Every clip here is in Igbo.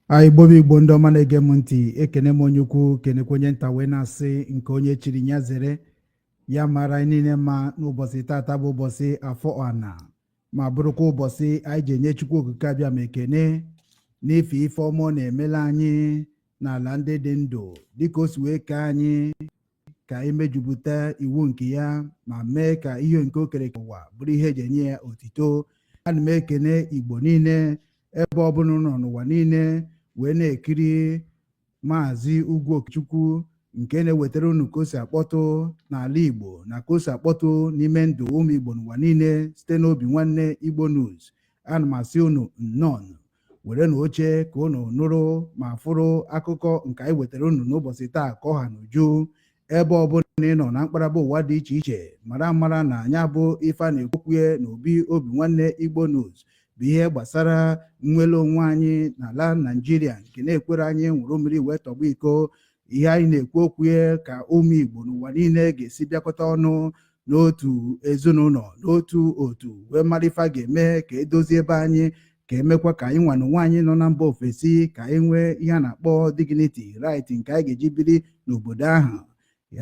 Igbo bụ Igbo ndị ọma na-ege m ntị, ekene m onye ukwu kenekwa onye nta wee na-asị nke onye chiri ya zere ya mara anyị niile mma n'ụbọchị tata bụ ụbọchị afọ ana ma bụrụkwa ụbọchị anyị ji enye Chukwu okike abịa ma ekene n'ife ife ọma ọ na-emela anyị n'ala ndị dị ndụ dịka o si wee kee anyị ka anyị mejupụta iwu nke ya ma mee ka ihe nke o kere ụwa bụrụ ihe eji enye ya otito. Ana m ekene Igbo niile ebe ọbụla nọ n'ụwa niile wee na-ekiri Maazị Ugwu Okechukwu nke na-ewetara unu ka o si akpọtụ n'ala Igbo na ka o si akpọtụ n'ime ndụ ụmụ Igbo n'ụwa niile site n'obi nwanne Igbo News. Ana m asị unu nnọọ were na oche ka unu nụrụ ma fụrụ akụkọ nke anyị wetara unu n'ụbọchị taa ka ọha n'uju. Ebe ọbụla ị nọ na mkparaba ụwa dị iche iche mara na anya bụ ife a na-ekwukwe n'obi obi nwanne Igbo News bụ ihe gbasara nnwere onwe anyị n'ala Naịjirịa nke na-ekwere anyị nwụrụ mmiri wee tọgbọ iko. Ihe anyị na-ekwu okwu ka ụmụ Igbo n'ụwa niile ga-esi bịakọta ọnụ n'otu ezinụlọ n'otu otu wee mara ife a ga-eme ka edozie ebe anyị ka emekwa ka anyị nwa na onwe anyị nọ na mba ofesi ka anyị nwee ihe a na-akpọ dignity right nke anyị ga-eji biri n'obodo ahụ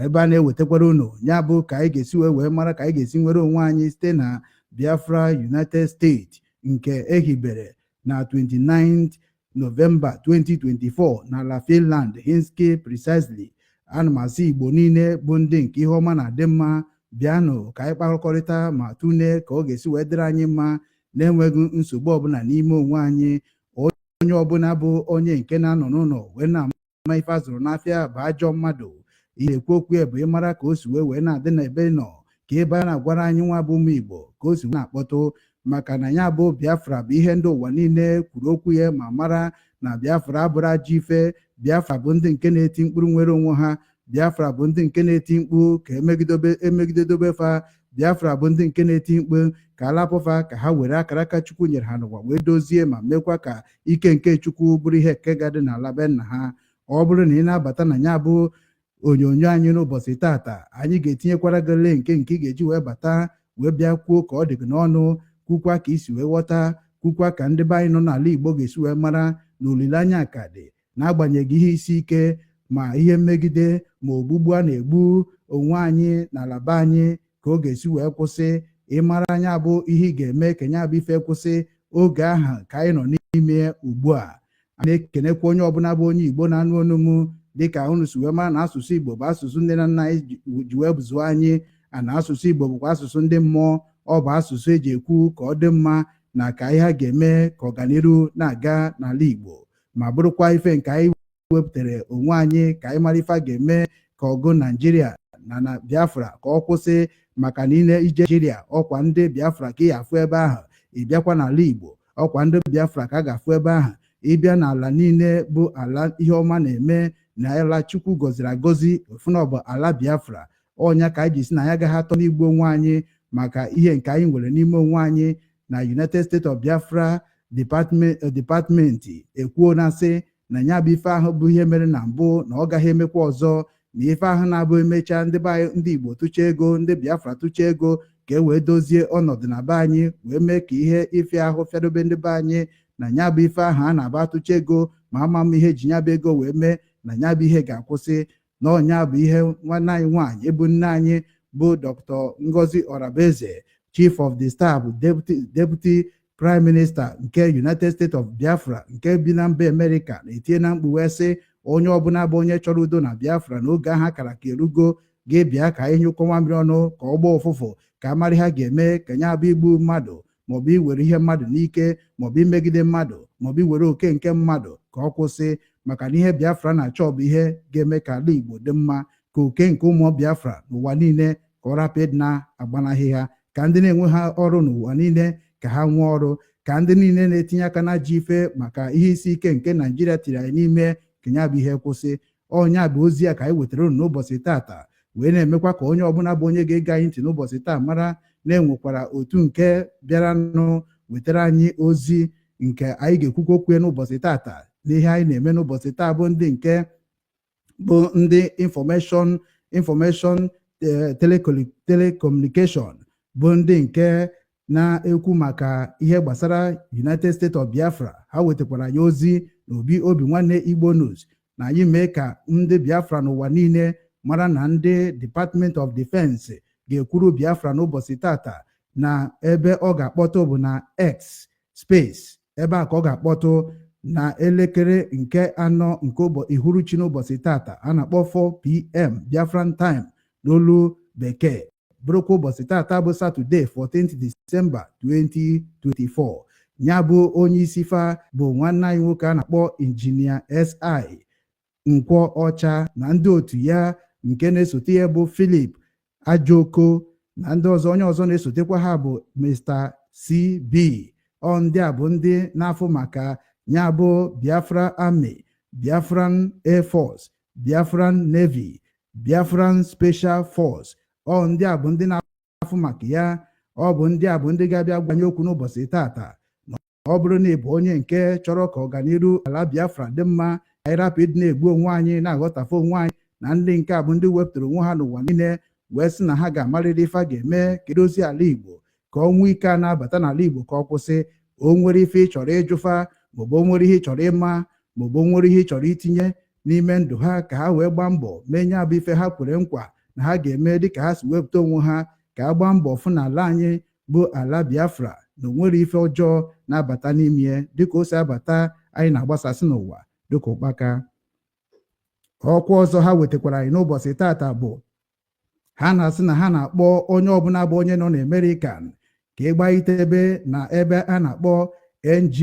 ebe a na-ewetakwara unu ya bụ ka anyị ga-esi wee mara ka anyị ga-esi nwere onwe anyị site na Biafra United States nke ehibere na 29th November 2024 n'ala Finland Helsinki precisely. Ana m asị Igbo niile bụ ndị nke ihe ọma na-adị mma bịanụ ka anyị kpakọrịta ma tụlee ka ọ ga-esi wee dịrị anyị mma na-enweghị nsogbu ọbụla n'ime onwe anyị. Onye ọbụla bụ onye nke na-anọ n'ụlọ wee na-ama ife azụrụ n'afịa bụ ajọ mmadụ. Ihe ekwu okwu bụ ịmara ka o si wee na-adị n'ebe nọ ka ebe a na-agwara anyị nwa bụ ụmụ Igbo ka o si na-akpọtụ maka na ya bụ Biafra bụ ihe ndị ụwa niile kwuru okwu ya ma mara na Biafra abụrụ ajọ ife. Biafra bụ ndị nke na-eti mkpụrụ nwere onwe ha. Biafra bụ ndị nke na-eti mkpu ka emegidedobe fa. Biafra bụ ndị nke na-eti mkpu ka alapụfa ka ha were akara aka Chukwu nyere ha n'ụwa wee dozie ma mekwa ka ike nke Chukwu bụrụ ihe nke ga-adị n'ala be nna ha. Ọ bụrụ na ị na-abata na ya bụ onyonyo anyị n'ụbọchị tata, anyị ga-etinyekwara gole nke ị ga-eji wee bata wee bịa kwuo ka ọ dị gị n'ọnụ, kwukwa ka isi wee ghọta, kwukwa ka ndị be anyị nọ n'ala Igbo ga-esi wee mara na olileanya ka dị n'agbanyeghị ihe isi ike ma ihe mmegide ma ogbugbu a na-egbu onwe anyị n'ala be anyị ka ọ ga-esi wee kwụsị. Ịmara anya bụ ihe ị ga-eme ka nya bụ ife kwụsị oge ahụ ka anyị nọ n'ime ugbu a. A na-ekenekwa onye ọbụla bụ onye Igbo na-anụ onu m dịka unu si wee mara na asụsụ Igbo bụ asụsụ ndị na nna anyị ji wee bụzụọ anyị na asụsụ Igbo bụkwa asụsụ ndị mmụọ. Ọ bụ asụsụ eji ekwu ka ọ dị mma na ka ihe a ga-eme ka ọganiru na-aga n'ala Igbo ma bụrụkwa ife nke anyị wepụtara onwe anyị ka anyị mara ife a ga-eme ka ọgụ Naịjirịa na Biafra ka ọ kwụsị. Maka na ije Naịjirịa ọkwa ndị Biafra ka ị ga-afụ ebe ahụ, ịbịakwa n'ala Igbo ọkwa ndị Biafra ka a ga-afụ ebe ahụ. Ịbịa n'ala niile bụ ala ihe ọma na-eme na ala Chukwu gọziri agọzi ofuna ọ bụ ala Biafra. Ọnya ka anyị ji si na ya agaghị atọ n'igbu onwe anyị maka ihe nke anyị nwere n'ime onwe anyị. Na United States of Biafra dipatmenti ekwuo na-asị na ya bụ ife ahụ bụ ihe mere na mbụ na ọ gaghị emekwa ọzọ, na ife ahụ na-abụ emechaa ndị Igbo tụcha ego, ndị Biafra tụcha ego ka e wee dozie ọnọdụ na be anyị wee mee ka ihe ife ahụ fịadobe ndị be anyị. Na ya bụ ife ahụ a na-aba atụcha ego ma ama m ihe ji ya bụ ego wee mee na ya bụ ihe ga-akwụsị. Na ọnya bụ ihe nwanne anyị nwaanyị bụ nne anyị bụ Dr. Ngozi Orabaeze, Chief of the Staff Deputy Prime Minister nke United States of Biafra nke bi na mba Amerịka na-etinye na mkpu wee sị onye ọbụla bụ onye chọrọ udo na Biafra n'oge ahụ akara ka erugo ga-ebịa ka anyị nyụkọ mamịrị ọnụ ka ọ gbaa ụfụfụ ka amara ha ga-eme ka nya bụ igbu mmadụ maọbụ iwere ihe mmadụ n'ike maọbụ imegide mmadụ maọbụ iwere oke nke mmadụ ka ọ kwụsị. Maka na ihe Biafra na-achọ bụ ihe ga-eme ka ala Igbo dị mma, ka oke nke ụmụ Biafra n'ụwa niile ka ọ rapid na-agbanaghị ha, ka ndị na-enwe ha ọrụ n'ụwa niile ka ha nwee ọrụ, ka ndị niile na-etinye aka na ji ife maka ihe isi ike nke Naịjirịa tiri anyị n'ime ka nya bụ ihe kwụsị. Ọnya bụ ozi a ka anyị wetara unu n'ụbọchị tata wee na-emekwa ka onye ọbụla bụ onye ga-ege anyị ntị n'ụbọchị taa mara na-enwekwara otu nke bịaranụ wetara anyị ozi nke anyị ga-ekwukwa okwu n'ụbọchị tata. N'ihe anyị na-eme n'ụbọchị taa bụ ndị nke bụ ndị information telecommunication bụ ndị nke na-ekwu maka ihe gbasara United States of Biafra. Ha wetakwara ya ozi n'obi obi nwanne Igbo News na anyị mee ka ndị Biafra n'ụwa niile mara na ndị Department of Defense ga-ekwuru Biafra n'ụbọchị tata na ebe ọ ga-akpọtụ bụ na X space, ebe a ka ọ ga-akpọtụ na elekere nke 4 nke ihuruchi n'ụbọchị tata a na-akpọ 4 p.m. Biafran time n'olu bekee, bụrụkwa ụbọchị tata bụ Satọde 14 Disemba 2024. ya bụ onye isi fa bụ nwanne anyị nwoke a na-akpọ Injinia SI Nkwọ Ọcha na ndị otu ya nke na-esote ya bụ Philip Ajoko na ndị ọzọ. Onye ọzọ na-esotekwa ha bụ Mr. CB. Ndị a bụ ndị na-afụ maka ya bụ Biafra Army, Biafran Air Force, Biafran Navy, Biafran Special Force. Ndị a bụ ndị na-afụ maka ya. Ọ bụ ndị a bụ ndị ga-abịa gwanye okwu n'ụbọchị tata. Ọ bụrụ na ị bụ onye nke chọrọ ka ọganiru ala Biafra dị mma, anyị rapụ ịdị na-egbu onwe anyị, na-aghọtafụ onwe anyị, na ndị nke a bụ ndị wepụtara onwe ha n'ụwa niile wee sị na ha ga-amarịrị ife a ga-eme ka edozi ala Igbo, ka ọnwụ ike a na-abata n'ala Igbo ka ọ kwụsị. O nwere ife ị chọrọ ịjụfa, maọbụ o nwere ihe ị chọrọ ịma, maọbụ o nwere ihe ị chọrọ itinye n'ime ndụ ha, ka ha wee gbaa mbọ menye abụ ife ha kwere nkwa na ha ga-eme dịka ha si wepụta onwe ha, ka a gbaa mbọ fụ na ala anyị bụ ala Biafra na onwere ife ọjọọ na-abata n'ime dịka o si abata anyị na-agbasasị n'ụwa dịka ụkpaka. Ọkwa ọzọ ha wetakwara anyị n'ụbọchị tata bụ ha na-asị na ha na-akpọ onye ọbụla bụ onye nọ n'American ka ịgbaitebe na ebe a na-akpọ NG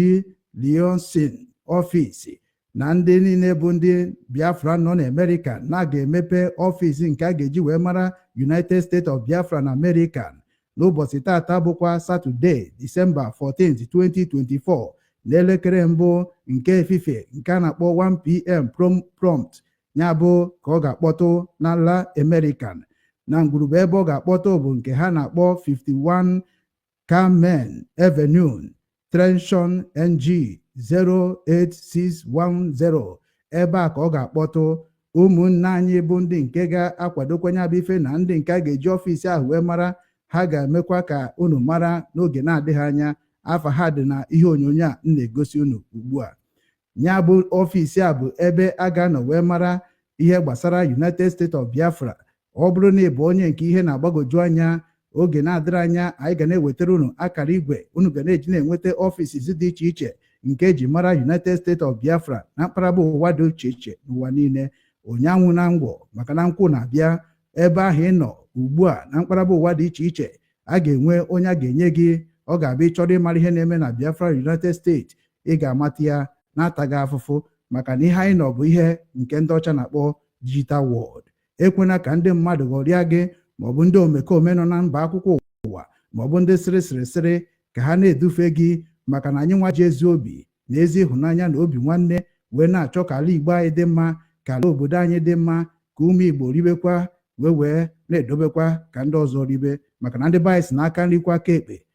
Leonsin ọfisi, na ndị niile bụ ndị Biafra nọ n'America na-ga-emepe ọfisi nke a ga-eji wee mara United States of Biafra na American n'ụbọchị tata bụkwa Satọde Disemba 14, 2024 n'elekere mbụ nke efifie nke a na-akpọ 1 p.m. prompt. Ya bụ ka ọ ga-akpọtụ n'ala American. Na ngwurube ebe ọ ga-akpọtụ bụ nke ha na-akpọ 51 Carmen Avenue, Trenchon NG 08610. ebe a ka ọ ga-akpọtụ ụmụnne anyị bụ ndị nke ga-akwadokwenye abịa na ndị nke a ga-eji ọfịs ahụ wee mara. Ha ga-emekwa ka unu mara n'oge na-adịghị anya. Afa ha dị na ihe onyonyo a m na-egosi unu ugbu a. Ya bụ ọfịs a bụ ebe a ga-anọ wee mara ihe gbasara United States of Biafra. Ọ bụrụ na ị bụ onye nke ihe na-agbagoju anya, oge na-adịrị anya anyị ga na-ewetara unu akara igwe unu ga na-eji na-enweta ọfịs dị iche iche nke eji mara United States of Biafra na mpaghara ụwa dị iche iche n'ụwa niile. Onyanwụ na ngwọ maka na nkwụ na-abịa. Ebe ahụ ị nọ ugbu a na mpaghara ụwa dị iche iche, a ga-enwe onye a ga-enye gị. Ọ ga-abịa ịchọrọ ịmara ihe na-eme na Biafra United States, ị ga-amata ya na-ataghị afụfụ, maka na ihe anyị nọ bụ ihe nke ndị ọcha na-akpọ digital world. Ekwena ka ndị mmadụ ghọrịa gị, maọbụ ndị omekome nọ na mba akwụkwọ ụwa, maọbụ ndị sịrị ka ha na-edufe gị, maka na anyị nwa ji ezi obi na ezi ịhụnanya na obi nwanne wee na-achọ ka ala Igbo anyị dị mma, ka ala obodo anyị dị mma, ka ụmụ Igbo ribekwa wee na-edobekwa ka ndị ọzọ ribe. Maka na ndị be anyị si na aka nri kwa aka ekpe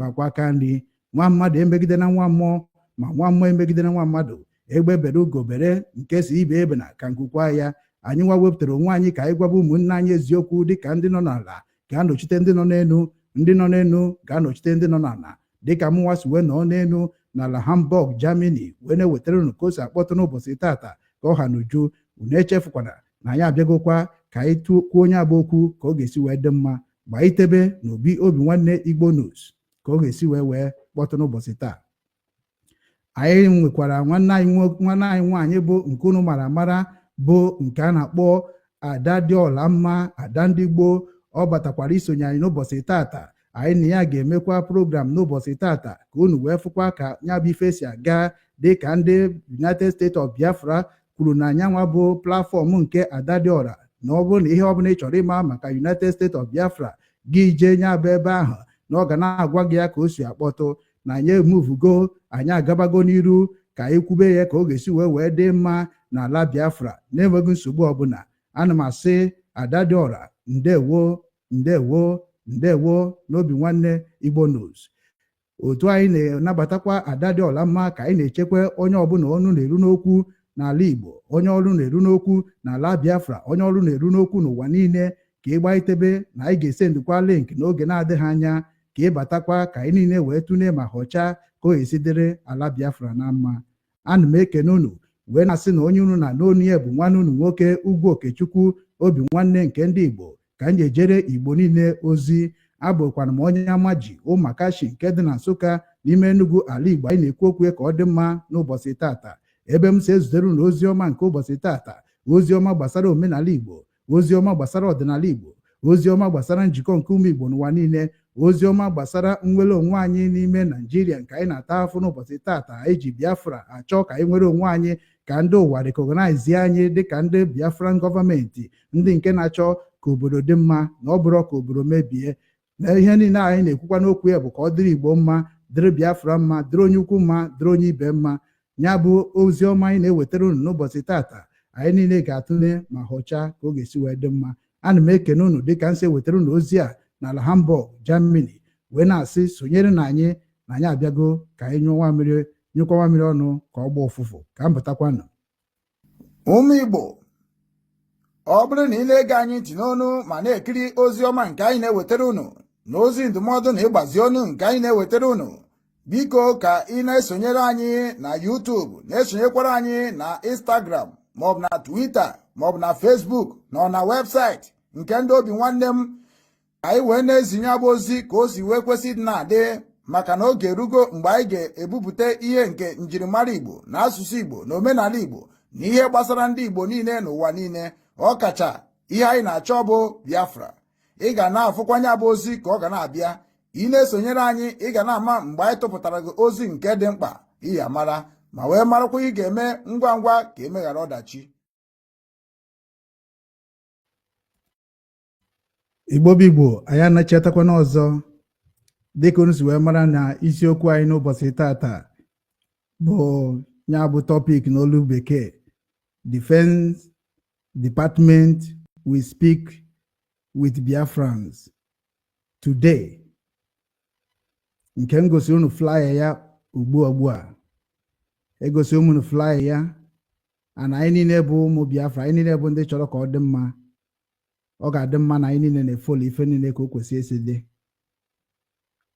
akwa aka nri. Nwa mmadụ emegide na nwa mmụọ, ma nwa mmụọ emegide na nwa mmadụ. Egbe bere ugo bere, nke si ibe ebe na ka nkukwa ya. Anyị nwa wepụtara onwe anyị ka anyị gwaba ụmụnne anyị eziokwu, dịka ndị nọ n'ala ga-anọchite ndị nọ n'elu, ndị nọ n'elu ga-anọchite ndị nọ n'ala. Dịka mụnwa si wee nọ n'elu n'ala Hamburg, Germany, wee na-ewetara unu ka o si akpọtụ n'ụbọchị tata ka ọ ha n'uju. Unu echefukwana na anyị abịagokwa ka anyị kwuo onye agba okwu ka ọ ga-esi wee dị mma. Gbaitebe na obi nwanne Igbo News ka ọ ga-esi wee kpọtụ n'ụbọchị taa. Anyị nwekwara nwanne anyị nwaanyị bụ nke unu mara amara, bụ nke a na-akpọ Ada dị ọla mma, Ada ndị Gboo. Ọ batakwara isonye anyị n'ụbọchị tata. Anyị na ya ga-emekwa program n'ụbọchị tata ka unu wee fụkwa ka ya bụ ife si aga, dịka ndị United States of Biafra kwuru na anyanwa bụ platfọm nke Ada dị ọla, na ọ bụrụ na ihe ọbụla ị chọrọ ịma maka United States of Biafra, gị jee nya bụ ebe ahụ na ọ ga na-agwa gị ya ka o si akpọtụ. Na anyị emuvugo, anyị agabago n'iru ka anyị kwube ya ka ọ ga-esi wee dị mma n'ala Biafra na-enweghị nsogbu ọbụla. Ana m asị Ada dị ọla, ndewo ndewo ndewo n'obi nwanne Igbo News. Otu anyị na-anabatakwa Ada dị ọla mma ka anyị na-echekwa onye ọbụla ọnụ na-eru n'okwu n'ala Igbo, onye ọrụ na-eru n'okwu n'ala Biafra, onye ọrụ na-eru n'okwu n'ụwa niile, ka ị gbaitebe na anyị ga-esendịkwa link n'oge na-adịghị anya ka ị batakwa ka anyị niile wee tụne ma họchaa ka o esi dịrị ala Biafra na mma. ana m ekene unu wee na-asị na onye unu na n'onu ya bụ nwanne unu nwoke Ugwu Okechukwu obi nwanne nke ndị Igbo ka m ejere Igbo niile ozi. Abụkwana m onye amaji ụmụakashi nke dị na Nsụka n'ime Enugu ala Igbo. Anyị na-ekwu okwu ka ọ dị mma n'ụbọchị tata, ebe m si ezutere unu ozi ọma nke ụbọchị tata, ozi ọma gbasara omenala Igbo, ozi ọma gbasara ọdịnala Igbo, ozi ọma gbasara njikọ nke ụmụ Igbo n'ụwa niile, ozi ọma gbasara nnwere onwe anyị n'ime Naijiria nke anyị na-ata afụ n'ụbọchị tata. Eji Biafra achọ ka anyị nwere onwe anyị, ka ndị ụwa rekọgnaizi anyị dịka ndị Biafran gọọmenti, ndị nke na-achọ ka obodo dị mma na ọ bụrụ ka obodo mebie. Na ihe niile anyị na-ekwukwa n'okwu ya bụ ka ọ dịrị Igbo mma, dịrị Biafra mma, dịrị onye ukwu mma, dịrị onye ibe mma. Ya bụ ozi ọma anyị na-ewetara unu n'ụbọchị tata. Anyị niile ga-atụle ma hụchaa ka ọ ga-esi wee dị mma. Ana m ekene unu dịka nsị wetara unu ozi a n'ala Hamburg, Germany, wee na-asị sonyere na anyị abịago ka anyị nyụkwa mmiri ọnụ ka ọ gbaa ụfụfụ. Ka m batakwanụ ụmụ Igbo, ọ bụrụ na ị na-ege anyị ntị n'onu ma na-ekiri ozi ọma nke anyị na-ewetara unu na ozi ndụmọdụ na ịgbazi ọnụ nke anyị na-ewetara unu, biko ka ị na-esonyere anyị na YouTube, na-esonyekwara anyị na Instagram maọbụ na Twitter maọbụ na Facebook na webụsaịtị nke ndị obi nwanne m, anyị wee na-ezinye abụ ozi ka o si wee kwesị dị na-adị, maka na oge erugo mgbe anyị ga-ebupụta ihe nke njirimara Igbo na asụsụ Igbo na omenala Igbo na ihe gbasara ndị Igbo niile n'ụwa niile. Ọ kacha ihe anyị na-achọ bụ Biafra. Ị ga na-afụkwanye abụ ozi ka ọ ga na-abịa. Ị na-esonyere anyị, ị ga na-ama mgbe anyị tụpụtara gị ozi nke dị mkpa ị ya mara, ma wee marakwa ị ga-eme ngwa ngwa ka emeghara ọdachi. Igbo bụ Igbo, anyị anachetakwana ọzọ dịka unu si wee mara na isiokwu anyị n'ụbọchị tata bụ ya bụ tọpik n'olu bekee, Defense Department will speak with Biafrans today. Nke m gosi unu flyer ya ugbu a egosi unu flyer ya, ana anyị niile bụ ụmụ Biafra, anyị niile bụ ndị chọrọ ka ọ dị mma. Ọ ga-adị mma na anyị niile na-efolo ife niile ka o kwesị esi dị.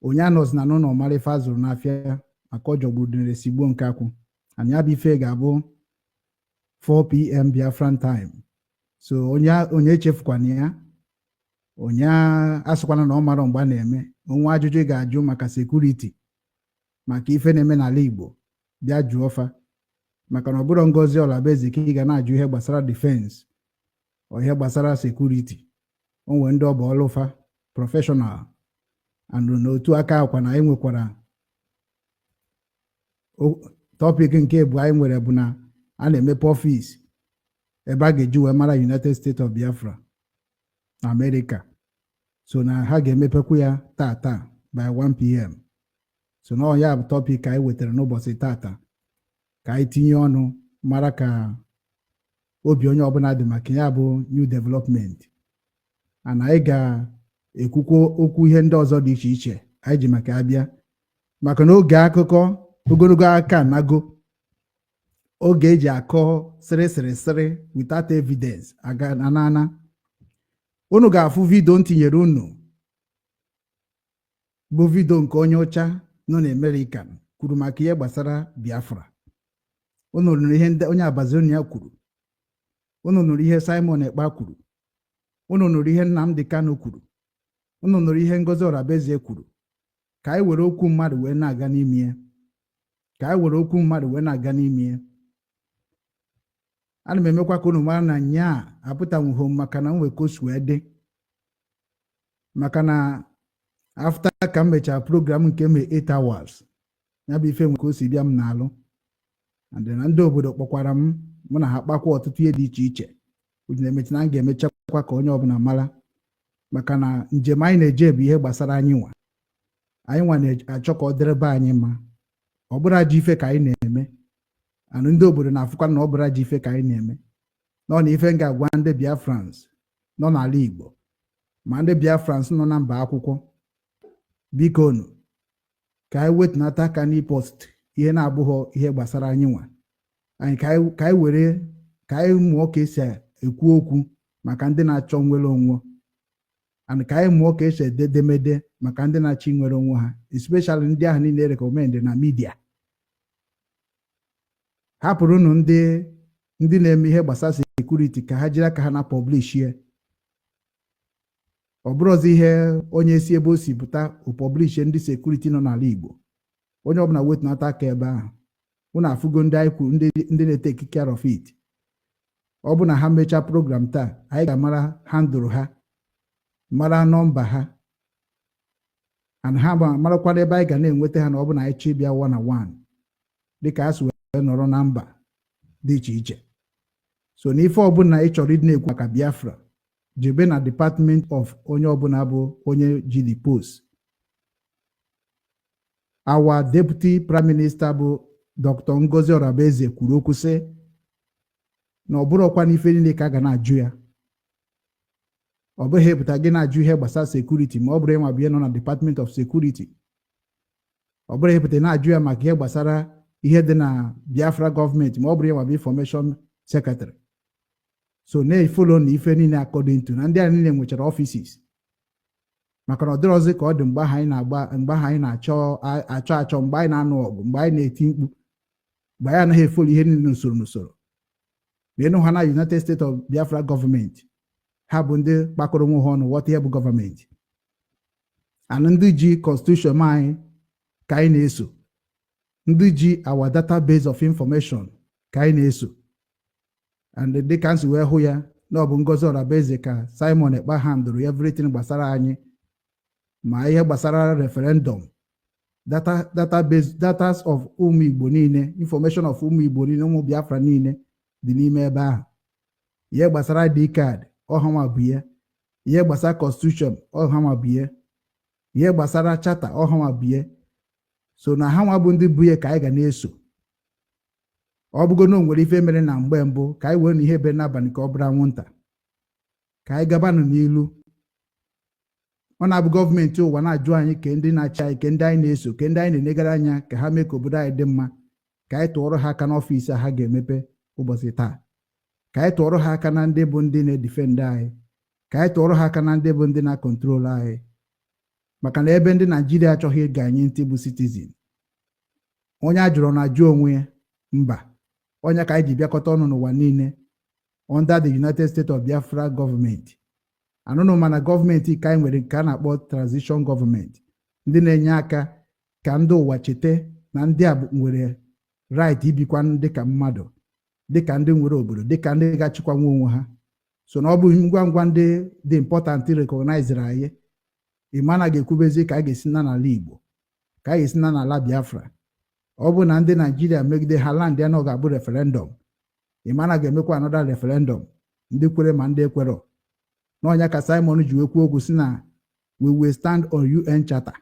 Onye anọzi na n'ụlọ mara ife azụrụ n'afịa maka ọ jọgburu dịrị sigbuo nke akwụ. Anyị abụ ife ga-abụ 4 p.m. Biafran time. So onye echefukwana ya, onye asụkwana na ọ mara mgbe a na-eme. Onwe ajụjụ ị ga-ajụ maka sekuriti, maka ife na-eme n'ala Igbo, bịa jụọ ọfa, maka na ọ bụrụ Ngozi Ọlabeze ka ị ga na-ajụ ihe gbasara defense o ihe gbasara sekuriti. O nwere ndị ọ bụ ọlụfa prọfeshọnal, and n'otu aka akwa na anyị nwekwara tọpik nke bụ anyị nwere bụ na a na-emepe ọfịs ebe a ga-eji wee mara United States of Biafra na America. So na ha ga-emepekwu ya tata by 1 p.m. So na ya bụ tọpik anyị wetara n'ụbọchị tata ka anyị tinye ọnụ mara ka obi onye ọbụla dị maka ya bụ new development. And anyị ga-ekwukwo okwu ihe ndị ọzọ dị iche iche anyị ji maka abịa, maka na oge akụkọ ogologo aka nago, oge eji akọ sịrị without evidence aga na. Unu ga-afụ vidio ntinyere unu bụ vidio nke onye ọcha nọ na America kwuru maka ihe gbasara Biafra. Unu nụrụ ihe ndị onye Abazonia kwuru, unu nụrụ ihe Simon Ekpa kwuru, unu nụrụ ihe Nnamdi Kanu kwuru, unu nụrụ ihe Ngozi Ọlabeze kwuru. Ka anyị were okwu mmadụ wee na-aga n'ime ya, ana m emekwa ka unu mara na nya apụtanwuho maka na nwe kosu wee dị, maka na after ka m mechara program nke me 8 hours ya bụ ife nwe ka o si bịa m n'alụ, na ndị obodo kpọkwara m mụ na ha kpakwa ọtụtụ ihe dị iche iche. Uji na-emechi na m ga-emechakwa ka onye ọbụla mara, maka na njem anyị na-eje bụ ihe gbasara anyị nwa na-achọ ka ọ dịrịba anyị mma. Ọ bụrụ ajọ ife ka anyị na-eme, anụ ndị obodo na-afụkwa na ọ bụrụ ajọ ife ka anyị na-eme. Nọ na ife m ga-agwa ndị Biafrans nọ n'ala Igbo ma ndị Biafrans nọ na mba akwụkwọ, biko nụ ka anyị wetunata aka n'ipost ihe na-abụghị ihe gbasara anyị nwa anyị, ka anyị mụọ ka esi ekwu okwu maka ndị na-achọ nwere onwe, and ka anyị mụọ ka esi ede edemede maka ndị na-achọ nwere onwe ha, especially ndị ahụ niile rekomend na midia. hapụrụ unu ndị na-eme ihe gbasara sekuriti ka ha jiri aka ha na pọblishie. Ọ bụrụzi ihe onye si ebe o si pụta o pọblishie ndị sekuriti nọ n'ala Igbo. Onye ọbụla wetunata aka ebe ahụ. Unu afụgo ndị anyị kwuru ndị na-eteki care of it. Ọ bụ na ha mechaa program taa, anyị ga-amara handụrụ ha, mara nọmba ha, and ha marakwana ebe anyị ga na-enweta ha na ọ bụ na anyị chọ ịbịa 1-on-1 dịka ha si wee nọrọ na mba dị iche iche. So n'ife ọbụla ị chọrọ ịdị na-ekwu maka Biafra, jebe na Department of onye ọbụla bụ onye ji the post. Our Deputy Prime Minister bụ Dr. Ngozi Orabaeze kwuru okwu sị na ọ bụrụkwa n'ife niile ka a ga na-ajụ ya. Ọ bụghị pụta gị na-ajụ ihe gbasara sekuriti ma ọ bụrụ ịnwa bụ ihe nọ na Department of Security. Ọ bụrụ ịpụta na-ajụ ya maka ihe gbasara ihe dị na Biafra gọọmenti ma ọ bụrụ ịnwa bụ Information Secretary. So na-efolo na ife niile according to na ndị a niile nwechara offices. Maka na ọ dịrọzi ka ọ dị mgbe anyị na-agba, mgbe anyị na-achọ mgbe anyị na-anụ ọgụ, mgbe anyị na-eti mkpu, mgbe anyị anaghị efolo ihe niile n'usoro. N'enu ha na United States of Biafra gọọmenti, ha bụ ndị kpakọrọ onwe ha ọnụ ghọta ihe bụ gọọmenti. And ndị ji constitution anyị ka anyị na-eso, ndị ji our database of information ka anyị na-eso. And dịka nsi wee hụ ya na ọ bụ Ngozi Orabaeze ka Simon Ekpa handụrụ everything gbasara anyị, ma ihe gbasara referendum, datas of ụmụ Igbo niile, information of ụmụ Igbo niile, ụmụ Biafra niile dị n'ime ebe ahụ. Ihe gbasara ID card ọhanwa bụ ihe, ihe gbasara constitution ọhanwa bụ ihe, ihe gbasara charter ọhanwa bụ ihe. So na ha nwa bụ ndị bụ ihe ka anyị ga na-eso. Ọ bụgo na o nwere ife mere na mgbe mbụ ka anyị wee na ihe ebe n'abalị ka ọ bụrụ anwụnta, ka anyị gabanụ n'ilu. Ọ na-abụ gọọmenti ụwa na-ajụ anyị ke ndị na-achị anyị, ke ndị anyị na-eso, ke ndị anyị na-enegara anya ka ha mee ka obodo anyị dị mma, ka anyị tụọrọ ha aka n'ọfịs ha ga-emepe ụbọchị taa, ka anyị tụọrọ ha aka na ndị bụ ndị na-edifendị anyị, ka anyị tụọrọ ha aka na ndị bụ ndị na-akọntrol anyị. Maka na ebe ndị Naijiria achọghị ịga anyị ntị bụ citizen. Onye a jụrụ na-ajụ onwe ya mba. Onye ka anyị ji bịakọta ọnụ n'ụwa niile under the United States of Biafra gọọmenti. Anụnụ mana gọọmenti ka anyị nwere nke a na-akpọ transition gọọmenti, ndị na-enye aka ka ndị ụwa cheta na ndị a nwere right ibikwa dịka mmadụ, dịka ndị nwere obodo, dịka ndị ga-achịkwa nwe onwe ha. So na ọ bụ ngwa ngwa ndị dị important recognizere anyị, ịmana ga-ekwubezi ka a ga-esi na n'ala Igbo, ka a ga-esi na n'ala Biafra. Ọ bụ na ndị Naijiria megide ha land ya na ọ ga-abụ referendum, ịmana ga-emekwa another referendum, ndị kwere ma ndị ekwero. N'ọnya ka Simon ji wekwu okwu si na we will stand on UN Charter,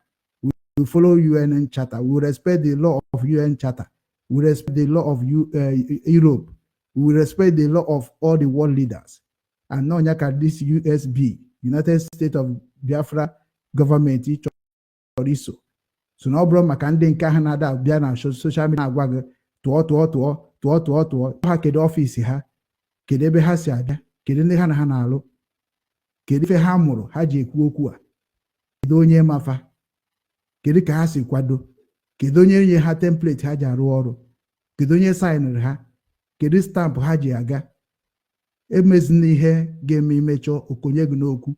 we will follow UN Charter, we will respect the law of UN Charter, we will respect the law of Europe, we will respect the law of all the world leaders. And n'ọnya ka this USB, United States of Biafra government chọrọ iso. So na ọ bụrụ maka ndị nke ha na-ada bịa na social media agwa gị tụọ ha kedu ọfịs ha, kedu ebe ha si abịa, kedu ndị ha na ha na-alụ, kedu ife ha mụrụ ha ji ekwu okwu a, kedu onye mafa, kedu ka ha si kwado, kedu onye nye ha template ha ji arụ ọrụ, kedu onye saịnịrị ha, kedu stampụ ha ji aga. Emezina ihe ga-eme imechọ okonye gị n'okwu.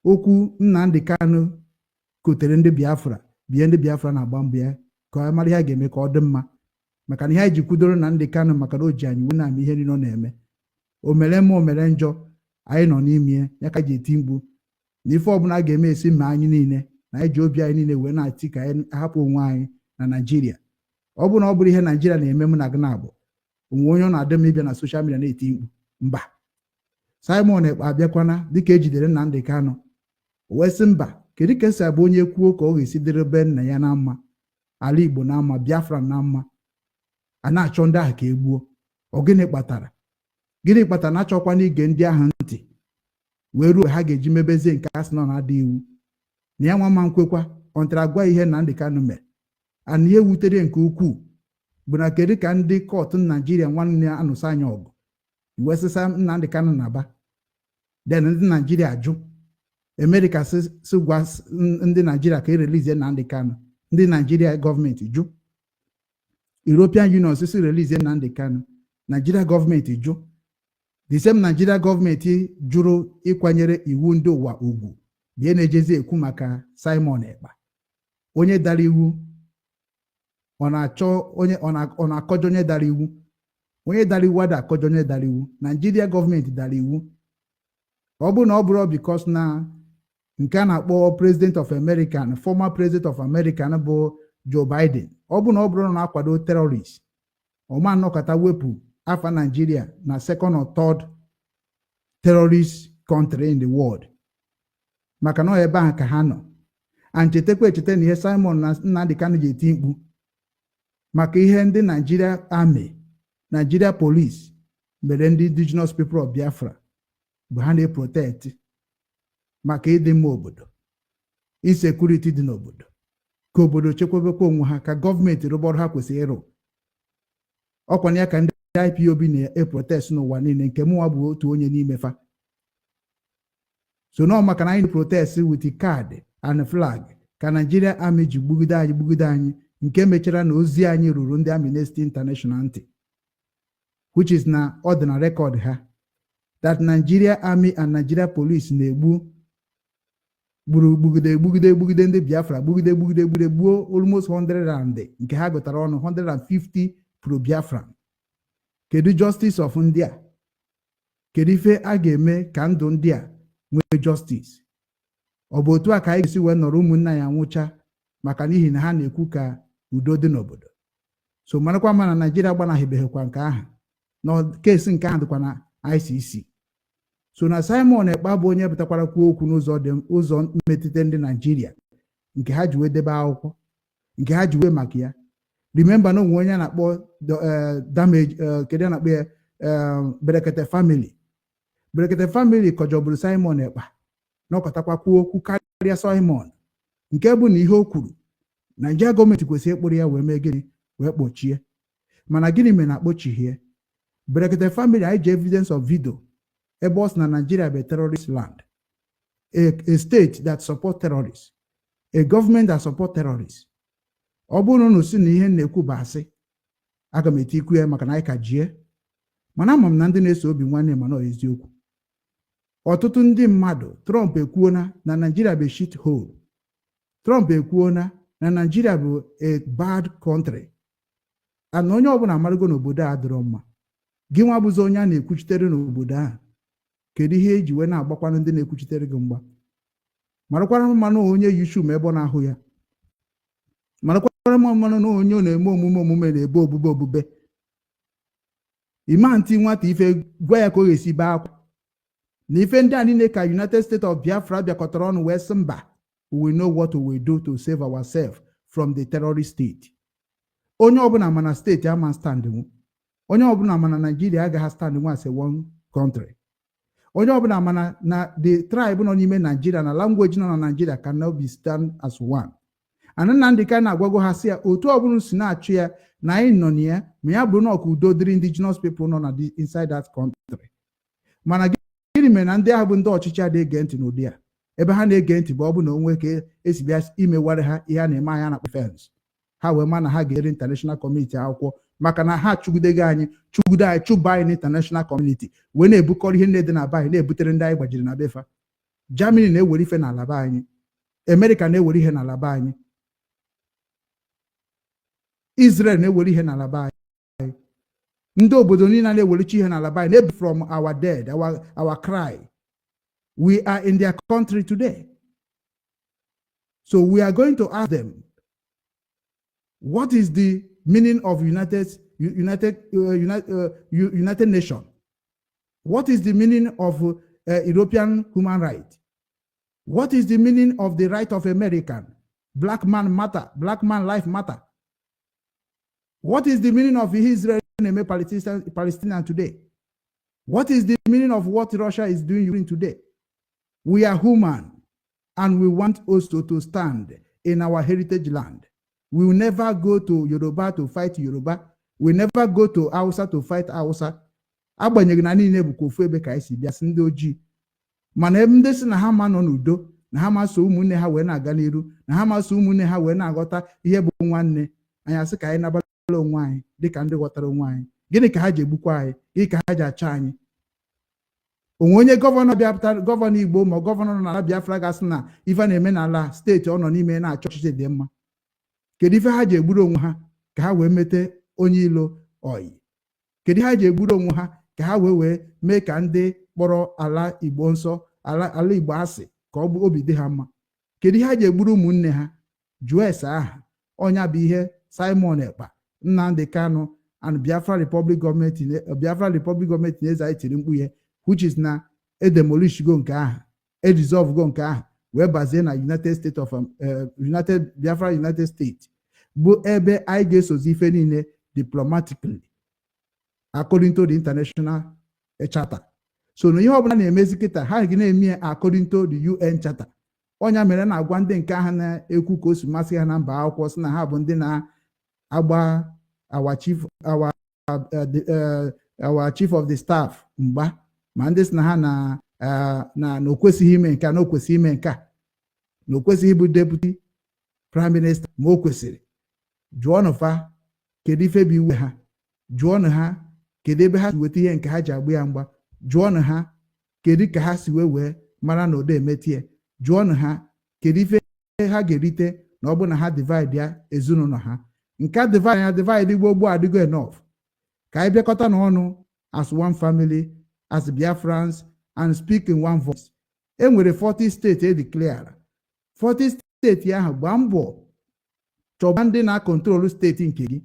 Okwu Nnamdi Kanu kotere ndị Biafra, bie ndị Biafra na-agba mbọ ya ka ọ mara ihe ga-eme ka ọ dị mma. Maka na ihe anyị ji kwudoro na Nnamdi Kanu maka na o ji anyị wee na-ama ihe niile ọ na-eme. O mere mma o mere njọ, anyị nọ n'ime ya ka ji eti mgbu na ife ọbụla ga-eme esi mma anyị niile, na anyị ji obi anyị niile wee na-ati ka anyị hapụ onwe anyị na Naijiria. Ọ bụ na ọ bụrụ ihe Naijiria na-eme m na gị na-abụ onwe onye ọ na-adị m ịbịa na soshal midia na-eti mkpu mba. Simon Ekpa abịakwana dịka ejidere Nnamdi Kanu, o wee sị mba, kedu ka esi abụ onye kwuo ka ọ ga-esi dịrị be nna ya na mma, ala Igbo na mma, Biafra na mma, a na-achọ ndị ahụ ka egbuo? Ọ gịnị kpatara na-achọkwa n'ige ndị ahụ ntị wee ruo ha ga-eji mebezie nke asị nọ na-adị iwu na ya nwa ma nkwekwa ọntara agwa ihe Nnamdi Kanu mere. Ana ihe wutere nke ukwuu bụ na kedu ka ndị kọtụ Naijiria nwanne ya anụsa anya ọgụ iwesịsa Nnamdi Kanu na-aba, den ndị Naijiria ajụ, Amerika si gwa ndị Naijiria ka erelizie Nnamdi Kanu, ndị Naijiria gọọmenti jụ. European Union sisi release Nnamdi Kanu, Nigeria government jụ. The same Nigeria government jụrụ ịkwanyere iwu ndị ụwa ugwu bịa na-ejezi ekwu maka Simon Ekpa, onye dara iwu. Ọ na-akọjọ onye dara iwu. Onye dara iwu ada akọjọ onye dara iwu. Nigeria gọọmenti dara iwu. Ọ bụ na ọ bụrụ because na nke a na-akpọ President of America na former President of America bụ Joe Biden, ọ bụ na ọ bụrụ na akwado terrorist, ọ ma nnọkọta wepụ afa Nigeria na second or third terrorist country in the world, maka na ebe ahụ ka ha nọ. And chetekwa echete na ihe Simon na Nnamdi Kanu ji eti mkpu maka ihe ndị Nigeria Army, Nigeria Police mere ndị indigenous people of Biafra bụ ha na-protect maka ịdị mma obodo, insecurity dị n'obodo, ka obodo chekwabekwa onwe ha, ka gọọmenti rụba ọrụ ha kwesịrị ịrụ. Ọkwana ya ka ndị IPOB na-protest n'ụwa niile, nke mụnwa bụ otu onye n'ime fa. So nọ maka na anyị protest with card and flag ka Nigeria Army ji gbugide anyị, nke mechara na ozi anyị ruru ndị Amnesty International ntị, which is na ọ dị na record ha, that Nigeria Army and Nigeria Police na-egbu gbugide ndị Biafra, gbugide gbuo almost 100 and nke ha gụtara ọnụ 150 pro Biafra. Kedu justice of ndị a? Kedu ife a ga-eme ka ndụ ndị a nwee justice? Ọ bụ otu a ka anyị ga-esi wee nọrọ ụmụnna ya nwụcha maka n'ihi na ha na-ekwu ka udo dị n'obodo? So marakwa ma na Nigeria gbanaghịbeghịkwa nke ahụ, na kesi nke ahụ dịkwa na ICC. So na Simon Ekpa bụ onye pụtakwara kwuo okwu n'ụzọ mmetụta ndị Nigeria, nke ha ji wee debe akwụkwọ, nke ha ji wee maka ya. Remember na onwe onye a na-akpọ damage kedu a na-akpọ ya Berekete family kọjọburu Simon Ekpa, n'ọkọtakwa kwuo okwu karịa Simon, nke bụ na ihe o kwuru Nigeria gọọmenti kwesịrị ịkpụrụ ya wee mee gịnị, wee kpọchie. Mana gịnị mere na akpọchighie? Berekete family anyị ji evidence of video ebe ọ sị na Nigeria bụ terrorist land, a state that support terrorists, a government that support terrorists. Ọ bụrụ na si na ihe na-ekwu bụ asị, aga m eti ikwu ya maka na anyị ka jie. Mana ama m na ndị na-eso obi nwanne ma nọ eziokwu. Ọtụtụ ndị mmadụ, Trump ekwuona na Nigeria bụ shit hole. Trump ekwuona na Nigeria bụ a bad country. Ana onye ọbụla amarago n'obodo a dịrọ mma. Gị nwa bụzi onye a na-ekwuchitere n'obodo a, kedu ihe eji wee na-agbakwanụ ndị na-ekwuchitere gị mgba? Marakwara mmanụ onye yishu ma ebe ọ na-ahụ ya. Marakwara mmanụ na onye na-eme omume na-ebe obube. Ima ntị nwata ife gwa ya ka ọ ga-esi bee akwa. Na ife ndị a niile ka United States of Biafra bịakọtara ọnụ wee sị mba, we will know what we will do to save ourselves from the terrorist state. Onye ọbụla mana steeti ama stand nwu. Onye ọbụla mana Nigeria agaghị stand nwu as a one country. Onye ọbụla mana na the tribe nọ n'ime Nigeria na language nọ na Nigeria cannot be stand as one. And Nnamdi Kanu na-agwago ha sị ya otu ọbụla si na-achụ ya na anyị nọ na ya, ma ya bụrụ na ọkụ udo dịrị indigenous people nọ na inside that country. Mana gịnị mere na ndị ahụ bụ ndị ọchịchị adịghị ege ntị n'ụdị a? Ebe ha na-ege ntị bụ ọ bụ na onwe ka esi bịa imewara ha ihe a na-eme anya na defense. Ha wee ma na ha ga-ere international community akwụkwọ maka na ha chụgide anyị chụba anyị international community wee na-ebukọrọ ihe ndị dị na be anyị na-ebutere ndị anyị gbajiri na befa. Germany na-ewere ife n'ala be anyị, America na-ewere ihe n'ala be anyị, Israel na-ewere ihe n'ala be anyị, ndị obodo niile na-ewerichi ihe n'ala be anyị na-ebi from our dead, our cry. We are in their country today. So we are going to ask them, what is the meaning of United Nation? What is the meaning of European human rights? What is the meaning of the right of American? Black man matter, black man life matter. What is the meaning of Israel and Palestinian today? What is the meaning of what Russia is doing today? We are human, and we want also to stand in our heritage land. We will never go to Yoruba to fight Yoruba. We never go to Hausa to fight Hausa. Agbanyeghi na niile bụ kofu ebe ka esi bịa ndị ojii. Mana ndị si na ha ma nọ n'udo, na ha ma so ụmụnne ha wee na-aga n'iru, na ha ma so ụmụnne ha wee na-aghọta ihe bụ nwanne, anyị asị ka anyị nabata onwe anyị dịka ndị ghọtara onwe anyị? Gịnị ka ha ji egbukwa anyị? Gịnị ka ha ji achọ anyị? Onwe onye gọvanọ Igbo ma gọvanọ nọ n'ala Biafra gasị na ife na-eme n'ala steeti ọ nọ n'ime na-achọ ọchịchị dị mma. Kedu ife ha ji egburu onwe ha ka ha wee mete onye ilo oyi? Kedu ha ji egburu onwe ha ka ha wee mee ka ndị kpọrọ ala Igbo nsọ, ala Igbo asị ka ọ bụ obi dị ha mma? Kedu ha ji egburu ụmụnne ha? Jụọ ese aha. Ọnya bụ ihe Simon Ekpa, Nnamdi Kanu and Biafra Republic Government na-eze tiri mkpu ihe, which is na edemolish go nke aha, edissolve go nke aha, wee bazie na Biafra United States, bụ ebe anyị ga-esozi ife niile diplomatically according to the international charter. So na ihe ọbụla na-emezi kịta ha gị na-eme according to the UN charter. Ọnya mere na-agwa ndị nke ahụ na-ekwu ka o si masị ha na mba akwụkwọ sị na ha bụ ndị na-agba our chief of the staff mgba, ma ndị sị na ha na okwesịghị ime nke na okwesịghị ime nke na okwesịghị ịbụ deputy prime minister ma o kwesịrị. Jụọnụ fa kedu ife bụ iwe ha. Jụọnụ ha kedu ebe ha si weta ihe nke ha ji agba ya mgba. Jụọnụ ha kedu ka ha si wee mara na odo emetie. Jụọnụ ha kedu ife ha ga-erite na ọ bụ na ha divide ya ezinụlọ ha. Nke a divide gbogbo adịgo enough. Ka anyị bịakọta n'ọnụ as one family, as Biafrans, and speak in one voice. E nwere 40 steeti edeclare. 40 steeti ahụ gbaa mbọ chọba ndị na-akọntrolu steeti nke gị.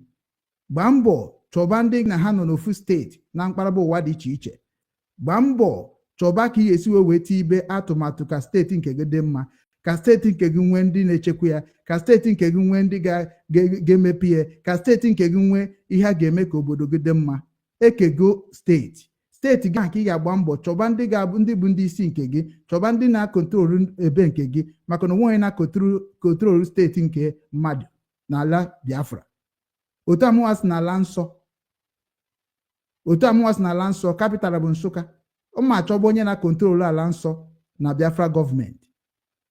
Gbaa mbọ chọba ndị na ha nọ n'ofu steeti na mkparaba ụwa dị iche iche. Gbaa mbọ chọba ka ị ga-esi wee ibe atụmatụ ka steeti nke gị dị mma, ka steeti nke gị nwee ndị na-echekwa ya, ka steeti nke gị nwee ndị ga-emepe ya, ka steeti nke gị nwee ihe a ga-eme ka obodo gị dị mma. Ekego steeti gị ka ị ga-agba mbọ chọba ndị ga-abụ ndị bụ ndị isi nke gị, chọba ndị na-akọntrolu ebe nke gị, maka na onwe onye na-akọntrolu steeti nke mmadụ n'ala Biafra. Otu amụwa si n'ala nsọ, kapital bụ Nsụka. Ụmụ achọba onye na-akọntrolu ala nsọ na Biafra gọọmenti.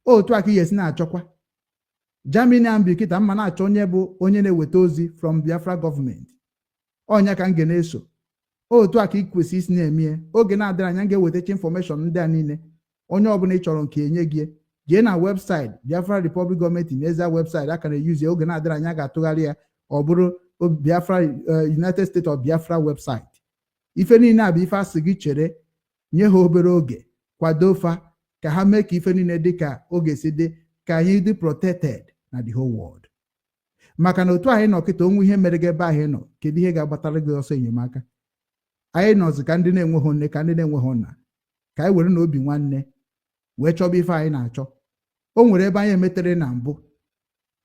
Otu a ka ihe si na-achọkwa Germany ambi kịta mma na-achọ onye bụ onye na-eweta ozi from Biafra gọọmenti. Ọnya ka m ga na-eso. Otu a ka ị kwesị isi na-eme. Oge na-adịrị anya ga-ewetacha infọmeshọn ndị a niile. Onye ọbụla ị chọrọ nke enye gị, jee na webụsaịtị Biafra Republic gọọmenti na-eze webụsaịtị aka na-eyuzi. Oge na-adịrị anya ga-atụgharị ya ọ bụrụ Biafra United States of Biafra webụsaịtị. Ife niile a bụ ife asị gị chere, nye ha obere oge, kwado fa ka ha mee ka ife niile dị ka oge si dị, ka anyị dị protected na the whole world. Maka na otu anyị nọ kịta, onwe ihe mere gị ebe ahụ nọ, kedu ihe ga-agbatara gị ọsọ enyemaka? Anyị nọzi ka ndị na-enweghị nne, ka ndị na-enweghị nna, ka anyị were n'obi nwanne wee chọba ife anyị na-achọ. O nwere ebe anyị emetere na mbụ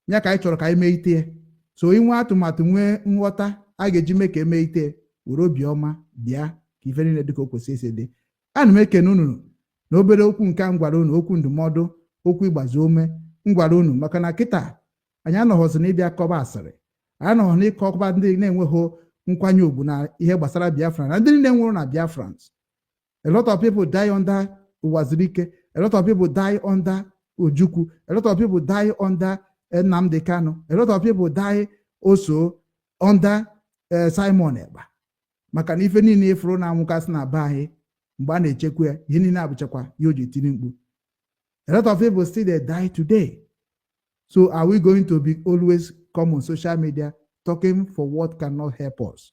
ya ka anyị chọrọ ka anyị mee ite. So inwe atụmatụ, nwee nghọta a ga-eji mee ka emee ite, were obiọma bịa ka ife niile dị ka o kwesị isi dị. Ana m ekene unu na obere okwu nke m gwara unu, okwu ndụmọdụ, okwu ịgbazi ume m gwara unu, maka na kịta anyị anọghọzi na ịbịa kọba asịrị, anyị anọghọ na ịkọba ndị na-enweghị nkwanye ugwu na ihe gbasara Biafra na ndị niile nwụrụ na Biafrans. A lot of people die under Uwazirike, a lot of people die under Ojukwu, a lot of people die under Nnamdi Kanu, a lot of people die also under Simon Ekpa. Maka na ife niile ifuru na anwụkasị na be anyị mgbe a na-echekwa ya, ihe niile abụchakwa ya o ji tiri mkpu. A lot of people still they die today. So are we going to be always come on social media talking for what cannot help us?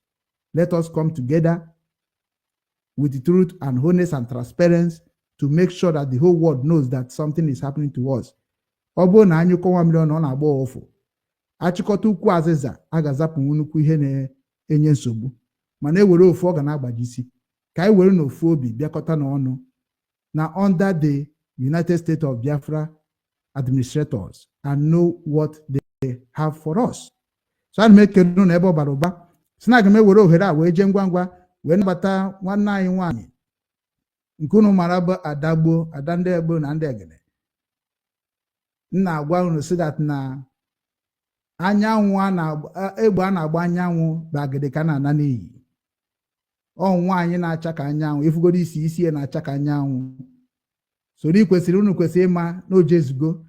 Let us come together with the truth and honest and transparency to make sure that the whole world knows that something is happening to us. Ọ bụrụ na anyị kọwa mmiri ọ na-agba ofu, achịkọta ukwu azịza a ga-azapụ nnukwu ihe na-enye nsogbu, mana ewere ofu ọ ga na-agbajisi. Ka anyị were n'ofu obi bịakọta n'ọnụ na under the United States of Biafra administrators and know what they have for us. So ana m ekele na ebe ọ bara ụba si na aga m ewere ohere a wee jee ngwa ngwa wee nabata nwanne anyị nwaanyị nke unu mara bụ Adagbo, Ada ndị Egbo na ndị Egede. M na-agwa unu si that na anyanwụ egbe a na-agba anyanwụ bụ agịdị ka na-ana n'iyi. Ọ nwaanyị na-acha ka anyanwụ, ifugoro isi ya na-acha ka anyanwụ. So unu kwesịrị ịma na o jezugo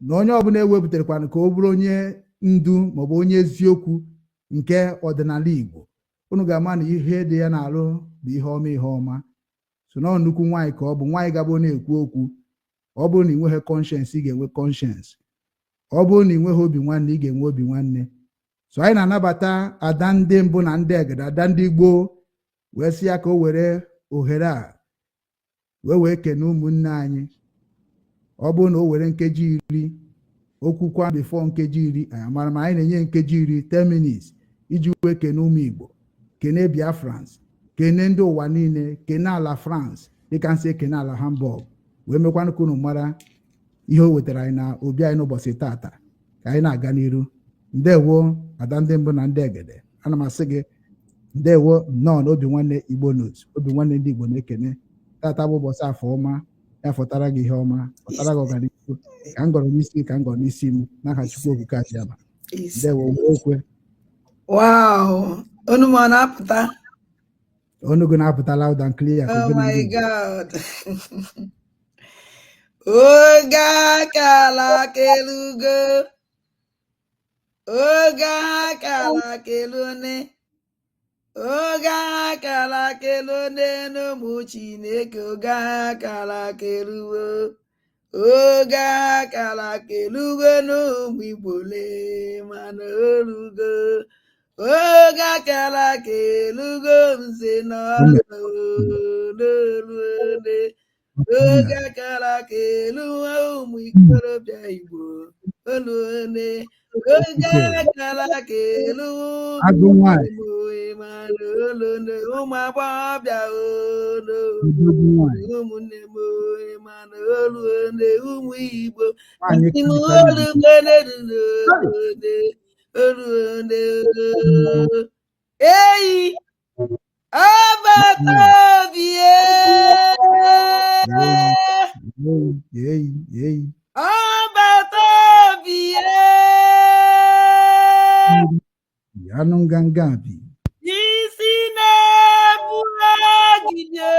na onye ọbụla ewepụtarakwana ka ọ bụrụ onye ndu maọbụ onye eziokwu nke ọdịnala Igbo unu ga-ama na ihe dị ya n'alụ bụ ihe ọma so na nnukwu nwaanyị ka ọ bụ nwaanyị gabụ na-ekwu okwu ọ bụrụ na ị nweghị conscience ị ga-enwe conscience ọ bụrụ na ị nweghị obi nwanne ị ga-enwe obi nwanne so anyị na-anabata ada ndị mbụ na ndị egede ada ndị gboo wee sị ya ka o were ohere a wee kene ụmụnne anyị ọ bụrụ na o were nkeji 10 okwukwa bifo nkeji 10 anyị mara ma anyị na-enye nkeji 10 minutes iji wee kene ụmụ Igbo kene Biafrans kene ndị ụwa niile kene ala France dịka nsị ekene ala Hamburg wee mekwanụ ka unu mara ihe o wetara anyị na obi anyị n'ụbọchị tata ka anyị na-aga n'iru ndewo ada ndị mbụ na ndị egede ana m asị gị ndewo nnọọ na obi nwanne Igbo News obi nwanne ndị Igbo na-ekene tata bụ ụbọchị afọ ọma ya fọtara gị ihe ọma fọtara gị ọganihu ka m gọrọ n'isi ka m gọrọ n'isi m n'aha Chukwu okike abịama ndewo okwe onu m na-apụta onu gị na-apụta loud and clear oh my God oge akala kelugo oge akala kelune oge akala kelune n'ụmụ Chineke oge akala kelugo oge akala kelugo n'ụmụ Igbo le mana olugo oge akala kelugo nze n'ọlụlụle oge akala kelugo ụmụ ikorobịa Igbo olune oge akala kelugo ụmụ ụmụ agbọghọbịa ụmụnne m mana olune ụmụ Igbo eyi abatobie abatobie anụ nganga bi isi na-ebugide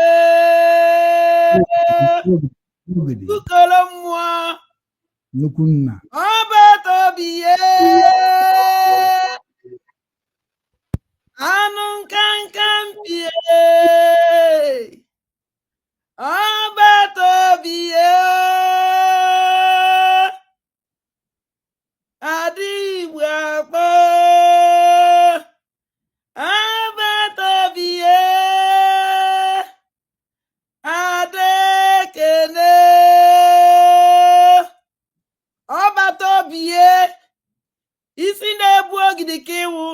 ukoro mmụọ nnukwu nna abatobie anụ nkanka mpie abatobie adị Igbo akpọ abatobie adekene ọbatobie isi na-ebu ogidi ka ịwụ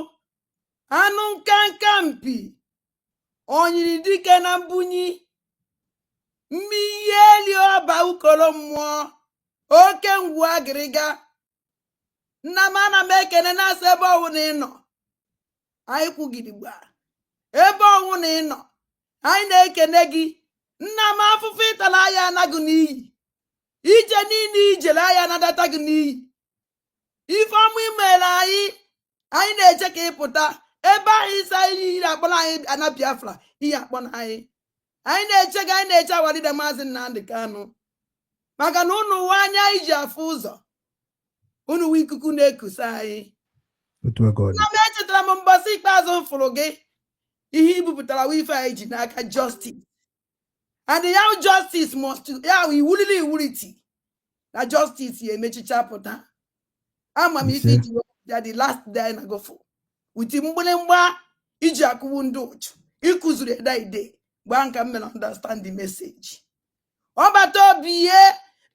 anụ nkanka mpi onyiri dike na mbunyi mmiri eli ọba ukoro mmụọ oke ngwu agịrịga nna m ana m ekene na-asị ebe ọwụ na ịnọ anyị kwugidigba ebe ọwụ na ịnọ anyị na-ekene gị nna m afụfụ ịtala anya anaghị n'iyi ije niile ijere anya anadata gị n'iyi ife ọmụ imere anyị na-eche ka ịpụta ebe ahụ isi anyị iri akpọrọ anyị ana Biafra ihe akpọ na anyị na-eche gị anyị na-eche awadide Maazị Nnamdi Kanu maka na unu uwe anya anyị ji afụ ụzọ unu uwe ikuku na-ekusa anyị na m echetara m mbọsị ikpeazụ fụrụ gị ihe ibupụtara wife anyị ji n'aka justice and ya justice must ya iwulili iwuliti na justice ya emechicha pụta ama m ife iji ya the last day na gofụ witi mgbịrịmgba iji akụwu ndị ụchụ ịkụziri ede gba nka m mere understand the message ọbatobie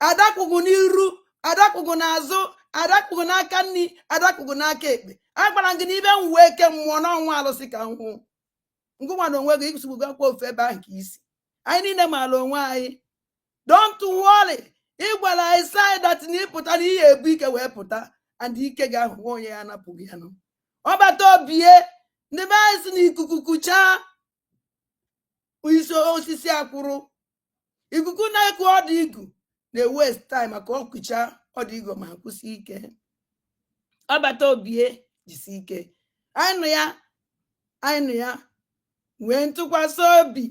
adakwụgụ n'iru adakwụgụ n'azụ adakwụgụ n'aka nri adakwụgụ n'aka ekpe agbara gị n'ibe nwuwe eke mmụọ n'ọnwa alụsị ka nwụ ngụnwa na onwe gị ikwụsịgbugakwa ofu ebe ahụ ka isi anyị niile maara onwe anyị don't worry ịgwara anyị side that na ịpụta na ihe ebu ike wee pụta and ike gị ahụ nwa onye ya anapụghị ya nụ ọbatobie ndị be anyị si na ikuku kuchaa isi osisi akwụrụ ikuku na-eku ọdụ igu na-waste time maka ọkụcha ọdụ igu ma kwụsị ike ọbatobie jisi ike anyị nụ ya nwee ntụkwasị obi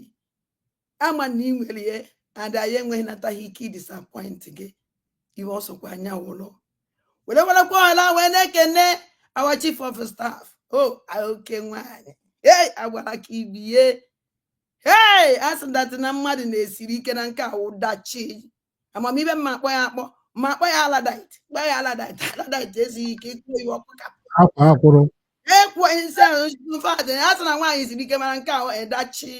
ama na ị nwere ya and anyị enweghị nataghị ike disappoint gị ihe ọsọkwa anya wụlọ werekwa ọhala wee na-ekene our chief of staff o oke nwanyị hey agwara ka ibie hey asị datị na mmadụ na-esiri ike na nke awụdachi amamibe mma akpọ ya akpọ ma akpọ ya aladite kpọ ya aladite esighị ike ịkpọ iwe ọkụ ka akwa akwụrụ ekwo isi fat asị na nwaanyị siri ike mara nke ahụ edachi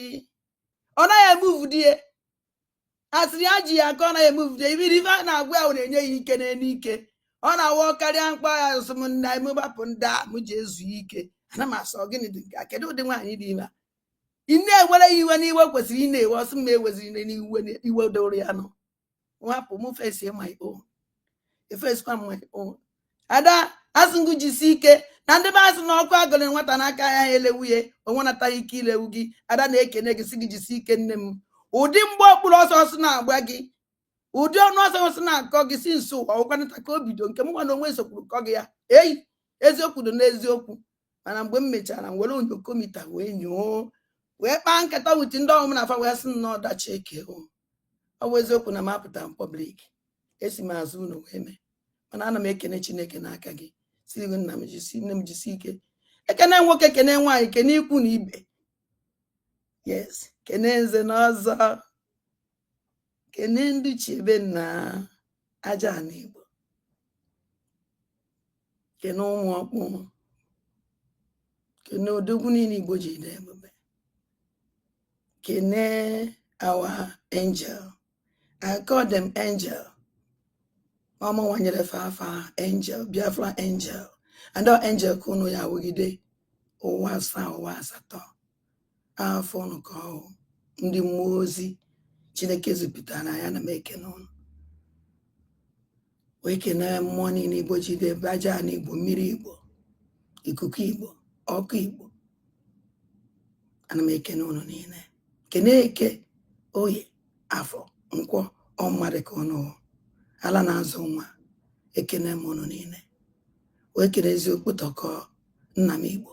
ọ naghị emuvu di ya asịrị ya ji ya ka ọ naghị emuvu di ya ibiri ife a na-agwa ya na-enye ya ike n'elu ike ọ na-awọ karịa mkpa ya sụmnna emebapụ ndị a m ji ezu ike ana m asọ gịnị dị nke kedu ụdị nwaanyị dị ime ị na-ewere ya iwe n'iwe kwesịrị ị na-ewe ọsị m eweziri n'iwe doro ya nọ hapụ m fesi my own efesikwa my own ada asị ngụ jisi ike na ndị be asị na ọkụ agụrụ nwata n'aka ya elewu ya onwe nataghị ike ilewu gị ada na-ekene gị sị gị jisi ike nne m ụdị mgbe okpuru ọsọ ọsọ na-agba gị ụdị ọnụ ọsọ ọsọ na-akọ gị si nso ụwa ụkwanịta ka o bido nke m gwa na onwe nsokwuru kọ gị ya eyi eziokwu dị n'eziokwu mana mgbe m mechara m were onyokomita wee nyoo wee kpaa nkata wuti ndị ọmụ na-afa wee sị na ọdachi eke ọ bụ eziokwu na m apụta m pọblik esi m azụ ụlọ wee mee mana ana m ekene Chineke n'aka gị si gị nna m jisi nne m jisi ike ekene nwoke kene nwaanyị kene ikwu na ibe yes kene nze na ọzọ kene ndị chiebe na aja na Igbo kene ụmụ ọkpụ kene odogwu niile Igbo ji dị ebube kene our angel I call them angel mama wanyere fafa angel Biafra angel and our angel kunu ya wugide ụwa asaa ụwa asatọ afọ nke ndị mmụọ ozi Chineke zipụtara ya na m ekene ụnụ wee kene mmụọ niile Igbo jide ebe aja na Igbo mmiri Igbo ikuku Igbo ọkụ Igbo ana m ekene ụnụ niile kene eke oye afọ nkwọ ọmmadụ ka ụnụ ala na-azụ nwa ekene m ụnụ niile wee kene eziokwu tọkọ nna m Igbo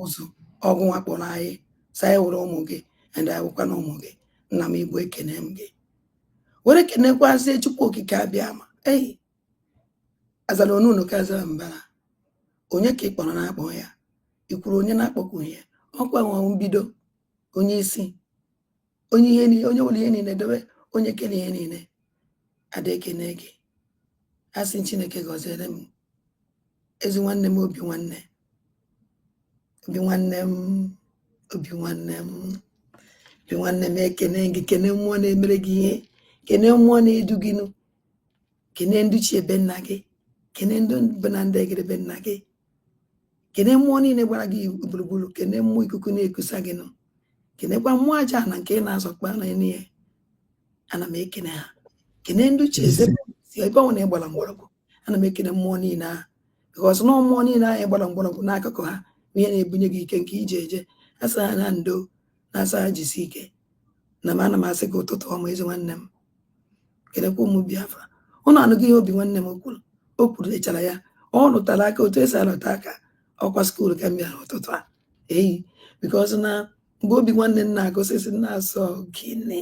ụzụ ọgwụ wakpọrọ anyị saa were ụmụ gị ndị anyị wụkwa na ụmụ gị nna m Igbo ekene m gị were kenekwazie Chukwu okike abịa ma ei azala onunu ka azara mbara onye ka ị kpọrọ na-akpọ ya ikwuru onye na-akpọkwu ya ọkwa nwa mbido onye isi onye ihe niile onye nwere ihe niile dobe onye kene ihe niile ada ekene gị asị Chineke gọziere m ezi nwanne m obi nwanne m ekene gị kene mmụọ na-emere gị ihe kene mmụọ na-edu gị nụ kene ndị chi ebe nna gị kene ndị bụ na ndị egere be nna gị kene mmụọ niile gbara gị gburugburu kene mmụọ ikuku na-ekusa gị nụ kenekwa mmụọ aja na nke ị na-azọkpa na ihe ana m ekene ha kene ndị chi eze ebe ọ na ịgbara mgbọrọgwụ ana m ekene mmụọ niile ahụ bikọs na mmụọ niile ahụ ịgbara mgbọrọgwụ n'akụkụ ha ihe na-ebunye gị ike nke ije eje asa ha na ndo na-asa ha jisi ike na m ana m asị gị ụtụtụ ọma ezi nwanne m kenekwa ụmụ Biafra ụnụ anụghị ihe obi nwanne m o kwuru echara ya ọ lụtara aka otu esi alụta aka ọkwa skuulu ka m bịara ụtụtụ a eyi bikọs na mgbe obi nwanne nna agụsịsị na-asọ gịnị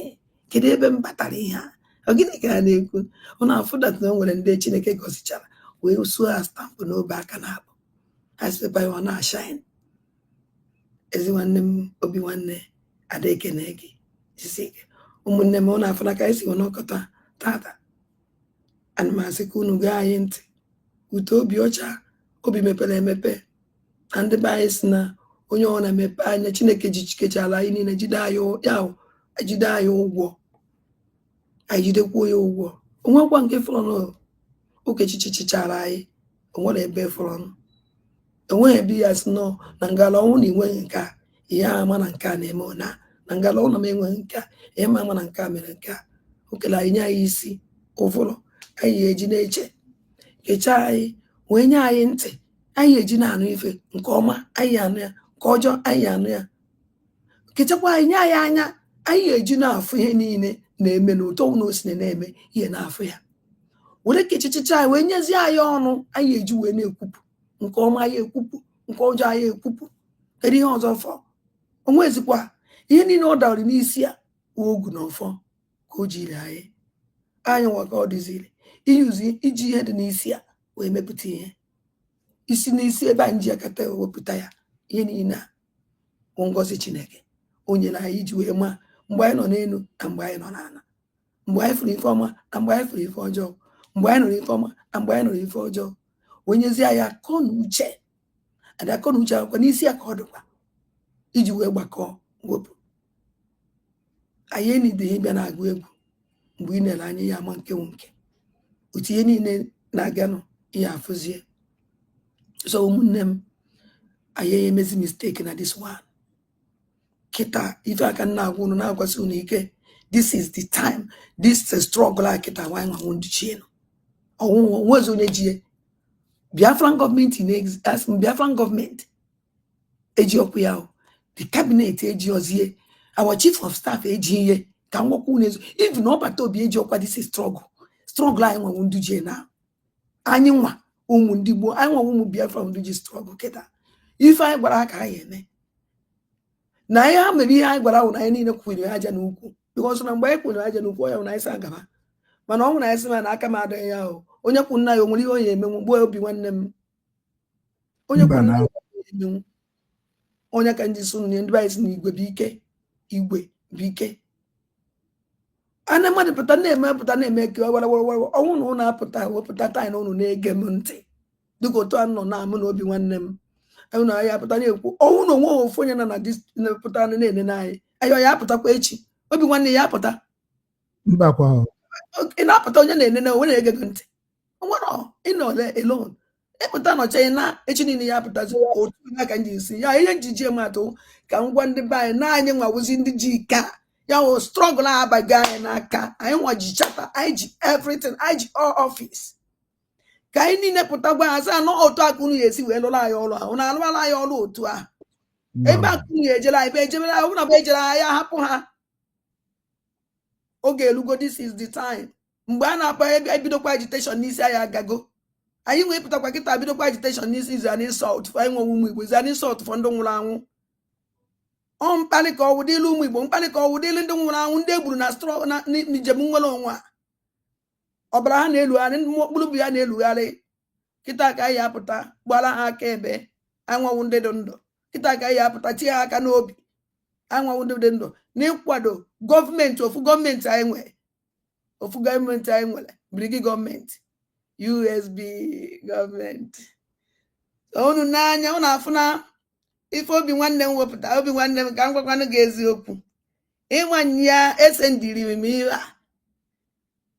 kedu ebe m batara ihe a ọ gịnị ka a na-ekwu ọ na-afụdat na o nwere ndị Chineke gọzichara wee suo ha stampụ n'obe aka na abụ asịpa ọ na-ashain ezi nwanne m obi nwanne ada ekene gị jisi ike ụmụnne m ọ na-afụna ka esi n'ọkọta tata ana m asị ka unu gaa anyị ntị ute obi ọcha obi mepere emepe na ndị be anyị si na onye ọ na-emepe anya Chineke ji chikechala anyị niile jide anyị ụgwọ anyị jidekwuo ya ụgwọ onwekwa nke fọrọ okechichichara anyị onwere ebe fọrọ enweghị ebe ya si nọ na ngala ọnwụ na enweghị nke a ihe ama na nke a na-eme na ngala ọnwụ na m enweghị nke a ihe ma ama na nke a mere nke a okele anyị nye anyị isi ụfụrụ anyị eji na-eche kechaa anyị wee nye anyị ntị anyị eji na-anụ ife nke ọma anyị anụ ya nke ọjọọ anyị anụ ya kechakwa anyị nye anyị anya anyị eji na-afụ ihe niile na-eme na ụtọ na osine na-eme ihe na-afụ ya were kechichicha anyị wee nyezie anyị ọnụ anyị eji wee na-ekwupụ nke ọma anyị ekwupụ nke ọjọọ anyị ekwupụ kedu ihe ọzọ fọ onwezikwa ihe niile ọ dawara n'isi ya ogu na ọfọ ka o jiri anyị nwa ka ọ dịziri iji ihe dị n'isi ya wee mepụta ihe isi n'isi ebe anyị ji akata wepụta ya ihe niile a bụ ngọzi Chineke onye na anyị ji wee maa mgbe anyị nọ n'elu na mgbe anyị nọ n'ala, mgbe anyị fụrụ ife ọma na mgbe anyị fụrụ ife ọjọọ, mgbe anyị nụrụ ife ọma na mgbe anyị nụrụ ife ọjọọ, onyezie anyị akọ na uche adị akọ na uche akwụkwọ n'isi ya ka ọ dịkwa iji wee gbakọọ wepụ. Anyị enideghị ịbịa na-agụ egwu mgbe ị na-ele anya ya ama nkenwu nke otu ihe niile na-aganụ ihe afụzie. So ụmụnne m, anyị emezi mistake na this one. Kịta ife aka nna agwa unu na-agwasị unu ike, this is the time, this is struggle a kịta nwaanyị nwanwụ ndị chienu ọnwụnwụ nwezi onye jie. Biafran gọọmenti eji ọkụ ya, the cabinet eji ozie, our chief of staff eji ihe ka nwokwu n'ezu even ọbata obi eji ọkwa this is struggle anyị nwanwụ ndị jie na anyị nwa ụmụ ndị Igbo, anyị nwa ụmụ Biafra ndị ji struggle kịta. Ife anyị gwara ha ka anyị eme na ihe ha mere, ihe anyị gwara ahụ na anyị niile kwunyere aja n'ukwu, because na mgbe anyị kwunyere aja n'ukwu ya na anyị sa agaba, mana ọ nwụ na anyị sị ma na aka m adịghị ya ahụ onye kwu nna ya o nwere ihe onye emenwu gbuo obi nwanne m, onye kwu nna ya emenwu onye ka ndị sunu ndị anyị si na igwe bụ ike, igwe bụ ike. Ana mmadụ pụta na-eme ka ọnwụ na ụnụ apụta wepụta taa na ụnụ na-ege m ntị dịka otu a nọ na-amụ na obi nwanne m, anyị na ya apụta na-ekwu ọnwụ na onwe ofu onye na-apụta na-ene n'anyị anyị ya apụtakwa echi obi nwanne ya apụta ị na-apụta onye na-enene onwe na-ege gị ntị, onwere ịnọ alone ịpụta nọchaghị na echi niile ya apụtazi otu aka nji isi ya ihe njiji matụ ka ngwa ndị be anyị na anyị nwawụzi ndị ji ike ya wụ strọgụl abaghị anyị n'aka, anyị nwa ji chata, anyị ji everything, anyị ji all office ka anyị niile pụta gwa ha sị anọ otu aka unu ga-esi wee lụrụ anyị ọrụ ahụ na alụala anyị ọrụ otu ahụ ebe aka unu ga-ejere anyị be ejebere anyị na be ejere anyị hapụ ha oge elugo. This is the time mgbe a na-akpa ebidokwa agitation n'isi anyị agago, anyị nwee pụtakwa kịta bidokwa agitation n'isi izu an insult fọ anyị nwe ụmụ Igbo, izu an insult fọ ndị nwụrụ anwụ. Ọ mkpali ka ọwụ dịlu ụmụ Igbo, mkpali ka ọwụ dịlu ndị nwụrụ anwụ, ndị egburu na strọ na njem nwere onwe a, ọbara ha na-elugharị, mkpụrụ bụ ya na-elugharị. Kịta ka anyị apụta gbara ha aka ebe anyanwụ ndị dị ndụ, kịta ka anyị apụta tie ha aka n'obi anyanwụ ndị dị ndụ n'ịkwado gọọmenti, ofu gọọmenti anyị nwere, ofu gọọmenti anyị nwere birigi gọọmenti USB gọọmenti. Unu n'anya unu afụ na ife obi nwanne m wepụta, obi nwanne m ka m gwakwanụ gị eziokwu, ịnwanye ya ese ndiri m ihe a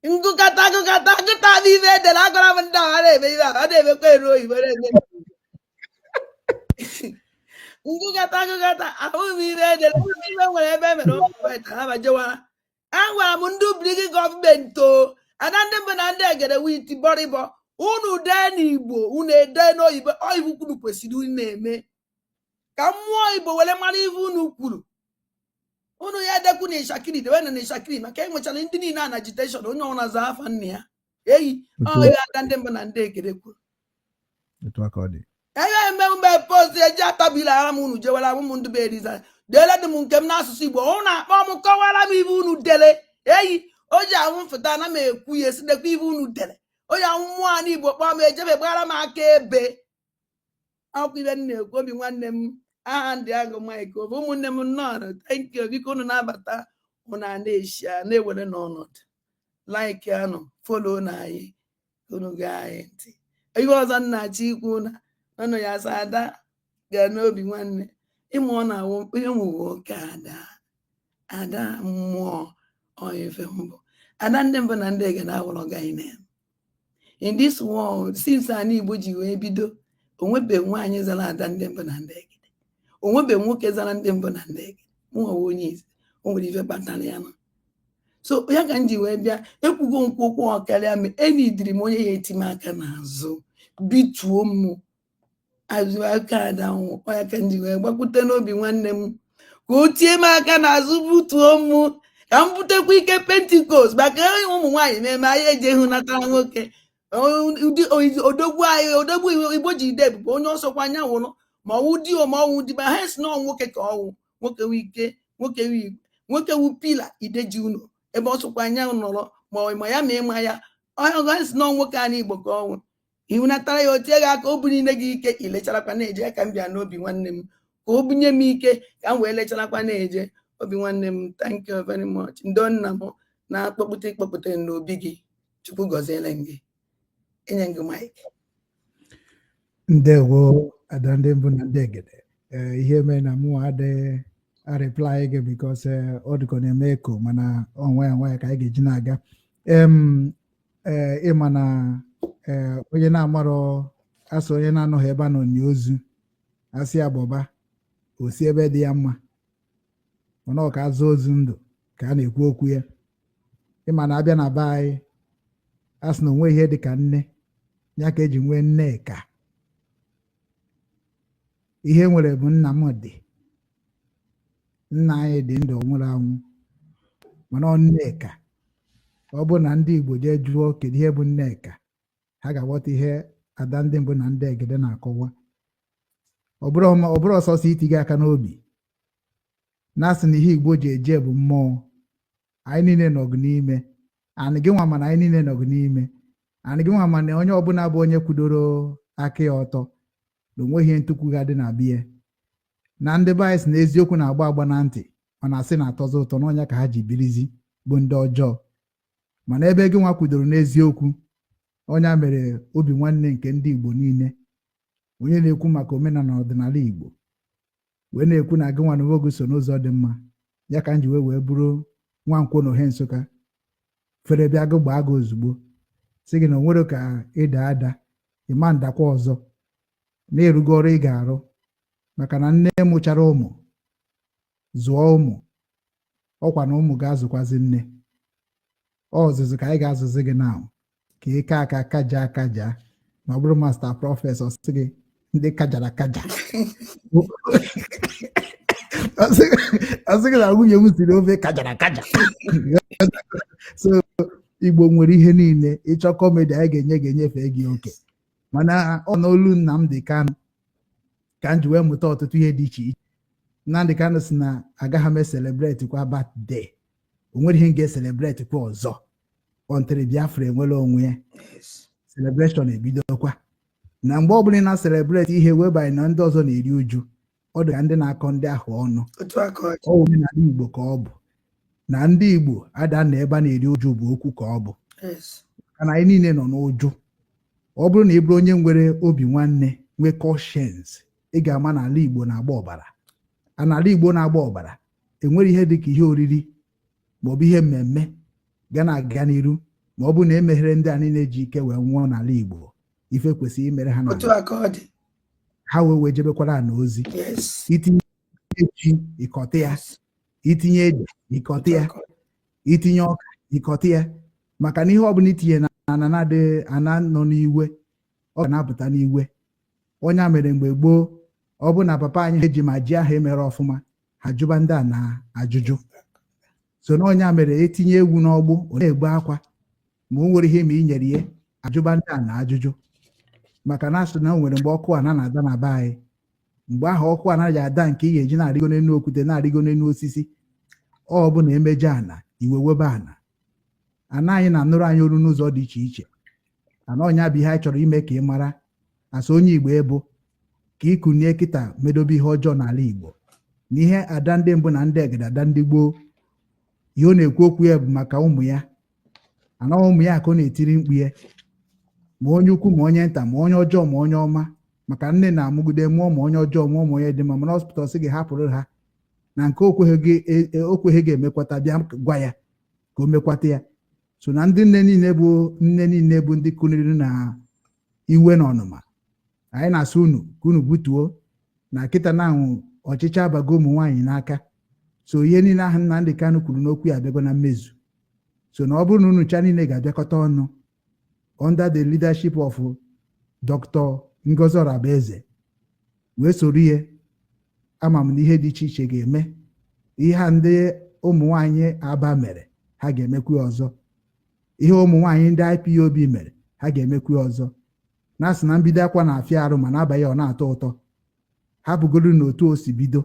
ngụkata gụta n'ife edere agwara m ndị ahụ na-eme ihe a na-emekwa eru oyibo na-eme ngụkata ahụghị m ihe edere ife nwere ebe emere ọbajewara. Agwara m ndị birigi gọọmenti o ada ndị mbụ na ndị egere witi bọrịbọ unu dee n'Igbo unu ede n'oyibo, oyibo kwuru kwesịrị unu na-eme ka mmụọ Igbo were mara ife unu kwuru. Unu ya edekwu na ịshakiri dewe na ịshakiri maka enwechara ndị niile na agitation onye ọbụla zaa afa nna ya eyi ya ada ndị mbụ na ndị egere kwuru ebe eme mgbe post eji atabila ara m unu jewara ụmụ ndị be eriza dele dị m nke m n'asụsụ Igbo unu akpọ m kọwara m ife unu dele eyi o ji ahụ mfụta na m ekwu ya esi dekwa ife unu dele o ji ahụ mmụọ a n'Igbo kpọọ m ejebe gbara m aka ebe akwụkwọ ibe m na-ekwu obi nwanne m aha ndị agụ Mike obu ụmụnne m nnọọ thank you biko unu na-abata unu na-eshia na-ewere n'ọnọdụ like anụ follow na anyị unu ga anyị ntị. Ihe ọzọ nna-achọ ikwu na ọnụ ya asa ada ga n'obi nwanne ịmụ ọ na-awụ ihe nwuwe oke ada mmụọ oife mbụ ada ndị mbụ na ndị ege na-awụrụ gaghị na in this world since anyị Igbo ji wee bido onwebe nwaanyị zara ada ndị mbụ na ndị ege, onwebe nwoke zara ndị mbụ na ndị ege. Mụnwa onye isi o nwere ife kpatara ya nọ, so ya ka m ji wee bịa ekwugo nkwu okwu ọkarịa m enidiri m onye ya eti m aka n'azụ bituo m azụ aka ada nwụ. Ya ka m ji wee gbakwute n'obi nwanne m ka o tie m aka n'azụ butuo m ka m butekwa ike Pentikọst maka ụmụ nwaanyị na-eme anyị eji ehunatara nwoke ụdị odogwu anyị odogwu Igbo ji ide ebube onye ọsọkwa anya nwụrụ ma ọwụ di ma ọwụ di ma ha si na nwoke ka ọwụ nwoke wu ike nwoke wu pila ideji unu ebe ọsọkwa anya nọrọ ma ya ma ịma ya ọha si na nwoke anyị Igbo ka ọnwụ iwunatara ya otie gị aka o bunye gị ike ilecharakwa na-eje ka m bịa n'obi nwanne m ka o bunye m ike ka m wee lecharakwa na-eje obi nwanne m. Thank you very much. Ndo nna m na-akpọpụta n'obi gị, Chukwu gọziele gị. Enye gị mike. Ndewo ada ndị mbụ na ndị egede. Ihe mere na mụ adịghị reply gị because ọ dịka na-eme eko mana onwe ya ka anyị ga-eji na-aga. Ịma na onye na-amarọ asị onye na-anọghị ebe a nọ n'ozu asị agbọba osi ebe dị ya mma mana ọ ka azụ ozu ndụ ka a na-ekwu okwu ya. Ịma na abịa na be anyị asị na onwe ihe dị ka nne ya ka eji nwee Nneka. Ihe nwere bụ nna m dị, nna anyị dị ndụ nwụrụ anwụ mana ọ Nneka. Ọ bụ na ndị Igbo jee jụọ kedu ihe bụ Nneka, ha ga-aghọta ihe ada ndị mbụ na ndị egede na-akọwa. Ọ bụrụ ọsọsọ itinye aka n'obi na-asị na ihe Igbo ji eje bụ mmụọ. Anyị niile nọgụ n'ime anị gị nwa mana anyị niile nọgụ n'ime anị gị nwa mana onye ọbụla bụ onye kwudoro aka ya ọtọ na onweghị ntukwu ga-adị na bie na ndị be anyị si na eziokwu na-agba agba na ntị mana asị na-atọzi ụtọ n'ọnya ka ha ji birizi bụ ndị ọjọọ. Mana ebe gị nwa kwudoro n'eziokwu ọnya mere obi nwanne nke ndị Igbo niile, onye na-ekwu maka omenala na ọdịnala Igbo wee na-ekwu na gị nwa na nwogo so n'ụzọ dị mma ya ka m ji wee bụrụ Nwankwo na Ohe Nsụka fere bịa gị gbaa gị ozugbo sị gị na o nwere ka ịda ada ịma ndakwa ọzọ na-erugo ọrụ ị ga-arụ maka na nne mụchara ụmụ zụọ ụmụ ọkwa na ụmụ ga-azụkwazi nne. Ọzụzụ ka anyị ga-azụzi gị na ka ike aka kaja ma ọ bụrụ masta prọfesọ sị gị ndị kajara kaja asị gị na nwunye m siri ofe kajara kaja. So Igbo nwere ihe niile, ịchọ kọmedi anyị ga-enyefe gị oke mana ọ n'olu Nnamdi Kanu ka m ji wee mụta ọtụtụ ihe dị iche iche. Nnamdi Kanu si na agaghị m eselebreti kwa birthday, o nwere ihe m ga-eselebreti kwa ọzọ ọntịrị Biafra enwere onwe ya. Celebration ebidokwa na mgbe ọbụla ị na-selebreti ihe webanye na ndị ọzọ na-eri uju, ọ dị ka ndị na-akọ ndị ahụ ọnụ. Ọ omenala Igbo ka ọ bụ na ndị Igbo ada na ebe a na-eri uju bụ okwu ka ọ bụ kana anyị niile nọ n'ụjụ. Ọ bụrụ na ị bụrụ onye nwere obi nwanne nwee conscience, ị ga-ama na ala Igbo na-agba ọbara. N'ala Igbo na-agba ọbara enwere ihe dị ka ihe oriri maọbụ ihe mmemme ga na-aga n'iru ma ọ bụ na emeghere ndị a niile ji ike wee nwụọ n'ala Igbo ife kwesịrị imere ha ha wee jebekwara na ozi itinye echi ịkọta ya, itinye ede ịkọta ya, itinye ọka ịkọta ya maka na ihe ọbụla itinye na ana nọ n'iwe ọ ga na-apụta n'iwe. Onye mere mgbe gboo ọ bụ na papa anyị eji ma ji ahụ emere ọfụma ha jụba ndị a na ajụjụ. So na onye mere etinye egwu n'ọgbụ ọ na-egbu akwa ma o nwere ihe ma i nyere ihe ajụba ndị a na ajụjụ maka na asụ na o nwere mgbe ọkụ a na-ada na be anyị. Mgbe ahụ ọkụ anaghị ada nke ị ga-eji na-arịgo n'elu okwute na-arịgo n'elu osisi. Ọ bụ na emeje ana iwe webe ana anyị na-anụrụ anyị olu n'ụzọ dị iche iche. Ana ọnya bụ ihe anyị chọrọ ime ka ị mara asụ onye Igbo ebo ka ịkụnye kịta medobe ihe ọjọọ n'ala Igbo na ihe ada ndị mbụ na ndị egede ada ndị gboo. Ihe ọ na-ekwu okwu ya bụ maka ụmụ ya, ana ụmụ ya ka ọ na-etiri mkpu ya ma onye ukwu ma onye nta ma onye ọjọọ ma onye ọma maka nne na-amụgide mụọ ma onye ọjọọ mụọ ma onye dị mma mana hospital sị gị hapụrụ ha na nke okweghị ga-emekwata bịa gwa ya ka o mekwata ya. So na ndị nne niile bụ ndị kụniri na iwe na ọnụma anyị na-asị unu ka unu butuo na kịta na ahụ ọchịchị abago ụmụ nwaanyị n'aka. So ihe niile ahụ Nnamdi Kanu kwuru n'okwu ya abịago na mmezu. So na ọ bụrụ na unu cha niile ga-abịakọta ọnụ under the leadership of Dr. Ngozi Orabaeze wee soro ihe ama m na ihe dị iche iche ga-eme. Ihe a ndị ụmụ nwaanyị Aba mere ha ga-emekwu ọzọ. Ihe ụmụ nwaanyị ndị IPOB mere ha ga-emekwu ọzọ. Na-asị na mbido akwa na-afịa arụ ma n'abalị ọ na-atọ ụtọ. Ha bụgoro n'otu o si bido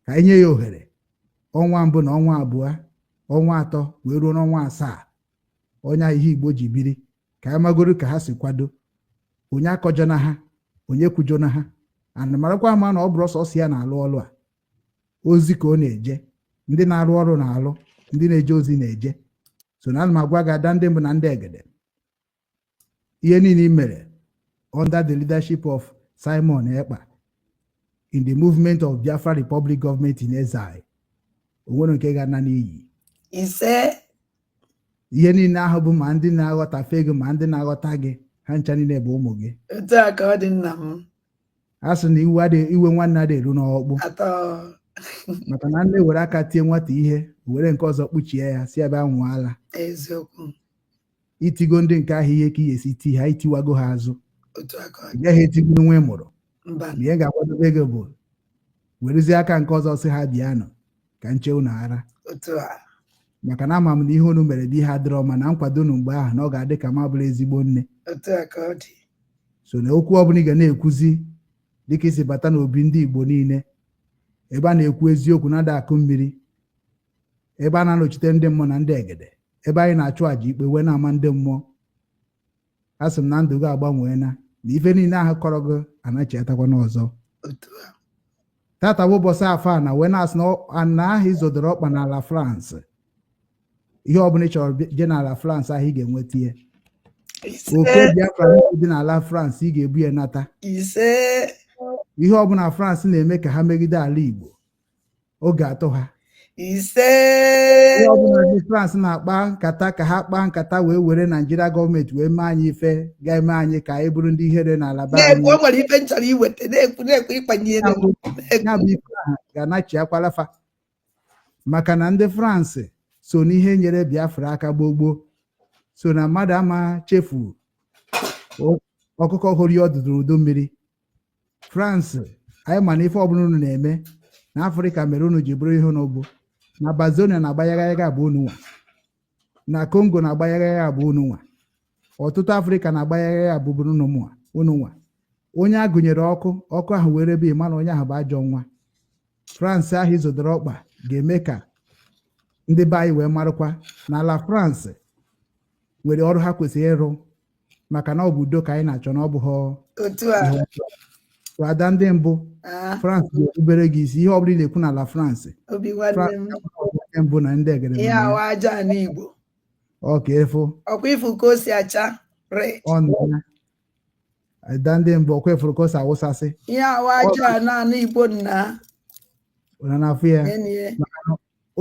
ka enye ya ohere ọnwa mbụ na ọnwa abụọ ọnwa atọ wee ruo n'ọnwa 7 onye ihe Igbo ji biri ka anyị magoro ka ha si kwado onye akọjọna ha onye kwujona ha and marakwa ama na ọ bụrụ sọsọ ya na-alụ ọrụ a ozi ka ọ na-eje ndị na-arụ ọrụ na-alụ ndị na-eje ozi na-eje so na ana m agwa gị ada ndị mbụ na ndị egede ihe niile i mere under the leadership of Simon Ekpa in the movement of Biafra Republic government in exile onwere nke ga-ana n'iyi ise ihe niile ahụ bụ ma ndị na-aghọtafe gị ma ndị na-aghọta gị ha ncha niile bụ ụmụ gị otu a ka ọ dị nna m a sị na iwe nwanne adị eru n'ọkpụ atọ maka na nne were aka tie nwata ihe were nke ọzọ kpuchie ya si ebe anwụala eziokwu itigo ndị nke ahụ ihe ka ị esi ti ha itiwago ha azụ otu a ka ọ ị gaghị etigbu nwa mụrụ mba na ihe ga-akwadobe gị bụ werezie aka nke ọzọ sị ha bịanụ ka nche unu ara otu a maka na ama m na ihe unu mere dị ihe adịrọ ma na nkwado unu mgbe ahụ na ọ ga-adị ka ma bụrụ ezigbo nne otu a ka ọ dị so na okwu ọbụla ị ga na-ekwuzi dịka isi bata n'obi ndị Igbo niile ebe a na-ekwu eziokwu na-ada akụ mmiri ebe a na-anọchite ndị mmụọ na ndị egede ebe anyị na-achụ àjà ikpe wee na-ama ndị mmụọ a sị m na ndụ gị agbanweela na ife niile ahụ kọrọ gị anachiatakwa n'ọzọ otu a tata bụ ụbọchị afọ a na wee na-asị na ahụ izodoro ọkpa n'ala France ihe ọbụla ị chọrọ je n'ala France ahụ ị ga-enweta ihe oke Biafra dị n'ala France ị ga-ebu ya nata ise ihe ọbụla France na-eme ka ha megide ala Igbo oge atọ ha ise ihe ọbụla ndị France na-akpa nkata ka ha kpaa nkata wee were Naijiria gọọmenti wee mee anyị ife ga-eme anyị ka anyị bụrụ ndị ihere n'ala be anyị o nwere ife nchọrọ iweta na-ekwu ịkpanye ya bụ ife ahụ ga-anachiakwala fa maka na ndị France so n'ihe nyere Biafra aka gboo so na mmadụ ama chefu ọkụkọ hụrụ ya ọdụdụ udu mmiri France anyị ma na ife ọbụla unu na-eme na Afrịka mere unu ji bụrụ ihe unu bụ na Bazonia na-agbagagha bụ unu nwa na Congo na-agbagagha bụ unu nwa ọtụtụ Afrịka na-agbagagha bụ unu nwa onye a gụnyere ọkụ ahụ were ebe ịma na onye ahụ bụ ajọ nwa France ahụ izodoro ọkpa ga-eme ka ndị be anyị wee marụkwa na ala France nwere ọrụ ha kwesịrị ịrụ maka na ọ bụ udo ka anyị na-achọ na ọ bụghị otu a ada ndị mbụ France ga-erubere gị isi ihe ọ bụla ị na-ekwu n'ala France obi nwanne m ndị mbụ na ndị egere ihe awa aja n'Igbo ọka efu ọkwa ifu ka o si acha red ọnụ ya ada ndị mbụ ọkwa efuru ka o si awụsasị ihe awa aja naanị Igbo nna ụra n'afọ ya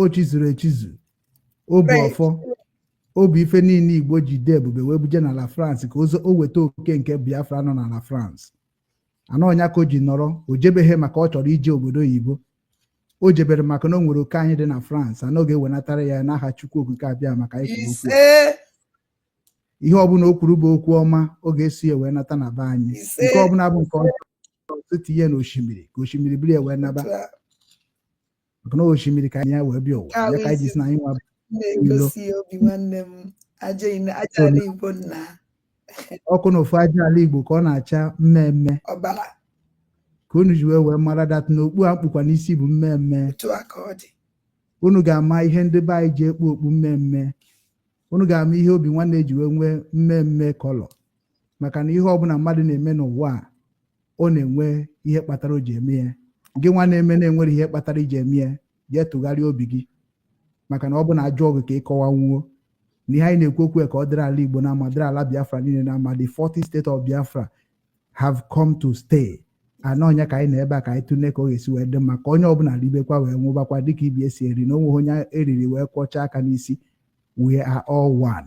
o chizuru echizu obi ọfọ obi ife niile Igbo ji dee ebube wee buje n'ala France ka o weta oke nke Biafra nọ n'ala France anọ ọnya ka o ji nọrọ o jebeghị maka ọ chọrọ ije obodo oyibo o jebere maka na o nwere oke anyị dị na France anọ ga-ewenatara ya n'aha Chukwu okike abịa maka ikwuru okwu ihe ọbụla o kwuru bụ okwu ọma ọ ga-esi ya wee nata na be anyị nke ọbụla bụ nke ọjọọ tinye n'osimiri ka osimiri biri wee naba maka na osimiri ka anyị ya wee bịa ụwa ya ka anyị ji si na anyị nwa na-egosi obi nwanne m aja Igbo nna ọkụ na ofu aja ala Igbo ka ọ na-acha mmemme ọbara ka unu ji wee mara datụ na okpu a mkpụkwa n'isi bụ mmemme otu a ka ọ dị unu ga-ama ihe ndị be anyị ji ekpu okpu mmemme unu ga-ama ihe obi nwanne ji wee nwee mmemme kọlọ maka na ihe ọbụla mmadụ na-eme n'ụwa a ọ na-enwe ihe kpatara o ji eme ya gị nwa na-eme na-enwere ihe kpatara iji eme ya jee tụgharịa obi gị maka na ọ bụ na ajọ ọgụ ka ịkọwa nwuo na ihe anyị na-ekwu okwu ka ọ dịrị ala Igbo na ama dịrị ala Biafra niile na ama the 40 state of Biafra have come to stay anọ ọnya ka anyị na ebe a ka anyị tụle ka ọ ga-esi wee dị mma ka onye ọbụla ribekwa wee nwụbakwa dịka ibi esi eri na onwe onye eriri wee kwọcha aka n'isi we are all one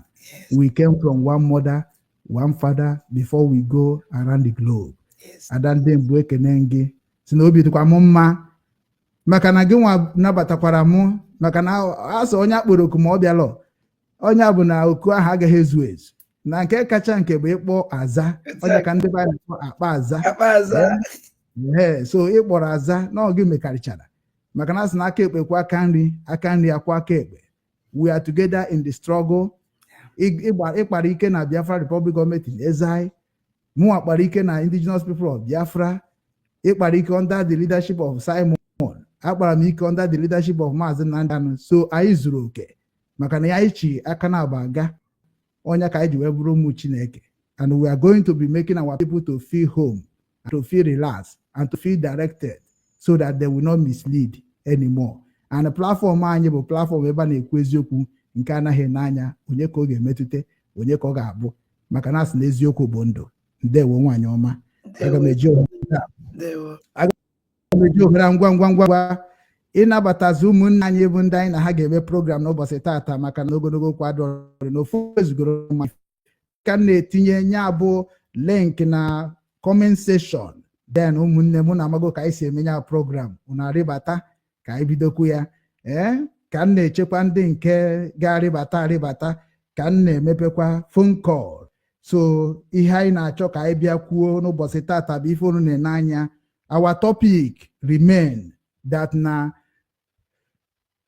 we came from one mother one father before we go around the globe ada ndị mbụ ekene gị si na obi dịkwa m mma maka na gị nwa nabatakwara mụ maka na asọ onye akpọrọ oku ma ọ bịalọ onye bụ na oku ahụ agaghị ezu ezu na nke kacha nke bụ ịkpọ aza onye ka ndị be akpa aza so ịkpọrọ aza na ọ gị mekarịchara maka na asị na aka ekpe kwa aka nri akwa aka ekpe we are together in the struggle ịkpara ike na Biafra Republic Government in exile mụnwa kpara ike na indigenous people of Biafra ịkpara ike under the leadership of Simon akpara m ike under the leadership of Maazị Nnamdi so anyị zuru oke maka na anyị chi aka na agba aga onye ka anyị ji wee bụrụ ụmụ Chineke And we are going to be making our people to feel home, to feel relaxed, and to feel directed so that they will not mislead anymore. And the platform anyị bụ platform ebe a na-ekwu eziokwu nke anaghị n'anya onye ka ọ ga-emetụta onye ka ọ ga-abụ maka na asị na eziokwu bụ ndụ. Ndewo nwaanyị ọma. Aga m eji ohere ngwa ịnabatazi ụmụnne anyị bụ ndị anyị na ha ga-eme program n'ụbọchị tata maka na ogologo kwado n'ofu ezugoro mma ka na-etinye nya bụ link na comment section. Then ụmụnne mụ na amago ka anyị si eme nya program unu arịbata ka anyị bidokwu ya ka m na-echekwa ndị nke ga-arịbata ka m na-emepekwa phone call. So ihe anyị na-achọ ka anyị bịa kwuo n'ụbọchị tata bụ ife unu na-ene anya. Our topic remain that na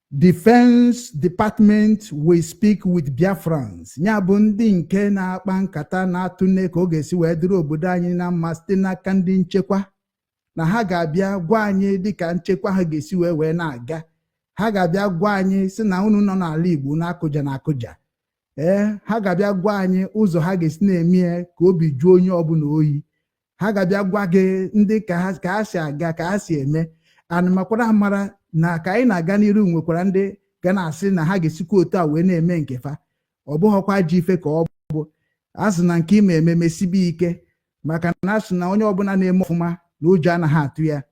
Defense Department will speak with Biafrans. Ya bụ ndị nke na-akpa nkata na-atụne ka ọ ga-esi wee dịrị obodo anyị na mma site n'aka ndị nchekwa, na ha ga-abịa gwa anyị dịka nchekwa ha ga-esi wee na-aga. Ha ga-abịa gwa anyị si na unu nọ n'ala Igbo na-akụja ha ga-abịa gwa anyị ụzọ ha ga-esi na-eme ka obi juo onye ọbụla oyi. Ha ga-abịa gwa gị ndị ka ha si aga ka ha si eme anụmakwara amara na ka anyị na-aga n'iru nwekwara ndị ga na-asị na ha ga-esikwa otu a wee na-eme nkefa. Ọ bụghọkwa ji ife ka ọ bụ asị na nke ime eme mesibe ike maka na asị na onye ọbụla na-eme ọfụma na ụjọ anaghị atụ ya.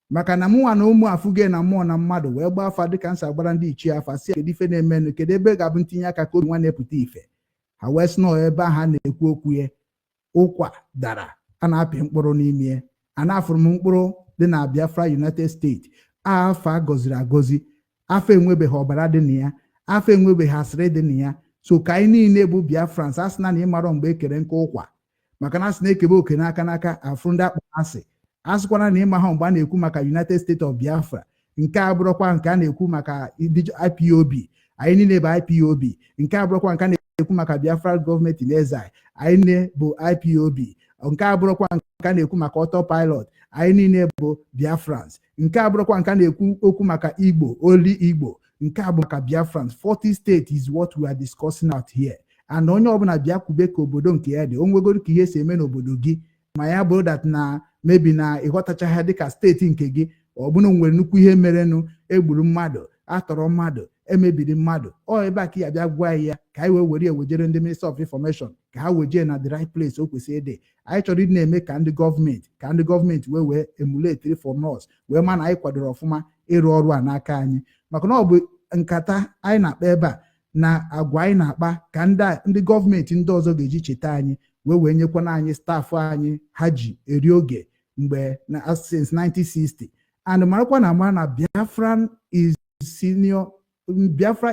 Maka na mụnwa na ụmụ afụge na mmụọ na mmadụ wee gbaa afa dịka nsa gbara ndị ichie afa si kedu ife na-emenụ, kedu ebe ga-abụ ntinye aka ka obi nwa na-epụta ife. Ha wee sị na ebe ahụ a na-ekwu okwu ya ụkwa dara a na-apị mkpụrụ n'ime a na-afụrụ m mkpụrụ dị na Biafra United States. Afa gọziri agọzi, afa enwebeghị ọbara dị na ya, afa enwebeghị asịrị dị na ya. So ka anyị niile bụ Biafrans asị na ịmarọ mgbe ekere nke ụkwa maka na asị na-ekebe oke n'aka afụ ndị akpọ asị. Asịkwana na ịma ha mgbe a na-ekwu maka United States of Biafra. Nke a bụrụkwa nke a na-ekwu maka IPOB, anyị niile bụ IPOB. Nke a bụrụkwa nke a na-ekwu maka Biafra Government in Exile, anyị niile bụ IPOB. Nke a bụrụkwa nke a na-ekwu maka autopilot, anyị niile bụ Biafrans. Nke a bụrụkwa nke a na-ekwu okwu maka Igbo, oli Igbo. Nke a bụ maka Biafrans. 40 states is what we are discussing out here. And onye ọbụla bịa kwube ka obodo nke ya dị, o nwegoro ka ihe si eme n'obodo gị ma ya bụrụ that na mebi na ịghọtachaghị dịka steeti nke gị, ọ bụrụ nwere nnukwu ihe merenụ, egburu mmadụ, atọrọ mmadụ, emebiri mmadụ, ọ ebe a ka ya bịa gwa ya ka anyị wee were ewejere ndị Minister of Information ka ha wejee na the right place o kwesịrị ịdị. Anyị chọrọ ịdị na-eme ka ndị gọọmenti wee emulate from us wee ma na anyị kwadoro ọfụma ịrụ ọrụ a n'aka anyị. Maka na ọ bụ nkata anyị na-akpa ebe a na agwa anyị na-akpa ka ndị gọọmenti ndị ọzọ ga-eji cheta anyị wee nyekwana anyị staffụ anyị ha ji eri oge mgbe na since 1960. And marakwa na ama na Biafra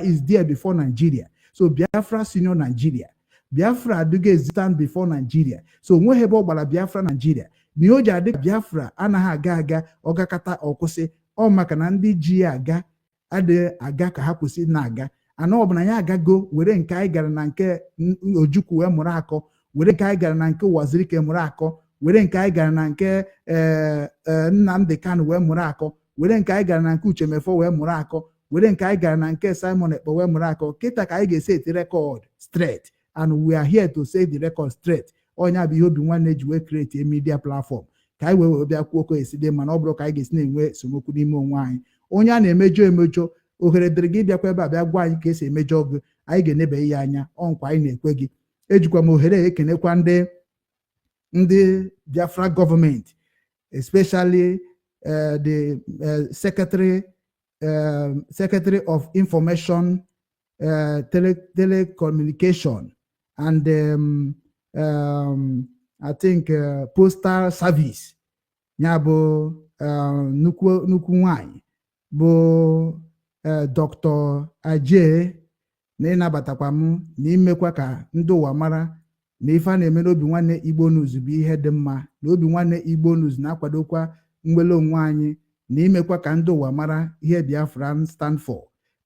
is there before Nigeria. So Biafra senior Nigeria. Biafra adịghị stand before Nigeria. So nweghị ebe ọ gbara Biafra Nigeria. Na o ji adị Biafra anaghị aga ọgakata ọkwụsị ọ maka na ndị ji ya adịghị aga ka ha kwụsị na-aga. Ana ọ bụ na ya agago were nke anyị gara na nke Ojukwu wee mụrụ akọ, were nke anyị gara na nke Wazirike mụrụ akọ, were nke anyị gara na nke Nnamdi Kanu wee mụrụ akọ, were nke anyị gara na nke Uchemefo wee mụrụ akọ, were nke anyị gara na nke Simon Ekpo wee mụrụ akọ. Kịta ka anyị ga-eset record straight, and we are here to set the record straight. Onye bụ ihe obi nwanne ji wee create a media platform ka anyị wee bịa kwuo ka esi dị mana ọ bụrụ ka anyị ga-esi na-enwe esemokwu n'ime onwe anyị. Onye a na-emejọ ohere dịrị gị bịakwa ebe a bịa gwa anyị ka esi emejọ gị, anyị ga-enebe ya anya ọnkwa anyị na-ekwe gị. Ejikwa m ohere ekenekwa ndị Biafra gọọmenti, especially the Secretary of Information, Telecommunication, and I think Postal Service. Ya bụ nnukwu nwanyị bụ Dr. Aje na ịnabatakwa m na imekwa ka ndị ụwa mara na ife a na-eme n'obi nwanne Igbo News bụ ihe dị mma, na obi nwanne Igbo News na-akwadokwa nwere onwe anyị na imekwa ka ndị ụwa mara ihe Biafra stand for.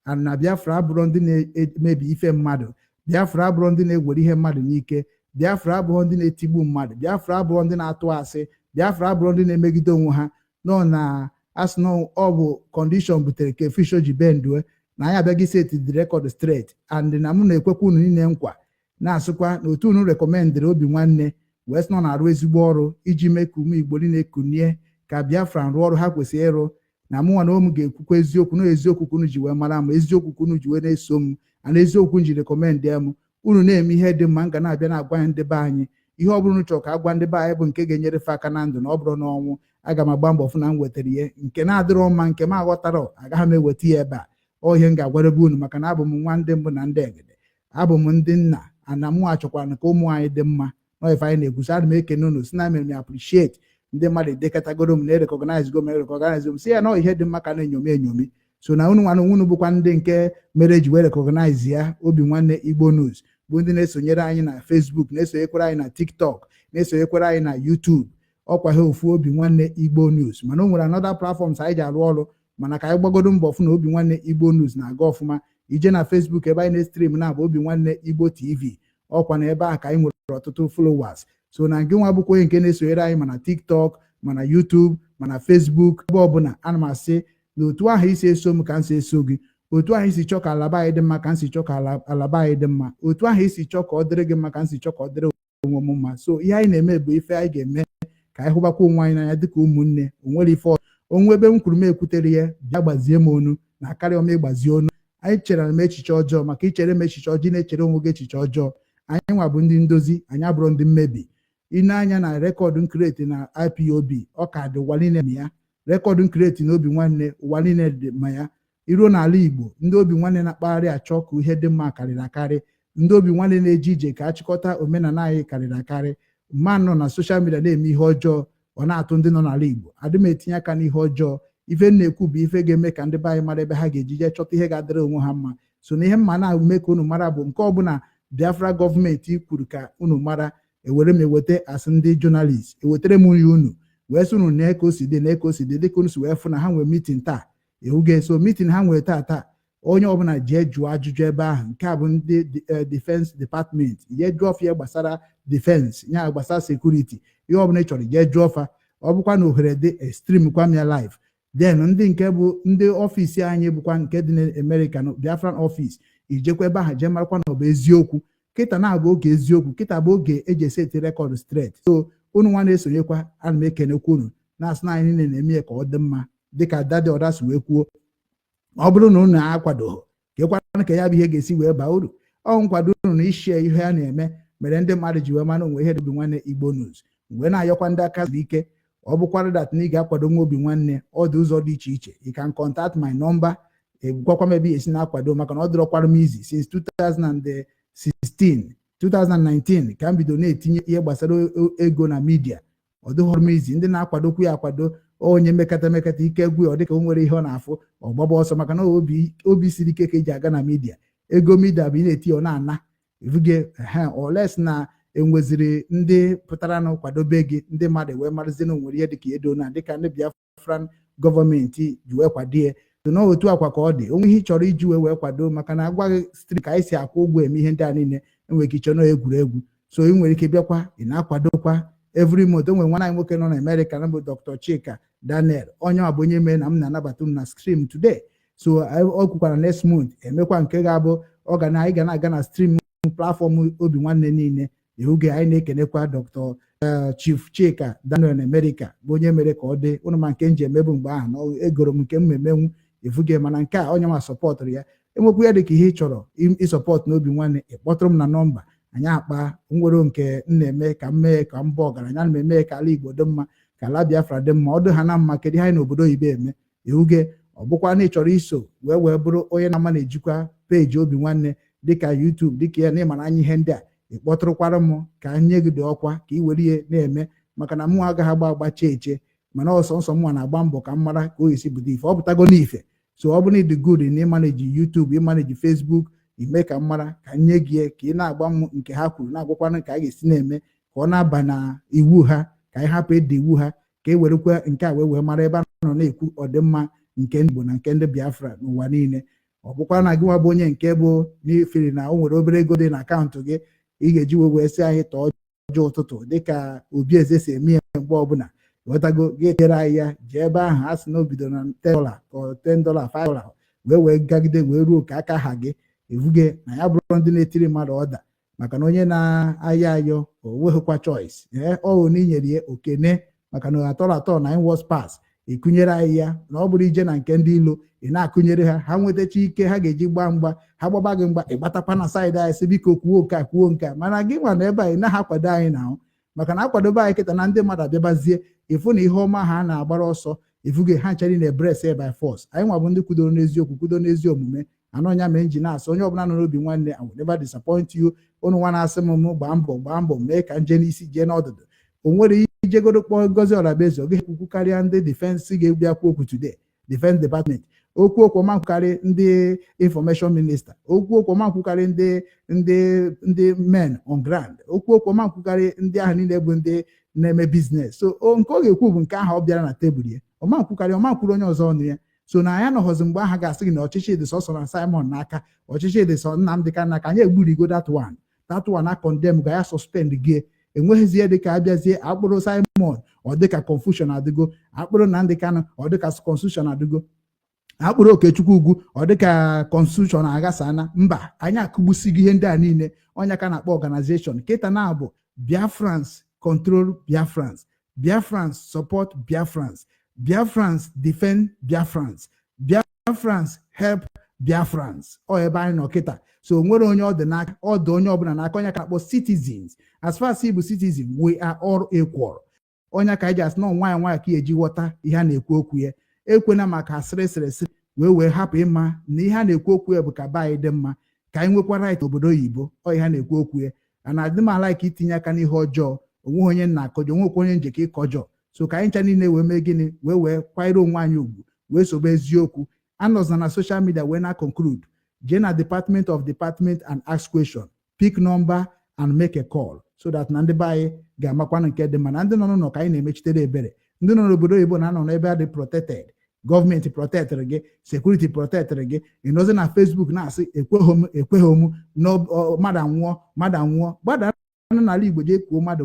And na Biafra abụrụ ndị na-emebi ife mmadụ, Biafra abụrụ ndị na-egwere ihe mmadụ n'ike, Biafra abụrụ ndị na-etigbu mmadụ, Biafra abụrụ ndị na-atụ asị, Biafra abụrụ ndị na-emegide onwe ha. Nọ na asị na ọ bụ kọndishọn butere ka Fisho ji bendue na anyị abịaghị seti the record straight. And na mụ na-ekwekwa unu niile nkwa na-asịkwa na otu unu rekọmendịrị obi nwanne wee sị na ọ na-arụ ezigbo ọrụ iji mee ka ụmụ Igbo niile kunie ka Biafra rụọ ọrụ ha kwesịrị ịrụ, na mụnwa na ụmụ ga-ekwukwa eziokwu na eziokwu ka unu ji wee mara m, eziokwu ka unu ji wee na-eso m, na eziokwu ji rekọmendị m. Unu na-eme ihe dị mma, m ga na-abịa na-agwa ndị be anyị ihe ọ bụla unu chọrọ ka agwa ndị be anyị bụ nke ga-enyere fa aka na ndụ na ọ bụrụ n'ọnwụ, aga m agba mbọ fụ na m wetara ihe nke na-adịrọ mma, nke m aghọtara agaghị m eweta ya ebe a. Ọ ihe m ga-agwarebe unu, maka na abụ m nwa ndị mbụ na ndị egede, abụ m ndị nna, ana mụ achọkwara ka ụmụ anyị dị mma. N'ife anyị na-ekwusi, ana m ekene unu si na mere m appreciate ndị mmadụ edekọtagoro m na erekọgnaizigo m erekọgnaizigo m si ya na ihe dị mma ka na-enyomi enyomi. So na unu nwana unu bụkwa ndị nke mere ji wee rekọgnaizi ya obi nwanne Igbo News, bụ ndị na-esonyere anyị na Facebook, na-esonyekwara anyị na TikTok, na-esonyekwara anyị na YouTube. Ọkwa ha ofu obi nwanne Igbo News, mana o nwere another platforms anyị ji arụ ọrụ, mana ka anyị gbagodo mbọ fụ na obi nwanne Igbo News na-aga ọfụma. Ije na Facebook ebe anyị na-estream na-abụ obi nwanne Igbo TV, ọkwa na ebe a ka anyị nwere ọtụtụ followers. So na gị nwa bụkwa onye nke na-esonyere anyị mana TikTok, mana YouTube, mana Facebook, ebe ọbụla, ana m asị na otu ahụ isi eso m ka m si eso gị, otu ahụ isi chọọ ka alaba anyị dị mma ka m si chọọ ka alaba anyị dị mma, otu ahụ isi chọọ ka ọ dịrị gị mma ka m si chọọ ka ọ dịrị onwe m mma. So ihe anyị na-eme bụ ife anyị ga-eme ka anyị hụbakwa onwe anyị n'anya dịka ụmụnne. O nwere ife onwe ebe m kwuru m ekwutere ya bịa gbazie m onu na karịa m ịgbazie onu. Anyị chere m echiche ọjọọ, maka ichere m echiche ọjọọ na-echere onwe gị echiche ọjọọ. Anyị nwa bụ ndị ndozi, anyị abụrụ ndị mmebi. Ine anya na rekọdụ nkreti na IPOB, ọ ka dị ụwa niile ma ya. Rekọdụ nkreti na obi nwanne, ụwa niile dị ma ya. Iruo n'ala Igbo, ndị obi nwanne na-akpagharị achọ ka ihe dị mma karịrị akarị, ndị obi nwanne na-eje ije ka achịkọta omenala anyị karịrị akarị. Mma nọ na soshal midia na-eme ihe ọjọọ, ọ na-atụ ndị nọ n'ala Igbo. Adị m etinye aka n'ihe ọjọọ. Ife m na-ekwu bụ ife ga-eme ka ndị be anyị mara ebe ha ga-eji jee chọta ihe ga-adịrị onwe ha mma. So na ihe mma na-eme ka unu mara bụ nke ọbụla Biafra gọọmenti kwuru ka unu mara, ewere m eweta asị ndị jọnalist, ewetara m nri unu wee sị unu na-eke o si dị na-eke o si dị, dịka unu si wee fụ na ha nwere mitin taa. Ehuge so mitin ha nwere taa, onye ọbụla jee jụọ ajụjụ ebe ahụ. Nke a bụ ndị defense department, jee jụọ ọfa ya gbasara defense, ya gbasara sekuriti, ihe ọbụla ị chọrọ jee jụọ ọfa. Ọ bụkwa na ohere dị extreme kwa ya live. Then ndị nke bụ ndị ọfisi anyị bụkwa nke dị n'Amerika na Biafran ọfisi, ijekwa ebe ahụ jee marakwa na ọ bụ eziokwu. Kịta na-abụ oge eziokwu, kịta bụ oge eji eseti rekọdụ straight. So unu nwa na-esonyekwa, ana m ekenekwa unu na-asị na anyị niile na-eme ya ka ọ dị mma dịka dadi ọdas wee kwuo. Ọ bụrụ na unu akwadoghị kekwana ka ya bụ ihe ga-esi wee baa uru. Ọ nkwado unu na ishie ihe a na-eme mere ndị mmadụ ji wee mara onwe ihe dị obi nwanne Igbo News. Mgbe na-ayọkwa ndị aka zuru ike, ọ bụkwara dat na ị ga-akwado nwa obi nwanne, ọ dị ụzọ dị iche iche. You can contact my number, gwakwa m ebe esi na-akwado, maka na ọ dịrọkwara m izi since 2019 ka m bido na-etinye ihe gbasara ego na midia. Ọ dịghọrọ m izi, ndị na-akwadokwu ya akwado, onye mekata ike egwu ọ dịka o nwere ihe ọ na-afụ ọgbaba ọsọ, maka na obi siri ike ka eji aga na midia. Ego midia bụ ị na-eti ọ na-ana ivuge oles na enweziri ndị pụtara na kwadobe gị, ndị mmadụ wee marazie na onwere ihe dịka edo na dịka ndị Biafran gọọmenti ji wee kwado ya. So na otu akwa ka ọ dị, onwe ihe ị chọrọ iji wee kwado, maka na agwaghị stri ka anyị si akwụ ụgwọ eme ihe ndị a niile enwere ike ịchọ na egwuregwu. So ị nwere ike bịakwa, ị na-akwadokwa every month. O nwere nwa anyị nwoke nọ na Amerịka na bụ Dr. Chika Daniel, onye ọ bụ onye mere na m na-anabata m na stream today. So ọ kwukwara next month emekwa nke ga-abụ anyị ga na-aga na stream platform obi nwanne niile. Ihuge anyị na-ekenekwa Dr. Chief Chika Daniel na Amerịka, bụ onye mere ka ọ dị ụnụ ma nke nji emebu mgbe ahụ na egoro m nke m emenwu. Ivuge mana nke a onye ma sọpọtụrụ ya. Enwekwu ya dịka ihe ị chọrọ ịsọpọtụ n'obi nwanne, ịkpọtụrụ m na nọmba, anyị akpa nwere nke m na-eme ka m mee ka m bụ ọgaranya, na m eme ka ala Igbo dị mma, ka ala Biafra dị mma. Ọ dị ha na mma, kedu ihe anyị n'obodo oyibo eme. Ihuge ọ bụkwa na ị chọrọ iso wee bụrụ onye na-ama na-ejikwa peji obi nwanne dịka YouTube, dịka ya na ịmara anya ihe ndị a, ịkpọtụrụkwara m ka nye gị dị ọkwa ka ị were ihe na-eme, maka na mụ agaghị agba eche, mana ọsọ nsọ mụ na-agba mbọ ka m mara ka o esi bụdo ife ọ pụtago n'ife. So ọ bụrụ na ịdị good na ịmaneji YouTube, ịmaneji Facebook, ime ka m mara ka nye gị ka ị na-agba m nke ha kwuru, na-agwakwana ka a ga-esi na-eme ka ọ na-aba na iwu ha, ka anyị hapụ ịdị iwu ha, ka e werekwa nke a wee mara ebe a nọ na-ekwu ọdịmma nke ndị Igbo na nke ndị Biafra n'ụwa niile. Ọ bụkwa na gị nwa bụ onye nke bụ n'ifiri na o nwere obere ego dị na akaụntụ gị, ị ga-eji wee sị anyị tọọ ọjọọ ụtụtụ dịka Obi Eze si eme ya mgbe ọbụla. Wetago gị etere anyị ya, jee ebe ahụ a sị na o bido na $10 ka $10 $5 wee gagide wee ruo ka aka ha gị. Evuge na ya bụrụ ndị na-etiri mmadụ ọda maka na onye na-ayọ ayọ o nweghịkwa choice ọ na inyere ya okene maka na atọrọ atọ na inwos pass ịkụnyere anyị ya na ọ bụrụ ije na nke ndị ilo ị na-akụnyere ha nwetacha ike ha ga-eji gbaa mgba ha gbaba gị mgba ịgbatakwa na saịdị anyị sị biko kwuo nke a kwuo nke a mana gị nwa na ebe anyị naghị akwado anyị na ahụ maka na akwadobe anyị kịta na ndị mmadụ abịabazie ịfụ na ihe ọma ha na-agbara ọsọ ifuge ha nchara na ebres by force anyị nwa bụ ndị kwudoro n'eziokwu kwudo n'ezi omume anọ nya mee nji na-asị onye ọbụla nọ n'obi nwanne I will never disappoint you ụnụ nwa na-asị m gbaa mbọ mee ka nje n'isi jee n'ọdụdụ o nwere ijegoro kpọọ Ngozi Ọrabezo ọ ga-ekwu karịa ndị defense ga-ebịa kwu okwu today defense department okwu okwu ọma nkwukarị ndị information minister okwu okwu ọma nkwukarị ndị men on ground okwu okwu ọma nkwukarị ndị ahụ niile bụ ndị na-eme biznes so nke ọ ga-ekwu bụ nke ahụ ọ bịara na tebụl ya ọma nkwukarị ọma nkwuru onye ọzọ ọnụ ya so na ya nọghọzi mgbe aha ga-asị gị na ọchịchị dị sọsọ na Simon n'aka ọchịchị dị sọ Nnamdị Kanu n'aka anyị egburigo that one na condemn ga ya suspend gị enweghịzi ihe dịka abịazie akpụrụ Simon ọ dịka confusion adịgo akpụrụ Nnamdị Kanu ọ dịka constitution adịgo akpụrụ Okechukwu ugwu ọ dịka constitution aghasana mba anyị akụgbusigo ihe ndị a niile onye ka na-akpọ organization kịta na abụ Biafrans control Biafrans, Biafrans support Biafrans, Biafrans defend Biafrans, Biafrans help Biafrans. Ọ ebe anyị nọ kịta so nwere onye ọ dị n'aka ọ dị onye ọbụla n'aka onye ka akpọ citizens as far as bụ citizen we are all equal onye ka eji asị na nwayọ nwayọ ka eji ghọta ihe a na-ekwu okwu ya ekwena maka asịrị wee hapụ ịma na ihe a na-ekwu okwu ya bụ ka be anyị dị mma ka anyị nwekwa right obodo oyibo ọ ihe a na-ekwu okwu ya ana adị m ala ka itinye aka n'ihe ọjọọ onwe onye nna akọjọ onwekwa onye njeke ịkọjọ so ka anyị ncha niile wee mee gịnị wee kwanyere onwe anyị ugwu wee sobe eziokwu anọzna na social media wee na conclude jee na department and ask question pick number and make a call so that na ndị be anyị ga-amakwanụ nke dị mma na ndị nọ n'ụlọ ka anyị na-emechitere ebere ndị nọ n'obodo oyibo na anọ n'ebe a dị protected gọọmenti protectịrị gị sekuriti protectịrị gị ịnọzi na Facebook na-asị ekweghị omu mmadụ anwụọ gbada n'ala Igbo jee kwuo mmadụ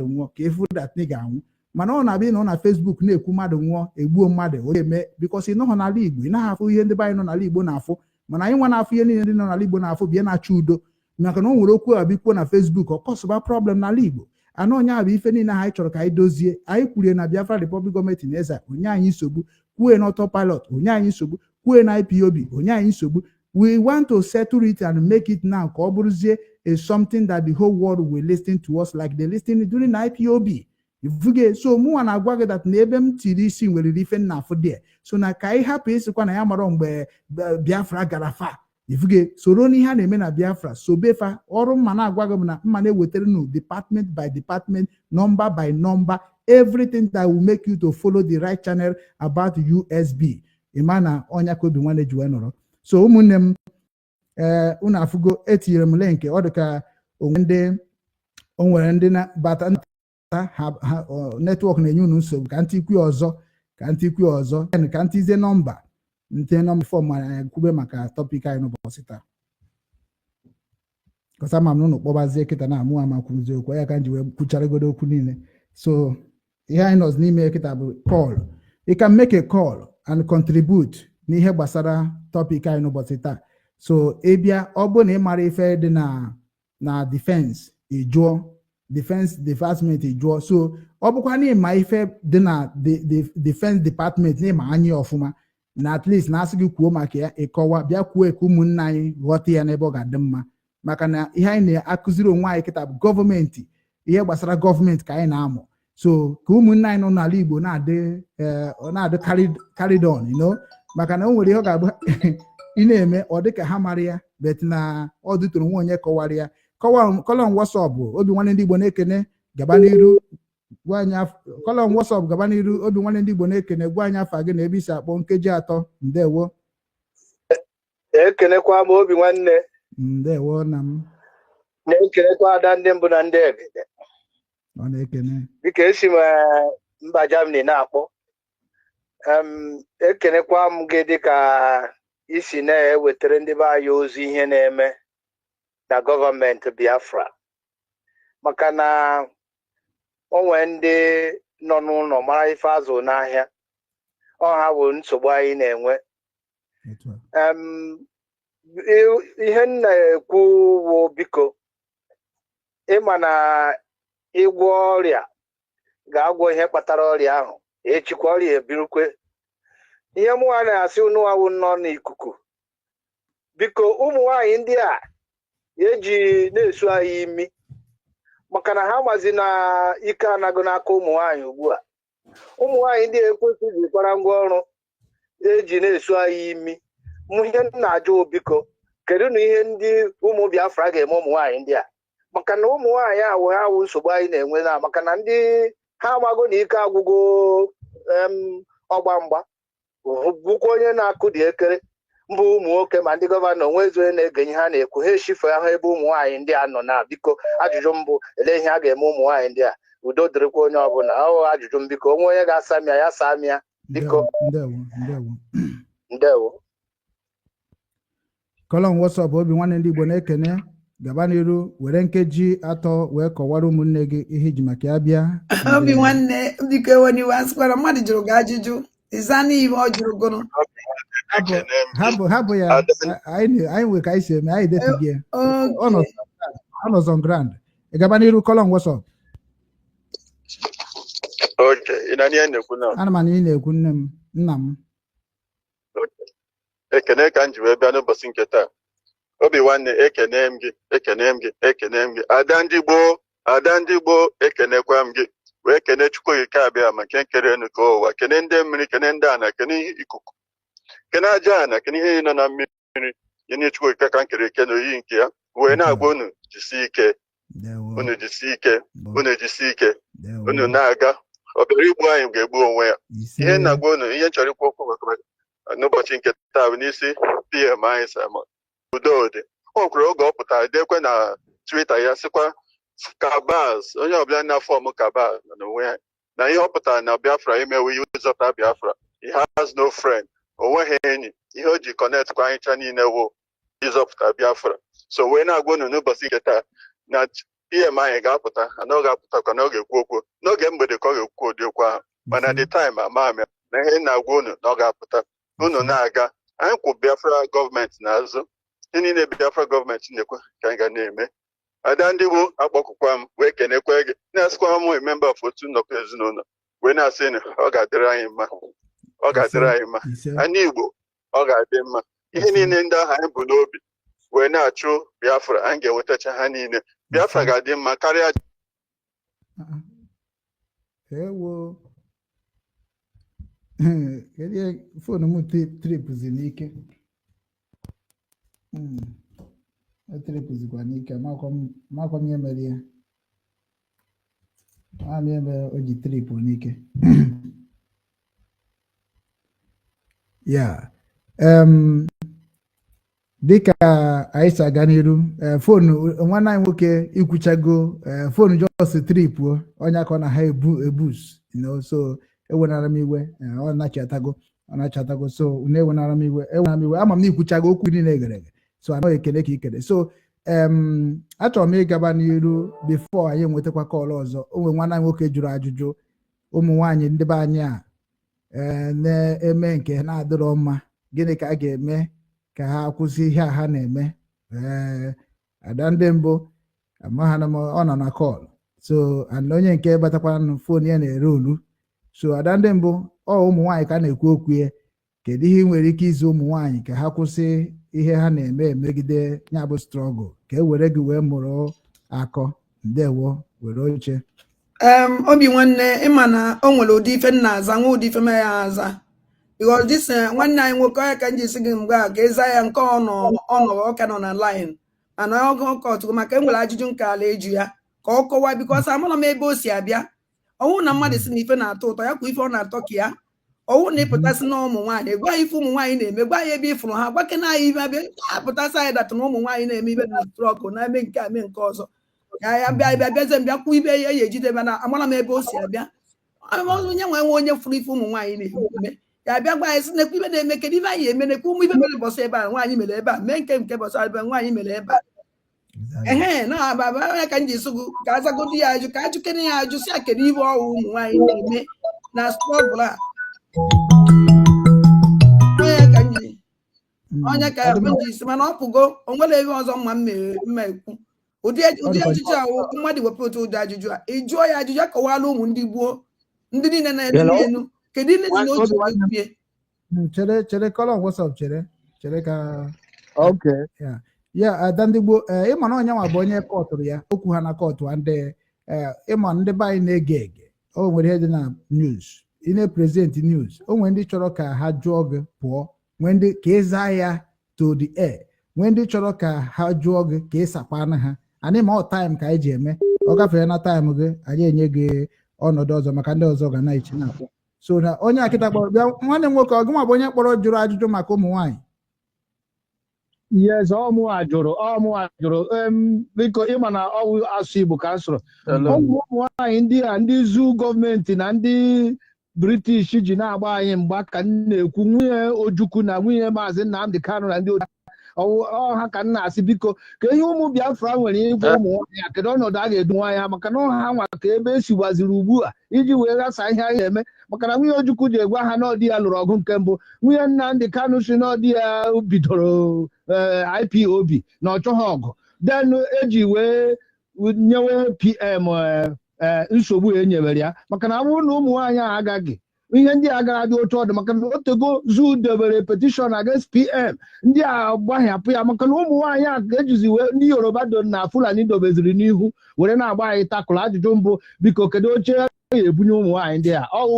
nwụọ ka efu datị ga-anwụ mana ọ na-abịa nọ na Facebook na-ekwu mmadụ nwụọ egbuo mmadụ o eme bikos ị nọghọ n'ala Igbo ị naghị afụ ihe ndị be anyị nọ n'ala Igbo na-afụ mana anyị nwa na-afụ ihe niile ndị nọ n'ala Igbo na-afụ bịa na-achọ udo maka na o nwere okwu abịkwuo na Facebook ọ kọsụba problem n'ala Igbo anọ onye a bụ ife niile anyị chọrọ ka anyị dozie anyị kwurie na Biafra Republic gọọmenti na-eze onye anyị nsogbu kwue na autopilot onye anyị nsogbu kwue na IPOB onye anyị nsogbu we want to settle it and make it now ka ọ bụrụzie is something that the whole world will listen to us like they listened during IPOB. Ifuge so mụnwa na-agwa gị that na ebe m tiri isi nwere ife nna afụ dị so na ka anyị hapụ ịsịkwa na ya mara mgbe Biafra gara fa ifuge soro n'ihe a na-eme na Biafra sobefa ọrụ mma na-agwa gị na mma na-ewetara nu department by department number by number everything that will make you to follow the right channel about USB ịma na ọnya ka obi nwanne ji wee nọrọ so ụmụnne m unu afụgo etinyere m link ọ dịka o nwere ndị na-bata ha netwọk na-enye unu nsogbu ka ntikwu ọzọ ka ntizie nọmba fọm anyị kwube maka tọpik anyị n'ụbọchị taa kọsa ma m n'ụlọ kpọbazie kịta na amụ amakwuzi okwu ya ka m ji wee kwucharagodo okwu niile so ihe anyị nọzi n'ime kịta bụ call you can make a call and contribute n'ihe gbasara tọpik anyị n'ụbọchị taa so ịbịa ọ bụ na ị mara ife dị na defense department jụọ so ọ bụkwa na ịma ife dị na defense department na ịma anyị ọfụma na at least na asị gị kwuo maka ya ịkọwa bịa kwuo ka ụmụnne anyị ghọta ya n'ebe ọ ga-adị mma maka na ihe anyị na-akụziri onwe anyị kịta bụ gọọmenti ihe gbasara gọọmenti ka anyị na-amụ so ka ụmụnne anyị nọ n'ala Igbo na-adị carried on maka na o nwere ihe ọ ga-abụ ị na-eme ọ dị ka ha mara ya bet na ọ dịtụrụ nwa onye kọwara ya kọlọm WhatsApp obi nwanne ndị Igbo na-ekene gaba n'iru kọlọm WhatsApp gaba n'iru obi nwanne ndị Igbo na-ekene gwa anyị afa gị na ebe isi akpọ nkeji 3 ndewo ekenekwa m obi nwanne ndewo na m na-ekenekwa ada ndị mbụ na ndị egede ọ na-ekene dịka esi m mba Germany na-akpọ ekenekwa m gị dịka isi na-ewetara ndị be anyị ozi ihe na-eme na gọọmenti Biafra maka na onwe ndị nọ n'ụlọ mara ife azụ n'ahịa ọ ha bụ nsogbu anyị na-enwe ihe m na-ekwu bụ biko ịma na ịgwọ ọrịa ga-agwọ ihe kpatara ọrịa ahụ echikwa ọrịa ebirukwe. Ihe mụnwa na-asị unu awụ nọ n'ikuku, biko ụmụ nwaanyị ndị a eji na-esu anyị imi maka na ha mazi na ike anago n'aka ụmụ nwaanyị ugbu a. Ụmụ nwaanyị ndị ekwesịghị jikwara ngwa ọrụ eji na-esu anyị imi. Ihe na-ajụ biko kedu na ihe ndị ụmụ Biafra ga-eme ụmụ nwaanyị ndị a, maka na ụmụ nwaanyị ahụ ha awụ nsogbu anyị na-enwe na maka na ndị ha amago na ike agwụgo ọgba mgba bụkwa onye na-akụ dị ekere mbụ ụmụ nwoke ma ndị gọvanọ onwezi onye na-egenye ha na-ekwu ha echife ahụ ebe ụmụ nwaanyị ndị a nọ na. Biko ajụjụ mbụ ele ihe a ga-eme ụmụ nwaanyị ndị a, udo dịrịkwa onye ọbụla. Ajụjụ m biko onwe onye ga-asa m ya saa m ya biko. Ndewo Kọlọm WhatsApp obi nwanne ndị Igbo na-ekene. Gaba n'iru were nkeji 3 wee kọwara ụmụnne gị ihe iji maka ya bịa. Obi nwanne biko eweniwe asịkwara mmadụ jụrụ gị ajụjụ ịza n'ihe ọ jụrụ gụrụ. Hapụ ya, anyị nwe ka anyị si eme, anyị detughị ya. Ọ nọ on ground. Ị gaba n'iru Kọlọm WhatsApp. Ana m anyị na-ekwu nna m. Ekene ka m ji wee bịa n'ụbọchị nke taa. Obi nwanne ekene m gị. Ada ndị Igbo ekenekwa m gị. Wee kene Chukwu gị ka abịa ma nke nkere enu ka ụwa. Kene ndị mmiri, kene ndị ana, kene ikuku, kene aja ana, kene ihe nọ na mmiri. Nye Chukwu gị ka nkere eke na oyi nke ya. Wee na-agwa unu jisie ike. Unu na-aga. Ọ bịara igbu anyị ga-egbu onwe ya. Ihe na-agwa unu, ihe nchọrọ ikwu okwu maka n'ụbọchị nke taa bụ n'isi PM anyị Simon Udodị. O kwuru oge ọ pụtara dekwe na Twitter ya sịkwa Kabaz, onye ọbụla na fọm Kabaz n'onwe ya na ihe ọ pụtara na Biafra imewe ihe ịzọta Biafra. He has no friend. O nweghị enyi. Ihe o ji connect kwa anyị cha niile wụ ịzọpụta Biafra. So wee na-agwa unu n'ụbọchị nke taa na PM anyị ga-apụta na ọ ga-apụtakwa na ọ ga-ekwu okwu n'oge mgbede ka ọ ga-ekwu ụdị okwu ahụ, mana the time ama amịa na ihe na-agwa unu na ọ ga-apụta. Unu na-aga, anyị kwụ Biafra gọọmenti n'azụ. Ihe niile Biafra gọọmenti na-ekwe ka anyị ga na-eme. Ada ndị Igbo akpọkụkwa m wee kenekwa gị, na-asịkwa m member of otu nnọkọ ezinụlọ wee na-asị na ọ ga-adịrị anyị mma. Anyị Igbo ọ ga-adị mma. Ihe niile ndị ahụ anyị bụ n'obi wee na-achụ Biafra, anyị ga-enwetacha ha niile. Biafra ga-adị mma karịa. Fonu m tripụzi n'ike. Tripụzikwa n'ike, makwa m ihe mere ya. Ebe o ji tripụ n'ike. Ya dịka anyị si aga n'iru, fonu nwanne anyị nwoke ikwuchago fonu jọs tripụ onye aka ọ na ha ebus, so ewenara m iwe. Ọ nachatago so na-ewenara m iwe ama m na ikwuchago okwu niile egere ege, so anọghị ekele ka ikele. So achọrọ m ịgaba n'iru bifo anyị enwetakwa kọọlụ ọzọ. O nwere nwanne anyị nwoke jụrụ ajụjụ ụmụ nwaanyị ndị be anyị a na-eme nke na-adịrọ mma, gịnị ka a ga-eme ka ha kwụsị ihe a ha na-eme? Ada ndị mbụ amaghana m ọ nọ na kọl, so onye nke batakwara fon ya na-ere olu. So ada ndị mbụ ọ ụmụ nwaanyị ka na-ekwu okwu ya, kedu ihe ị nwere ike izi ụmụ nwaanyị ka ha kwụsị ihe ha na-eme emegide ya bụ strọgụl, ka e were gị wee mụrụ akọ? Ndewo, were oche. Obi nwanne, ịma na o nwere ụdị ife nna aza nwa ụdị ife ma ya aza, because this nwanne anyị nwoke onye ka m ji esi gị mgbe a ka ịza ya nke ọka nọ na line, mana ọkọtụrụ maka enwere ajụjụ nke ala eju ya ka ọ kọwaa, because amara m ebe o si abịa. Ọwụ na mmadụ si na ife na-atọ ụtọ ya kwa ife ọ na-atọ ka ya. Ọwụ na ịpụtasị na ụmụ nwaanyị, gwa ife ụmụ nwaanyị na-eme, gwa ya ebe ịfụrụ ha, gwakena anyị ibe abịa apụtasị anyị datụ na ụmụ nwaanyị na-eme ibe na strọgụ na-eme nke ame nke ọzọ. Ya bịazie mbịakwu ibe ya ejidebe na amara m ebe o si abịa. Onye onye fụrụ ife ụmụ nwaanyị na-eme ya bịa gwa anyị sị nekwa ibe na-eme, kedu ibe anyị eme, nekwa ụmụ ibe mere bọsọ ebe a nwaanyị mere ebe a, mee nke bọsọ ebe nwaanyị mere ebe a. Na ya ka m ji sụgụ ka azagodi ya ajụ, ka ajụkene ya ajụ si ya kedu ibe ọwụ ụmụ nwaanyị na-eme na strọgụl a. Onye ka m ji isi mana ọ pụgo, o nwere ebe ọzọ mma ekwu ụdị ajụjụ a mmadụ wepụta ụdị ajụjụ a ịjụọ ya ajụjụ akọwala ụmụ ndị gboo ndị niile na-ede n'elu kedu ile si na o ji kwue chere kọlọ whatsapp chere ka okay ya ada ndị gboo ịma na onye nwa bụ onye kọtụrụ ya okwu ha na kọtụ ndị ịma ndị be anyị na-ege ege o nwere ihe dị na news ị na-prezent news o nwere ndị chọrọ ka ha jụọ gị pụọ nwee ndị ka ịza ya to the air nwee ndị chọrọ ka ha jụọ gị ka ịsakwana ha anyị ma ọ taịm ka anyị ji eme ọ gafere na taịm gị anyị enye gị ọnọdụ ọzọ maka ndị ọzọ ga na-echi na-akpọ so na onye akịta kpọrọ bịa nwanne m nwoke ọ gị nwa bụ onye kpọrọ jụrụ ajụjụ maka ụmụ nwaanyị yes ọmụwa jụrụ biko ịma na ọwụ asụ Igbo ka asụrụ ụmụ nwaanyị ndị a ndị zu gọọmenti na ndị British ji na-agba anyị mgba ka m na-ekwu nwunye Ojukwu na nwunye Maazị Nnamdi Kanu na ndị ọha ka m na-asị biko ka ihe ụmụ Biafra nwere ịgwa ụmụ nwaanyị a kedu ọnọdụ a ga-edu nwa ya maka na ọha nwa ka ebe esiwaziri ugbu a iji wee ghasa ihe anyị eme maka na nwunye Ojukwu ji egwa ha n'ọdị ya lụrụ ọgụ nke mbụ nwunye Nnamdi Kanu si n'ọdị ya bidoro IPOB na ọ chọghị ọgụ den eji wee nyewe PM nsogbu enyewere ya maka na abụrụ na ụmụ nwaanyị a agaghị ihe ndị a gara dị otu ọdụ maka na otego zu debere petishọn against PM ndị a gbahapụ ya maka na ụmụ nwaanyị a ga-ejizi wee ndị Yoruba do na Fulani dobeziri n'ihu were na-agba anyị takụlụ ajụjụ mbụ biko kedu oche ga-ebunye ụmụ nwaanyị ndị a ọwụ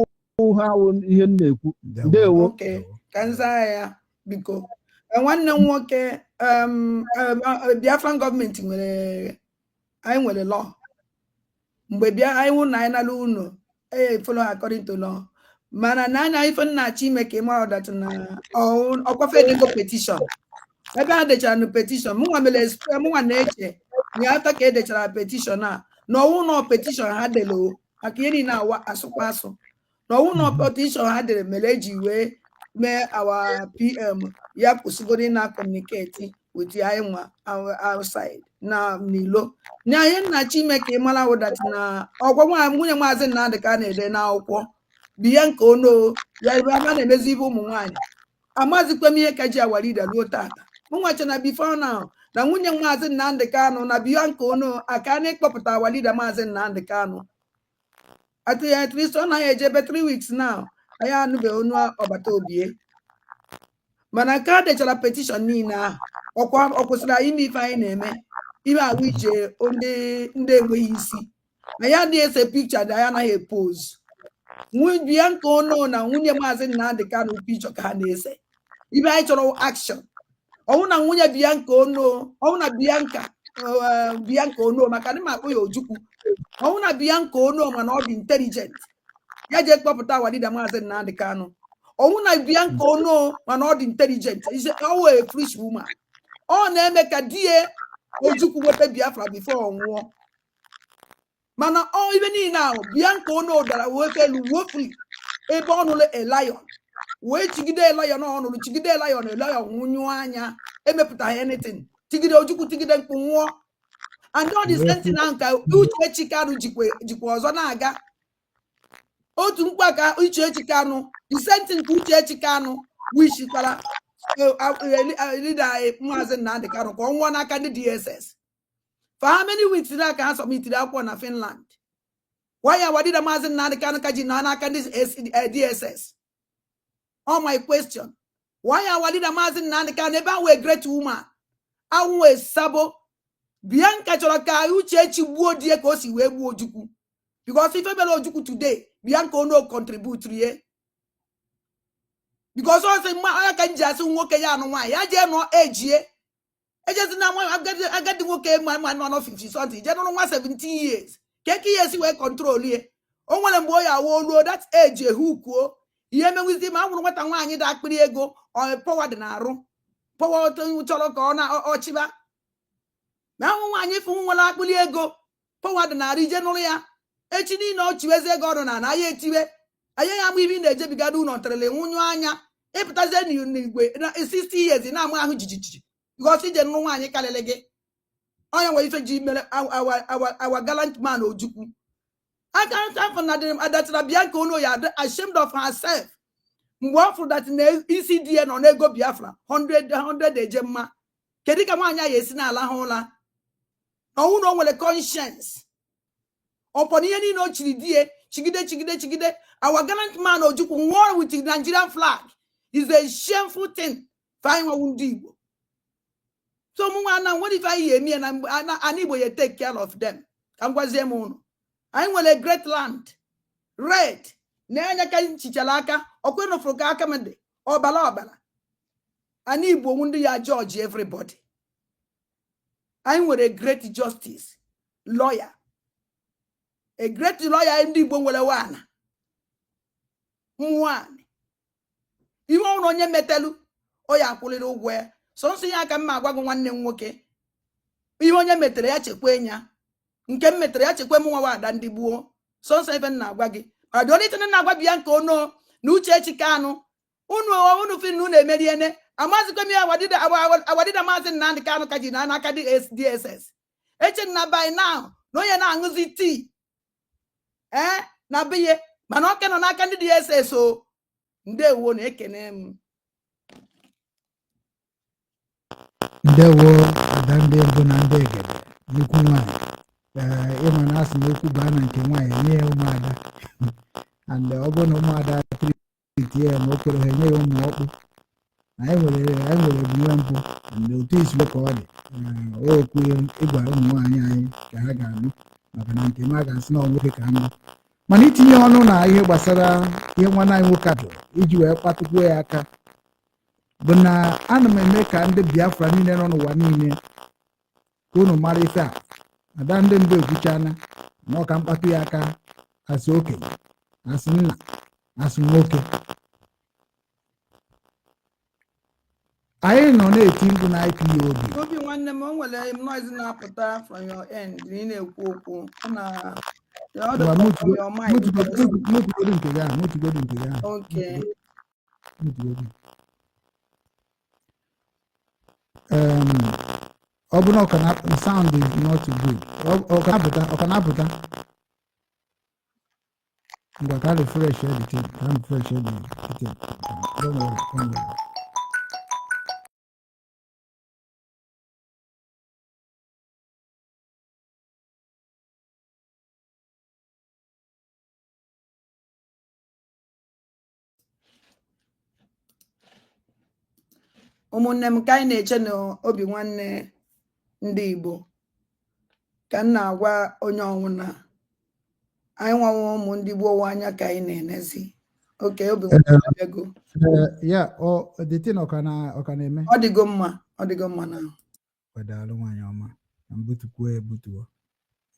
ha wụ ihe m na-ekwu ndewo ka nza ya biko nwanne m nwoke Biafran gọọmenti anyị nwere law mgbe bịa anyị hụ na anyị nala unu follow according to law mana na anya ife nna-achọ ime ka ịmara ọdatụ na ọkwafe edego petishọn ebe ha dechara na petishọn mụnwa na-eche nye aka ka edechara petishọn a na ọwụ na petishọn ha dere maka ihe niile awa asụkwa asụ na ọwụ na petishọn ha dere mere eji wee mee awa PM ya kwụsịgoro na communicate with anyị nwa outside na n'ilo na anyị nna-achọ ime ka ịmara ụdatụ na ọgwa nwunye Maazị Nnamdi ka a na-ede n'akwụkwọ biya nke ono ya ebe a na-emezi ibe ụmụ nwaanyị amazikwa m ihe ka ji awarida ruo tata mụnwacha na bifo na nwunye Maazị Nnamdi Kanu na biya nke ono aka na-ekpọpụta awarida Maazị Nnamdi Kanu atụyatrist ọ naghị ejebe 3 weeks now anyị anụbeghị onu ọgbata obie mana ka a dechara petishọn niile ahụ ọ kwụsịrị ime ife anyị na-eme ime ahụ ije ndị enweghị isi anyị adịghị ese pikcha dị anyị anaghị epozu bịa nke ono na nwunye Maazị Nnamdi Kanu pichọ ka ha na-ese ibe anyị chọrọ akshọn ọnwụ na nwunye bịa nke ono ọnwụ na bịa nke ono maka ndị ma akpọ ya Ojukwu ọnwụ na bịa nke ono mana ọ dị intelijent ya jee kpọpụta awadida Maazị Nnamdi Kanu ọnwụ na bịa nke ono mana ọ dị intelijent ọ wee frish woman ọ na-eme ka di ya Ojukwu weta Biafra bifo ọ nwụọ mana ibe niile ahụ bịa nke ono dara wee elu wofri ebe ọ nụrụ elion wee chigide elion ọnụrụ chigide elion nwụnyụ anya emepụtaghị anything tigide Ojukwu tigide mkpu nwụọ and all the same thing ahụ ka Uchechi Kanu jikwa ọzọ na-aga otu mkpa ka Uchechi Kanu the same thing ka Uchechi Kanu wishikwara leader Maazị Nnamdi Kanu ka ọ nwụọ n'aka ndị DSS. For how many weeks did I can submit akwụkwọ na Finland? Why awadida Maazị Nnamdi Kanu ka ji n'aka ndị DSS? Oh, my question. Why awadida Maazị Nnamdi Kanu ebe ahụ a great woman? Ahụ sabo Bianca chọrọ ka Uchechi gbuo die ka o si wee gbuo Ojukwu. Because if ebele Ojukwu today, Bianca no contribute rie. Because also ma ka nji asị nwoke ya anụ nwaanyị ya jee nọ ejie ejezi na agadi nwoke ma nọ 50 something je nọ nwa 17 years keke years wee control ye o nwere mgbe o ya woluo that age ehukuo ihe menwizi ma nwụrụ nwata nwaanyị da akpịrị ego power dị na arụ power chọrọ ka ọ na ọchịba ma ahụ nwaanyị fụ nwere akpịrị ego power dị na arụ ije nụrụ ya echi niile ọ chiwezi ego ọrụ na anya etiwe anya ya mụ ibi na-ejebigado ụlọ nterele nwụnyụ anya ịpụtazie n'igwe 60 years na-amụ ahụ jijiji because ije nụrụ nwaanyị karịrị gị onye nwere ife ji mere our gallant man Ojukwu aka na adatara Bianca ono ya ashamed of herself mgbe ọ fụrụ dat na isi di ya nọ n'ego Biafra 100 eje mma kedu ka nwaanyị ya esi n'ala ha ụla na ọnwụ na o nwere conscience upon ihe niile o chiri die chigide our gallant man Ojukwu nwụọ with the Nigerian flag is a shameful thing for anyị nwawu ndị Igbo. So mụnwa na what if anyị eme na anyị Igbo ya take care of them ka m gwazie m unu anyị nwere a great land red na-enye ka nchichara aka ọkwenụ fụrụ ka aka mede ọbara anyị Igbo ndị ya judge everybody. Anyị nwere a great justice lawyer, a great lawyer ndị Igbo nwere wana nwanyị ihe ọrụ onye metelu o ya akwụlịrị ụgwọ ya. So nsị ya aka mma agwa gị nwanne m nwoke ihe onye metere ya chekwa nya nke m metere ya chekwa m nwa ada ndị gbuo. So nsị ife na-agwa gị ma dị onye na-agwa bịa nke ono na Uchechi Kanụ unu fin unu emeriene amazikwa m ya awadida maazị Nnamdi Kanụ ka ji na n'aka DSS eche na by now na onye na-aṅụzi tii na biye mana oke nọ n'aka ndị DSS o ndewo na ekene m. Ndewo ada ndị mbụ na ndị egede nnukwu nwaanyị ịma na asị na okwu baa na nke nwaanyị nye ya ụmụada and ọ bụrụ na ụmụada triti ya ma o kwere ha enye ya ụmụ ọkpụ. Anyị nwere ebumwe mpụ na otu isi ka ọ dị okwu ịgwara ụmụ nwaanyị anyị ka ha ga-anụ maka na nke m a ga-asị na nwoke ka mbụ mana itinye ọnụ na ihe gbasara ihe nwanne anyị nwoke bụ iji wee kpatụkwuo ya aka bụ na ana m eme ka ndị Biafra niile nọ n'ụwa niile ka unu mara ife a ada ndị mbụ ekwuchana na ọka mkpatụ ya aka asị okenye asị nna asị nwoke. Anyị nọ na-eti mkpu na IPOB. Obi nwanne m o nwere noise na-apụta from your end ị na-ekwu okwu na okay. Ọ bụ na sound is not good. Ọ ka na-apụta mgbe ka refresh everything. Don't worry. Ụmụnne m ka anyị na-eche n'obi nwanne ndị Igbo ka m na-agwa onye ọnwụna anyị nwawo ụmụ ndị Igbo anya ka anyị na-enezi oke obi nwanne ya the thing ọ ka na-eme ọ dịgo mma na wedalụ nwaanyị ọma na mbutukwuo ebutuo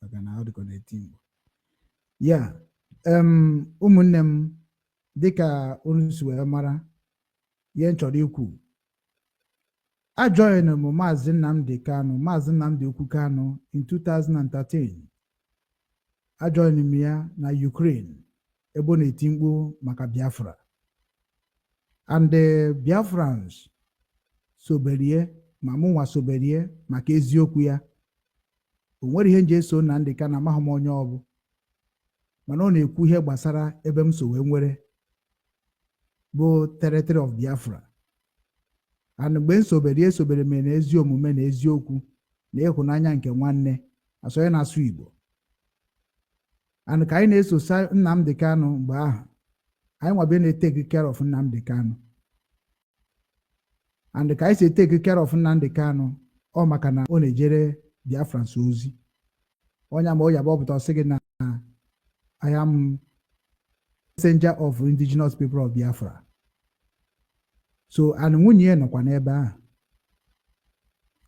maka na ọ dịkọ na-eti Igbo ya ụmụnne m dịka unu si wee mara ihe m chọrọ ikwu ajoin m Maazị Nnamdi Ukwu Kanụ in 2013. Ajoin m ya na Ukraine ebe ọ na-eti mkpu maka Biafra and the Biafrans soberie ma mụnwa soberie maka eziokwu ya. O nwere ihe nji eso Nnamdi Kanụ amaghị m onye ọ bụ mana ọ na-ekwu ihe gbasara ebe m so wee nwere bụ territory of Biafra. And mgbe esobere m na ezi omume na eziokwu na ịhụnanya nke nwanne asonye na-asụ Igbo and ka anyị na-eso Nnamdi Kanụ mgbe ahụ anyị nwabe na-etake care of Nnamdi Kanụ and ka anyị si etake care of Nnamdi Kanụ ọ maka na ọ na-ejere Biafrans ozi onye ma ọ ya bọpụta ọsị gị na I am messenger of indigenous people of Biafra. So and nwunye nọkwa n'ebe ahụ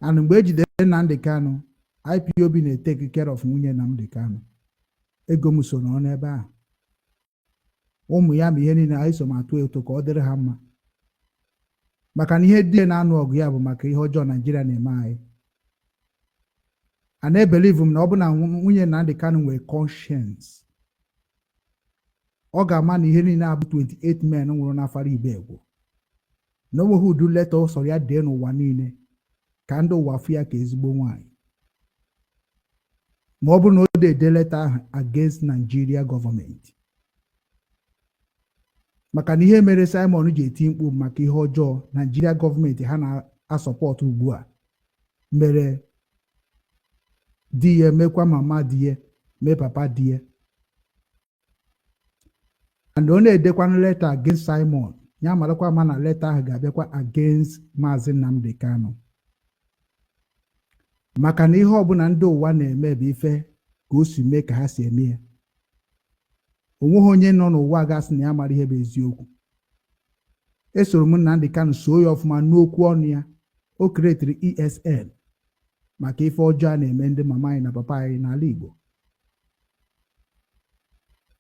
and mgbe ejidere Nnamdi Kanụ IPOB na-etake care of nwunye Nnamdi Kanụ ego m so nọ n'ebe ahụ ụmụ ya ma ihe niile anyị so ma atụ eto ka ọ dịrị ha mma maka na ihe dị na-anụ ọgụ ya bụ maka ihe ọjọọ Naijiria na-eme anyị. A na-ebelieve m na ọ bụ na nwunye Nnamdi Kanụ nwere conscience ọ ga-ama na ihe niile abụ 28 men nwụrụ n'afara Ibegwu na onweghị udu leta ụsọ ya dee n'ụwa niile ka ndị ụwa fụ ya ka ezigbo nwaanyị ma ọ bụ na o dede leta ahụ against Nigeria gọọmenti maka na ihe mere Simon ji eti mkpu maka ihe ọjọọ Nigeria gọọmenti ha na-asọpọtụ ugbu a mere di ya mekwa mama di ya mee papa di ya. And ọ na-edekwana leta against Simon ya marakwa ma na leta ahụ ga-abịakwa against Maazị Nnamdi Kanu, maka na ihe ọbụla ndị ụwa na-eme bụ ife ka o si mee ka ha si eme ya. Onweghị onye nọ n'ụwa gasị na ya mara ihe bụ eziokwu. Esoro m Nnamdi Kanu soo ya ọfụma n'okwu ọnụ ya. O kreetiri ESN maka ife ọjọọ a na-eme ndị mama anyị na papa anyị n'ala Igbo.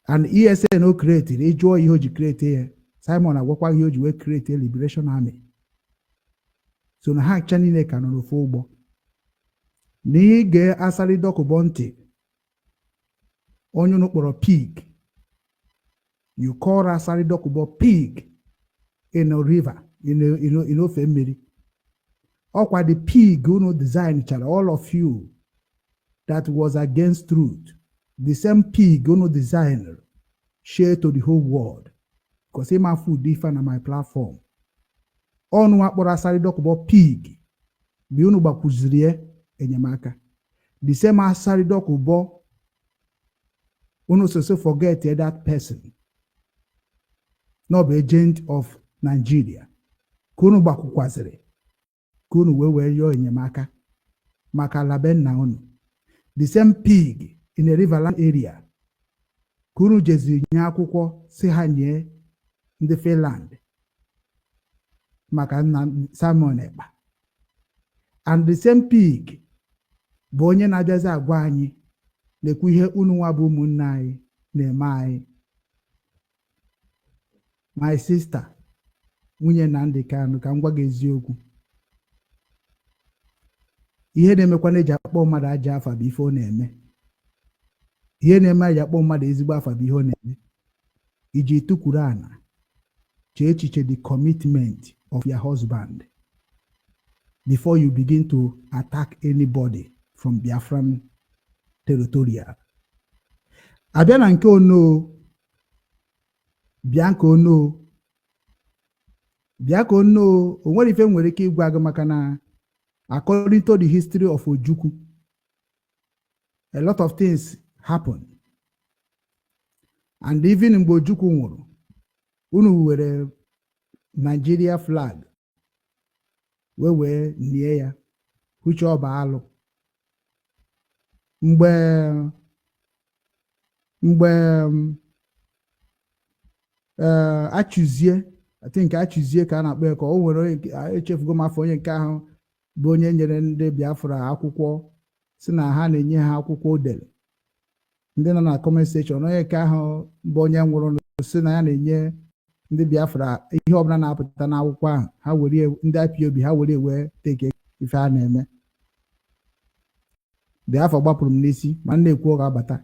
And ESN o kreetiri ịjụọ ihe o ji kreete ya, Simon agwakwa ihe o ji wee kreete Liberation Army. So na ha ncha niile ka nọ n'ofe ụgbọ. N'ige asarị dọkụbọ ntị onye unu kpọrọ pig. You call asarị dọkụbọ pig in a river, in ofe mmiri. Ọkwa the pig unu design chara, all of you that was against truth. The same pig unu designer share to the whole world. Because him have food different on my platform. Ọnụ akpọrọ asarị dọkụbọ pig bi unu gbakwuzirie enyemaka. The same asarị dọkụbọ unu so forget that person. No be agent of Nigeria. Kunu gbakwukwaziri. Kunu wee yo enyemaka maka labe nna unu. The same pig in a riverland area. Kunu jezi nye akwụkwọ si ha nye ndị Finland maka nna Simon Ekpa. And the same pig bụ onye na-abịazi agwa anyị lekwa ihe unu nwa bụ ụmụnne anyị na-eme anyị. My sister, nwunye Nnamdi Kanu, ka m gwa gị eziokwu. Ihe na-emekwa na eji akpọ mmadụ aja afa bụ ife ọ na-eme. Ihe na-eme eji akpọ mmadụ ezigbo afa bụ ihe ọ na-eme. Iji tukwuru ana chee echiche the commitment of your husband before you begin to attack anybody from Biafran territorial. Abịa na nke ono bịa ka ono o nwere ife nwere ike ịgwa gị maka na according to the history of Ojukwu, a lot of things happen. And even mgbe Ojukwu nwụrụ, unu were Nigeria flag wee nie ya, which ọ bụ alụ. Mgbe achụzie, I think achụzie ka a na-akpọ ya, ka o nwere echefugo m afọ onye nke ahụ bụ onye nyere ndị Biafra akwụkwọ si na ha na-enye ha akwụkwọ odele. Ndị nọ na comment section onye nke ahụ bụ onye nwụrụ si na ya na-enye ndị Biafra ihe ọbụla na-apụta n'akwụkwọ ahụ, ha were ndị IPOB ha were wee teke ife a na-eme. The afọ gbapụrụ m n'isi ma na-ekwu ọ ga-abata.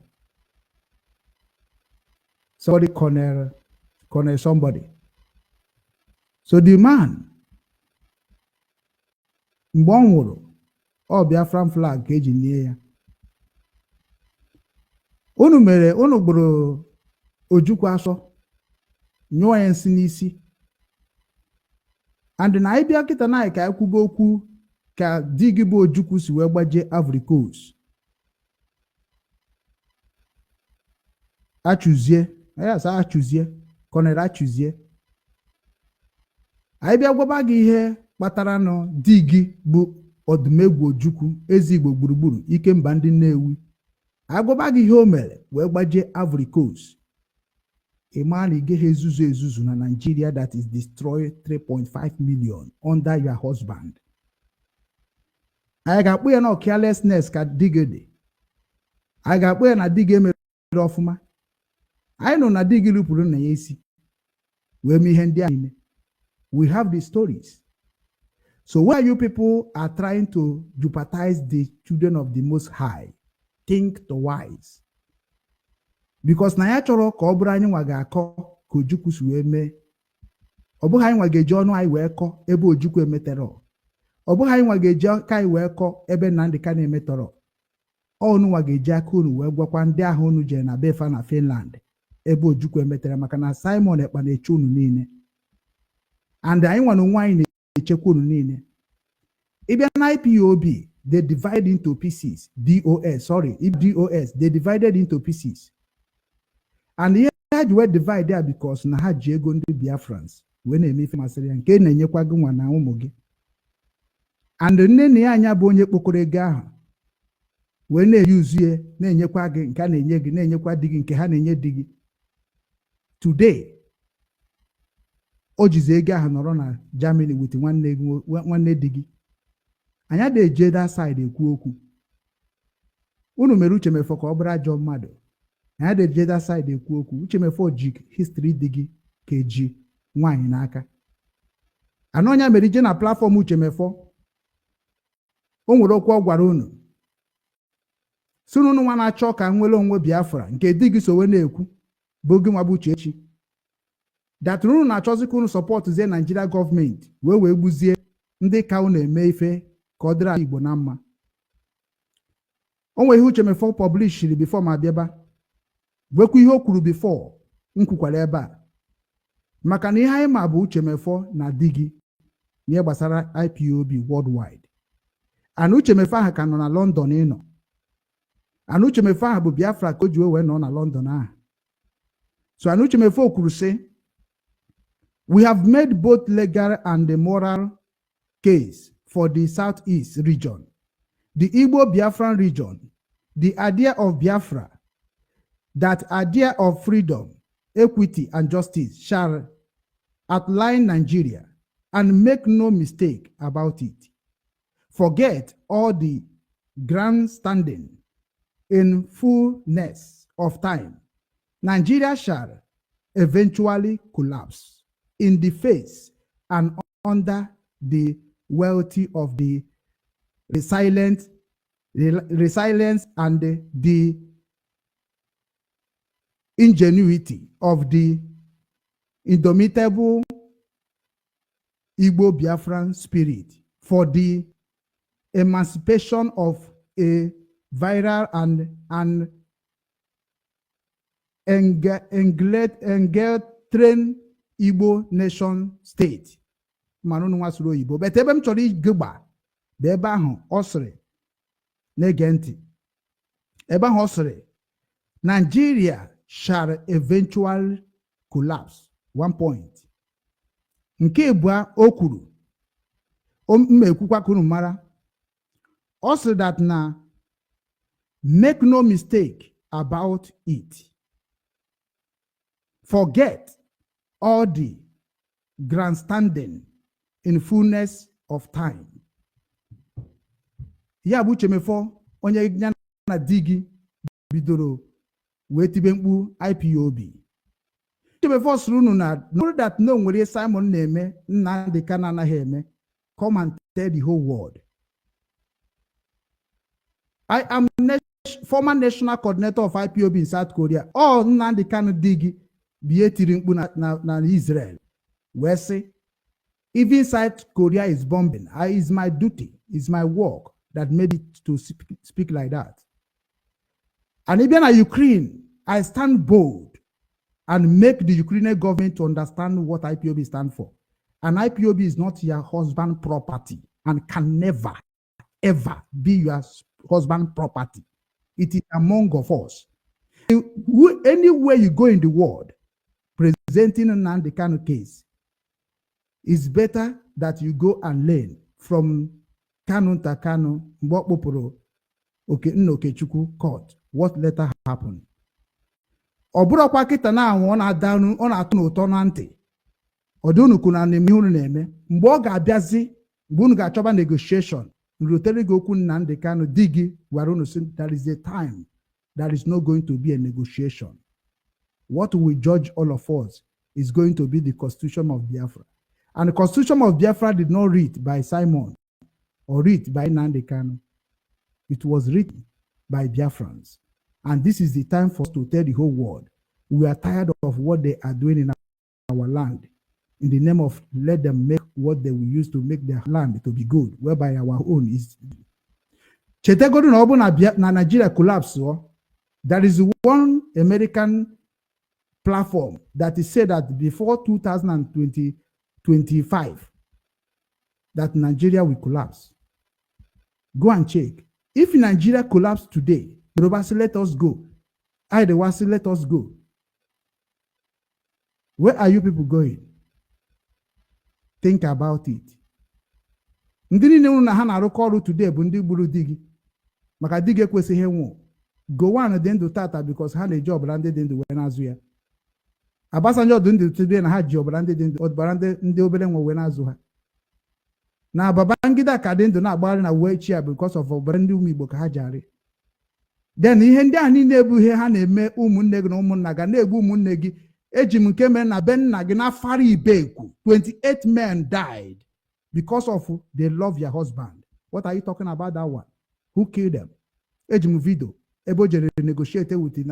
Somebody corner somebody. So the man, mgbe ọ nwụrụ, ọ Biafran flag ka eji nie ya. Unu gburu Ojukwu asọ, nyụọ ya nsị n'isi. And na anyị bịa kịta na ka ekwugo okwu ka di gị bụ Ojukwu si wee gbaje Ivory Coast. Achụzie, Colonel Achụzie. Anyị bịa gwaba gị ihe kpatara nọ di gị bụ Odumegwu Ojukwu Ezigbo gburugburu Ikemba ndị Nnewi. Anyị gwaba gị ihe o mere wee gbaje Ivory Coast. A man get ezuzu na Nigeria that is destroyed 3.5 million under your husband. I ga-akpụ ya na carelessness ka digede. I ga-akpụ ya na dige mere ọfụma. I know na digi rupụrụ na ya isi. Wee mee ihe ndị a ime. We have the stories. So why you people are trying to jeopardize the children of the Most High, think twice. Because na ya chọrọ ka ọ bụrụ anyị nwa ga-akọ ka Ojukwu si wee mee. Ọ bụghị anyị nwa ga-eji ọnụ anyị wee kọ ebe Ojukwu emetọrọ. Ọ bụghị anyị nwa ga-eji aka anyị wee kọ ebe Nnamdi Kanu emetọrọ. Unu nwa ga-eji aka unu wee gwakwa ndị ahụ unu jere na befa na Finland ebe Ojukwu emetọrọ, maka na Simon Ekpa na-eche unu niile. And anyị nwa na onwe anyị na-echekwa unu niile. Ịbịa na IPOB, they divided into pieces. DOS, they divided into pieces. And here they were divided there because na ha ji ego ndị Biafrans when na-emefe masịrị ya nke na-enyekwa gị nwa na ụmụ gị. And nne na ya anya bụ onye kpokọrọ ego ahụ wee na-eyuzie na-enyekwa gị nke a na-enye gị na-enyekwa di gị nke ha na-enye di gị. Today o jizi ego ahụ nọrọ na Germany with nwanne di gị. Anya na-eje that side ekwu okwu. Unu mere Uchemefo ka ọ bụrụ ajọ mmadụ. Anya na-eje that side ekwu okwu. Uchemefo ji history di gị ka eji nwaanyị n'aka. Anonya mere ije na platform Uchemefo. O nwere okwu ọ gwara unu. Sunu unu nwa na-achọ ka nwere onwe Biafra nke di gị sowe na-ekwu bụ gị nwa bụ Uchechi. That unu na-achọzi ka unu support zie Nigeria government wee gbuzie ndị ka unu eme ife ka ọ dịrị Igbo na mma. O nwere ihe Uchemefo publishiri before ma bịaba. Gwekwa ihe o kwuru before nkwukwara ebe a. Maka na ihe anyị ma bụ Uchemefo na di gị n'ihe gbasara IPOB worldwide. And Uchemefo ahụ ka nọ na London ịnọ. And Uchemefo ahụ bụ Biafra ka o ji wee nọ na London ahụ. So and Uchemefo kwuru sị, we have made both legal and the moral case for the Southeast region, the Igbo Biafran region, the idea of Biafra, that idea of freedom, equity, and justice shall outline Nigeria, and make no mistake about it. Forget all the grandstanding. In fullness of time, Nigeria shall eventually collapse in the face and under the wealthy of the resilience and the ingenuity of the indomitable Igbo Biafran spirit for the emancipation of a viral and engulfing Igbo nation state. Manunu nwasuru oyibo. But ebe m chọrọ igba bụ ebe ahụ ọ sịrị na-ege ntị. Ebe ahụ ọ sịrị Nigeria shall eventually collapse. 1 point. Nke abụọ o kwuru mma ekwukwa ka unu mara. Ọ sịrị that na make no mistake about it. Forget all the grandstanding in fullness of time. Ya bụ Uchemefo onye nya na di gị bidoro wee tibe mkpu IPOB. Uchemefo sụrụ unu na know that no nwere Simon na-eme Nnamdi Kanu anaghị eme. Come and tell the whole world. I am former national coordinator of IPOB in South Korea. All Nnamdi Kanu di gị bie tiri mkpu na Israel. Where say, even South Korea is bombing. It's my duty, it's my work that made it to speak like that. And even in Ukraine, I stand bold and make the Ukrainian government to understand what IPOB stands for. And IPOB is not your husband property and can never, ever be your husband property. It is among of us. Anywhere you go in the world, presenting a Nnamdi Kanu case, it's better that you go and learn from Kanu Takano Mbokpoporo Okechukwu court. What later happened? Oburokwa kita na ọ na-adanu ọ na-atụ n'ụtọ na ntị. Odunu kuna n'emihuru na-eme. Mgbe ọ ga-abịazi, mgbe unu ga-achọba negotiation, nrutere gị okwu Nnamdi Kanu digi gwara unu sị there is a time there is not going to be a negotiation. What we judge all of us is going to be the Constitution of Biafra. And the Constitution of Biafra did not read by Simon or read by Nnamdi Kanu. It was written by Biafrans. And this is the time for us to tell the whole world, we are tired of what they are doing in our land. In the name of let them make what they will use to make their land to be good, whereby our own is. Chetegodu na obu na Nigeria collapse. There is one American platform that is said that before 2025, that Nigeria will collapse. Go and check. If Nigeria collapsed today, Yoruba say, let us go. Idaho say, let us go. Where are you people going? Think about it. Ndị niile nwụrụ na ha na-arụkọ ọrụ today bụ ndị gburu di gị maka di gị ekwesịghị nwụ. Gowon dị ndụ tata because ha na-eji ọbara ndị dị ndụ wee na-azụ ya. Abasanjo dị ndụ today na ha ji ọbara ndị dị ndụ ọbara ndị obere nwe wee na-azụ ha. Na Babangida ka dị ndụ na-agbagharị na wee chi ya because of ọbara ndị ụmụ Igbo ka ha jari. Then ihe ndị a niile ebu ihe ha na-eme ụmụnne gị na ụmụnna ga na-egbu ụmụnne gị. Eji m nke mere na be nna gị n'afara Ibekwu 28 men died because of they love your husband. What are you talking about that one? Who killed them? Eji m video ebe o jere negotiate with the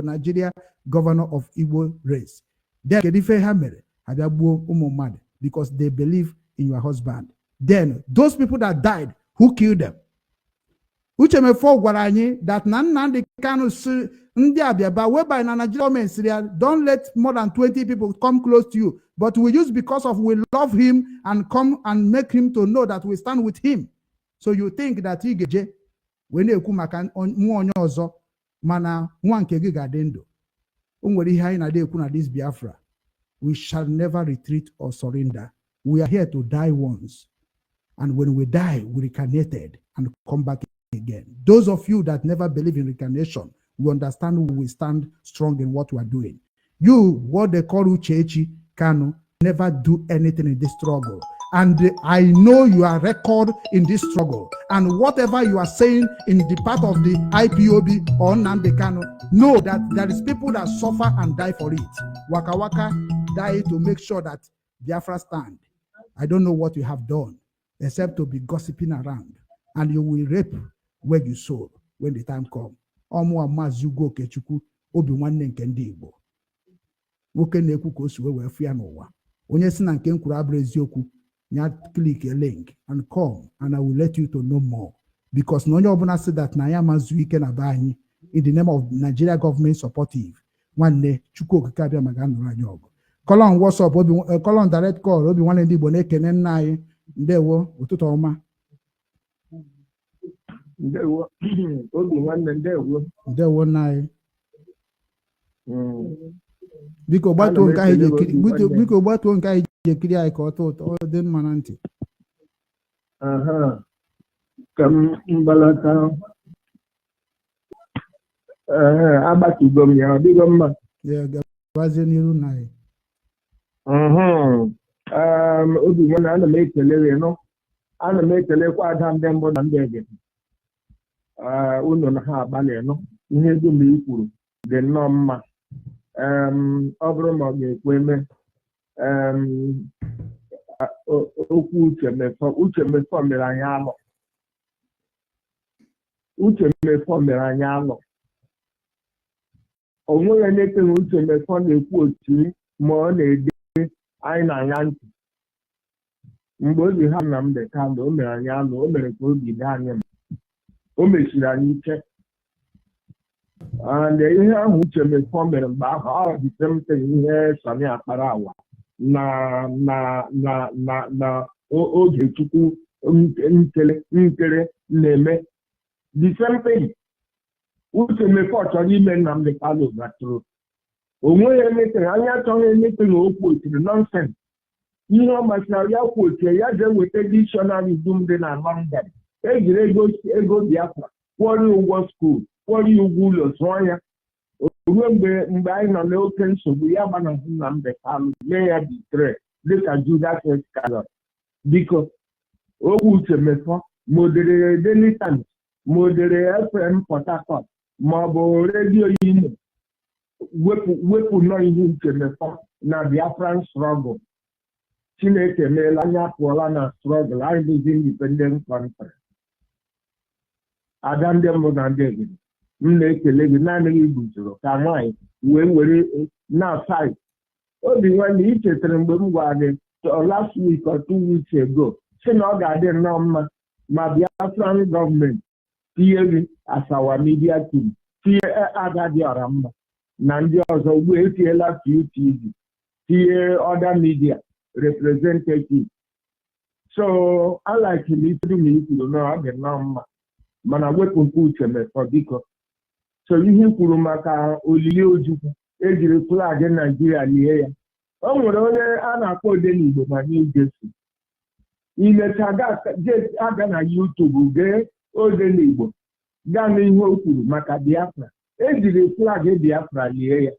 Nigeria governor of Igbo race. Then kedu ife ha mere abịa gbuo ụmụ mmadụ because they believe in your husband. Then those people that died, who killed them? Uchemefo gwara anyị that na Nnamdi Kanu si ndị Abiaba whereby na Nigeria government Syria don't let more than 20 people come close to you, but we use because of we love him and come and make him to know that we stand with him. So you think that he geje when ekwu maka nwa onye ọzọ mana nwa nke gị ga-adị ndụ. O nwere ihe anyị na-adị ekwu na this Biafra. We shall never retreat or surrender. We are here to die once. And when we die, we reincarnated and come back again. Those of you that never believe in reincarnation, we understand we stand strong in what we are doing. You, what they call Uchechi Kanu, never do anything in this struggle. And I know you are record in this struggle. And whatever you are saying in the part of the IPOB or Nnamdi Kanu, know that there is people that suffer and die for it. Waka Waka die to make sure that Biafra stand. I don't know what you have done, except to be gossiping around. And you will reap where you sow when the time comes. Ọmụ amazi Ugo Okechukwu obi nwanne nke ndị Igbo. Nwoke na-ekwu ka o si wee fụ ya n'ụwa. Onye si na nke m kwuru abụrụ eziokwu, nya click a link and come and I will let you to know more. Because na onye ọbụla sị that na ya mazu ike na be anyị in the name of Nigeria government supportive. Nwanne Chukwu okike abịa maka nụrụ anyị ọgụ. Colon WhatsApp colon direct call obi nwanne ndị Igbo na-ekene nna anyị. Ndewo ụtụtụ ọma. Ndewo obi nwanne ndewo. Ndewo nna anyị. Biko gbatuo nke anyị jekiri biko gbatuo nke anyị jekiri anyị ka ọ dị mma na ntị. Aha. Ka mbalata agbatugo m ya ọ dịgo mma. Ya gabazie n'iru na anyị. Obi nwanne ana m ekele gị nọ. Ana m ekelekwa ada ndị mbụ na ndị ege. Unu na ha agbalị nọ. Ihe dum i kwuru dị nnọọ mma. Ọ bụrụ ma ọ ga-ekwe eme okwu uche mmefọ mere anyị alụ. Uche mmefọ mere anyị alụ. O nweghị na-ekeghị uche mmefọ na-ekwu otu ma ọ na-ede anyị na-anya ntị. Mgbe obi ha Nnamdi Kanu o mere anyị alụ, o mere ka obi dị anyị mma. O mechiri anyị ike. And ihe ahụ uche mmefọ mere mgbe ahụ ọ dị semte ihe Sani Akpara Awa na oge Chukwu nkere na-eme the same thing. Uche mmefọ chọrọ ime Nnamdi Kanu gatụrụ. O nweghị emetere anyị achọghị emete na okwu otiri nonsense. Ihe ọ masịrị ya kwochie ya jee weta dictionary dum dị na London. Ejiri ego Biafra kwụọrọ ụgwọ skuul kwụọrọ ụgwọ ụlọ zụọ ya. Ruo mgbe anyị nọ n'oke nsogbu ya gbanahụ Nnamdi Kanu mee ya bitre dịka Judas Iscariot. Biko okwu uche mmefọ modere Daily Times modere FM Port Harcourt ma ọ bụ redio Imo wepụ nọ ihe uche mmefọ na Biafran struggle. Chineke meela anya pụọla na struggle anyị bụzi independent country. Ada ndị mbụ na ndị egede m na-ekele gị naanị gị guzoro ka nwaanyị wee were na site. Obi nwanne ị chetara mgbe m gwara gị last week or 2 weeks ago si na ọ ga-adị nnọọ mma ma Biafran gọọmenti tinye gị asawa media team tinye agadi ọra mma na ndị ọzọ ugbu etinyela QTV tinye other media representative So I like him ife m ikwuru na ọ dị nnọọ mma mana wepụ nke uche mefọ biko. So ihe kwuru maka olili Ojukwu ejiri flag Naijiria lie ya. O nwere onye a na-akpọ Odenigbo ma New Jersey. Imecha aga na YouTube gee Odenigbo gaa n'ihe o kwuru maka Biafra. Ejiri flag Biafra lie ya.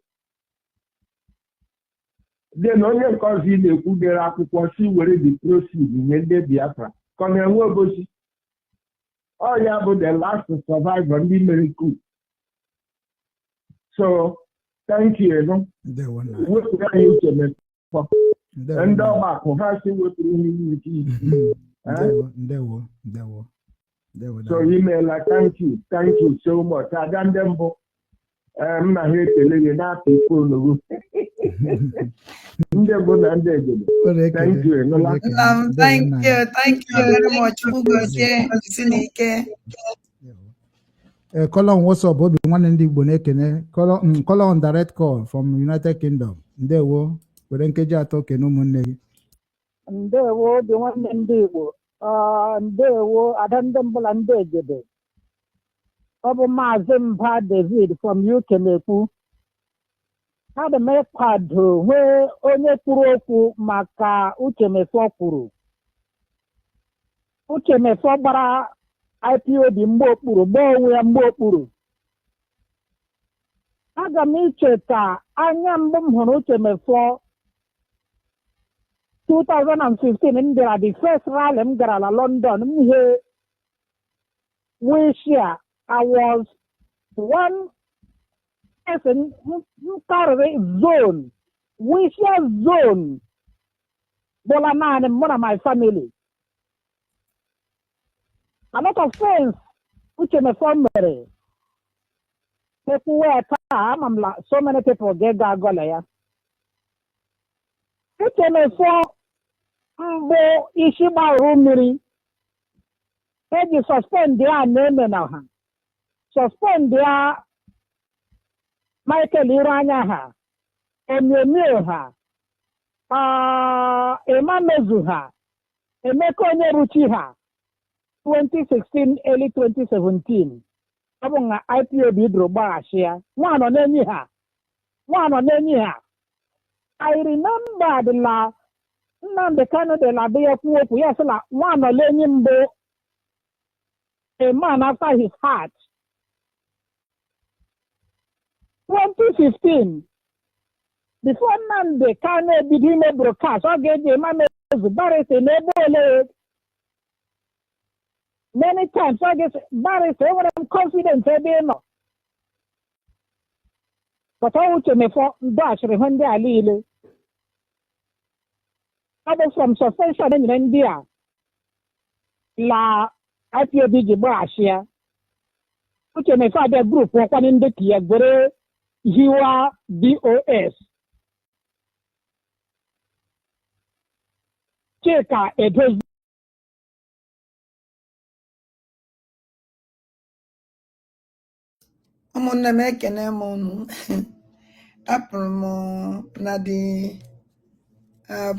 Then onye nke ọzọ ị na-ekwu dere akwụkwọ si were the proceeds nye ndị Biafra ka ọ na-enwe obosi. Ọ ya bụ the last survivor ndị mere coup. So thank you. Wepụrụ anyị uche mefọ. Ndị ọgbakọ ha si wepụrụ ihe ike isi. So email, thank you so much. Ada ndị mbụ m na ha ekele gị na-apụ ifonu ndị mbụ na ndị egede. Thank you. Thank you very much. Colon, what's up? Obi nwanne ndị Igbo na-ekene. Colon direct call from United Kingdom. Ndewo, were nkeji atọ kene ụmụnne gị. Ndewo obi nwanne ndị Igbo. Ndewo ada ndị mbụla ndị egede. Ọ bụ Maazị Mba David from UK na-ekwu. Ana m ịkwado nwee onye kwuru okwu maka Uche Mefọ kwuru. Uche Mefọ gbara IPOB mgbe okpuru gbaa onwe ya mgbe okpuru. Aga m icheta anya mbụ m hụrụ Uche Mefọ 2015 m gara the first rally m gara na London m ihe wishia I was one person carry zone wishia zone bụla naanị mụ na my family. A lot of things Uche Mefọ mere. People were tired, so many people get gargoyle ya. Uche Mefọ mbụ isi gbarụ mmiri. Eji suspend ya na-eme na ha. Suspend ya Michael Iruanya ha. Onyemio ha. Emamezu ha. Emeka Onyeruchi ha. 2016, early 2017. Ọ bụ na IPOB duru gbaghachi ya. Nwa nọ n'enyi ha. I remember la Nnamdi Kanu de la Beye kwu okwu ya sị na nwa nọ n'enyi mbụ a man after his heart. 2015, before Nnamdi Kanu ebido ime broadcast, ọ ga-eji Emamezu Barrister n'ebe ole. Many times, I guess, Barrister, when I'm confident, but I would me for dash, when they are little. Other from suspension in India, La IPOB Gibrashia, which may find a group one in the Kia, very Jiwa DOS. Cheka, it was. Ụmụnne m ekene m unu. Apụrụ m na dị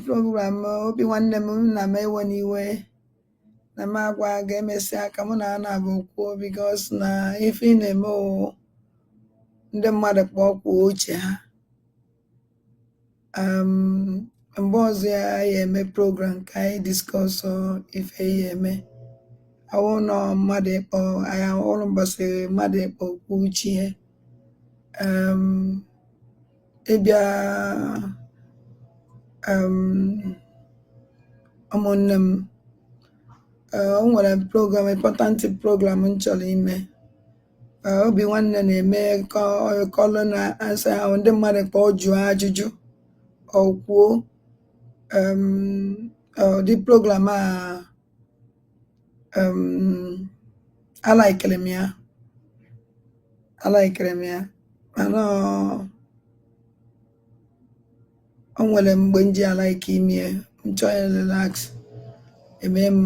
program obi nwanne m na m ewe n'iwe na m agwa ga-emesi aka mụ na ana bụ kwuo bikos na ife ị na-eme ndị mmadụ kpọkwuo uche ha. Mgbe ọzọ ya eme program ka anyị diskọs ife ya eme. Awụ nọ mmadụ ịkpọ anyị ọrụ mbọsị mmadụ ịkpọ okwu uche ịbịa ụmụnne m o nwere program important program m chọrọ ime. Obi nwanne na-eme kọlụ na asa ahụ ndị mmadụ kpọọ jụọ ajụjụ ọkwuo dị program a alaikere m ya mana o nwere mgbe m ji alaike ime m chọọ ya relax eme m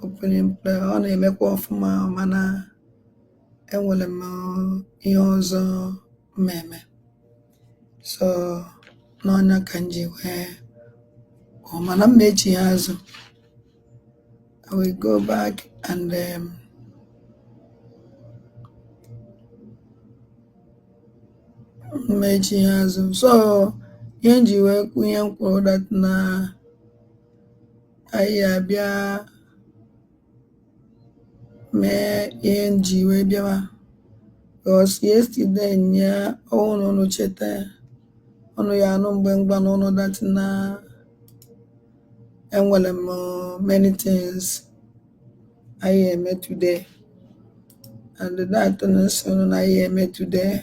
opening play ọ na-emekwa ọfụma mana enwere m ihe ọzọ mmemme so n'ọnya ka m ji wee mana m echi ya azụ I will go back and mechi azụ. So ihe nji wee kwu ihe m kwuru that na anyị abịa mee ihe nji wee bịawa because yesterday nya ọnụ unu cheta ọnụ ya anụ mgbe mgba na ọnụ that na enwere m many things anyị eme today and that na so na anyị eme today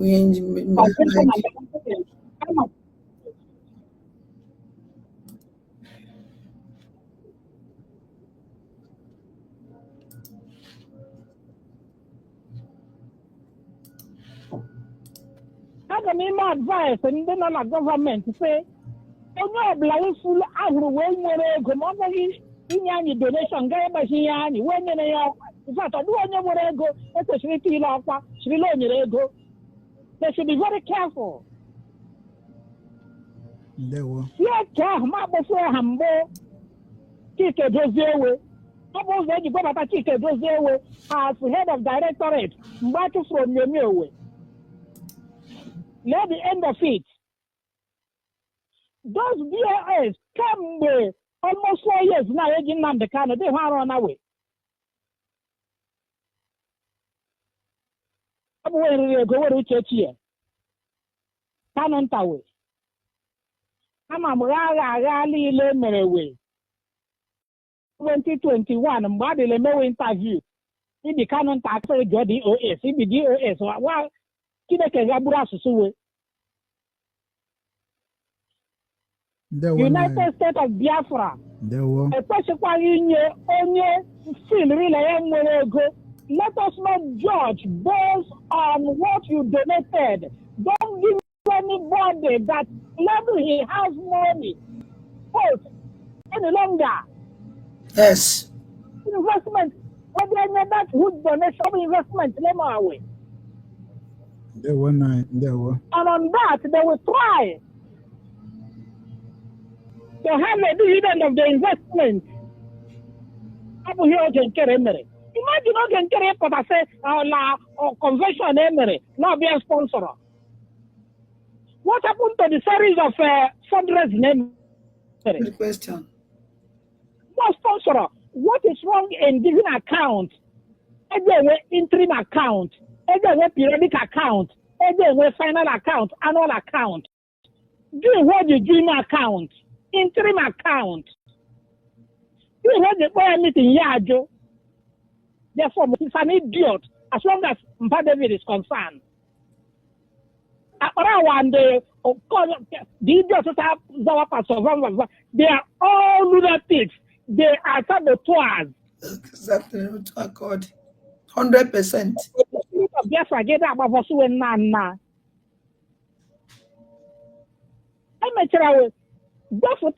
ihe nji like aga m ime advice ndị nọ na gọọmenti sị onye ọbụla ifulu ahụrụ wee nwere ego ma ọ bụghị inye anyị donation gaa ịgbachi ihe anyị wee nyere ya ọkwa ifat ọ dịghị onye nwere ego ekwesịrị itile ọkwa chirila o nyere ego. They should be very careful. Ihe ka ahụ ma akpọfu ha mbụ Chike Doziewe ọ bụ ụzọ eji gwabata Chike Doziewe as head of directorate mgbe a chụfuru onyonyo owe. Let the end of it. Those DAS kemgbe almost 4 years now eji Nnamdi Kanu they ha run away. Ọ bụ weriri ego were uche chie Kanu ntawe ama m agha niile mere we 2021 mgbe a dịla emewe interview ibi Kanu nta akpịrị jụọ DOS ibi DOS wa Chineke ga-agburu asụsụ we. United States of Biafra ekwesịkwaghị inye onye filrile ya nwere ego. Let us not judge based on what you donated. Don't give anybody that level he has money post any longer. Yes. Investment, whether any that good donation investment, let me away. And on that, they will try to have a dividend of the investment. Imagine not getting carried but I say or convention emery, not be a sponsor. What happened to the series of fundraising? Good question. No sponsor. What is wrong in giving account? Either interim account, either periodic account, either final account, annual account. Doing what the dream account, interim account. Doing what the boy meeting yajo. Therefore, he's an idiot as long as Mpa David is concerned. Around the idiots that have they are all lunatics. They are saboteurs. Exactly, to accord 100%. Biafra get up of us when nana. I'm a child. Biafra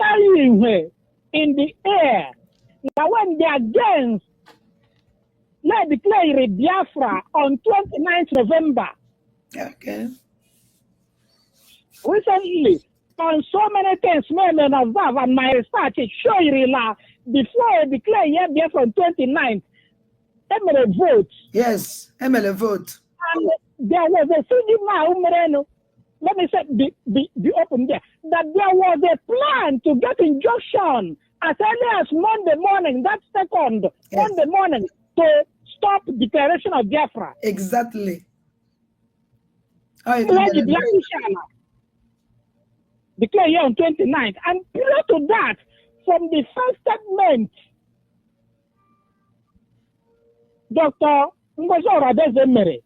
in the air. Now when they are against. Let's declare Biafra on 29th November. Okay. Recently, on so many things, men observe and my research is showing before I declare Biafra on 29th, Emily vote. Yes, Emily vote. And there was a thing let me say, be open there, that there was a plan to get injunction as early as Monday morning, that second, yes. Monday morning, to stop declaration of Biafra. Exactly. Declare here on 29th. And prior to that, from the first statement, Dr. Ngozo Radezemere,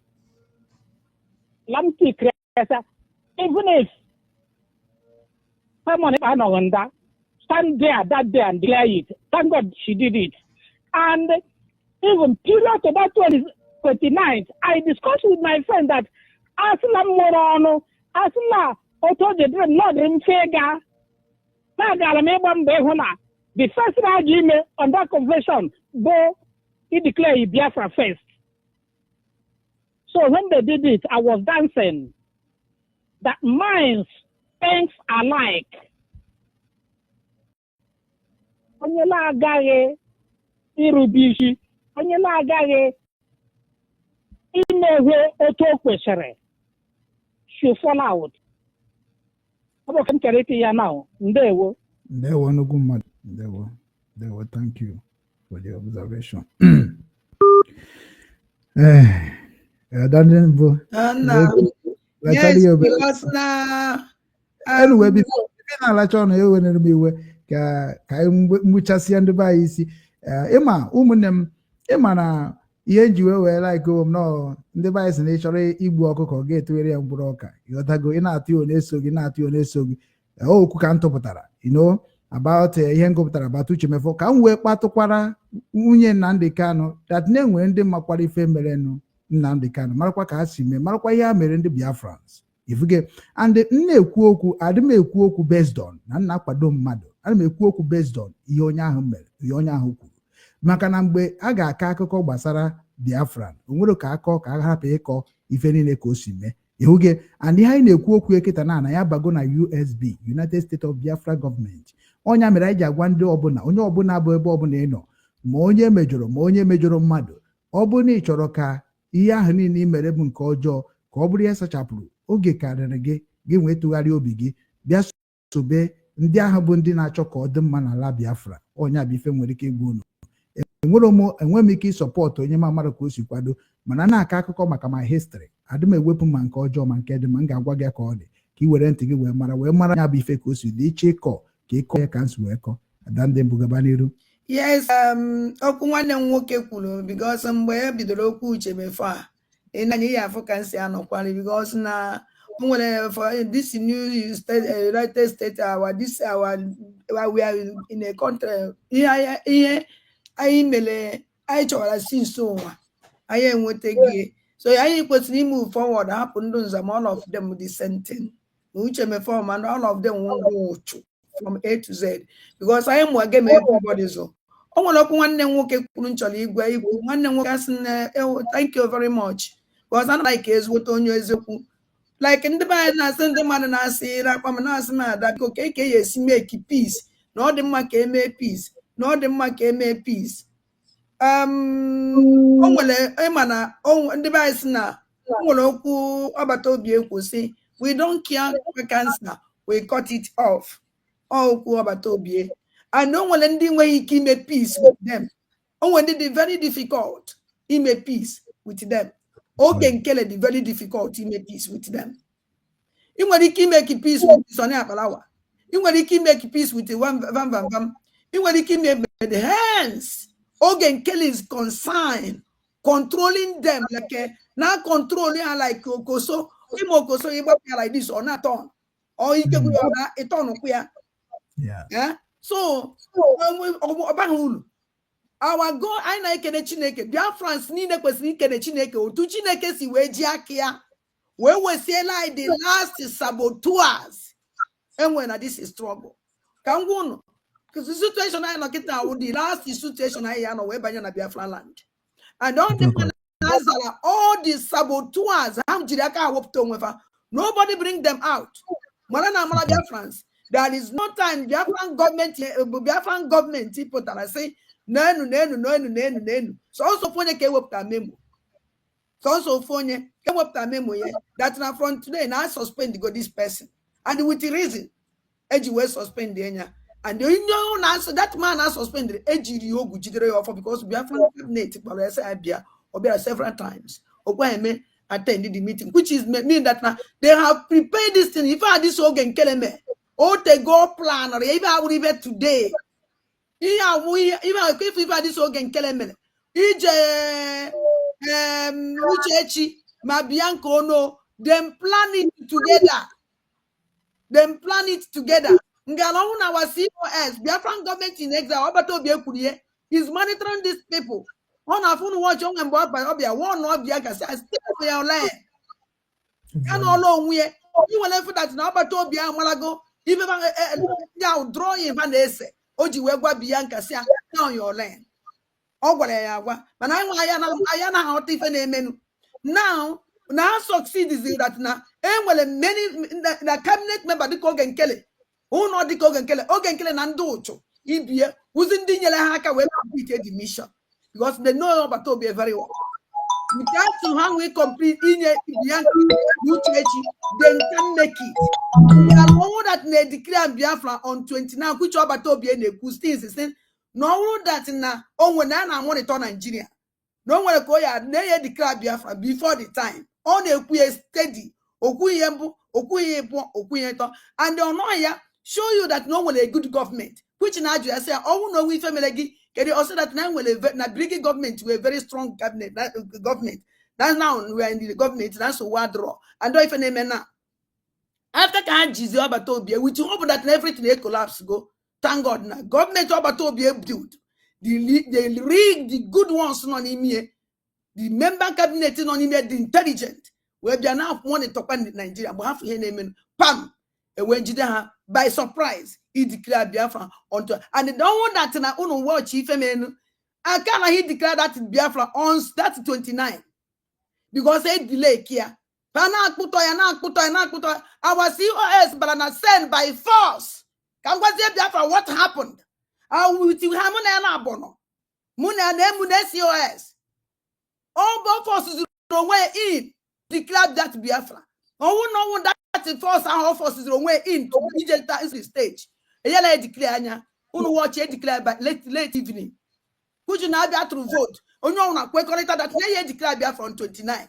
Lamti Kresa, even if someone stand there that day and declare it, thank God she did it. And even period to that 29th, I discussed with my friend that Asla Morono, Asla Oto de Lord Fega, the first argument on that convention, Bo, he declared Biafra first. So when they did it, I was dancing. That minds think alike. onye na-agaghị irube isi, onye na-agaghị imeghe otu o kwesịrị should fall out. Ọ bụ ka m chere iti ya na ndewo. Ndewo nnukwu mmadụ. Ndewo, thank you for the observation. Yes, because now anyway, before na-alacha ọnụ ewenere m iwe ka anyị mgbuchasịa ndị be anyị isi. Ịma ụmụnne m, ịma na ihe nji wee like nọ ndị be anyị si na ị chọrọ igbu ọkụkọ ga-etowere ya mkpụrụ ọka, ịghọtago, ị na-atụ ya na-eso gị na-atụ ya na-eso gị. Okwu ka m tụpụtara about ihe ngụpụtara about Uche Mefo ka m wee kpatụkwara nwunye Nnamdi Kanu that na-enwere ndị makwara ife merenụ Nnamdi Kanu, marakwa ka ha si mee, marakwa ihe ha mere ndị Biafrans ifuge. And na-ekwu okwu, adị m ekwu okwu based on na nna akwado mmadụ, ana m ekwu okwu based on ihe onye ahụ mere, ihe onye ahụ kwuru. Maka na mgbe a ga-akọ akụkọ gbasara Biafran, o nwere ka akọ ka a hapụ ịkọ ife niile ka o si mee ihuge. And ihe anyị na-ekwu okwu eketa na ya bago na USB, United States of Biafra Government. Onye mere anyị ji agwa ndị ọbụla, onye ọbụla bụ ebe ọbụla ị nọ, ma onye mejọrọ ma onye mejọrọ mmadụ, ọ bụ na ị chọrọ ka ihe ahụ niile ị mere bụ nke ọjọọ ka ọ bụrụ ihe sachapụrụ, oge karịrị gị nwee tụgharịa obi gị bịa sobe ndị ahụ bụ ndị na-achọ ka ọ dị mma n'ala Biafra. Onye bụ ife nwere ike igbu unu. Enwe m ike ịsọpọtụ onye ma mara ka o si kwado, mana na-akọ akụkọ maka ma histrị, adị m ewepụ ma nke ọjọọ ma nke dị ma m ga-agwa gị ka ọ dị, ka ị were ntị gị wee mara ya bụ ife ka o si dị iche ịkọ ka ịkọ ya ka nsi wee kọ. Ada ndị mbụ gaba n'iru. yes, okwu nwanne m nwoke kwuru because mgbe e bidoro okwu Uche Mefo a ịnanye ya afọ ka nsi anọkwari because na o nwere for this new state, United States, we are in a country ihe anyị mere anyị chọrọ since ụwa anyị enwetaghị, so anyị kwesịrị move forward, hapụ ndị nzam, all of them the same thing. Uche Mefo and all of them won't go from A to Z because I am again everybody. So o nwere okwu nwanne m nwoke kwuru nchọrọ igwe ikwu. Nwanne m nwoke asị na thank you very much because I like ezigbote onye eziokwu, like ndị be anyị na-asị ndị mmadụ na-asị rakwa m na-asị m ada biko ka ya esi make peace, na ọ dị mma ka emee peace, na ọ dị mma ka emee peace. O nwere ịma na ndị be anyị sị na o nwere okwu ọbata obi ekwu sị we don't care cancer, we cut it off. Okwu ọbata obi, and o nwere ndị nweghị ike ime peace with them. O nwere ndị dị very difficult ime peace with them. Oge nkele dị very difficult ime peace with them. Ị nwere ike ime peace with Sonny Akpalawa. Ị nwere ike ime peace with Vam Vam Vam. Ị nwere ike ime the hands. Oge nkele is concerned controlling them like now controlling her like Okoso. Ime Okoso ịgbapụ like this or not on. Or ike gwụ ya ịtọ nụkwu ya. Yeah. So our God, I na ekene Chineke. Biafrans niile kwesịrị ikene Chineke otu Chineke si wee ji aka ya wee wesiela the last saboteurs enwe na this is struggle. Ka m gwa unu, because the situation anyị nọ kịta wụ the last situation anyị ya nọ wee banye na Biafra land. And all the man azala all the saboteurs ha jiri aka awepụta onwe fa. Nobody bring them out. Mara na amara Biafrans. There is no time Biafran government pụtara say nenu. So also fonye ka ewepụta memo. So also fonye ka ewepụta memo ye that na from today na suspend go this person. And with the reason eji we suspend enya. And you know na so that man na suspend eji ri ogu jidere offer because Biafran cabinet kpara say abia obia several times. Okwa eme attend the meeting, which is mean that now they have prepared this thing. If I this organ kill me. Oh, they go plan or even I would even today. If I this organ kill me, Uchechi, Mabianco, no, them plan it together. Ngalona was COS, Biafran government in exile, Obato Biakuye is monitoring these people. On a phone watch on and bought by Obia, one of Biaka says, stay on land. And all along, you will left that now, but Obia Malago. Even now, drawing van esse, Oji Wegwa Bianca, say, now your land. Oh, what I want, but I know how to menu. Now succeed is that now, and well, many the cabinet member, the Kogan Kelly, who not the Kogan Kelly, Ogan Kelly and Docho. ibie who's in the Yelahaka will complete the mission because they know about to be very well. Without to how we complete in a then can make it. We are all that they declare Biafra on 29, which about to be in a good things saying no that na on when I monitor Nigeria. No one go ya they declare Biafra before the time. On a queer steady, Okuyembo, Okuyeto, and the Onoya show you that no one a good government, which in Nigeria say, oh no, we family. Can you also that now will a big government to a very strong cabinet government. That's now we are in the government. That's a word draw. And don't even name now. After can Jesus Obatobia, which you hope that everything collapse go. Thank God now. Government Obatobia built. They rig the good ones on him here. The member cabinet on him here, the intelligent. Where they are now want to talk about Nigeria, but have to hear name Pam. And when Jidaha by surprise, he declared Biafra onto, and they don't want that in our own watch. If I can't he declared that in Biafra on that 29 because they delay here. Our COS, but not sent by force. Can we say Biafra what happened? How will you have Bono? Muna name COS. All both forces way in declared that Biafra. Oh no, that the force our forces way in to the stage. A yellow declare who watch it declare by late evening. Could you now be able to vote? Oh no, that they declare Biafra on 29.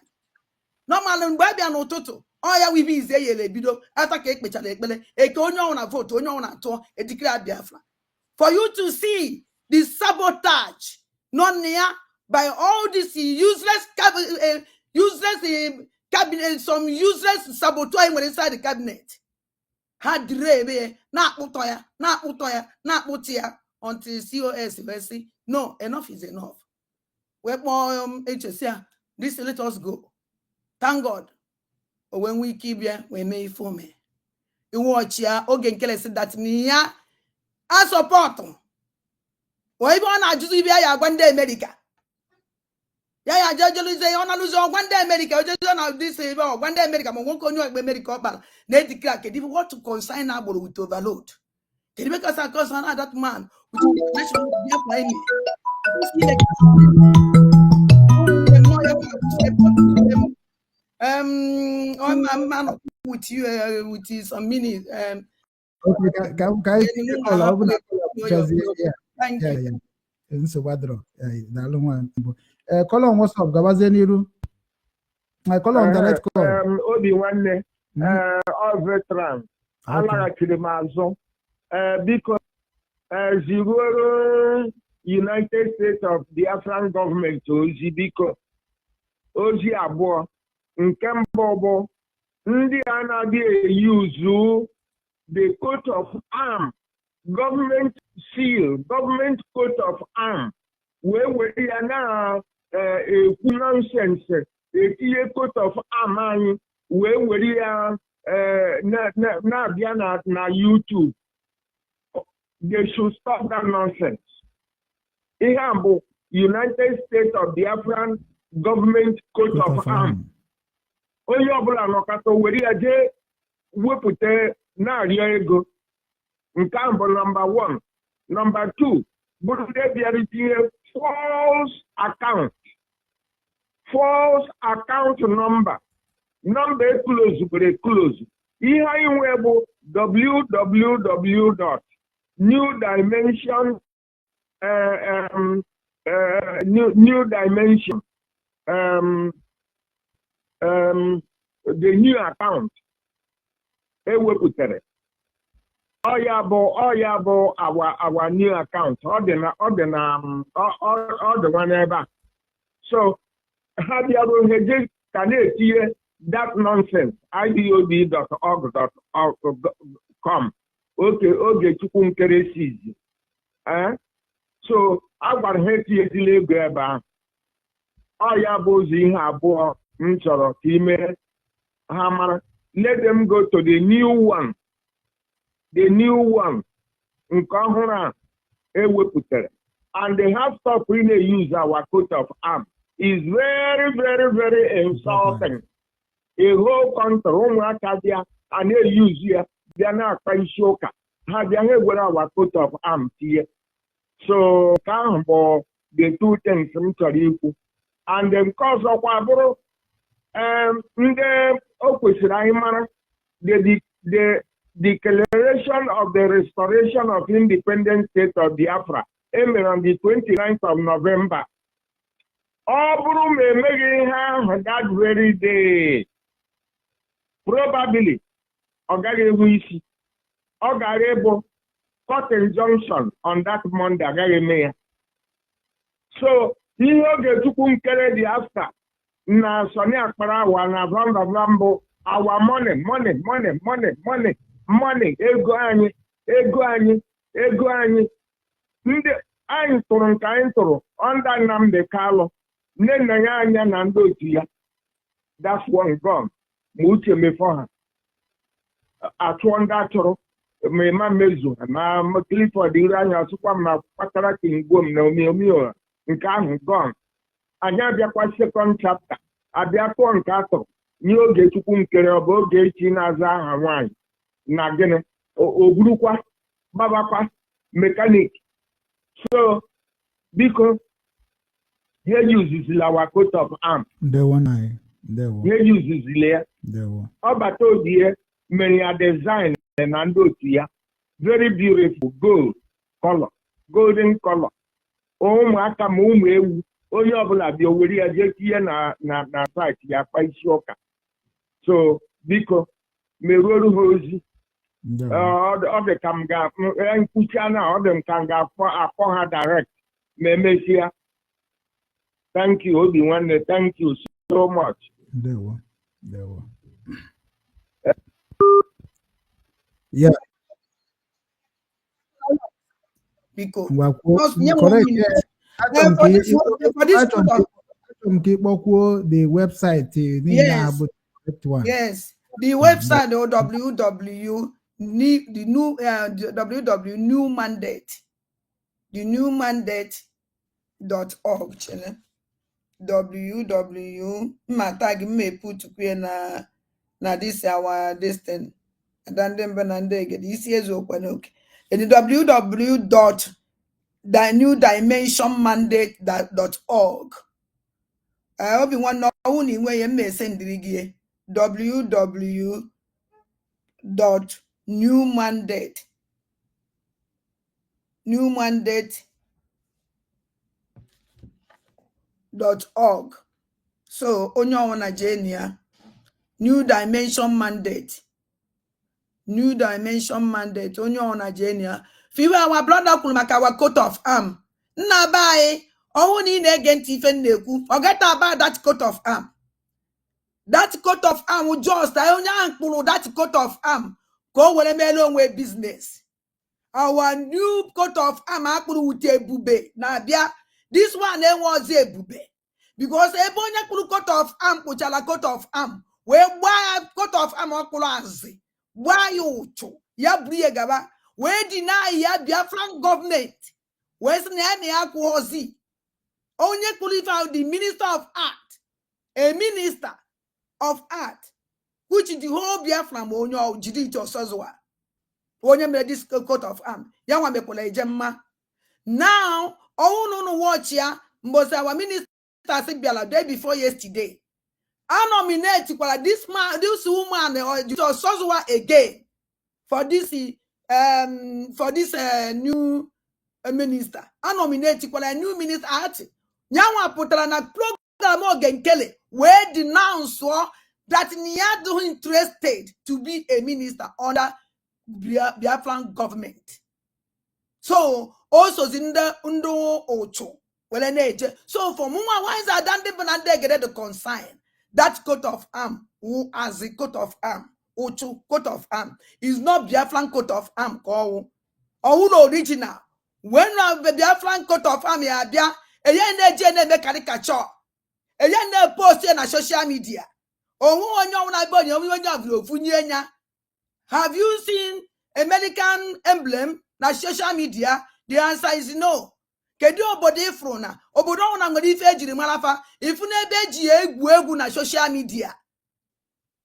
No man and baby and ototo. Oh yeah, we be say bido after cake which a onyo on a vote, onyo on a to a declare Biafra. For you to see the sabotage non near by all this useless cabinet, some useless sabotage when inside the cabinet. Had rebe not putoya until COS will see. No, enough is enough. We're more HSC. This let us go. Thank God. When we keep here, we may for me. You watch ya, Ogen Kele said that near I support. Why you want to just be a one day America? Yeah, judge say on lose one day America, just on this one day America, won't go America, but they declare if you want to consign our with overload. Can you make us a cause on that man? Which is I'm man with you with some mini Okay, thank you. So wadro dalu nwa Colon what's up gabaze niru my Colon direct call obi nwanne all veteran alaghachiri mazo because zigoro United States of Biafran government ozi biko ozi abụọ nke mbụ bụ ndị anaghị eyuzu the coat of arms, government seal, government coat of arms, where we are now a nonsense, a coat of arms, where we are na YouTube. They should stop that nonsense. Ihambo, United States of Biafran government coat of arms. Onye ọbụla nọkata were ya jee wepụta na-arịọ ego nke ahụ bụ number 1. Number 2 bụrụ ndị bịara itinye false account number close kwere close. Ihe anyị nwee bụ www.newdimension the new account ewepụtara ọ ya bụ our new account ọ dị nwa n'ebe a so ha bịaruo heje ka na-etinye that nonsense idob.org.com oge chukwu nkeresizi so a gwara ha etinyezila ego ebe ahụ ọ ya bụ ụzọ ihe abụọ m chọrọ ka ime ha mara. Let them go to the new one nke ọhụrụ a ewepụtara and they have to really use our coat of arms is very very very insulting. A whole country ụmụaka bịa a na-eyuzu ya bịa na-akpa isi ụka have our coat of arms here. So the two things and then cause of the declaration of the restoration of independent state of Biafra on the 29th of November. That very day, probably, Cotton Junction on that Monday. So, he will to carry the after. Na Sonia Parawa, na Rambo, our money, ego anyi. Anyị tụrụ nke anyị tụrụ under Nnamdi Kanu nne nna ya anya na ndị otu ya. That's one gone. Ma uche mefọ ha atụọ ndị atụrụ ma mezu ma Clifford iri anya asụkwa m na kpatara Timegood1 na omiomio nke ahụ gone. Anyị abịakwa second chapter abịa tụọ nke atụrụ nye oge Chukwu nkere ọ bụ oge echi na-aza aha nwaanyị na gịnị o burukwa gbabakwa mekanik. So, because he uses our coat of arms. He uses layer. About all the many are designed and very beautiful gold color, golden color. Oh, Maka Mume, oh, you have your way na site, ya shoka. So, because me roll hosey. All the Kamga and Kuchana, all them Kanga for her direct. Memesia. Thank you, Obi-Wan. Thank you so much. There were. Yeah. Because correct. The website. Yes. The website www new mandate, the new mandate.org www tag me put na this our destiny and then get this is open okay and the www.thenewdimensionmandate.org I hope you want to know in where you may send the newmandate.org. So onye ọwụna Nigeria New Dimension Mandate onye ọwụna Nigeria fiwe our brother kwuru maka our coat of arm nna be anyị ọhụ na ị na-ege ntị ife na-ekwu forget about that coat of arm. That coat of arm just onye ahụ kpụrụ that coat of arm ka o were mere onwe business. Our new coat of arm akpụrụ wute ebube na-abịa. This one enweghịzi ebube because ebe onye kpụrụ coat of arm kpụchala coat of arm wee gbaa ya coat of arm ọkpụrụ azị gbaa ya ụchụ ya buru ya gaba wee deny ya Biafran gọọmenti wee sị na ya akwụghọzi onye kpụrụ ife ahụ the minister of art, a minister of art, which is the whole Biafra ma onye jiri ite ọsọzụwa onye mere this coat of arm ya nwa mekwala eje mma. Now ọhụrụ watch ya mbosi our minister si bịala day before yesterday I nominate kwala this woman or ọsọzụwa again for this new minister. I nominate kwala new minister art ya nwa pụtara na program ogenkele wee denounce that Nia do interested to be a minister under Biafran government. So also in the undo ocho so for Muma why is that get the consign that coat of arm who as a coat of arm ocho coat of arm is not Biafran coat of arm or original when the Biafran coat of arm ya bia a caricature a post na social media. Have you seen American emblem na social media? The answer is no. Kedu obodo ifru na obodo na nwere ife ejiri marafa ifu na ebe eji egwu na social media.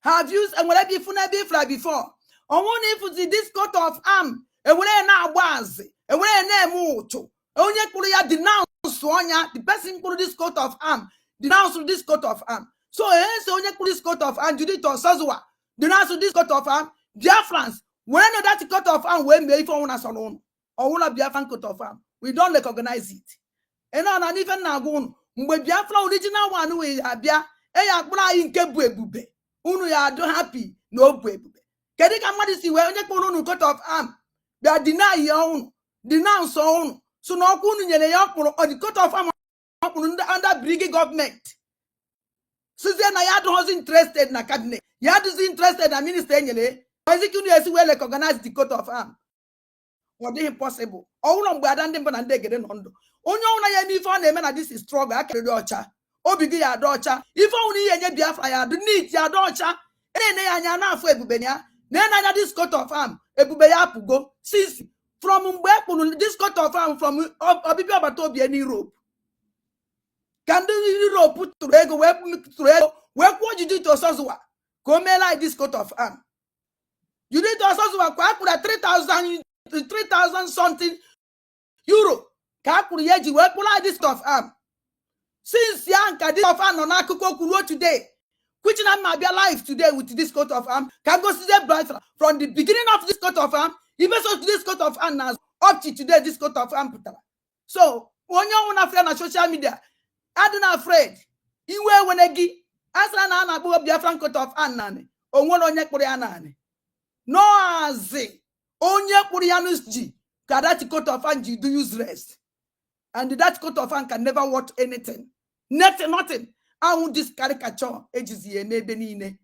Have you nwere ifu na ebe ifra before? Onwun if this coat of arm ewere na-agba azị ewere na-eme ụtụ onye kpụrụ ya denounce ọnya the person kpụrụ this coat of arm denounce this coat of arm so so onye kpụrụ this coat of arm Judith Osozua denounce this coat of arm Biafrans were no that coat of arm wee mee ife ọnwụna sọ n'ụnụ ọwụla Biafran coat of arm we don't recognize it na n'ife na-agwa ụnụ mgbe Biafra original one wee abịa ya akpụrụ anyị nke bụ ebube unu ya adụ happy na o bụ ebube kedu ka mmadụ si wee onye kpụrụ unu coat of arm bịa deny ya unu denounce unu so na ọkwa unu nyere ya ọkpụrụ ọ dị coat of arm ọkpụrụ under brigade government sizie na ya adịghịzi interested na cabinet ya adịghịzi interested na minister enyere ezike unu esi wee recognize the coat of arm ọ dịghị possible ọwụrụ mgbe ada ndị mba na ndị egede nọ ndụ onye ọnwụna ya eme ife ọ na-eme na this is struggle akarịrị ọcha obi gị ya adị ọcha ife ọnwụna ihe enye Biafra ya adị neat ya adị ọcha na-ene ya anya n'afọ ebube ya na-ene anya this coat of arm ebube ya apụgo since from mgbe ekpụrụ this coat of arm from ọbịbịa ọgbata obi n'Europe ka ndị Europe tụrụ ego wee kwụọ Judith Osozua ka o meela this coat of arm Judith Osozua kwa akpụrụ 3,000 something euro ka akpụrụ ya eji wee kpụrụ this coat of arm since ya nka this coat of arm nọ n'akụkọ okwu ruo today which na ma bịa live today with this coat of arm ka gosizie Biafra from the beginning of this coat of arm even so to this coat of arm na up to today this coat of arm pụtara so onye ọnwụ na afrịa na social media adịna afraid iwe ewene gị asịra na a na-akpọ Biafran coat of arm naanị onwere onye kpụrụ ya naanị noazi onye kpụrụ ya ji ka that coat of arm ji do useless and that coat of arm can never worth anything nothing ahụ this caricature ejizi ya eme ebe niile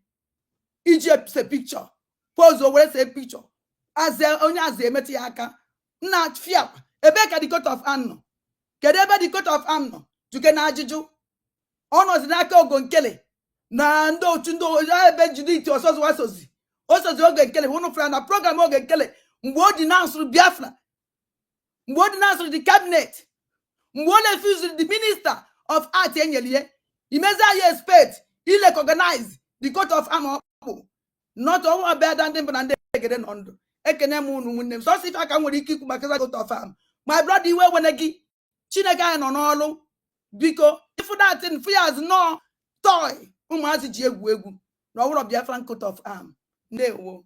iji se picture pose o were se picture onye azị emetụ ya aka nna fiap ebe ka the coat of arm nọ kedu ebe the coat of arm nọ juke na ajụjụ ọnọzi n'aka Ogonkele na ndị otu ndị ebe Judith Osozua osozi oge nkele unu fara na program Ogonkele mgbe o denounce Biafra mgbe o denounce the cabinet mgbe o refuse the minister of art enyere ya imezi anyị expect recognize the coat of arm ọkpụ not ọnwa bịa ndị mba na ndị egede nọ ndụ ekene m unu nwunne m sọsọ ife aka nwere ike ikwu maka coat of arm my brother iwe wene gị Chineke anyị nọ n'ọlụ biko ifu datin fears no toy ụmụazị ji egwu na ọwụrụ Biafran coat of arm ndewo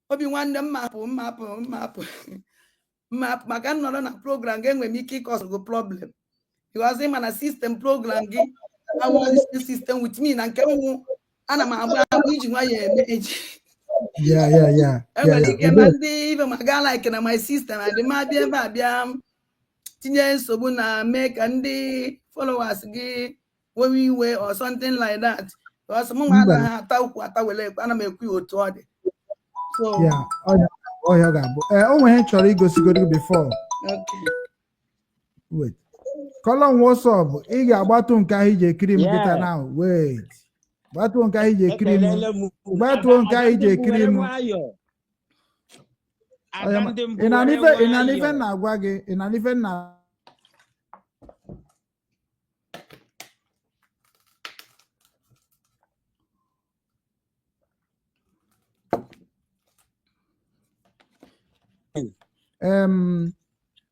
obi nwanne mmapụ maka nnọrọ na program ga-enwe m ike ịkọsụ go problem because ịma na system program gị awụ system with me na nke nwụ ana m agba iji nwa ya eme eji enwere ike ebe ndị ibe maga like na my system adị ma bịa ebe a bịa tinye nsogbu na mee ka ndị followers gị wewe iwe or something like that because mụ nwa anaghị ata ukwu atawele ekwe ana m ekwu ya otu ọ dị so ọhịa ga-abụ o nwere chọrọ igosigoro before wait column WhatsApp ị ga-agbatu nke ahụ iji ekiri m dịka now wait gbatuo nke ahụ iji ekiri m gbatuo nke ahụ iji ekiri m ị na n'ife na-agwa gị ị na n'ife na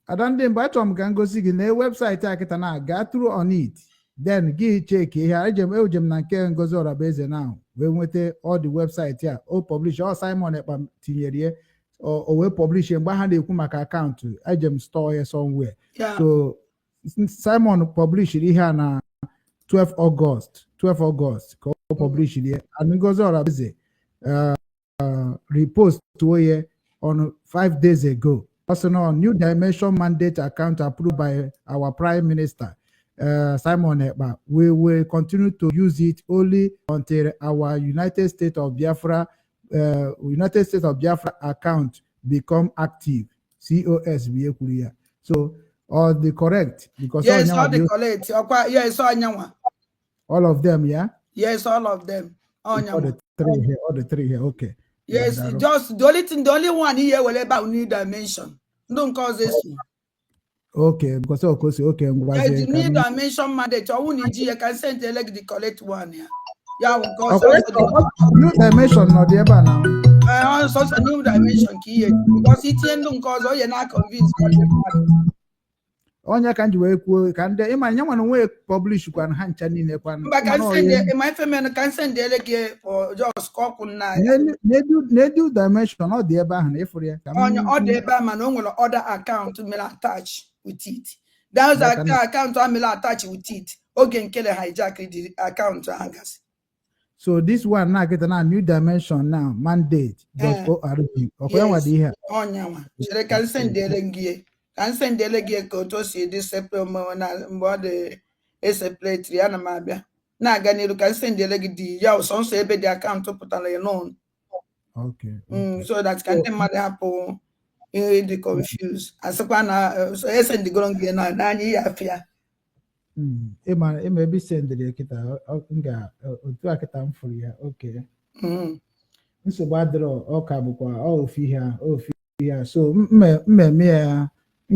adande mgbe achọrọ m ka ngosi gị na webụsaịtị a kịta na gaa through on it then gị cheki ihe ejem na nke Ngozi Orabaeze na wee nweta all the webụsaịtị a o publish ọ Simon Ekpa tinyere ya o wee publish mgbe ha na-ekwu maka akaụntụ ejem store ya somewhere so Simon publish ihe a na 12 August ka o publish ya and Ngozi Orabaeze repost ya on 5 days ago. Personal new dimension mandate account approved by our Prime Minister, Simon Ekpa. We will continue to use it only until our United States of Biafra account become active. COS. So all the correct because yes, all the correct. Yes, all of them, yeah. Yes, all of them. All the three here. Okay. Yes, just the only one here will about new dimension. Don't cause this. Okay, because of course, okay. Yes, the new dimension mandate. I won't need you can send elect the correct one here. Yeah, new dimension not there now. also a new dimension key because it's in the cause or you're not convinced. onye ka nji wee kwuo ka ndị ịma nye nwana nwe publish kwan ha ncha niile kwan But can send my family can send the elegant for just couple now. na-edu dimension ọ dị ebe ahụ na ịfụrụ ya ka On your other man on other account to mail attach with it. That's the account I mail attach with it. Okay, kill a hijack the account to hangers. So this one now get a new dimension now mandate.org. Okay, what do you have? On your she can send the elegant. Can send the elegant go to see this supplement what the separate Rihanna Mabia. Now, Ganilo can send the elegant. Yaw, some say the account to put on your own. Okay. So that can matter happen the confused. As a pana, so I send the ground again now. Year fear. It may be send the kita otu akita mfuru ya. Okay. So bad draw okabukwa all here. So me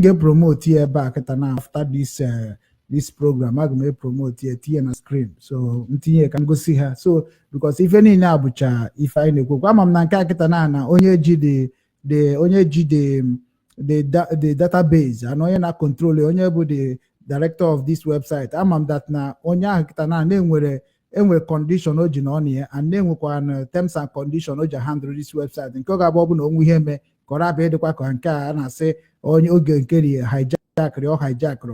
get promote here back at now after this program. I'm going to promote here on the screen. So you can go see her. So because if any now bucha if I know I'm not na onye G the database I know you're not control onye bu the director of this website I'm that na onye kita na enwere condition o ji na on here and then we terms and condition o ji handle this website nke ga bụ na onwe ihe me kora be dịkwa ka nke a na say onye oge nke hijack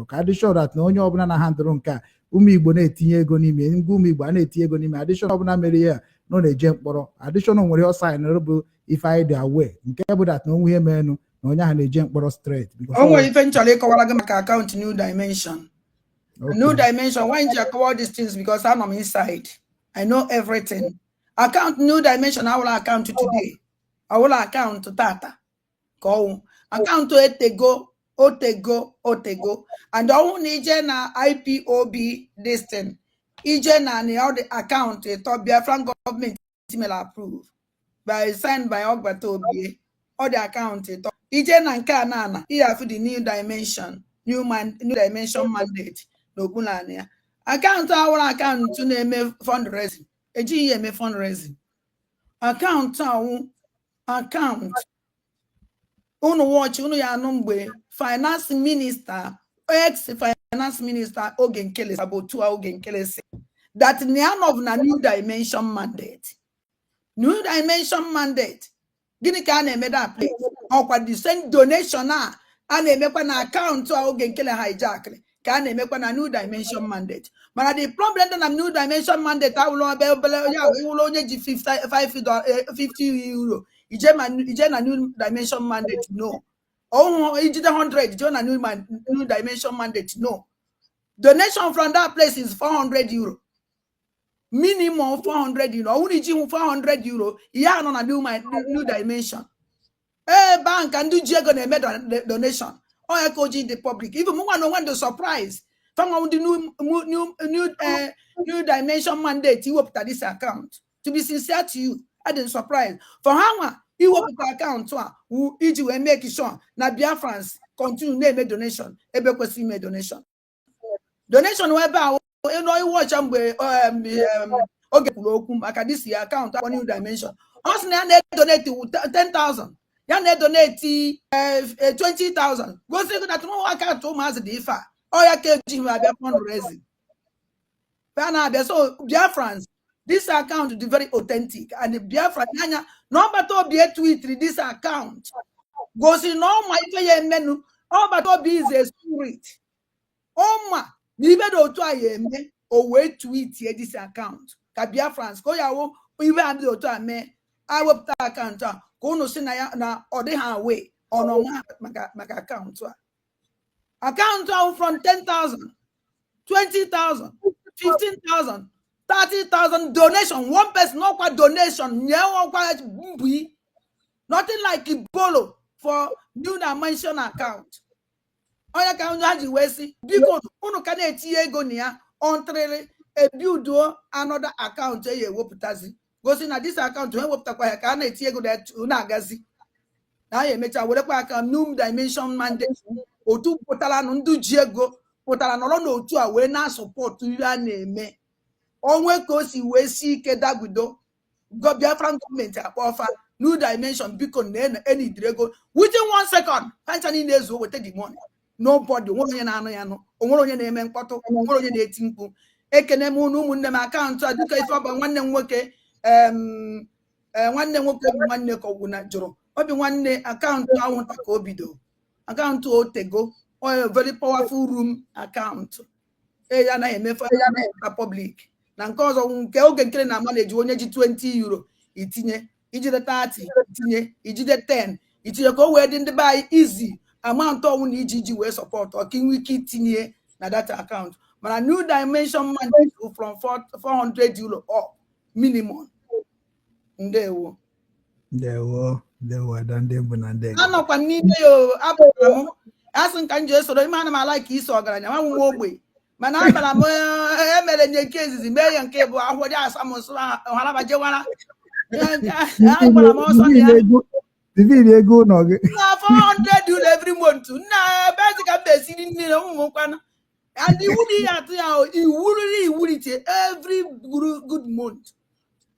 ka adị sure that na onye ọbụla na handle nke a ụmụ Igbo na-etinye ego n'ime ngwa ụmụ Igbo na-etinye ego n'ime addition ọbụla mere ya no na-eje mkpọrọ addition nwere ọ sign bụ if I dey aware nke bụ that na onwe ihe menụ na onye ahụ na-eje mkpọrọ straight because onwe ife nchọrọ ịkọwara gị maka account new dimension. New dimension, why did you cover these things? Because I'm inside. I know everything. Account new dimension, I will account to today. I will account to Tata. Go. Account to Otego. And all need na IPOB this thing. Ijena and all the account to Biafra government email approved. By signed by Ogbatobi. All the account Ijena and Kanana. Here for the new dimension. New dimension mandate. Account our account to name fundraising. A GM fundraising. Account Uno watch Uno ya number finance minister ex-finance minister Ogen Kelly about 2 Ogen Kelly say that none of na new dimension mandate. New dimension mandate. Gini ka na eme that place. Or the same donation na and make an account to Ogen Kelly hijack. Can they make a new dimension mandate? But the problem that a new dimension mandate, I will only give 50 euro. It's a new dimension mandate, no. Oh, it's 100, it's a new dimension mandate, no. Donation from that place is 400 euro. Minimum 400 euro. Only 400 euro. Yeah, no, new dimension. Bank and do gonna make a donation. Or encouraging the public. Even more no one the surprise. From the new dimension mandate, you open this account. To be sincere to you, I didn't surprise. For how you open the account who you will make sure na Biafrans continue name a donation. Ebekwesi me donation. Donation whereby you know you watch okay maka this year account one new dimension. Us na donate 10,000. You donate 20,000. Go say that no account to mas the ifa. Or you can give me fundraising. So Biafrans, this account is very authentic, and the Biafra number to be a tweet this account. Go see no my menu. All but be is a spirit. Oh ma, even though to I me or wait tweet here this account. Biafrans go ya wo even am the me. I will account. Go no see na or they have way or no maka account. Account from 10,000, 20,000, 15,000, 30,000 donation. One person no quite donation. Nothing like Ibolo for new dimension account. On account of the West, because uno can ego near on trailer a build another account. Goes in this account to help the can ego that unagazi. Now you make a whatever new dimension mandate. Otu potala ndu jiego potala no otu a we na support ya na-eme onwe ka o si we si ike dagudo go Biafra government akpofa new dimension biko na any ego within 1 second pancha ni na-ezu weta the money nobody nwere onye na-anụ ya nụ onwere onye na-eme mkpọtụ onwere onye na-eti mkpu ekene m unu ụmụnne m akaụntụ a dịka ife ọba nwanne m nwoke nwanne nwoke obi nwanne ka ọgwụ na jụrụ obi nwanne akaụntụ anwụnta ka o bido akaụntụ otego very powerful room akaụntụ ya anaghị emefe na public na nke ọzọ nke oge nkere na ama na-eji onye ji 20 euro itinye ijide 30 itinye ijide 10 itinye ka o wee dị ndị be anyị izi amount ọnwụ na iji wee sọpọtụ ọka inwe ike itinye na data akaụntụ mana new dimension mandate from 400 euro up minimum. Ndewo ndị bụ na ndị anọkwa n'ime ya abụra m asị nka m ji esoro ime ana m ala ka isi ọgaranya nwa nwa ogbe mana abara m emere nye nke izizi mee ya nke bụ ahụ dị asamụsụ harabajewara anyị gbara m ọsọ na ya dividi ego ụlọ gị na 400 euro every month nna bezi ka m na-esiri nne ụmụkwana and iwu dị ya atụ ya iwurite every good month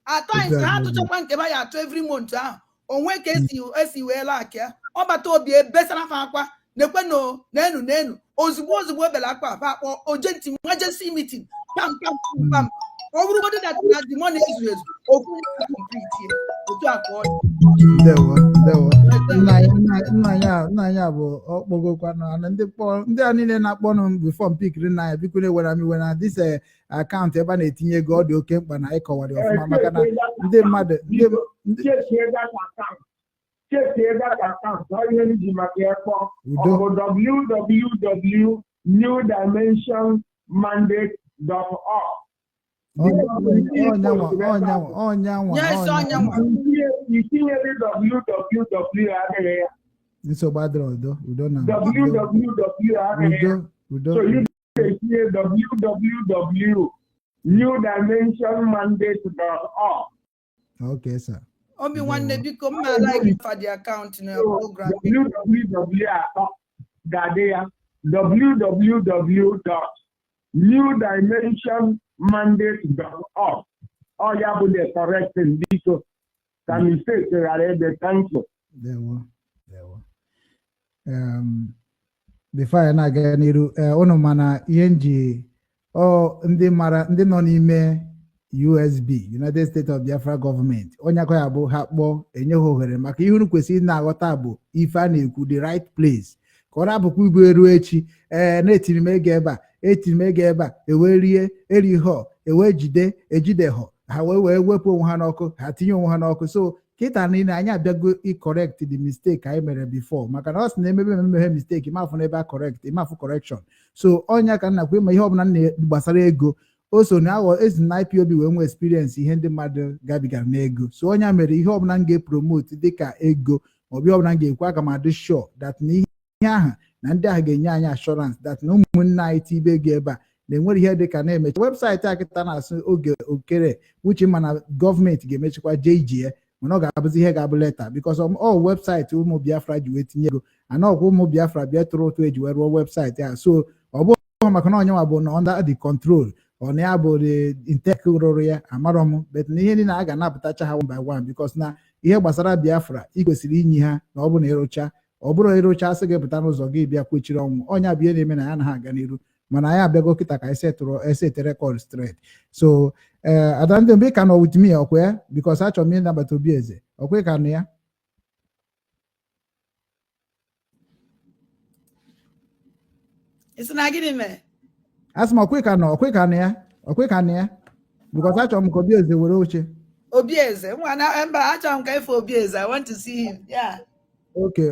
at times ha atụchakwa nke ba ya atụ every month ahụ onwe ka esi wee lak ya ọbata obi ebesara fa akwa nekwe n'enu ozugbo ebela akwa apa akpọ ojenti emergency meeting pam ọ bụrụgodị that na the money ezu okwu complete otu akọ ndewo nna ya bụ ọkpọgokwa na ndị a niile na-akpọnụ bifo mpikiri nna ya biko na-ewere m iwe na dis akaụntụ ebe a na-etinye ego ọ dị oke mkpa na ịkọwara ọfụma maka na ndị mmadụ nsogbu adịrọ udo na www.newdimensionmandate.org. Okay, sir. Obi nwanne biko m like for the account na program www.newdimensionmandate.org. All you have the correct biko ka mistake ghara ebe. Thank you. Dewo. Before I na-aga n'iru unu mana ihe nji ndị nọ n'ime USB United States of Biafra Government onye akọ ya bụ ha kpọọ enye ha ohere maka ihe unu kwesịrị na-aghọta bụ ife a na-ekwu the right place ka ọ na-abụkwa ibu eruo echi na-etiri m ego ebe a ewee rie eri họ ewee ejide họ ha wee wepụ onwe ha n'ọkụ ha tinye onwe ha n'ọkụ so kịta niile anyị abịago correct the mistake anyị mere before maka na ọ sị na ememeghe mistake ịmafụ n'ebe a correct ịmafụ correction so onye ka nna kwe ma ihe ọbụla gbasara ego o so na aghọ ezi na IPOB wee nwee experience ihe ndị mmadụ gabigara n'ego so onye mere ihe ọbụla m ga-epromote dịka ego maọbụ ihe ọbụla m ga-ekwu aga m adị sure that na ihe ahụ na ndị ahụ ga-enye anyị assurance that na ụmụnne anyị tibe ego ebe a na-enwere ihe dịka na-emechi webụsaịtị akịta na-asụ oge okere uche mana gọọmenti ga-emechikwa JGA mana ọ ga-abụzi ihe ga-abụ leta because ọ webụsaịtị ụmụ Biafra ji wee tinye ego anọkwa ụmụ Biafra bịa tụrụ ụtụ eji wee rụọ webụsaịtị a so ọ bụghị maka na onye nwa bụ na under the control ọ na ya bụ intek rụrụ ya amarọ m bet na ihe niile a ga-anapụtacha ha one by one because na ihe gbasara Biafra ị kwesịrị inye ha na ọ bụ na ịrụcha ọ bụrụ ịrụcha asị gị pụta n'ụzọ gị bịa kwechiri ọnwụ ọnya bụ ihe na-eme na ya na ha aga n'iru mana anyị abịago kịta ka esete rekọd straight so ada ndị mgbe ka nọ with me ọkwa ya because achọrọ m ịnabata obi eze ọkwa ka nọ ya isi na gịnị mee asị m ọkwa ka nọ ya because achọrọ m ka obi eze were oche obi eze mba achọrọ m ka ife obi eze I want to see him yeah. Okay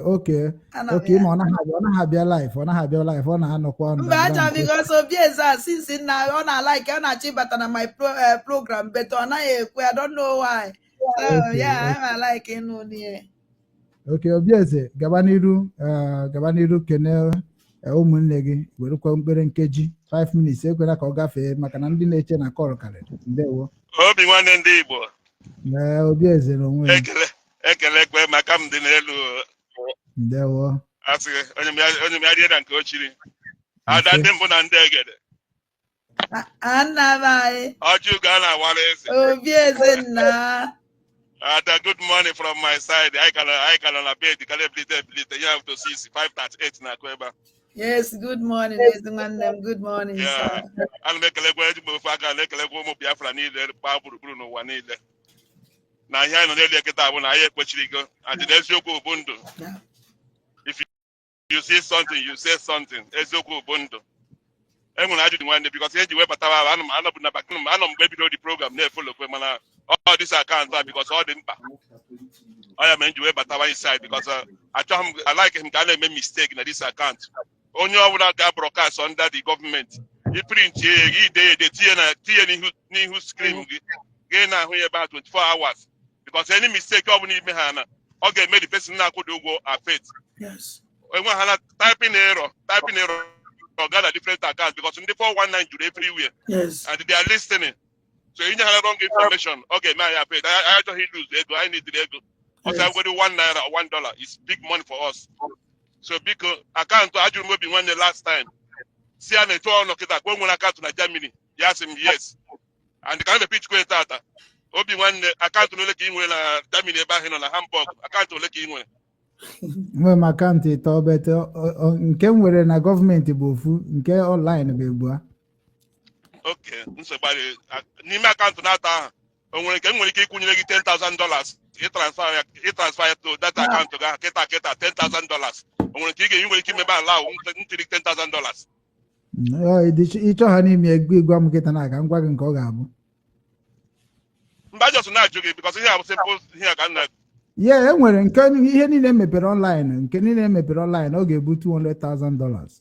ma ọ naghị abịa live ọ na-anọkwa ọnụ mba achọrọ m because obi eze a since na ọ na-alike ọ na-achọ ịbata na my program but ọ naghị ekwe I don't know why so yeah I like ịnụ n'ihe okay obi eze gaba n'iru kene ụmụnne gị werekwa mkpere nkeji 5 minutes ekwela ka ọ gafee maka na ndị na-eche na kọl karịrị ndewo obi nwanne ndị Igbo obi eze n'onwe ekelekwe maka m dị n'elu ndewo asị onye m ya rie na nke ochiri ada ndị mbụ na ndị egede nna anyị ọjụ ga na-awara eze obi eze nna Good morning from my side. I can on a bed. You have to see 538 na Kweba. Yes, good morning, everyone. Good morning, Yeah. sir. I'll make a level before I can make a level Biafra need the Babu Bruno one need. Now here no dey get that one I go and there's Yoko Bundo. Yeah. If you say something, you say something. Ezoko Bundo. I'm gonna do one day because you web I'm baby the program never follow all this account because all the I am enjoying Batawa inside because I like him can make mistake in this account. Only I would have broadcast under the government. He print he did the TN who scream gain about 24 hours. Because any mistake you need me hana. Okay, made the person now could go affect. Yes. When we have typing error, got a different account because in the 419 do everywhere. Yes. And they are listening. So you have wrong information. Okay, man, I paid. I thought he lose the ego. I need the ego. Also, I'm going to $1 or $1. It's big money for us. So because I can't do maybe one the last time. See, I told him that when I come to Germany, he asked him yes. And the kind of pitch going out. Obi one I can't look in when Germany back in on a Hamburg. I can't look in when. Nwe m akaụntụ ịtọ bete nke m nwere na gọọmenti bụ ofu nke ọnlaịn bụ egbua. Okay, nsogbu n'ime akaụntụ na-ata ahụ o nwere nke m nwere ike ịkwụnyere gị $10,000 ịtransfer ya to data akaụntụ gị kịta $10,000 o nwere nke ị nwere ike imebe ala ntiri $10,000. Ịchọ ha n'ime egwu m nkịta na-aga ngwa gị nke ọ ga-abụ. Mba jọs na-ajụ gị because ihe a bụ simple ihe ka nna Yeah, enwere nke ihe niile mepere online nke niile mepere online ọ ga-ebu $200,000.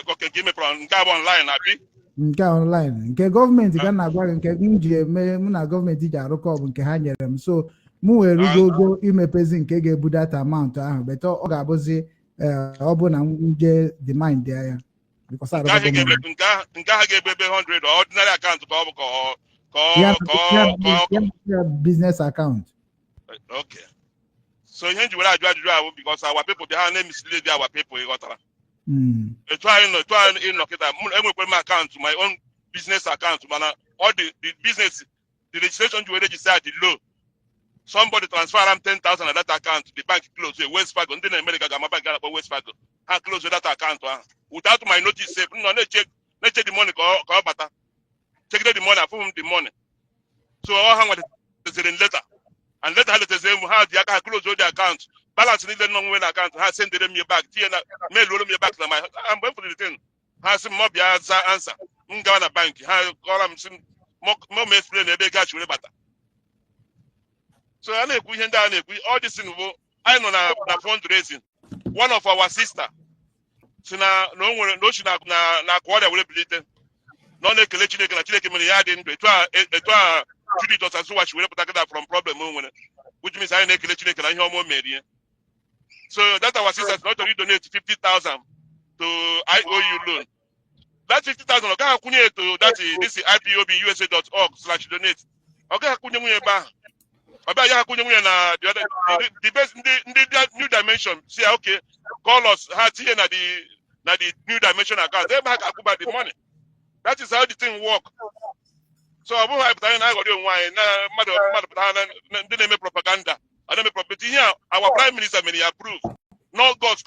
Okay, nke mepere nke abụ online abi Nke online nke gọọmenti ka na-agwa gị nke m ji eme mụ na gọọmenti ji arụkọ ọ bụ nke ha nyere m so mụ were rugo ogo imepezi nke ga-ebu data amaụntụ ahụ bete ọ ga-abụzi ọ bụ na nje demand ya because nke ahụ ga-ebe ebe 100 ordinary account ka ọ bụ ka business account. Okay. So ihe nji were ajụ ajụjụ ahụ because our people behind them mislead our people ịghọtara. Try kịta enwekwara m akaụntụ my own business account mana all the business the registration ji were register at the low. Somebody transfer am 10,000 na that account the bank close West Fargo ndị na America ga-ama bank ga-akpọ West Fargo ha close that account ahụ without my notice safe nọ na-eche the money ka ọ bata check the money afụ m the money so ọ ha nwetaziri letter and later ha letaziri m ha dị aka ha close the account balance niile nọ nwe na account ha sendere m ya back tinye na mail olu m ya back na my mgbe m fụrụ the thing ha sị m bịa za answer m gawa na bank ha kọrọ m sị m explain ebe gachi were bata so I na-ekwu ihe ndị a na-ekwu all this thing bụ anyị nọ na fundraising one of our sister si na o nwere na ochi na akwa ọrịa were bilite na ọ na-ekele Chineke na Chineke mere ya dị ndụ etu a Judith Osasuwachi were pụta kịta from problem o nwere which means anyị na-ekele Chineke na ihe ọma o mere ya so that our sister not only donate 50,000 to IOU loan that 50,000 ọ gaghị akwụnye to that this IPOBUSA.org/donate ọ gaghị akwụnye nwunye ebe ahụ ọbịa ya akwụnye nwunye na the best ndị new dimension si ya okay call us ha tinye na the new dimension account ebe ha ga-akwụba the money that is how the thing work so ọ bụghị pụtara anyị na-aghọrị onwe anyị na mmadụ pụtara ndị na-eme propaganda ọ na-eme propaganda ihe our prime minister mere ya approve no August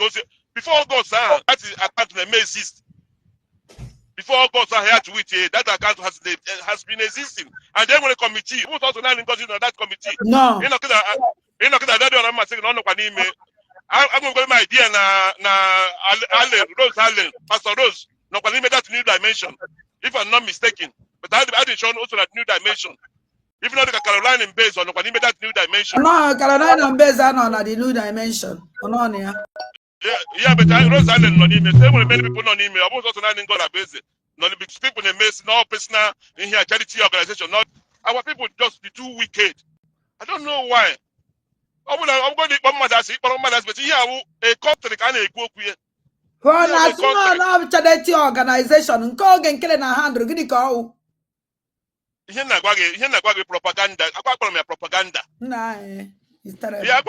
before August ahụ that is account na-eme exist before August ahụ ya to wit that account has been existing and then when a committee who also now because on that committee no ịnọkịta dadị ọra mmasị gị na ọ nọkwa n'ime agwụgwere m idea na Rose Allen Pastor Rose nọkwa n'ime that new dimension if I'm not mistaken but I didn't show also that new dimension if not the Caroline in base on nọkwa n'ime that new dimension no Caroline in base anọ na the new dimension ọnọ ya yeah but Rose Allen nọ n'ime so enwere many people nọ n'ime ọ bụghị also naanị Ngola Beze nọ n'ime people na-eme no personal in here charity organization not our people just be too wicked I don't know why ọ bụla ọ bụgodị ịkpọ mmadụ asị but ihe awụ a country ka a na-ekwu okwu ya na charity organization nke oge nkele na handle gịnị ka ọwụ ihe na-agwa gị propaganda akpọrọ m ya propaganda ihe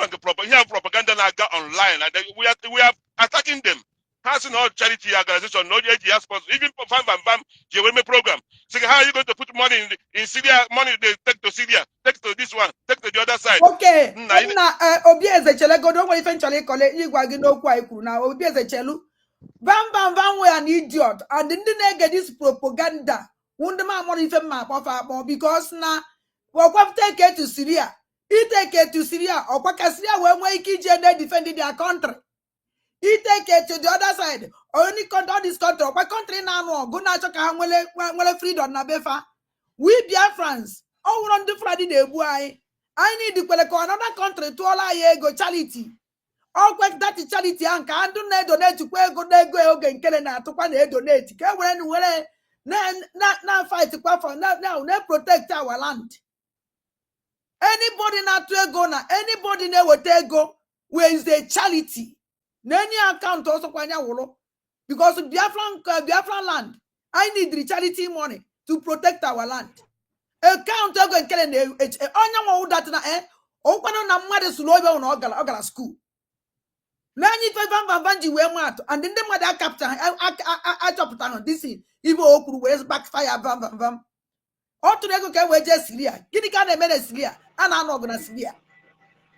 propaganda na-aga online and we are attacking them ha sị na ọ charity organization na onye eji ya sponsor even Bam ji ewere program So how are you going to put money in Syria? Money they take to Syria, take to this one, take to the other side. Okay. Obi Ezechele go don't eventually collect igwa gi no kwa ikwu na Obi Ezechelu. Bam we an idiot and ndị get this propaganda. Wunda ma mo ife ma kpofa because na we take it to Syria. He take it to Syria or Syria we nwe ike ije dey defend their country. He take it to the other side. Only country this country or country na no go na choka ha nwele freedom na befa. We Biafrans all run the Friday de ebu anyị. I need to go another country to all I go charity. All quick that charity and can do not donate to go again killing na to donate. Now fight to for now protect our land. Anybody not to go now, anybody never take go where is the charity. Any account also because Biafran land. I need the charity money to protect our land. Account go and killing onya that na okwano na mmade sulo be na ogala school. Na nyi fe vanji we mat and the mother captain I chop down this even okuru we backfire vam. O to go ke we je Syria. Gini ka na eme Syria? Ana anu na Syria.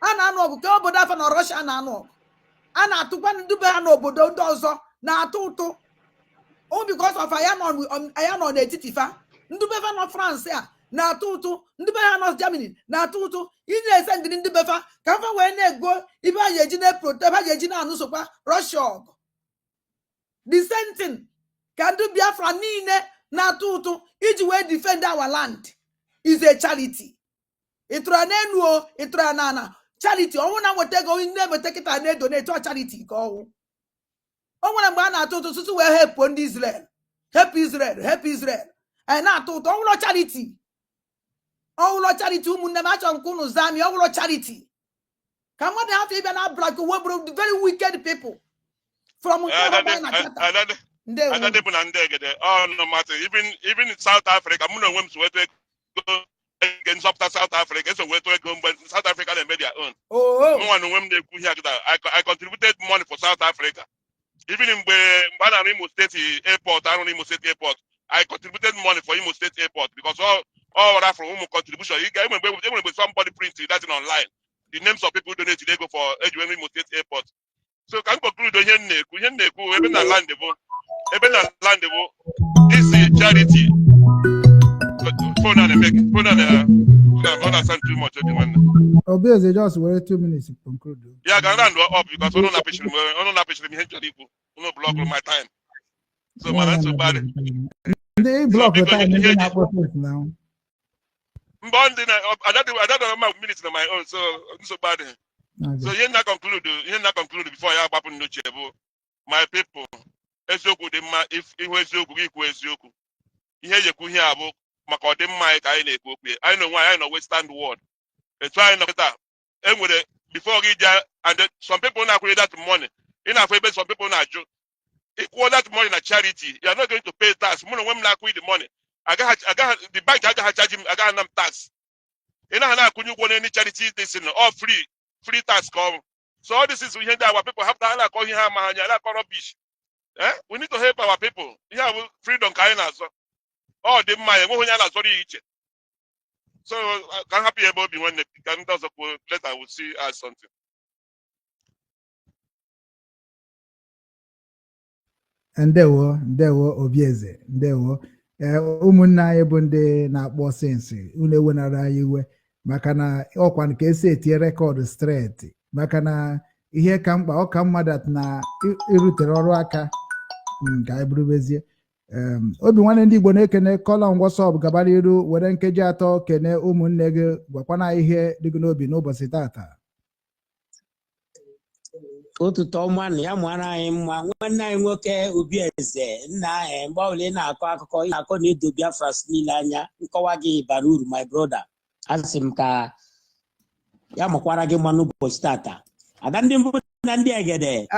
Ana anu ogu ke obodo afa na Russia na anu. Ana atukwa ndube ha na obodo ndị ọzọ na atutu. O because of I am on etitifa. Ndube fa na France ya na atutu. Ndube ha na Germany na atutu. Ine send ndube fa ka fa we na ego ibe ayeji na protect ayeji na anu sokwa Russia. The same thing can do Biafra niile na atutu iji we defend our land is a charity. Itra nenuo itra nana charity owu na wetego never take it and donate to charity ko owu na gba na atutu susu we help on Israel help Israel and na atutu owu lo charity umunne ma cho nkunu zami owu lo charity come on have even na black we very wicked people from and no matter even in South Africa muno wem so we go against South Africa so we to go but South Africa they made their own no one when they ku here I contributed money for South Africa even in Mbana Imo State airport Imo State airport I contributed money for Imo State airport because all that from contribution you get when somebody printed that online the names of people donated they go for Imo State airport so can conclude even na land this is charity. Phone on too much. Obviously, just wait 2 minutes to conclude. Yeah, I can run up because I don't appreciate me. No block my time. So man, that's so bad. They block the time. Now. I don't know minutes on my own, so so bad. So you not conclude before I happen no chebo. My people, ezoku de ma if ezoku equal ezoku. Here you could hear about Makodim Mike. I know why I know Western world. It's why I know that. And with it before and some people now create that money. In a favor, some people now equal that money in a charity. You are not going to pay tax. Money when not with the money. I got the bank. I got charge him. I got tax. You know how could you go any charity? This all free tax come. So all this is we hear that our people have to call him rubbish. We need to help our people. Yeah, freedom kindness. Oh, the my so I can happy about me when the candidates of later will see as something. And there were Obieze, there were ụmụnna anyị bụ ndị na-akpọ sensi unu ewenara iwe maka na ọkwa nke esi etie rekọdụ streti maka na ihe ka mkpa ọ ka mmadụ na irutere ọrụ aka ka anyị burubezie obi nwanne ndị Igbo na-ekene kọlọm WhatsApp gabara iru were nkeji 3 kene ụmụnne gị gwakwana ihe dị gị n'obi n'ụbọchị tata. Ụtụtụ ọma na ya mara anyị mma nwanne anyị nwoke Obieze nna anyị mgbe ọbụla ị na-akọ akụkọ ị na-akọ na edo Biafra niile anya nkọwa gị bara uru my brother asị m ka ya makwara gị mma n'ụbọchị tata ada ndị mbụ na ndị egede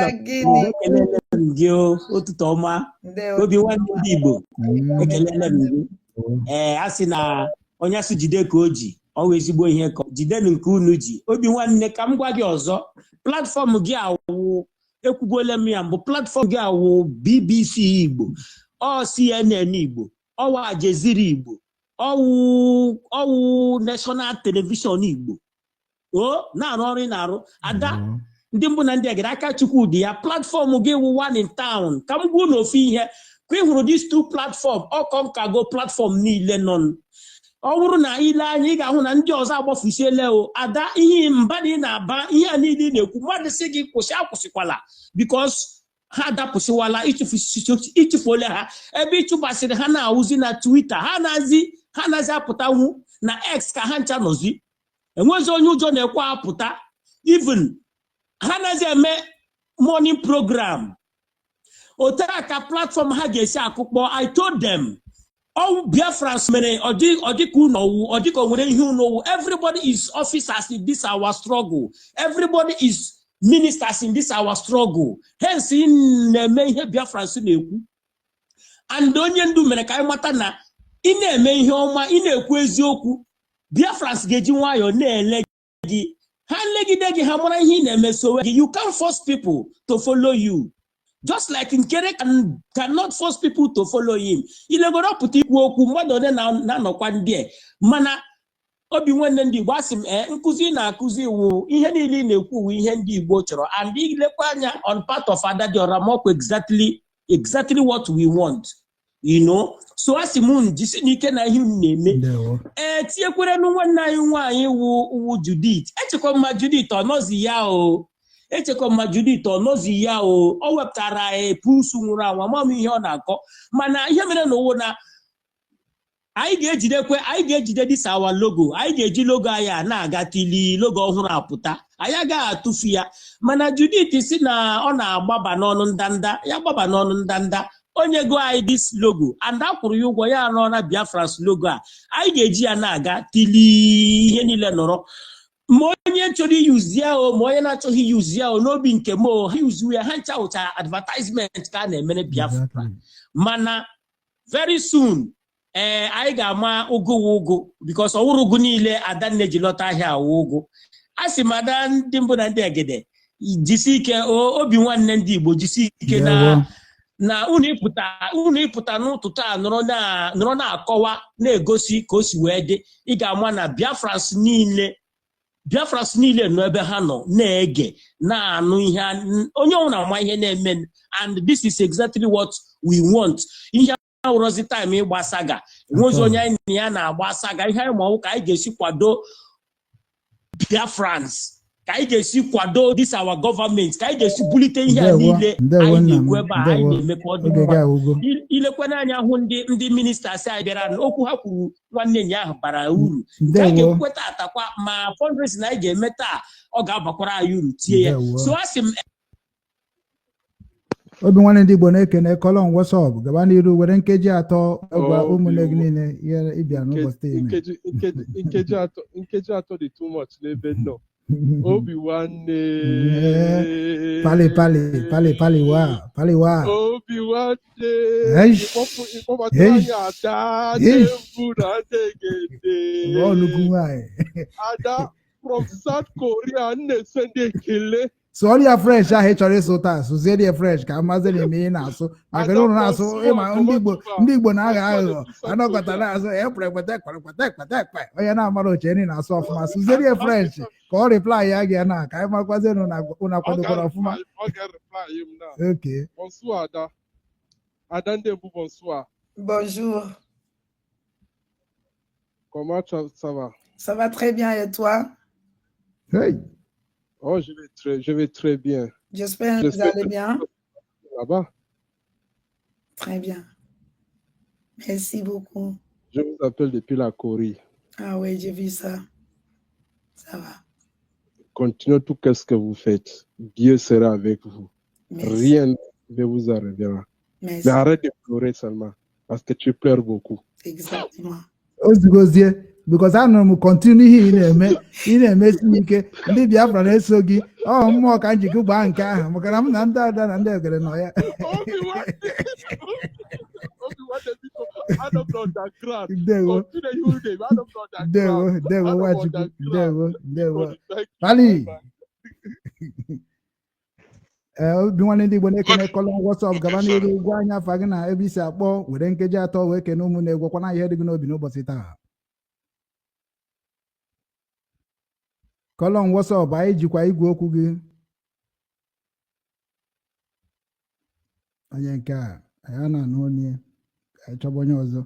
ekelele m gị ụtụtụ ọma obi nwanne ndị Igbo ekelele m gị asị na onye asụ jide ka o ji ọwa ezigbo ihe ka jidenu nke unu ji obi nwanne ka m gwa gị ọzọ platform gị awụ ekwugola m ya mbụ platform gị awụ BBC Igbo ọ CNN Igbo ọwa Jeziri Igbo ọwụ national television Igbo na-arụ ọrụ na-arụ ada ndị mbụ na ndị agara aka Chukwudi ya platform gị wụ one in town ka m gbuo n'ofu ihe ka ị hụrụ these two platform ọkọnkago platform niile nọ ọ bụrụ na ile anya ị ga-ahụ na ndị ọzọ agbafusiele ada ihe mba dị na-aba ihe a niile na-ekwu mmadụ sị gị kwụsị akwụsịkwala because ha adapụsịwala ịchụfuole ha ebe ịchụbasịrị ha na-awụzi na Twitter ha na-azi apụtanwu na X ka ha ncha nọzi enwezi onye ụjọ na-ekwe apụta even ha na-azi eme morning program otara ka platform ha ga-esi akụkpọ I told them all Biafrans mere ọdịka ụnọwu ọdịka onwere ihe ụnọwu everybody is officers in this our struggle everybody is ministers in this our struggle hence na-eme ihe Biafrans na-ekwu and onye ndu mere ka anyị mata na ị na-eme ihe ọma ị na-ekwu eziokwu Biafrans ga-eji nwayọọ na-ele gị ha legide gị ha mara ihe ị na-eme so you can't force people to follow you just like Nkere cannot force people to follow him ilegoro pụta ikwu okwu mmadụ ole na-anọkwa ndị mana obi nwanne ndị Igbo asị m nkụzi na-akụzi iwu ihe niile na-ekwu wu ihe ndị Igbo chọrọ and ilekwa anya on part of Adadiora mokwu exactly what we want so asị m jisi n'ike na ihe na-eme tinyekwere nwanne anyị nwaanyị wu Judith echekwa mma Judith ọnọzi ya echekwa mma Judith ọnọzi ya o wepụtara pusu nwụrụ anwa mam ihe ọ na-akọ mana ihe mere n'ụwa na anyị ga-ejide this our logo anyị ga-eji logo anyị na-aga tili logo ọhụrụ apụta anyị agaghị atụfu ya mana Judith si na ọ na-agbaba n'ọnụ ndanda ya gbaba n'ọnụ ndanda onye go anyị this logo and akwụrụ ya ụgwọ ya anọ na Biafrans logo a anyị ga-eji ya na-aga tili ihe niile nọrọ ma onye chọrọ iyuzi ya ma onye na-achọghị iyuzi ya n'obi nke m ha yuzu ya ha nchawụcha advertisement ka a na-emere Biafra mana very soon anyị ga-ama ụgụ because ọwụrụ ụgụ niile Adanne ji lọta ahịa awụ ụgụ a sị m ada ndị mbụ na ndị egede jisi ike obi nwanne ndị Igbo jisi ike na unu ịpụta n'ụtụtụ a nọrọ na-akọwa na-egosi ka o si wee dị ị ga-ama na Biafrans niile nọ ebe ha nọ na-ege na-anụ ihe onye ọbụla na-ama ihe na-eme and this is exactly what we want ihe awụrọzi time ịgba saga nwozi onye anyị na ya na-agba saga ihe anyị maọbụ ka anyị ga-esi kwado Biafrans ka anyị ga-esi kwado this our government ka anyị ga-esi bulite ihe a niile anyị na-ekwu ebe a anyị na-eme ka ọ dị ilekwana anya hụ ndị minista si anyị bịara okwu ha kwuru nwanne nya ahụ bara uru ka anyị ga-ekweta atakwa ma fundraising anyị ga-eme taa ọ ga-abakwara anyị uru tie ya so asị m obi nwanne ndị Igbo na-ekene kọlọn WhatsApp gaba n'iru were nkeji atọ gwa ụmụnne gị niile ịbịa n'ụbọchị nkeji atọ dị too much n'ebe nọ obi nwanne pali wa obi nwanne ịkpọbata anya ada na-ebu na ndegede ada from South Korea na-ese ndị ekele sụọrọ ya fresh ahụ ị chọrọ ịsụ taa sụziere ya fresh ka mazi na eme ihe na-asụ maka na ụlọ na-asụ ịma ndị Igbo na-agha aghụghọ anọkọta na-asụ ekpekpe onye na-amara oche nri na-asụ ọfụma sụziere ya fresh ka ọ reply ya gị na ka anyị makwazi ụnụ akwadokwara ọfụma. Okay. Bonsoir Ada Ndembu, bonsoir. Bonjour. Comment ça va? Ça va très bien et toi? Hey. Oh, je vais très bien. J'espère que vous allez bien. Là-bas. Très bien. Merci beaucoup. Je vous appelle depuis la Corée. Ah oui, j'ai vu ça. Ça va. Continuez tout ce que vous faites. Dieu sera avec vous. Merci. Rien ne vous arrivera. Merci. Mais arrête de pleurer seulement. Parce que tu pleures beaucoup. Exactement. Because I know continue here in a mess ndị Biafra na-eso gị mmụọ ka njikọ gbaa nke ahụ maka na m na ndị ada na ndị egere nọ ya ndewo pali obi nwanne ndị Igbo na-ekene kọlọ WhatsApp gaba n'iru gwa anyị afa gị na ebe isi akpọ were nkeji 3 wee kene ụmụ na-egwekwana ihe dị gị n'obi n'ụbọchị taa. Kọlọ WhatsApp anyị jikwa igwe okwu gị onye nke a anyị na-anụ onye anyị chọba onye ọzọ.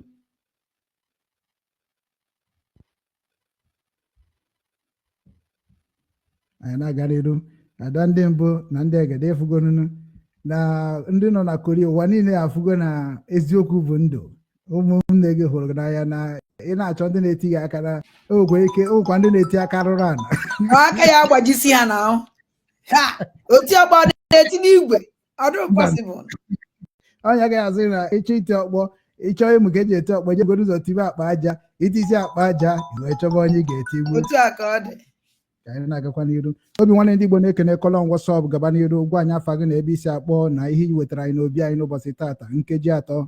anyị na-agara iru ada ndị mbụ na ndị egede efugonunu na ndị nọ na Korea ụwa niile afụgo na eziokwu bụ ndụ. Ụmụnne gị hụrụ gị n'anya na ị na-achọ ndị na-eti gị aka na okwa ndị na-eti aka rụrụ ana aka ya agbajisi ha na ahụ ha oti ọkpọ na-eti n'igwe ọdụ possible. Onye gaghị azụ na ịchọ iti ọkpọ ịchọ ịmụ ka eji eti ọkpọ jegoro ụzọ tibe akpa aja itisi akpa aja wee chọba onye ị ga-etigbu. Otu a ka ọ dị. Ka anyị na-agakwa n'iru. Obi nwanne ndị Igbo na-ekene kọlọn WhatsApp gaba n'iru gwa anyị afa gị na ebe isi akpọ na ihe ị wetara anyị n'obi anyị n'ụbọchị tata nkeji 3.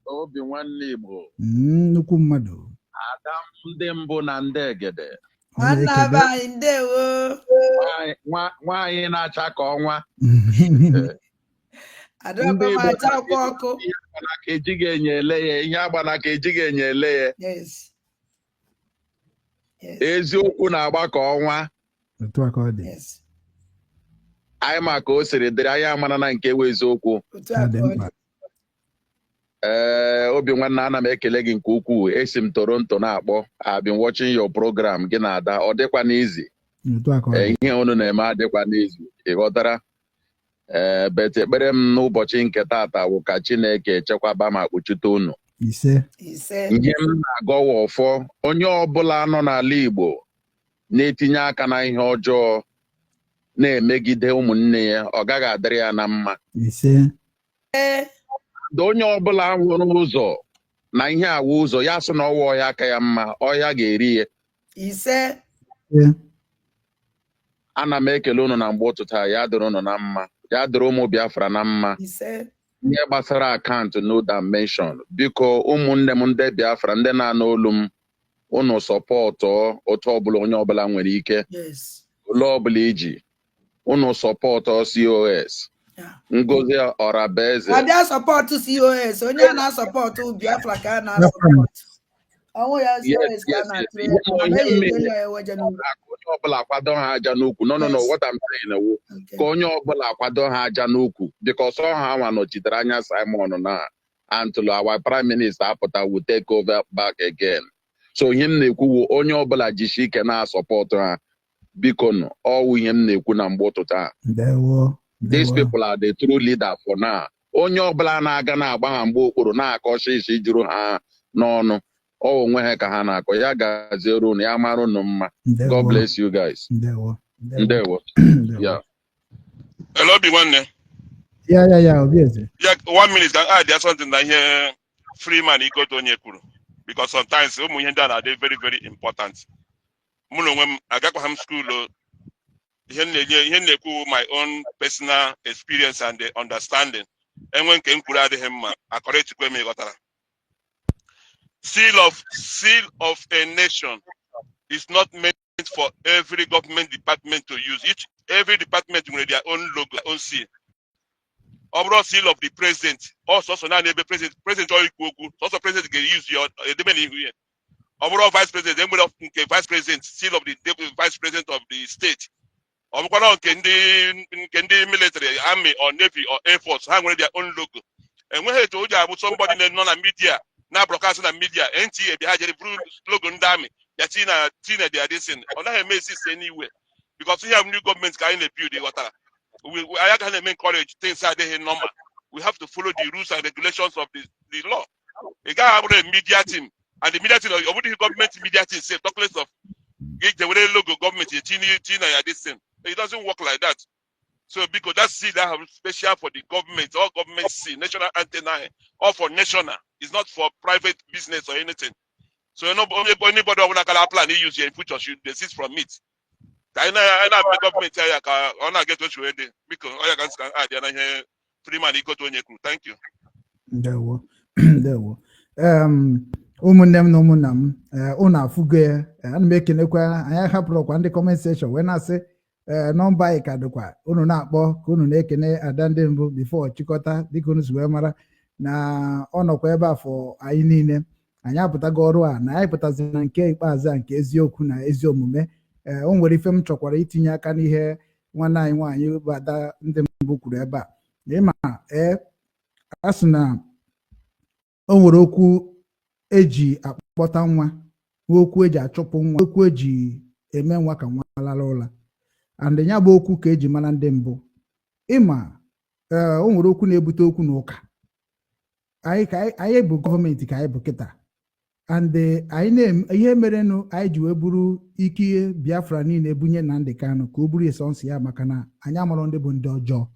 Obi nwanne Igbo nnukwu mmadụ ada ndị mbụ na ndị egede nwaanyị na-acha ka ọnwa ejighị enye ele ya ihe agbana ka ejighị enye ele ya eziokwu na-agba ka ọnwa anyị ma ka o siri dịrị anyị amara na nke wee eziokwu. Obi nwanne ana m ekele gị nke ukwuu. Esi m Toronto na-akpọ. I've been watching your program gị na-ada ọ dịkwa n'izi ihe unu na-eme adịkwa n'izi ịghọtara. Bet ekpere m n'ụbọchị nke tata wụ ka Chineke echekwaba ma kpuchite unu. Ise. Ihe m na-agọwa ọfọ onye ọbụla nọ n'ala Igbo na-etinye aka na ihe ọjọọ na-emegide ụmụnne ya ọ gaghị adịrị ya na mma. Onye ọbụla hụrụ ụzọ na ihe awụ ụzọ ya sị na ọwa ọhịa aka ya mma ọhịa ga-eri ya. Ana m ekele unu na mgbe ụtụtụ a ya dịrị unu na mma ya dịrị ụmụ Biafra na mma. Ihe gbasara akaụntụ no dimension biko ụmụnne m ndị Biafra ndị na-anụ olu m unu sọpọtụ otu ọbụla onye ọbụla nwere ike ụlọ ọbụla iji unu sọpọtụ COS Ngozi Ọrabaeze abịa sọpọtụ COS onye a na-asọpọtụ Biafra ka a na-asọpọtụ ọnwụ ya COS ka a na-atụrụ onye ọbụla akwado ha aja n'ukwu no what I'm saying ewu ka onye ọbụla akwado ha aja n'ukwu because ha nwa nọchitere anya Simon na until our prime minister apụta will take over back again. So ihe m na-ekwu onye ọbụla jishi ike na-asọpọtụ ha biko nụ ọwụ ihe m na-ekwu na mgbe ụtụtụ a. These people are the true leader for now. Onye ọbụla na-aga na-agba ha mgbe okporo na-akọcha isi juru ha n'ọnụ ọ onwe ha ka ha na-akọ ya gaziere unu ya mara unu mma. God bless you guys. Ndewo. Yeah. Hello, Obi nwanne. Yeah, obviously. Yeah, 1 minute can add something that here Freeman iko to onye kwuru because sometimes ụmụ ihe ndị a na-adị very very important. Mụ na onwe m agakwa m school ihe na-ekwu my own personal experience and the understanding enwe nke m kwuru adịghị mma akọrịtikwe m ịghọtara. Seal of a nation is not meant for every government department to use. Every department will have their own logo, own seal. Overall seal of the president. Also now the president also president can use your overall vice president, vice president, seal of the vice president of the state. Can the military, army, or navy, or air force have their own logo. And when I told you about somebody in the media, now broadcasting the media, NTA behind the slogan damn Tina they are this in or not this anywhere. Because we have new governments kind of build the water. I can encourage things are there normal. We have to follow the rules and regulations of the law. You got have a media team and the media team of the government media team say talk less of the logo government Tina this thing. It doesn't work like that. So because that seal that have special for the government, all government seal, national antenna, or for national. It's not for private business or anything. So anybody who can plan to use your future should desist from it. I know the government I get what you ready because I can add here Freeman go to Onyeku. Thank you. There were. Ụmụnne m na ụmụnna m unu afụgo ya ana m ekenekwa anyị hapụrụ kwa ndị comment section wee na-asị nọmba anyị ka dịkwa unu na-akpọ ka unu na-ekene ada ndị mbụ bifo chịkọta dịka unu si wee mara na ọ nọkwa ebe afọ anyị niile anyị apụtago ọrụ a na anyị pụtazi na nke ikpeazụ a nke eziokwu na ezi omume o nwere ife m chọkwara itinye aka n'ihe nwanne anyị nwaanyị bụ ada ndị mbụ kwuru ebe a ịma a sị na o nwere okwu eji akpọta nwa okwu eji achụpụ nwa okwu eji eme nwa ka nwa lara ụla and ya bụ okwu ka eji mara ndị mbụ ịma o nwere okwu na-ebute okwu na ụka anyị bụ gọọmenti ka anyị bụ kịta and anyị ihe merenụ anyị ji wee bụrụ ike Biafra niile bunye Nnamdi Kanu ka o buru esonsi ya maka na anyị amarọ ndị bụ ndị ọjọọ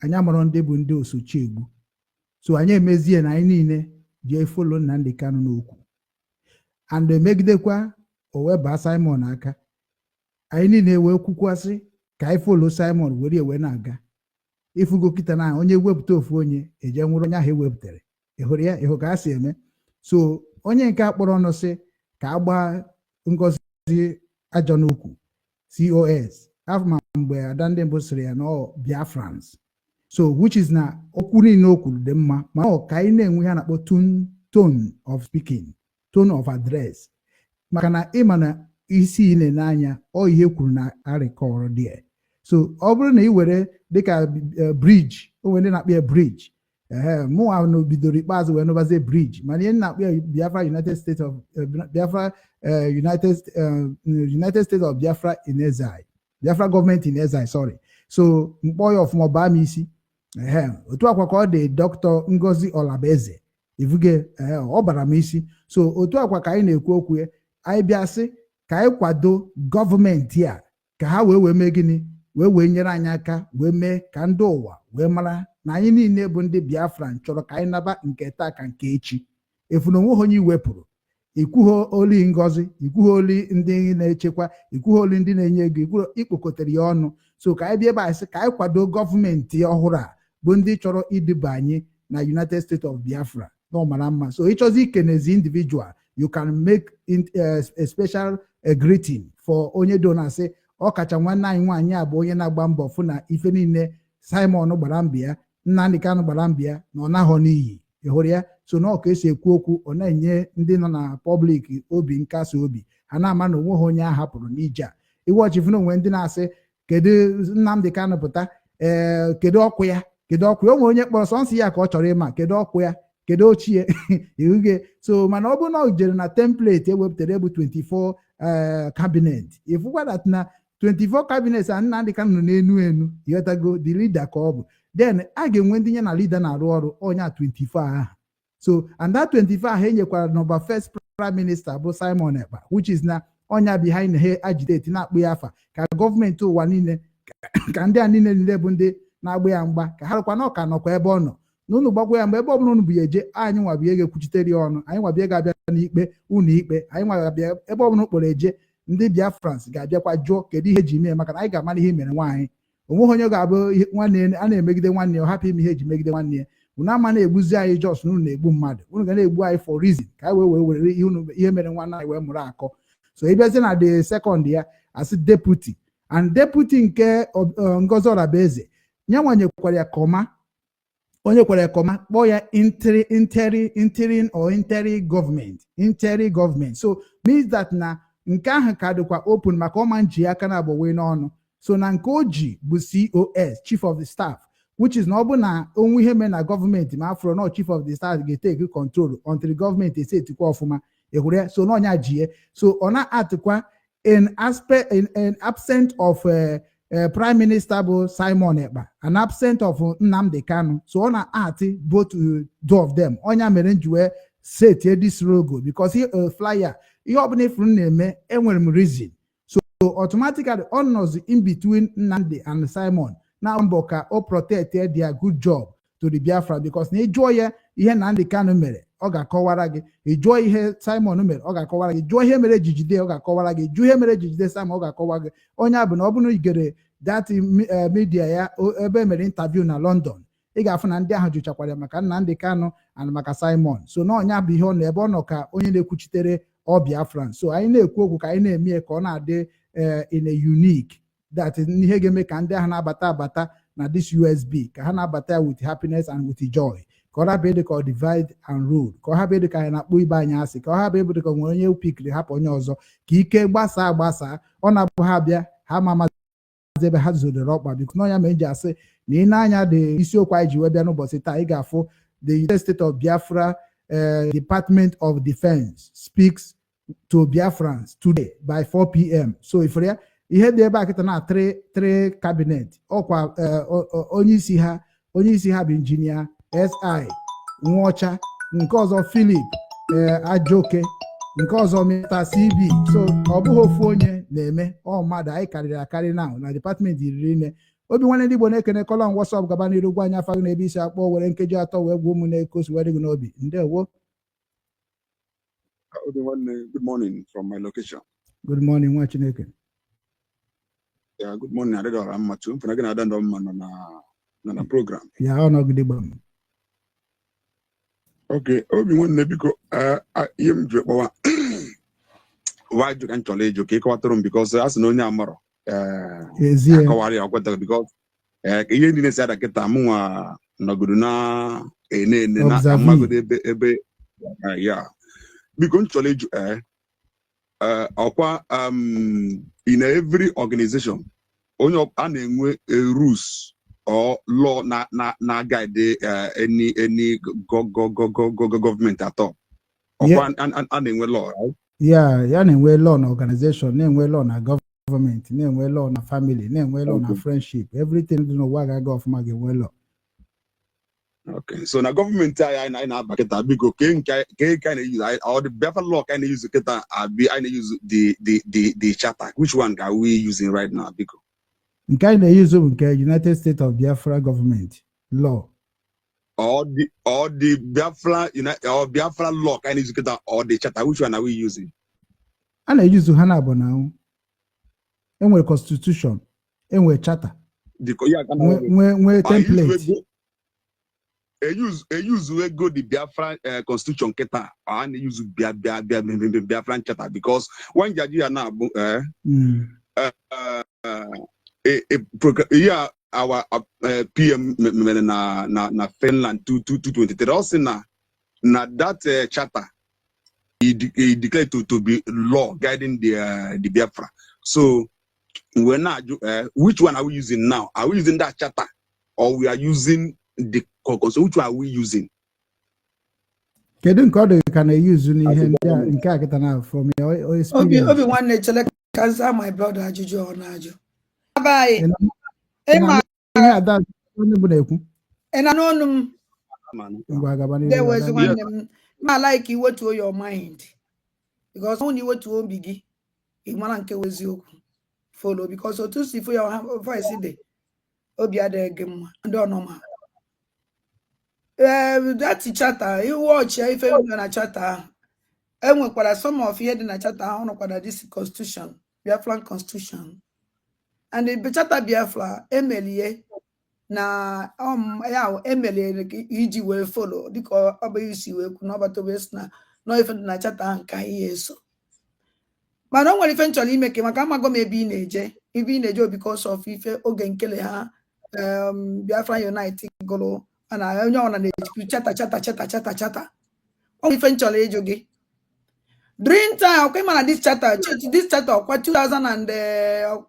anyị amarọ ndị bụ ndị osochi egbu so anyị emezie na anyị niile ji efolo Nnamdi Kanu n'okwu and emegidekwa o wee baa Simon aka anyị niile wee kwukwasị ka anyị folo Simon were ewe na-aga ifugo kịta na onye wepụta ofu onye eje nwụrụ onye ahụ ewepụtara ịhụrụ ya ịhụ ka a si eme so onye nke akpọrọ ọnụ sị ka agba Ngozi ajọ n'okwu COS afọ ma mgbe ada ndị mbụ sịrị ya na Biafrans so which is na okwu niile o kwuru dị mma ma ọ ka anyị na-enwe ha na-akpọ tone of speaking tone of address maka na ịma na isi ile n'anya ọ ihe kwuru na arịkọrọ dị so ọ bụrụ na ị were dịka briji o nwere ndị na-akpọ ya briji mụnwa na bidoro ikpeazụ wee nụbazie briji mana ihe na-akpọ ya Biafra United States of Biafra United States of Biafra in exile Biafra government in exile sorry so mkpọ ya ọfụma baa m isi otu akwa ka ọ dị Dr. Ngozi Olabeze ivuge ọ bara m isi so otu akwa ka anyị na-ekwu okwu ya anyị bịa sị ka anyị kwado gọọmenti a ka ha wee mee gịnị wee nyere anyị aka wee mee ka ndị ụwa wee mara na anyị niile bụ ndị Biafra chọrọ ka anyị naba nke taa ka nke echi efu na onweghị onye iwepụrụ ikwuho oli Ngozi ikwuho oli ndị na-echekwa ikwuho oli ndị na-enye ego ikpokọtara ya ọnụ so ka anyị bịa ebe anyị sị ka anyị kwado gọọmenti ọhụrụ a bụ ndị chọrọ iduba anyị na United States of Biafra na ọmara mma so ịchọzi ikenezi individual you can make a special greeting for onye donasị ọkacha nwanne anyị nwaanyị a bụ onye na-agba mbọ fụ na ife niile Simon gbara mbịa Nnamdi Kanu gbara mbịa na ọ naghọ n'iyi ịhụrụ ya so na ọka esi ekwu okwu ọ na-enye ndị nọ na pọblik obi nkasi obi ha na-ama na onweghị onye a hapụrụ n'ije a iwọchifụ na onwe ndị na-asị kedu Nnamdi Kanu pụta kedu ọkụ ya o nwere onye kpọrọ sọnsị ya ka ọ chọrọ ịma kedu ọkụ ya kedu ochie ihuge so mana ọ bụrụ na ọ jere na template ewepụtara ebu 24 cabinet ifụkwa that na 24 cabinets a Nnamdi Kanu nọ n'enu ịghọtago the leader ka ọ bụ then a ga-enwe ndị ya na leader na-arụ ọrụ onye a 24 ahụ so and that 24 ahụ enyekwara nọmba first prime minister bụ Simon Ekpa which is na ọnya behind he agitate na-akpụ ya afa ka gọọmenti ụwa niile ka ndị a niile bụ ndị na-agba ya mgba ka ha rụkwa na ọka nọkwa ebe ọ nọ n'ụnụ gbagwa ya mgbe ebe ọbụla unu bụ ya eje anyị nwabịa ga-ekwuchitere ya ọnụ anyị nwabịa ga-abịa n'ikpe ụlọ ikpe anyị nwabịa ebe ọbụla kpọrọ eje ndị Biafrans ga-abịakwa jụọ kedu ihe eji mee maka na anyị ga-amara ihe mere nwaanyị onweghị onye ga-abụ nwanne a na-emegide nwanne ya ọ hapụ ime ihe eji megide nwanne ya unu ama na-egbuzi anyị jos na unu na-egbu mmadụ unu ga na-egbu anyị for reason ka anyị wee were ihe mere nwanne anyị wee mụrụ akọ so ịbịazi na the second ya asị deputy and deputy nke Ngozi Olabeze nye nwanyekwara ya kọma onye kwere ya kọma kpọọ ya interim or interim government so means that na nke ahụ ka dịkwa open maka ọma nji aka na abụwe n'ọnụ so na nke o ji bụ COS chief of the staff which is na ọ bụ na onwe ihe mee na gọọmenti ma afro na chief of the staff ga-etake control until gọọmenti esetikwa ọfụma ehụrụ ya so na ọnya jie so ọ na-atịkwa in absent of prime minister bụ Simon Ekpa an absent of Nnamdi Kanu so ọ na-atị both two of them ọnya mere nji wee setie this logo because flyer ihe ọbụla ifuru na-eme enwere m reason so automatically ọ nọzi in between Nnamdi and Simon na mbọ ka o protect their good job to the Biafra because na ịjụọ ya ihe Nnamdi Kanu mere ọ ga-akọwara gị ịjụọ ihe Simon mere ọ ga-akọwara gị jụọ ihe mere ejijide ọ ga-akọwara gị jụọ ihe mere ejijide Simon ọ ga-akọwara gị onye abụ na ọ bụrụ igere that media ya ebe mere interview na London ị ga-afụ na ndị ahụ jụchakwara maka Nnamdi Kanu and maka Simon so na ọnya bụ ihe ọ na ebe ọ nọ ka onye na-ekwuchitere ọ Biafran so anyị na-ekwu okwu ka anyị na-eme ka ọ na-adị in a unique that is ihe ga-eme ka ndị ahụ na-abata abata na this USB ka ha na-abata with happiness and with joy, ka ọ hapụ ịdị ka ọ divide and rule, ka ọ hapụ ịdị ka anyị na-akpọ ibe anyị asị, ka ọ hapụ ịdị ka nwere onye pikiri hapụ onye ọzọ, ka ike gbasaa ọ na-abụ ha bịa ha ma amazi ebe ha zodere ọkpa. Biko n'ọnya ma eji asị na ị na-anya dị isiokwu anyị ji wee bịa n'ụbọchị taa, ị ga-afụ the United States of Biafra Department of Defense speaks to Biafrans today by 4 p.m. So ifere ya ihe dị ebe a kịta na 3 cabinet ọkwa onye isi ha bụ injinia SI Nwocha, nke ọzọ Philip Ajoke, nke ọzọ Mr. CB. So ọ bụghị ofu onye na-eme, ọ mmadụ anyị karịrị akarị na department 14. Obi nwanne ndị Igbo na-ekene kọlọn WhatsApp gaba n'iru gwa anyị afa gị na-ebe isi akpọ were nkeji 3 wee gwa ụmụnne kosi were gị n'obi. Ndewo. Good morning from my location. Good morning, nwa Chineke. Yeah, good morning. I read all I'm much. I'm gonna add on na program. Yeah, ọ nọgide gbam. Okay, obi nwanne biko ihe m ji kpọwa why you can challenge you ka ịkọwatụrụ m because as na onye amaro akọwarị akweta because ihe ndị na-esi ada kịta m nwa nọgodo na ene na amagodo ebe ya biko nchọrọ ịjụ ọkwa in every organization onye a na-enwe rules or law na guide any government at all. Yeah. And na-enwe law, right? Yeah, ya na-enwe law na organization, na-enwe law na government, na-enwe law na family, na-enwe law na friendship. Everything dị n'ụwa ga-aga ọfụma ga-enwe law. Okay, so na government I na baketa biko ke kind of use or the Biafra law kind of use keta I use the charter. Which one are we using right now biko? Nke anyị na-use bụ nke United States of Biafra government law. Or the Biafra Biafra law kind of use keta or the charter. Which one are we using? A na-use ha na abụ na enwe constitution, enwe charter. Nwe template. Use we go the Biafra constitution keta and use Biafra charter because when you now our PM na Finland 2023 also na that charter he declared to be law guiding the Biafra. So we're not which one are we using now? Are we using that charter or we are using the so which one are we using? Kedu nke ọ dị ka na-use n'ihe ndị a nke a kịta na from your experience? Obi nwanne chele ka my brother ajụjụ ọ na-ajụ. Abaghị. Ịma ada onye bụ na-ekwu. Ị na n'ọnụ m. Ngwa gaba n'ihu. There was nwanne m. Ma like iwetuo your mind. Because when iwetuo obi gị, ị mara nke wezi okwu. Follow because otu si for your voice dey. Obi adịghị gị mma. Ndị ọnọma. That charter, you watch if you na charter. Enwekwara some of ihe dị na charter ahụ nọkwara this constitution, Biafran constitution. And the charter Biafra emelie na ya emelie iji wee follow dịka ọ bụ isi wee kwu n'ọbata wee na no ife dị na charter ahụ ka ihe eso. Mana o nwere ife nchọrọ ime ka maka amago m ebe ị na-eje because of ife oge nkele ha Biafra Unite gụrụ ana onye ọna na-eji chata ọ ife nchọrọ ịjụ gị during time okay mana this charter ọkwa 2000 and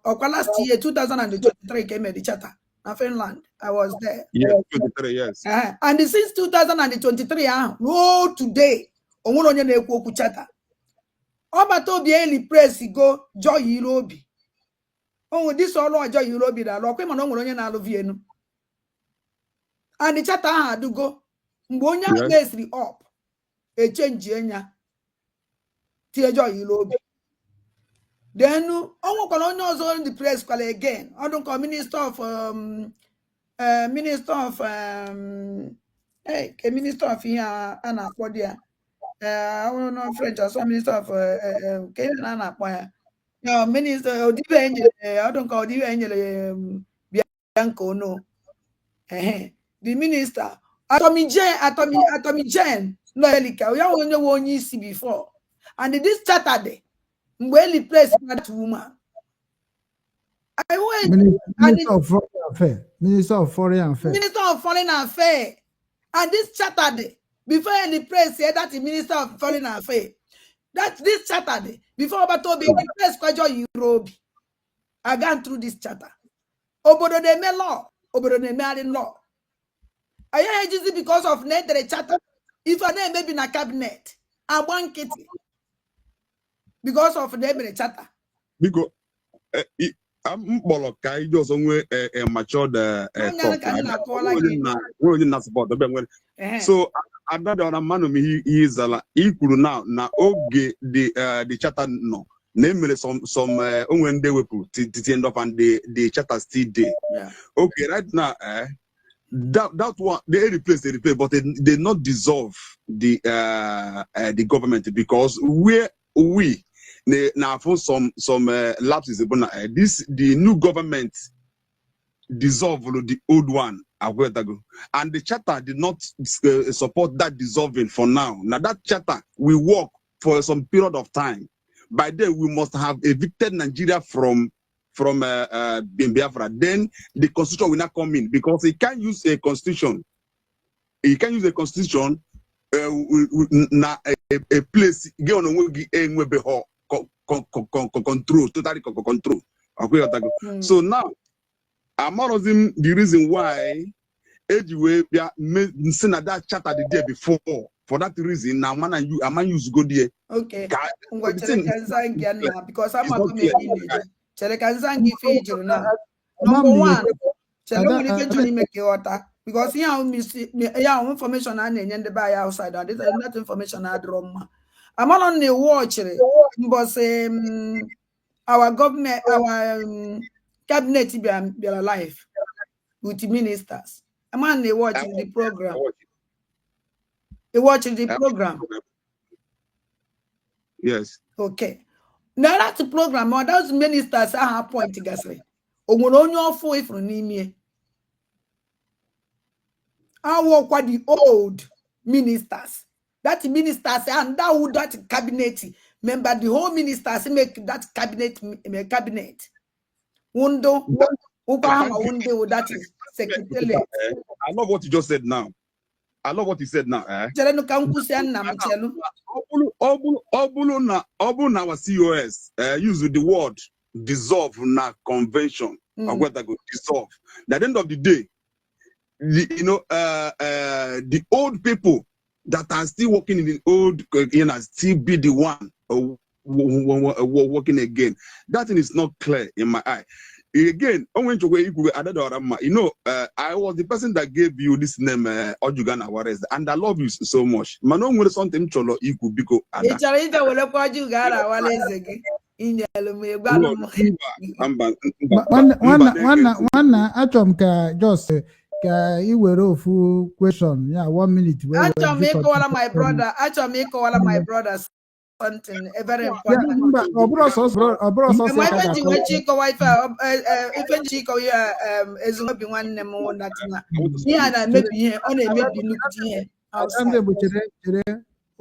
ọkwa last year 2023 ka emere charter na Finland. I was there. Yeah, 23 years. And since 2023 ahụ no today onwere onye na-ekwu okwu charter. Ọbata obi eli press go joy iru obi onwe this ọrụ ọjọọ iru obi na ọkwa mana onwere onye na-alụ vienu. And the charter ahụ adugo mgbe onye ahụ mesiri up echenji enya tie joy ilu obi then onwekwara onye ọzọ in the press kwala again ọdụnkọ minister of ihe a na-akpọ dị ya ọhụrụ na French ọsọ minister of ka ihe na na-akpọ ya minister odibe enyere ọdụnkọ odibe enyere Bianca Ono the minister Atomi Jane no elika ya onye we onye isi before and this Saturday mgbe eli place that woman I went. Minister of Foreign Affairs. Minister of Foreign Affairs. Minister of Foreign Affairs. And this Saturday, before any press said that the Minister of Foreign Affairs, that this Saturday, before Obatobi, the press kwajo Europe, I gone through this charter. Obodo de me law, obodo de me law. I hear it because of net the charter. If I name maybe in a cabinet, I want kitty. Because of the charter. Because I'm ka I just onwe a matured talk. We're not support. So another man he is equal now. Now okay the charter no. Namely some when they were put to end up and the charter still there. Yeah. Okay, right now that one they replace, but they not dissolve the government because we now for some lapses the new government dissolve the old one and the charter did not support that dissolving for now. Now that charter will work for some period of time. By then we must have evicted Nigeria from Biafra. Then the constitution will not come in because he can't use a constitution. He can use a constitution na a place control, totally control. So now, I'm asking the reason why anyway seen that charter the day before. For that reason, now man use go there. Okay. Because I'm not going to Chelekanzangi feature now. Number one, because information and the buy outside and this is not information I draw. I'm on the watch but our government, our cabinet be alive with the ministers. I'm on the watching the program. You watching the program? Yes. Okay. Now that's the program. Those ministers are appointed. Only from Nimi. I work with the old ministers. That ministers and that cabinet member, the whole ministers make that cabinet. Undo, that is secretariat. I love what you just said now. I love what he said now. Obulu na our COS use the word dissolve na convention. Dissolve. At the end of the day, the old people that are still working in the old, still be the one working again. That thing is not clear in my eye. Again, I was the person that gave you this name, Ojugana Warez, and I love you so much. Manon will something cholo equal because one atom ka just ka iwere ofu question ya 1 minute atom make all my brother my brothers something very important.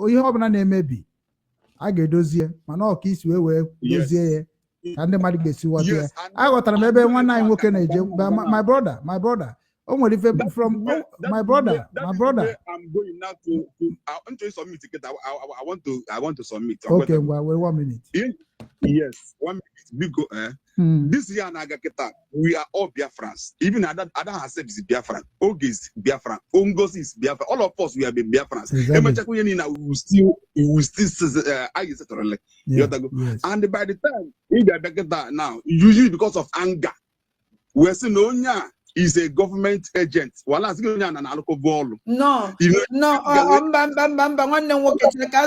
Ihe ọbụla na-emebi a ga-edozie mana ọ ka isi wee dozie ya ka ndị mmadụ ga-esi ghọta ya. Aghọtara m ebe nwanne anyị nwoke na-eje my brother o nwere ife from my brother. I'm going now to submit. I want to submit. Okay, well, 1 minute. Yes, 1 minute. Because this year we are all Biafrans. Even Ada herself is Biafran. Oge is Biafran. Ongos is Biafran. All of us we are Biafrans. Exactly. We will still yes. And by the time we get now, usually because of anger, we're saying no. Is a government agent. No. Can't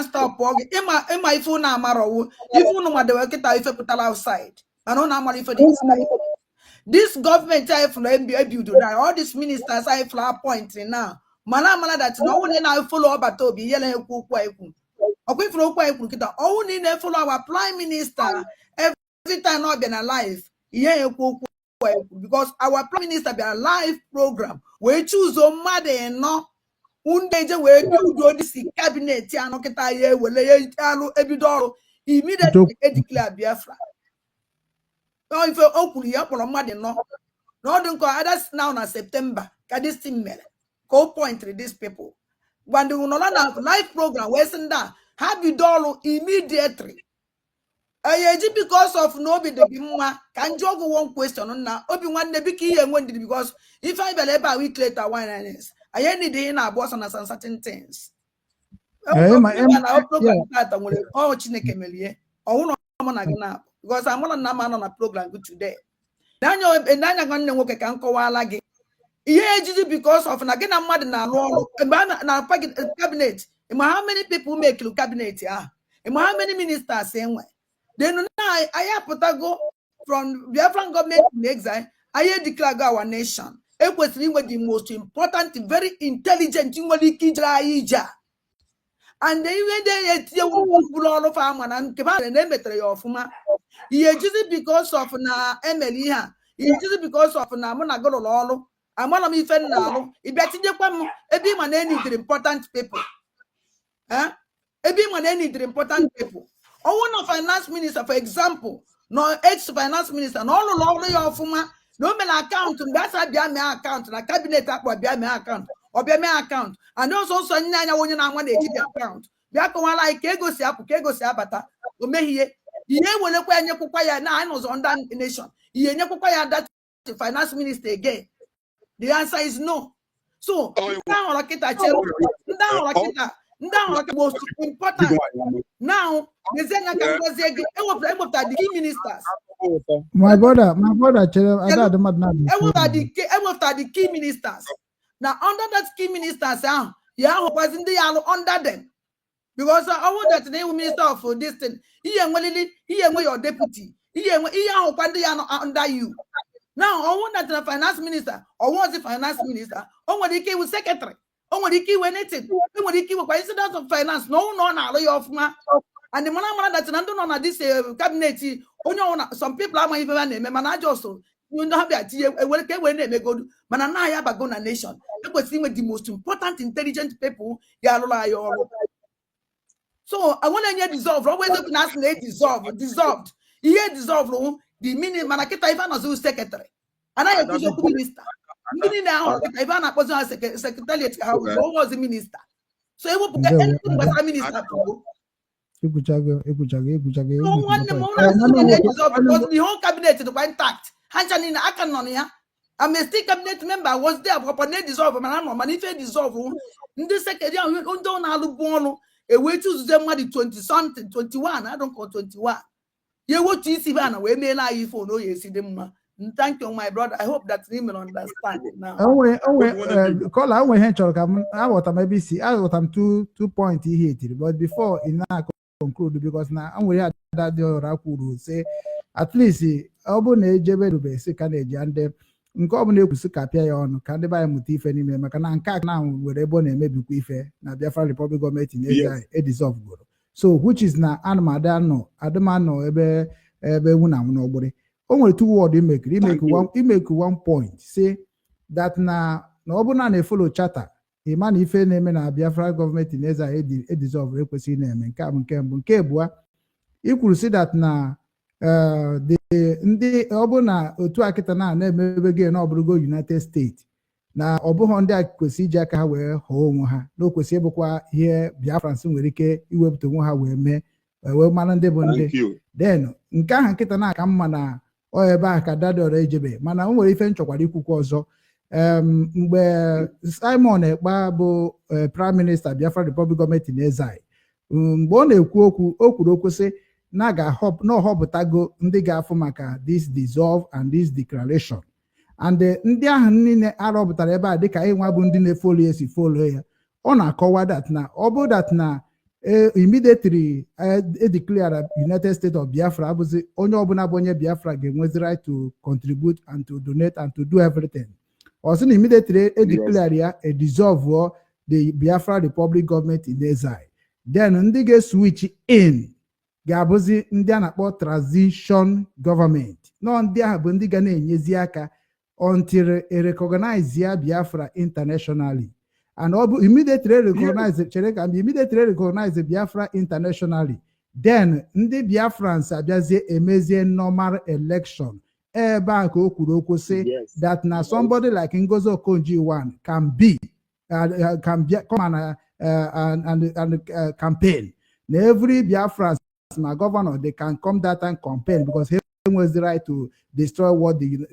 stop. If you know the work if you put outside. I don't know if this government all these ministers I appointing now. Mana that no one now follow up Toby yelling only follow our prime minister every time not been alive. Because our prime minister be a live program we choose on mother no undeje we do this cabinet ya no kita ye wele ye alu ebidoro immediately declare Biafra. ife o kwuru ya kpọrọ mmadụ nọ n'ọdụ nke others now na September ka this thing mere ka o point these people gwandị nọla na live program wee sị ndị a ha bido ọrụ immediately eji because of na obi dị gị mma ka njụ ọgwụ one question na obi nwanne biko ihe enwe ndidi because ife anyị bịara ebe a week later wines anyị need ihe na-agba ọsọ na some certain things na program tata nwere ọ Chineke merie ọnwụ na na gị na because amụla na ma nọ na program gị today n'anya nwanne nwoke ka m kọwala gị ihe ejiji because of na gị na mmadụ na-arụ ọrụ mgbe a na cabinet ma how many people make cabinet ahụ ma how many ministers enwe then now I apụtago from Biafran government in exile I declare our nation ekwesịrị inwe the most important very intelligent nwere ike ijere anyị ije and ihe ndị etinye ụkpụrụ ọrụ fa ama na nke ba na-emetere ya ọfụma ihe ejizi because of na emere ihe a ihe ejizi because of na mụ na gị rụrụ ọrụ amara m ife nna alụ ịbịa tinyekwa m ebe ịma na enidiri important people ebe ịma na enidiri important people ọnwụ na finance minister for example no ex finance minister na ọ rụrụ ọrụ ya ọfụma na o mere akaụntụ mgbe a sị bịa mee akaụntụ na kabinet akpọ bịa mee akaụntụ ọ bịa mee akaụntụ and ọsọ nsọ nye anya onye na-anwa na-ejibi akaụntụ bịa kọwara anyị ka ego si apụ ka ego si abata o meghị ihe ewerekwa ya nyekwukwa ya na anyị nọzọ under nation ihe nyekwukwa ya that finance minister again. The answer is no. So most important now the key ministers. My brother, the key ministers. Now under that key ministers, wasn't under them. Because I want that the name minister of this thing, he your deputy, under you. Now, I want that the finance minister, or was the finance minister, or what he came with secretary, or what he came with anything, what he came with incidents of finance, no, of ma. And the man that's on this cabinet, some people are my even manage also. You know, have when they go, Manana Bagona nation. That was with the most important, intelligent people, they are all. So I want to dissolve, always dissolved. He dissolved. The meaning manaketa Ivan as secretary. And I was a minister. Meaning now Ivan was a secretariat was the minister. So I will put anything but a minister. No one because the whole cabinet is intact. Hanchanin Akanonia. I'm a state cabinet member, was there for a dissolve, man, if I dissolve. In this second, don't have a way to them 20 something, 21. I don't call 21. You what you see, man, we may lie for no, you see them. Thank you, my brother. I hope that you will understand it now. Call our henchor. I want maybe see. I want 2 points here, but before in now conclude because now I'm that the Rakuru say at least Obone Jebebe second and then Nkobune Kusukapia on can buy motif any Makana now with a bonnet maybe quife. Now, Biafra Republic government in Asia, it is of good. So, which is now Anamadano, Adamano, Ebe Wuna, nobody. Only 2 words he make 1 point. Say that now, Nobuna ne follow chatter. A man if a name and Biafra government in Asia, it dissolve request name and Kebua. You could see that now, the Obuna, Tuaketana, never again, Obrugo, United States. Na obuhonde kwesi jaka we ho ha no kwesi ebukwa here Biafra nsi nwere ike iwepụta nwa ha we me we mana ndị bụ ndị then nke ahụ nkịta na aka mma na o ebe a ka dadoro ejebe mana o nwere ife nchọkwara ikwukwu ọzọ mgbe Simon Ekpa bụ Prime Minister Biafra Republic Government in exile mgbe ọ na-ekwu okwu o kwuru okwu sị na họpụtago ndị ga-afụ maka this dissolve and this declaration. And ndị ahụ niile arọpụtara ebe a dịka ịnwa bụ ndị na-efolo esi folo ya ọ na-akọwa that na ọ bụ that na immediately declare United States of Biafra abụzi onye ọbụla bụ onye Biafra ga-enwezi right to contribute and to donate and to do everything. Also immediately declare ya dissolve the Biafra Republic government in exile. Then ndị ga-switch in ga-abụzi ndị a na-akpọ transition government. No ndị ahụ bụ ndị ga na-enyezi aka until a recognize Biafra internationally. And immediately recognize Biafra internationally. then ndị Biafrans abịazie emezie normal election ebe a ka o kwuru okwu sị that na somebody like Ngozi Okonjo-Iweala can be come and campaign. Na every Biafran na governor, they can come that and campaign because he has the right to destroy what the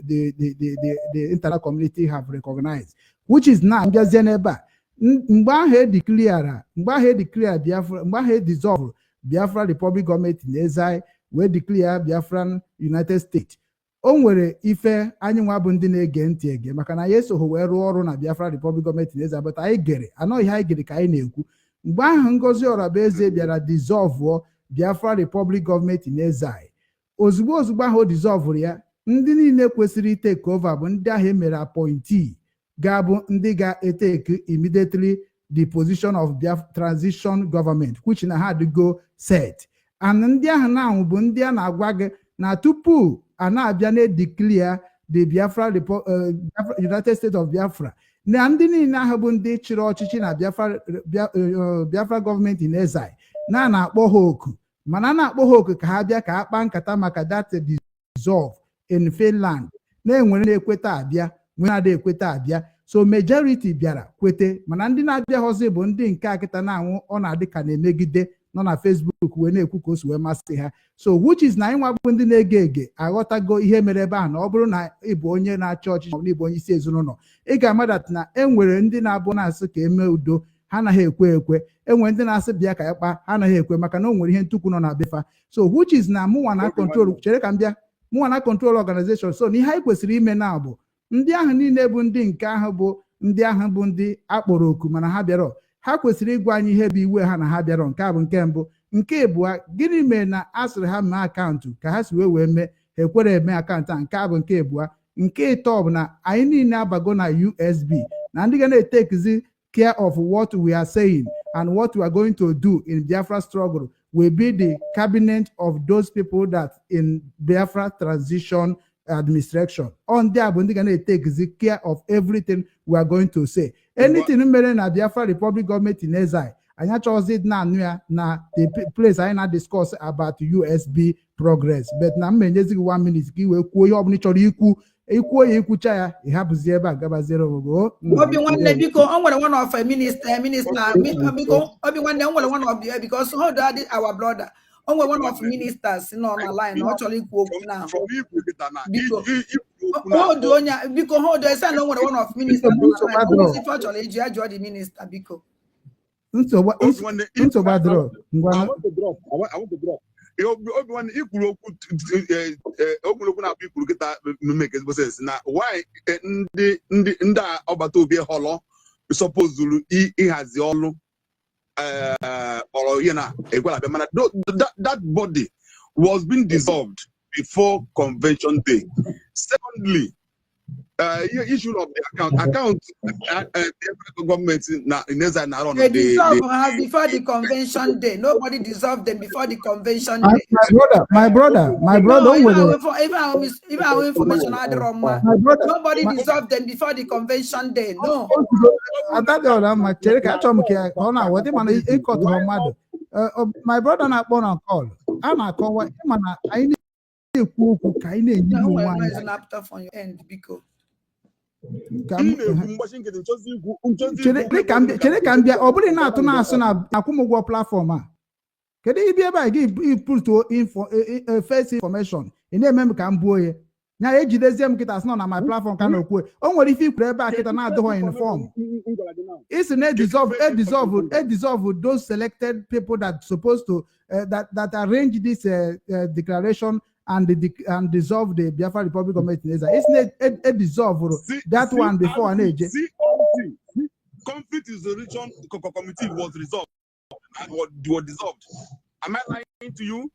international community have recognized, which is now just Geneva. Mgbe declare Biafra, mgbe dissolve Biafra Republic government in exile, we declare Biafran United States. O nwere ife anyị nwa bụ ndị na-ege ntị ege maka na yeso ho wee rụọ ọrụ na Biafra Republic government in exile, but anyị gere anọghị anyị gere ka anyị na-ekwu. Mgbe ahụ Ngozi Orabaeze bịara dissolve Biafra Republic government in exile, ozugbo ahụ dissolve ya, ndị niile kwesịrị take over bụ ndị ahụ emere appointee ga-abụ ndị ga-etake immediately the position of transition government, which na ha go set. And ndị ahụ na bụ ndị a na-agwa gị na tupu a na-abịa na-declare the United States of Biafra, na ndị niile ahụ bụ ndị chịrị ọchịchị na Biafra government in exile na-akpọ ha oku, mana na-akpọ ha oku ka ha bịa ka ha kpaa nkata maka that dissolve in Finland. Na-enwere na-ekweta abịa nwere na ekweta abịa, so majority bịara kwete, mana ndị na-abịa hozi bụ ndị nke akịta na-anwụ ọ na-adị ka na-emegide nọ na Facebook wee na-ekwu ka o si wee masị ha. So which is na anyị nwa bụ ndị na-ege ege aghọtago ihe mere ebe a, na ọ bụrụ na ịbụ onye na-achị ọchịchị ma ọ bụ onye isi ezinụlọ, ị ga-amadat na enwere ndị na-abụ na-asị ka eme udo, ha anaghị ekwe. Enwere ndị na-asị bịa ka ịkpa, ha anaghị ekwe maka na o nwere ihe ntukwu nọ na befa. So which is na mụnwa na control, chere ka m bịa, mụnwa na control organization. So na ihe anyị kwesịrị ime na bụ ndị ahụ niile bụ ndị nke ahụ bụ ndị akpọrọ oku mana ha bịara, ha kwesịrị ịgwa anyị ihe bụ iwe ha na ha bịara. Nke a bụ nke mbụ. Nke abụọ, gịnị mere na asịrị ha mee akaụntụ ka ha si wee mee ha ekwere eme akaụntụ a? Nke a bụ nke abụọ. Nke ịtọ bụ na anyị niile abago na USB, na ndị ga na-etekizi care of what we are saying and what we are going to do in Biafra struggle will be the cabinet of those people that in Biafra transition administration. On there, ndị ga na-take care of everything we are going to say. Anything mere na Biafra Republic government in exile, anyị achọghịzi na anụ ya na the place anyị na-discuss about USB progress. But na mmenyezi gị 1 minute ka i wee kwuo ihe ọ bụla ị chọrọ ikwuo ya, ikwucha ya, ị hapụzi ebe a gabaziere ogogo. Obi nwanne biko o nwere one of minister biko Obi nwanne o nwere one of because how do our brother one of ministers no on the line ọ chọrọ ikwu okwu now biko hold on say no nwere one of ministers if ọ chọrọ eji ajụọ the minister biko nsogbu adịrọ ngwa. I want to drop. Obi ikwuru okwu na-abụ ikwuru kịta make sense na why ndị ọgbata obi họlọ supposed ịhazi ọlụ or that body was being dissolved before convention day. Secondly, issue of the account government they dissolve before the convention day. Nobody dissolved them before the convention day. My brother, even our information nobody dissolved them before the convention day. No. My brother not born on call. I'm a call. I need to cook. I need laptop on your end because. Chere ka mbịa ọ bụrụ na atụ na-asụ na akwụmụgwọ platform a, kedu ibi ebe a gị put to face information ị na-eme m ka m buo ya nya ejidezie m kịta asị na my platform ka na-okwu o nwere ife ikwuru ebe a kịta na-adịghị inform isi na dissolve those selected people that supposed to that arrange this declaration and dissolve the Biafra Republic government in Israel. Isn't it dissolve that one before an age? Conflict resolution committee was resolved and was dissolved. Am I lying to you?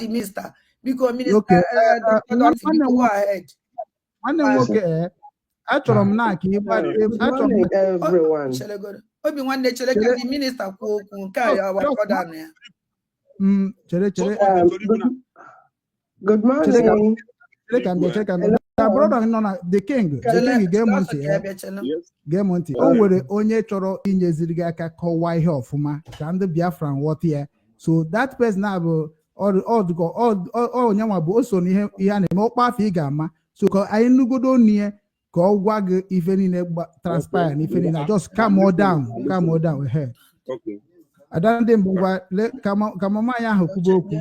Minister because minister go ahead. Achọrọ m na ka everyone. Obi nwanne chere ka the minister kwuo okwu nke a ya record na ya. Chere. Good morning. brother nọ na the king gee m ntị gee m ntị o nwere onye chọrọ inyeziri gị aka kọwaa ihe ọfụma ka ndị Biafra ghọta ya so that person bụ onye nwa bụ o so n'ihe a na-eme ọkpa afọ ị ga-ama so ka anyị nugodo n'ihe ka ọ gwa gị ife niile transpire na ife niile just calm down he ada ndị mbụ gwa ka mama anyị ahụ kwuba okwu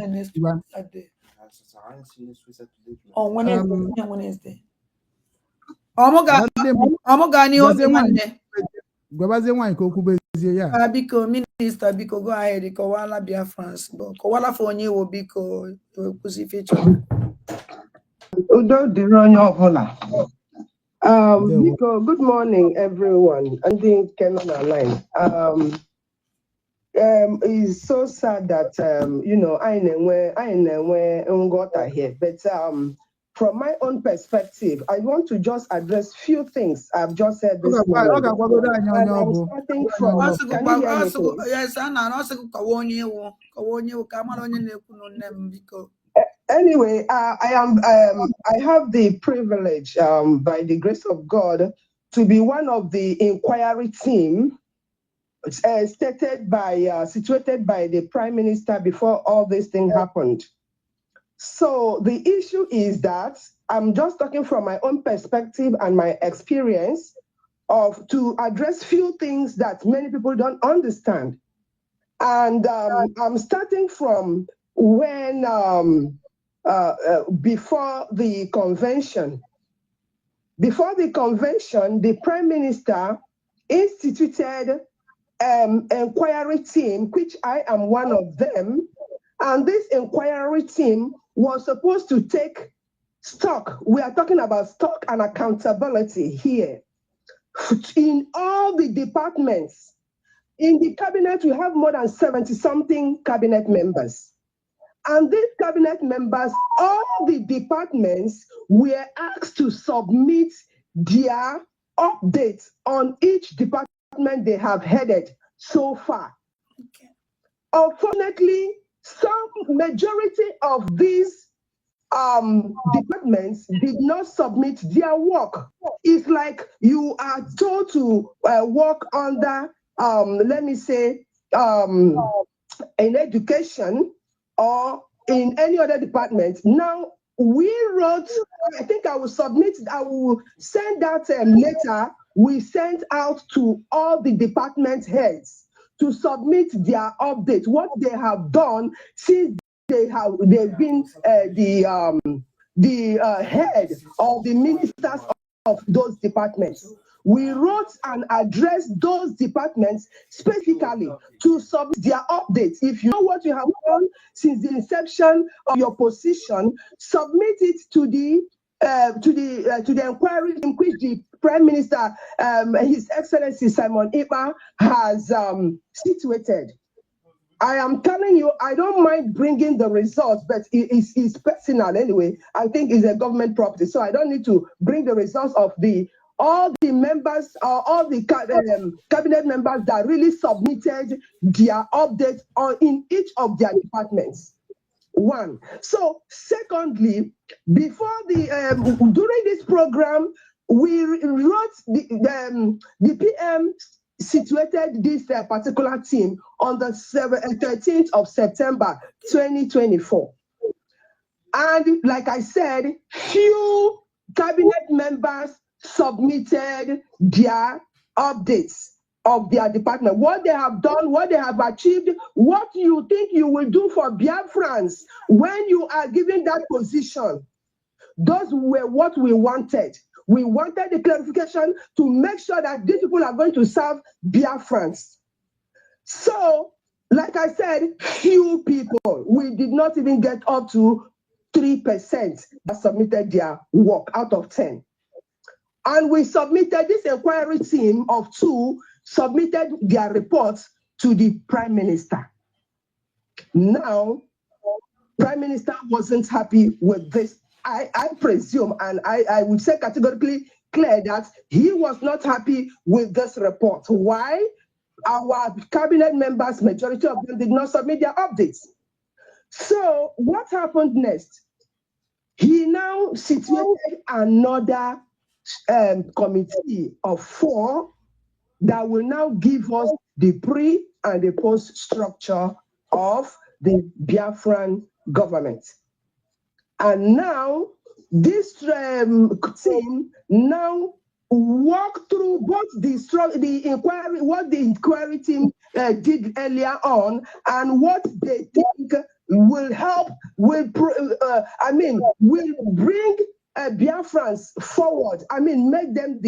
gwabazie nwaanyị ka okwu bezie ya biko minista biko go ahead kọwala Biafrans kọwala fa onye iwo biko kwụsị ife chọrọ udo dịrị onye ọbụla biko good morning everyone ndị nke nọ na line it's so sad that you know I nghọtahie but from my own perspective, I want to just address few things I've just said this morning. And I'm starting from. Yes, anyway, I have the privilege, by the grace of God, to be one of the inquiry team situated by the Prime Minister before all this thing happened. So the issue is that I'm just talking from my own perspective and my experience to address few things that many people don't understand. And I'm starting from when, before the convention. Before the convention, the Prime Minister instituted an inquiry team, which I am one of them. And this inquiry team was supposed to take stock. We are talking about stock and accountability here. In all the departments, in the cabinet, we have more than 70-something cabinet members. And these cabinet members, all the departments were asked to submit their updates on each department they have headed so far. Okay. Unfortunately, majority of these departments did not submit their work. It's like you are told to work under, let me say, in education or in any other department. Now, we wrote, I think I will send that letter we sent out to all the department heads to submit their updates, what they have done since they've been the head of the ministers of those departments. We wrote and addressed those departments specifically to submit their updates. If you know what you have done since the inception of your position, submit it to the inquiry in which the Prime Minister, His Excellency Simon Ekpa, has situated. I am telling you, I don't mind bringing the results, but it's personal anyway. I think it's a government property, so I don't need to bring the results of all the members, all the cabinet members that really submitted their updates in each of their departments. One. So, secondly, before during this program, we wrote the PM situated this particular team on the 13th of September 2024. And like I said, few cabinet members submitted their updates of their department, what they have done, what they have achieved, what you think you will do for Biafrans when you are given that position. Those were what we wanted. We wanted the clarification to make sure that these people are going to serve Biafrans. So, like I said, few people, we did not even get up to 3% that submitted their work out of 10. And we submitted this inquiry team of 2, submitted their reports to the Prime Minister. Now, Prime Minister wasn't happy with this. I presume, and I would say categorically clear that he was not happy with this report. Why? Our cabinet members, majority of them did not submit their updates. So what happened next? he now situated another committee of 4 that will now give us the pre and the post structure of the Biafran government. And now this team now walk through both the inquiry, what the inquiry team did earlier on, and what they think will help, will bring Biafrans forward. I mean, make them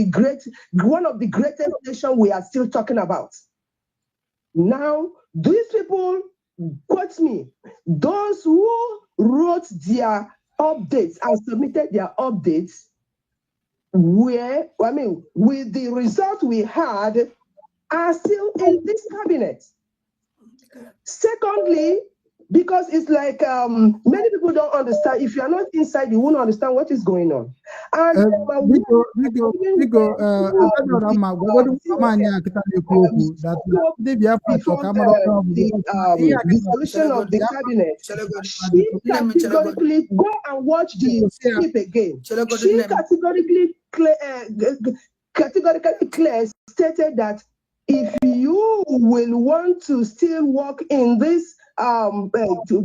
one of the greatest nations we are still talking about. Now, these people, quote me, those who wrote their updates and submitted their updates with the result we had, are still in this cabinet. Secondly, because it's like many people don't understand. If you are not inside, you won't understand what is going on. And dissolution of the cabinet, she categorically go and watch the clip again. She categorically stated that if you will want to still work in this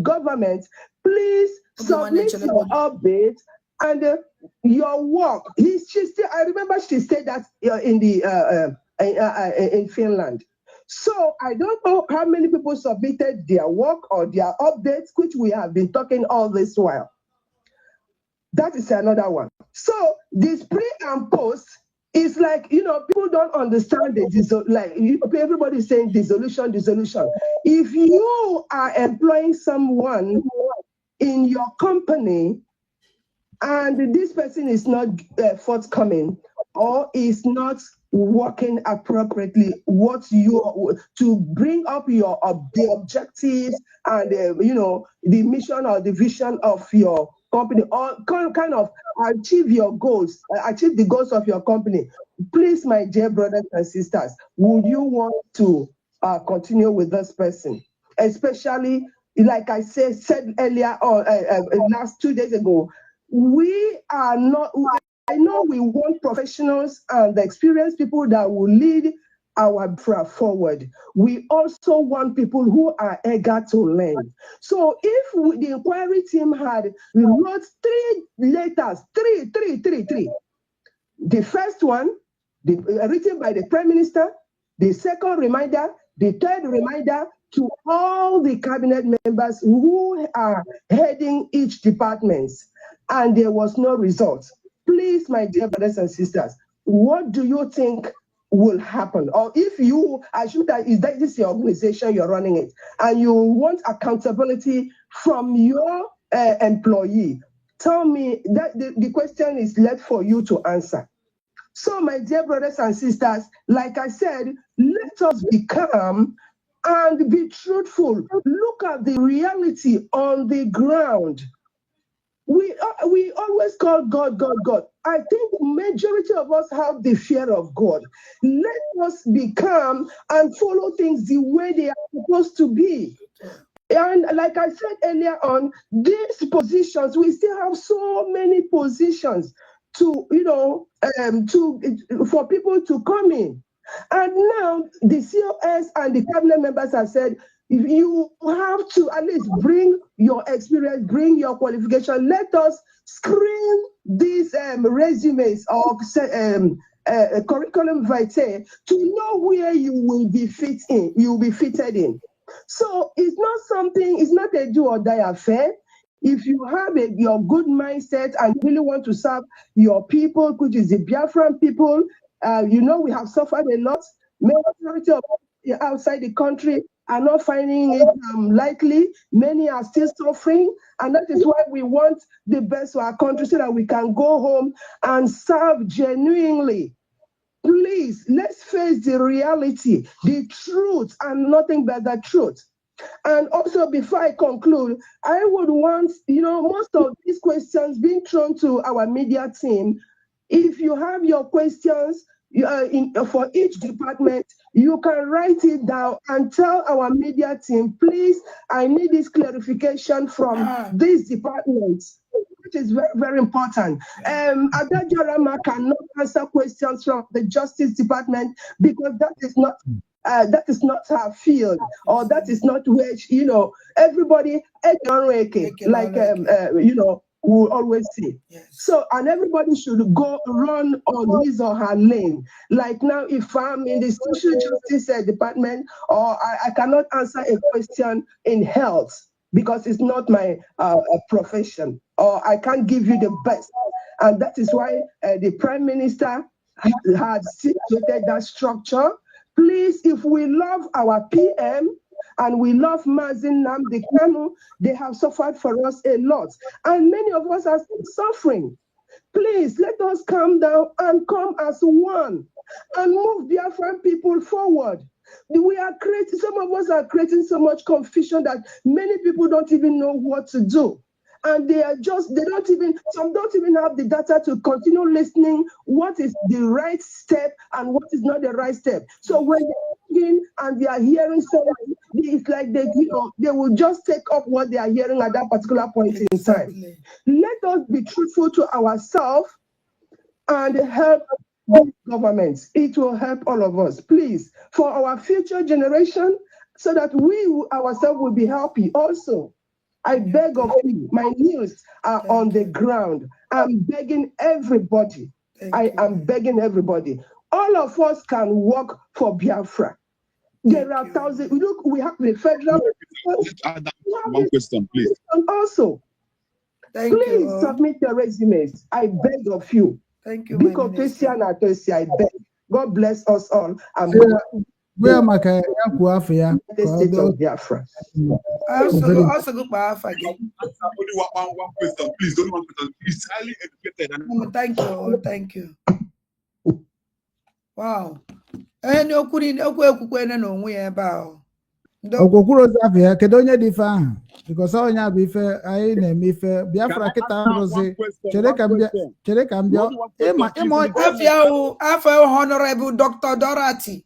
government, please submit your update and your work. I remember she said that in Finland. So I don't know how many people submitted their work or their updates, which we have been talking all this while. That is another one. So this pre and post is like, people don't understand everybody is saying dissolution. If you are employing someone in your company and this person is not forthcoming or is not working appropriately, to bring up the objectives and the mission or the vision of your company, or kind of achieve your goals, achieve the goals of your company. Please, my dear brothers and sisters, would you want to continue with this person? Especially, like I said earlier, or last 2 days ago, we are not. I know we want professionals and experienced people that will lead our Biafra forward. We also want people who are eager to learn. So if the inquiry team had wrote 3 letters, three. The first one, written by the Prime Minister, the second reminder, the third reminder to all the cabinet members who are heading each department, and there was no result. Please, my dear brothers and sisters, what do you think will happen? Or if you assume that this is your organization, you're running it, and you want accountability from your employee, tell me that the question is left for you to answer. So, my dear brothers and sisters, like I said, let us be calm and be truthful. Look at the reality on the ground. We always call God. I think the majority of us have the fear of God. Let us be calm and follow things the way they are supposed to be. And like I said earlier on, these positions, we still have so many positions for people to come in. And now the COS and the cabinet members have said, if you have to at least bring your experience, bring your qualification, let us screen these resumes or curriculum vitae to know where you will be fitted in. So it's not a do or die affair. If you have your good mindset and really want to serve your people, which is the Biafran people, we have suffered a lot. Majority of us outside the country are not finding it likely. Many are still suffering, and that is why we want the best for our country so that we can go home and serve genuinely. Please, let's face the reality, the truth, and nothing but the truth. And also, before I conclude, I would want, most of these questions being thrown to our media team. If you have your questions, for each department, you can write it down and tell our media team, please, I need this clarification from these departments, which is very, very important. Adajorama cannot answer questions from the Justice Department because that is not her field, or that is not where everybody will always say. Yes. So, and everybody should go run on his or her lane. Like now, if I'm in the social justice department, or I cannot answer a question in health because it's not my profession, or I can't give you the best. And that is why the Prime Minister had situated that structure. Please, if we love our PM, and we love Mazin Nnamdi Kanu, they have suffered for us a lot. And many of us are still suffering. Please, let us calm down and come as one and move Biafran people forward. Some of us are creating so much confusion that many people don't even know what to do. And some don't even have the data to continue listening what is the right step and what is not the right step. So when they begin and they are hearing something, it's like they will just take up what they are hearing at that particular point in time. Let us be truthful to ourselves and help governments. It will help all of us, please, for our future generation, so that we ourselves will be happy also. I beg of you, my news are on the ground. I'm begging everybody. I am begging everybody. All of us can work for Biafra. There are thousands. Look, we have the federal. One question, please. Also, please submit your resumes. I beg of you. Thank you. I beg. God bless us all. Where am I? The state of Biafra. Also go Biafra. Only one question, please. Only one question. He's highly educated. Thank you. Wow. And no couldn't no way about. Okwukuro Zafia, kedonye di fa because all nya be fair, I name me fair. Biafra kita roze. Chere kambia. Afia Honorable Dr. Dorothy.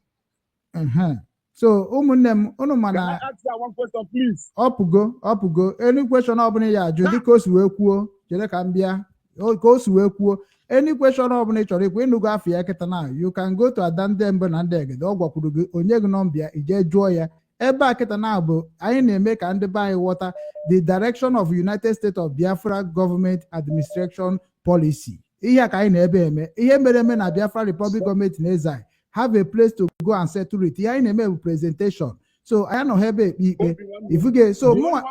So umunnem mana. Can I ask one question, please? Up go. Any question obuni ya judi kosi we kwuo. Chere kambia. Kosi we kwuo. Any question obuni chori kwe nugo afia kita na. You can go to Adande Mbe na ndege. Do gwakurugo onye gnombia ije juo ya. Eba kita na bụ anyị na-eme ka ndị be anyị ghọta the direction of United States of Biafra government administration policy. Ihe ka anyị na-ebe eme. Ihe mere eme na Biafra Republic government na-eze have a place to go and settle it. Ihe anyị na-eme bụ presentation. So I know have a if you get so more.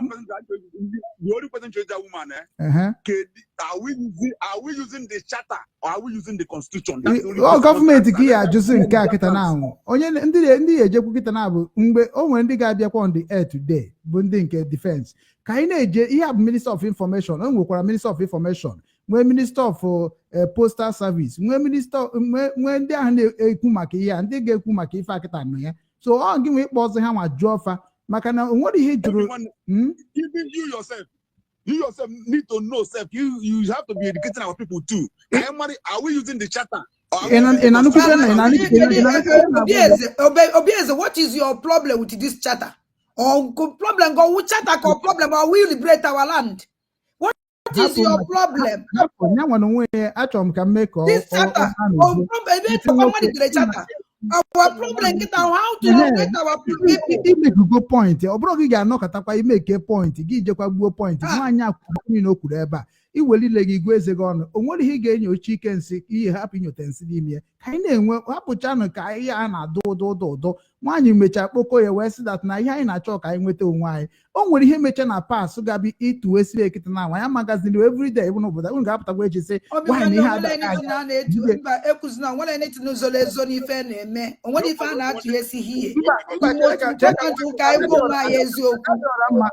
The only question to that woman, are we using the charter or are we using the constitution? Government here using kita now. Onye ndị ejekwu kita na bụ mgbe o nwere ndị ga-abịakwa on the air today bụ ndị nke defense. Ka anyị na-eje ihe bụ Minister of Information, o nwekwara Minister of Information, nwee Minister of Postal Service, nwee ndị ahụ na-ekwu maka ihe, ndị ga-ekwu maka ife akịta nọ ya. So all give me pause ha ma jofa makana what he juru even you yourself need to know self you have to be educating our people too. Are we using the charter? Obieze, what is your problem with this charter? Or problem go with charter or problem or we liberate our land? What is your problem? This charter our problem get how to get our people. Go point. Obrogi ga no katakwa I make a point. Gi jekwa gbuo point. Nwanya kwuru no kwuru ebe a. Iwelile gi gweze go on. Onwere ihe ga enyo chicken si ihe happy nyotensi n'ime. Ka anyị na-enwe hapụcha no ka ihe a na-adụ. Nwanyị mecha kpoko ya wee sị that na ihe anyị na-achọ ka anyị nweta onwe anyị. O nwere ihe mecha na pass gabi itu esi ekita na nwanya magazine every day even obodo. Unu ga-apụtakwa echi sị why na ihe ada. Ekuzina nwere neti n'ụzọ lezo n'ife na-eme. Onwere ife a na-atụ esi hie.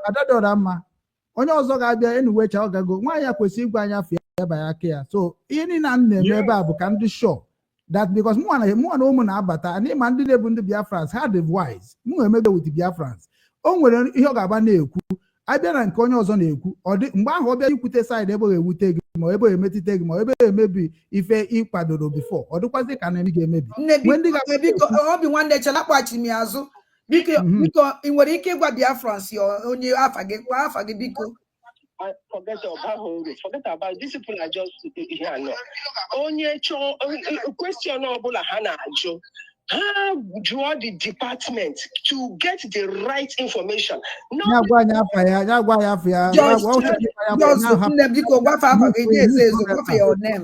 Adadora mma. Onye ọzọ ga-abịa enuwecha ọ gago nwaanyị kwesịrị igwe anya afọ ebe ya aka ya. So ihe niile na-eme ebe a bụ ka ndị sure that because mụ na ụmụ na-abata and ịma ndị na-ebu ndị Biafrans ha dị wise mụ emebe with Biafrans o nwere ihe ọ ga-aba na-ekwu abịa na nke onye ọzọ na-ekwu ọ dị mgbe ahụ ọ bịa ikwute side ebe ọ ga-ewute gị ma ebe emetite gị ma ebe emebi ife ịkwadoro before ọ dịkwazị ka na eme ga-emebi biko obi nwanne chela kpachiri m azụ biko ị nwere ike ịgwa Biafrans onye afa gị kwa afa gị biko. Forget about these people are just here. Onye question ọbụla ha na-ajụ ha draw the department to get the right information. Biko gwafa afa gị dị eze ezo gwafa your name.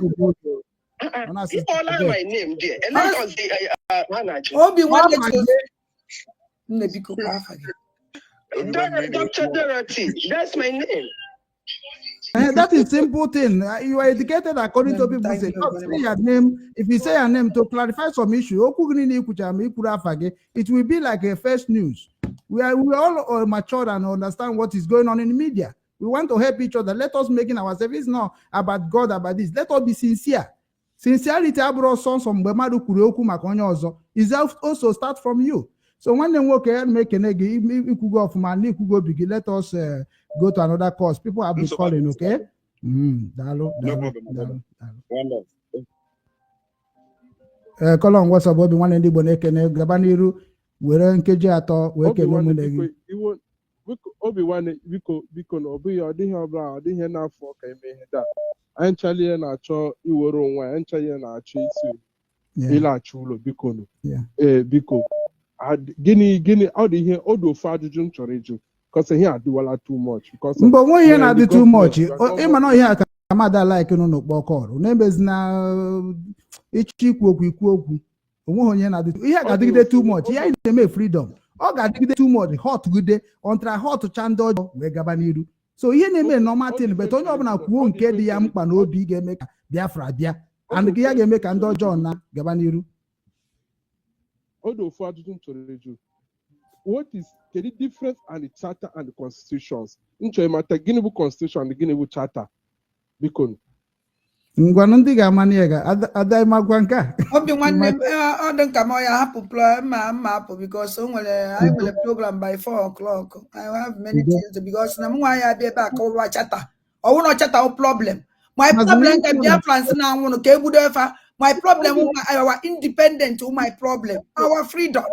All my name there. And that was the manager. Obi nwanne nne biko gwa afa gị. Dr. Dorothy, that's my name. That is simple thing. You are educated according to people say. Not say your name. If you say your name to clarify some issue, it will be like a first news. We all mature and understand what is going on in the media. We want to help each other. Let us make it ourselves. It's not about God, about this. Let us be sincere. Sincerity is also start from you. So when they work here, make an egg, you could go from and you could go big. Let us go to another course. People have been calling, okay? No problem. Call on what's about the one in the Bonekene, Gabaniru, where Nkeji ato, where can Obi-Wan, Biko, Obi, I didn't have bra, I didn't have enough for that. I'm Charlie and I saw you were on and Charlie and I chase you. Ila Chulo, Biko. Biko. Guinea, how do you hear Odo Fadu Junchorejo? Because here do a lot too much. Because but when you not do too much, Emma here Kamada like no bokor. Name is now each equal. He had to too much. He had to make freedom. All got to too much. Hot good day on try hot to chando we gabaniru. So he name no Martin, but on your won't get the yam no big make Biafra Bia and the Gia make and John Gabaniru. Odo Fadu Junchorejo. What is the difference and the charter and the constitutions? Incho matter Guinea constitution and the Guinea charter. Because Ngwanundiga maniega adai magwanka. Obi nwanne odun kamoya hapu mapu because I will a program by 4 o'clock. I have many things because na mwaya be back over charter. Or no charter problem. My problem can be France now want to kebudefa. My problem our independent my problem. Our freedom.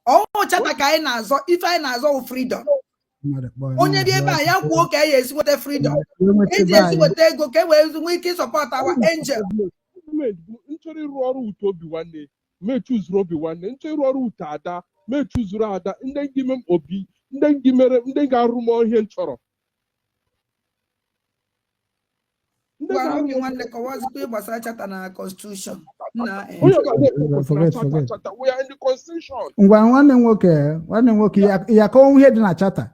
Oh, chata ka na-azọ ife anyị na-azọ freedom. Onye dị ebe a ya kwuo ka anyị esi weta freedom. Eji esi weta ego ka e wee nwee ike support our angel. Nchọrọ ịrụ ọrụ uto obi nwanne, mee chuzuru obi nwanne, nchọrọ ịrụ ọrụ uto ada, mee chuzuru ada, ndị gị mem obi, ndị gị mere, ndị ga-arụ m ihe nchọrọ. Obi nwanne kọwazikwa gbasara chata na constitution. We are in the constitution. Nwanne nwoke ya ka onwe dị na chata.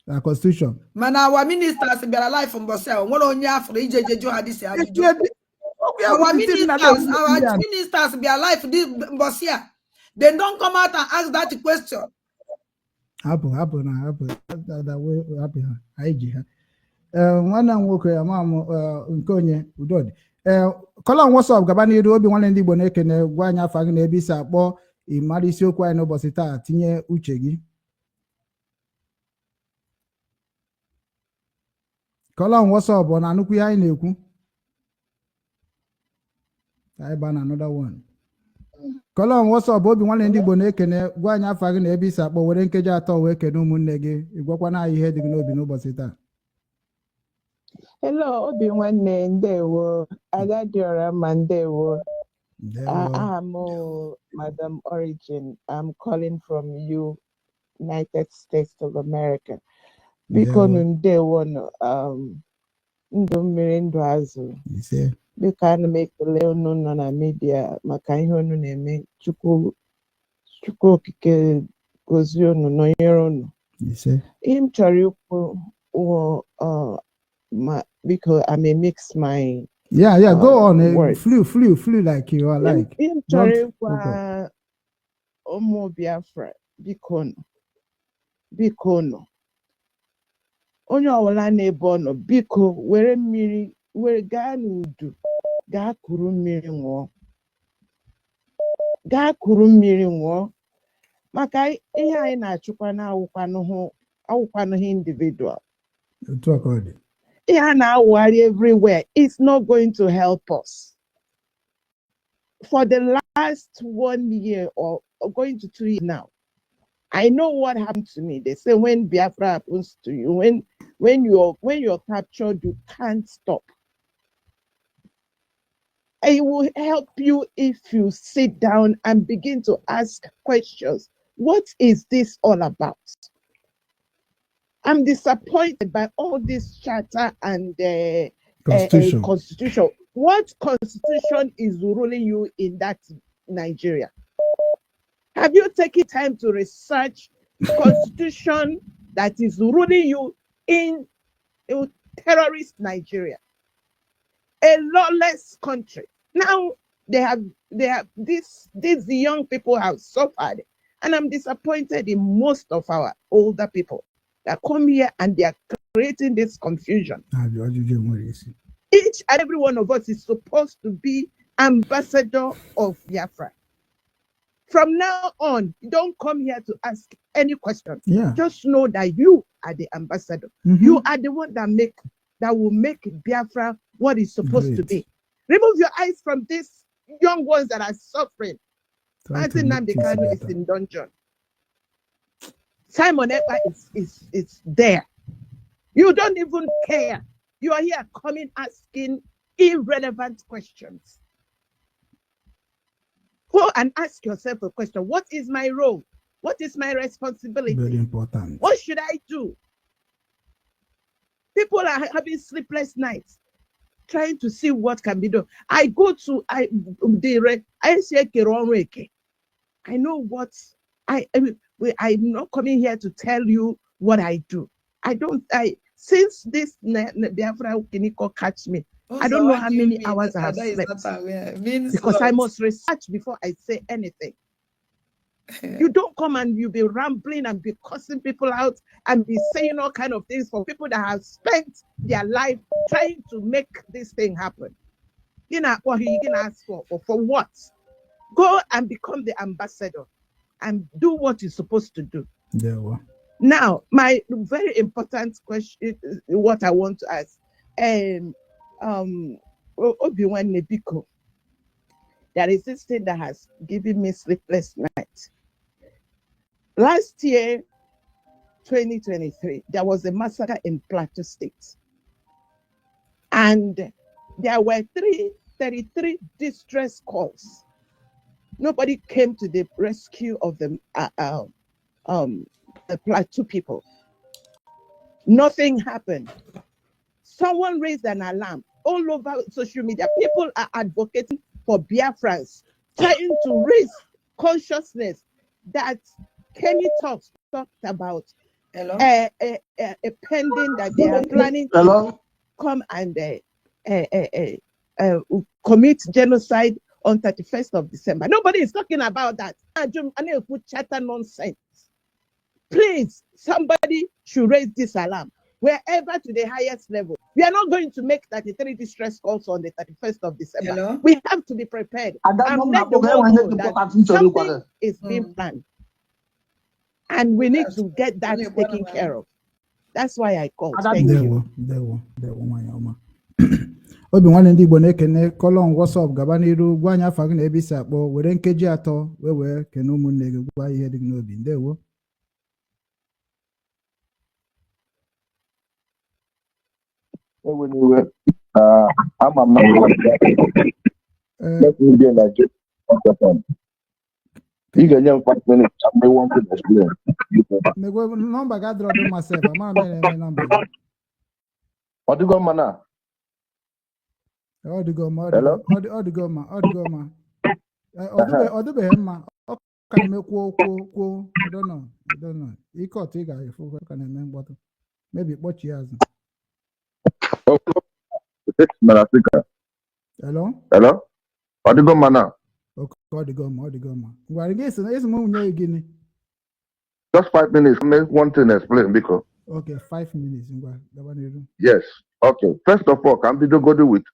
Na constitution. Mana our ministers bịara life mbọsị ahụ nwere onye afọ ijejeju ha dịsi ajụjụ. Our ministers bịara life this mbọsị a. They don't come out and ask that question. Happen. That way happen. Aiji ha. Nwanne nwoke amam nke onye udodi. Kọlọn WhatsApp gaba n'iru obi nwanne ndị Igbo na-ekene gwa anyị afa gị na ebe isi akpọ ịmara isiokwu anyị n'ụbọchị taa tinye uche gị. Kọlọn WhatsApp ọ na-anụkwu ihe anyị na-ekwu? Anyị ba na another one. Kọlọn WhatsApp obi nwanne ndị Igbo na-ekene gwa anyị afa gị na ebe isi akpọ were nkeji 3 wee kene ụmụnne gị ịgwakwana anyị ihe dị gị n'obi n'ụbọchị taa. Hello, Obi nwanne ndewo. Ada Diora Mandewo. I'm Madam Origin. I'm calling from United States of America. Biko ndewo ndụ mmiri ndụ azụ. Biko ana m ekele unu nọ na media maka ihe unu na-eme. Chukwu okike gozie unu nọnyere unu. Ihe m chọrọ ikwu because I may mix my go on flew like you are like Omo Biafra biko no onye ọwụla na-ebe ọ nọ biko were mmiri were gaa n'udu gaa kuru mmiri ṅụọ maka ihe anyị na-achụkwa na awụkwanụghị individual. everywhere. It's not going to help us. For the last 1 year or going to 2 years now, I know what happened to me. They say when Biafra happens to you, when you're captured, you can't stop. It will help you if you sit down and begin to ask questions. What is this all about? I'm disappointed by all this chatter and constitution. What constitution is ruling you in that Nigeria? Have you taken time to research constitution that is ruling you in terrorist Nigeria? A lawless country. Now these young people have suffered, and I'm disappointed in most of our older people that come here and they are creating this confusion. Each and every one of us is supposed to be ambassador of Biafra. From now on, don't come here to ask any question. Just know that you are the ambassador. You are the one that will make Biafra what it's supposed to be. Remove your eyes from these young ones that are suffering. Martin Nnamdi Kanu is in dungeon. Simon Ekpa is there. You don't even care. You are here coming asking irrelevant questions. Go and ask yourself a question. What is my role? What is my responsibility? Very important. What should I do? People are having sleepless nights, trying to see what can be done. I go to I know what I'm not coming here to tell you what I do. Since this Biafra Kiniko catch me, I don't know how many hours I have slept because I must research before I say anything. You don't come and you be rambling and be cussing people out and be saying all kind of things for people that have spent their life trying to make this thing happen. You know what you can ask for what? Go and become the ambassador and do what you're supposed to do. Now, my very important question, what I want to ask, Obi-Wan Nebiko, there is this thing that has given me sleepless nights. Last year, 2023, there was a massacre in Plateau State. And there were 33 distress calls. Nobody came to the rescue of the Plateau people. Nothing happened. Someone raised an alarm all over social media. People are advocating for Biafrans, trying to raise consciousness that Kenny talked about a pending that they are planning to come and commit genocide on 31st of December. Nobody is talking about that. I put chatter nonsense. Please, somebody should raise this alarm wherever to the highest level. We are not going to make 33 distress calls on the 31st of December. We have to be prepared and let the world know that something is being planned. And we need to get that taken care of. That's why I called. Thank you. Obi-Wan ndị Igbo na-ekene kọlọn WhatsApp gaba n'iru gwa anyị afa gị na ebe isi akpọ were nkeji 3 wee kene ụmụnne gị gwa ihe dị n'obi. Ndewo. I'm a man. Let me get like it. You can young 5 minutes. I want to explain. Number got dropped myself. I'm not number. What do you go, man? Hello? Odugoma. Can make quo. I don't know. He caught a guy for can I remember. Maybe what she has. Hello? Odugoma now. Odugoma. Well, I guess it's more again. Just 5 minutes. Make one thing explain because. Okay, 5 minutes. Yes. Okay. First of all, can we go with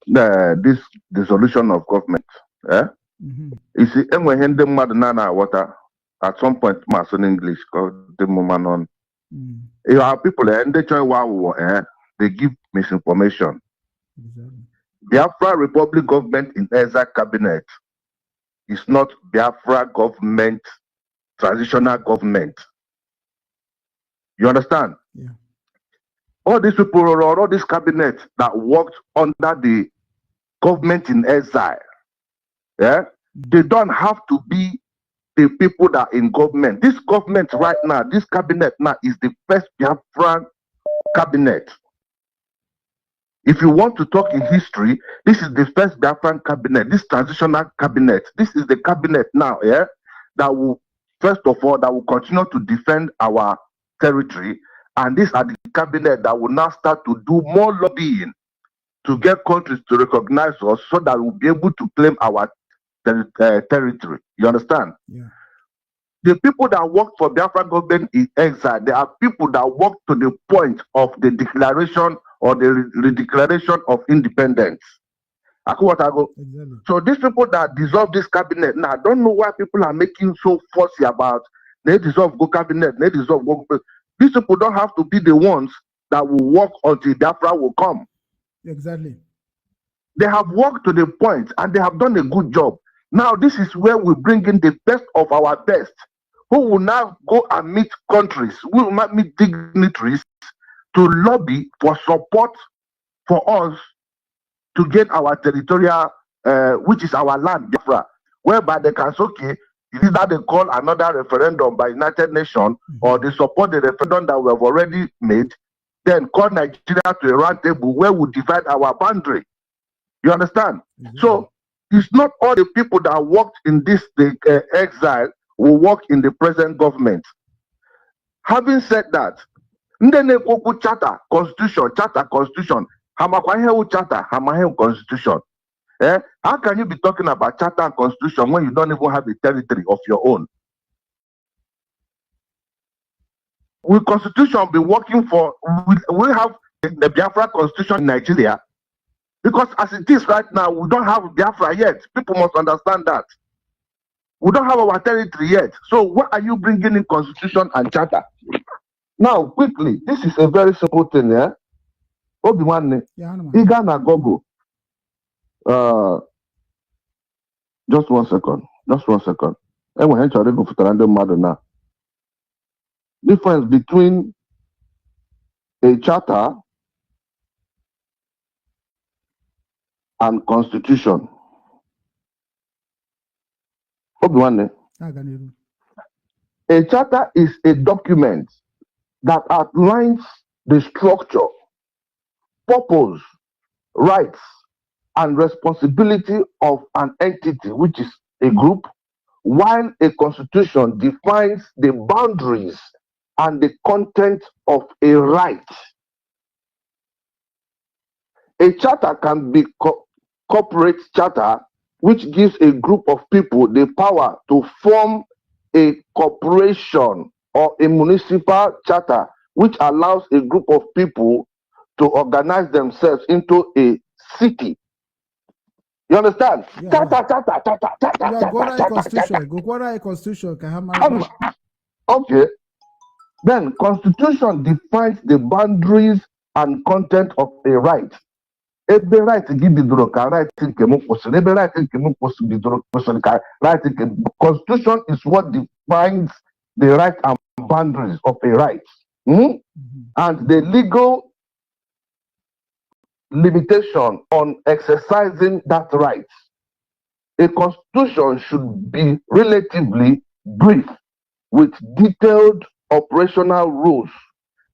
this dissolution of government? You see, when the mother nana water at some point, mass in English, because the woman on You have people and they try they give misinformation. Exactly. Biafra Republic government in exile cabinet is not Biafra government, transitional government. You understand? Yeah. All these people or all this cabinet that worked under the government in exile, yeah, they don't have to be the people that are in government. This government right now, this cabinet now is the first Biafran cabinet. If you want to talk in history, this is the first Biafran cabinet, this transitional cabinet. This is the cabinet now, yeah, that will, first of all, that will continue to defend our territory. And these are the cabinet that will now start to do more lobbying to get countries to recognize us so that we'll be able to claim our territory. You understand? Yeah. The people that work for Biafra government in exile, there are people that work to the point of the declaration or the redeclaration of independence. Exactly. So these people that dissolve this cabinet now, I don't know why people are making so fussy about they dissolve go cabinet, they dissolve go. These people don't have to be the ones that will work until Biafra will come. Exactly. They have worked to the point and they have done a good job. Now this is where we bring in the best of our best, who will now go and meet countries, we will not meet dignitaries to lobby for support for us to get our territorial, which is our land, Biafra, whereby they can say, okay, either they call another referendum by United Nations or they support the referendum that we have already made, then call Nigeria to a round table where we divide our boundary. You understand? So it's not all the people that worked in this exile will work in the present government. Having said that, charter, constitution, charter, constitution. How can you be talking about charter and constitution when you don't even have a territory of your own? Will constitution be working for, we have the Biafra constitution in Nigeria? Because as it is right now, we don't have Biafra yet. People must understand that. We don't have our territory yet. So what are you bringing in constitution and charter? Now, quickly, this is a very simple thing, yeah? Obi-Wan, Igana Gogo. Just 1 second. Just 1 second. Difference between a charter and constitution. Obi-Wan, a charter is a document that outlines the structure, purpose, rights, and responsibility of an entity, which is a group, while a constitution defines the boundaries and the content of a right. A charter can be corporate charter, which gives a group of people the power to form a corporation, or a municipal charter, which allows a group of people to organize themselves into a city. You understand? Okay. Then constitution defines the boundaries and content of a right. Every right give the right constitution is what defines the right and boundaries of a right. And the legal limitation on exercising that right. A constitution should be relatively brief with detailed operational rules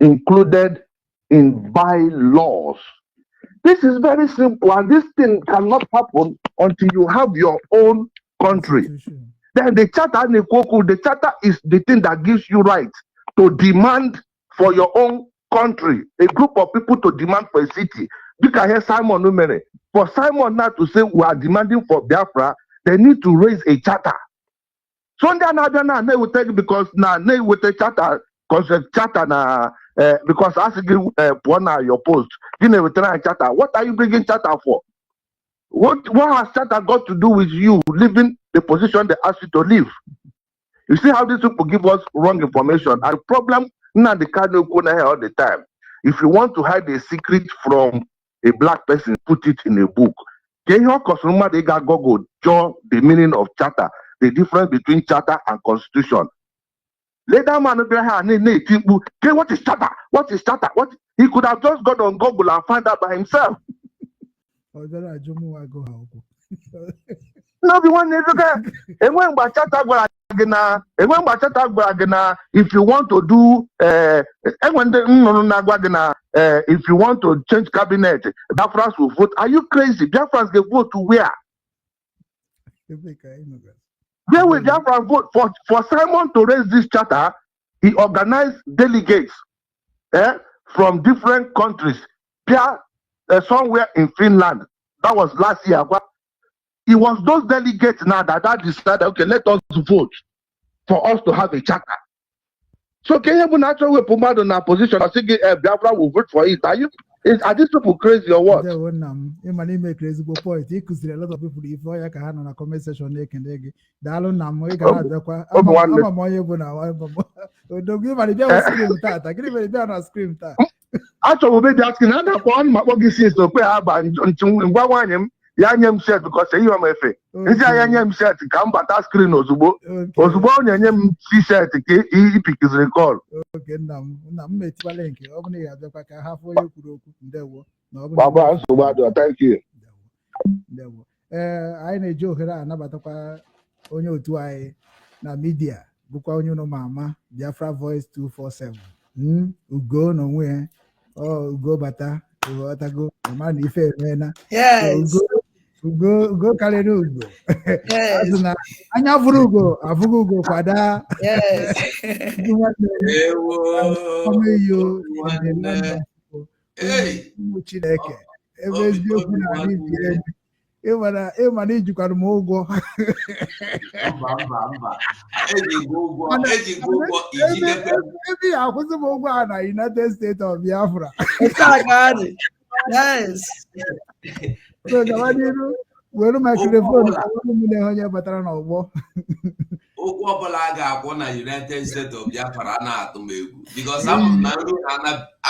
included in bylaws. This is very simple, and this thing cannot happen until you have your own country. Then the charter is the thing that gives you right to demand for your own country, a group of people to demand for a city. You can hear Simon Numere. For Simon now to say we are demanding for Biafra, they need to raise a charter. So now they will take, because now they will take charter, because charter na because as you your post, you never try charter. What are you bringing charter for? What has charter got to do with you leaving the position they asked you to leave? You see how these people give us wrong information. And the problem Now the card no corner here all the time. If you want to hide a secret from a black person, put it in a book. Can you consumer they got Google draw the meaning of charter, the difference between charter and constitution? Later man, what is charter? What is charter? What he could have just gone on Google and find out by himself. No, the one is okay. And when if you want to do if you want to change cabinet, Biafrans will vote. Are you crazy? Biafrans can vote to where? Where will Biafrans vote for Simon to raise this charter? He organized delegates from different countries. Somewhere in Finland. That was last year. It was those delegates now that decided, okay, let us vote for us to have a charter. So can you naturally put Pumado in a position of saying Biafra will vote for it? Are these people crazy or what? He make crazy point. He could see a lot of people if I can have a comment section. They can don't give a scream that. I give a scream that. Actually, we be asking how one what this is to pay about in Yanyam shirt because say you am efe. Is Yanyam shirt come but that screen Ozubo. Ozubo Yanyam t-shirt he pick his recall. Okay, now mate Balenki. Open ya the half way you could Baba Ansubado, thank you. I need joke here na batapa onyo tu ai na media. Bukwa onyo no mama Biafra voice 247. Ugo no we. Oh, Ugo bata. Ugo man ife mena. Yes. Ugo kalenu Ugo. Yes. Asuna anya vurugo avugo kwada. Yes. Yo in the land of Chineke. Eziokwu na anyị bi ịmana ijikwana m ụgwọ. Ebe ya akwụsị m ụgwọ a na United States of Biafra. Yes. So gawa n'iru were microphone ka ọrụ m na onye batara n'ọgbọ. Okwu ọbụla a ga-akwụ na United States of Biafra na-atụ m egwu because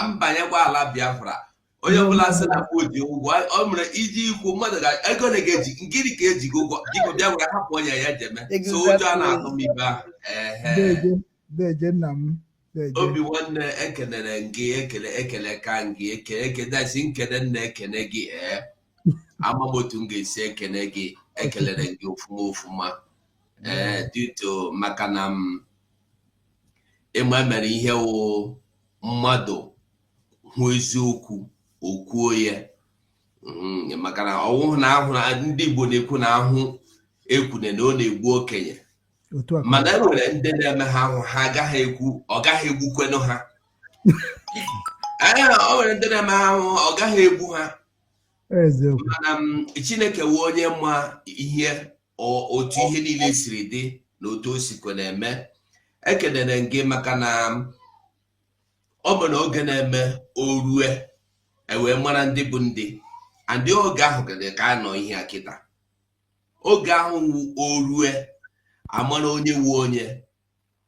mbanyekwa ala Biafra onye ọbụla sị na odi ụgwọ ọ mere iji ikwu mmadụ ego na-eji nkiri ka eji ụgwọ biko bịa were hapụ onye ya jeme so ụjọ a na-atụ m ibe ahụ obi nwanne ekelere gị ekele ka gị ekedasi nkele nna ekene gị amamotu m ga-esi ekene gị ekelere gị ofuma dito maka na ịma mere ihe wụ mmadụ hụ eziokwu okwuo ya maka na ọwụhụ na ahụ na ndị Igbo na-ekwu na ahụ ekwune na ọ na-egbu okenye mana e nwere ndị na-eme ha ahụ ha agaghị ekwu ọ gaghị egbukwenụ ha o nwere ndị na-eme ha ahụ ọ gaghị egbu ha mana Chineke wụ onye ma ihe otu ihe niile siri dị na otu o sikwa na-eme ekelere gị maka na ọ bụ na oge na-eme orue ewee mara ndị bụ ndị oge ahụ ka a nọ ihe akịta oge ahụ orue amara onye wu onye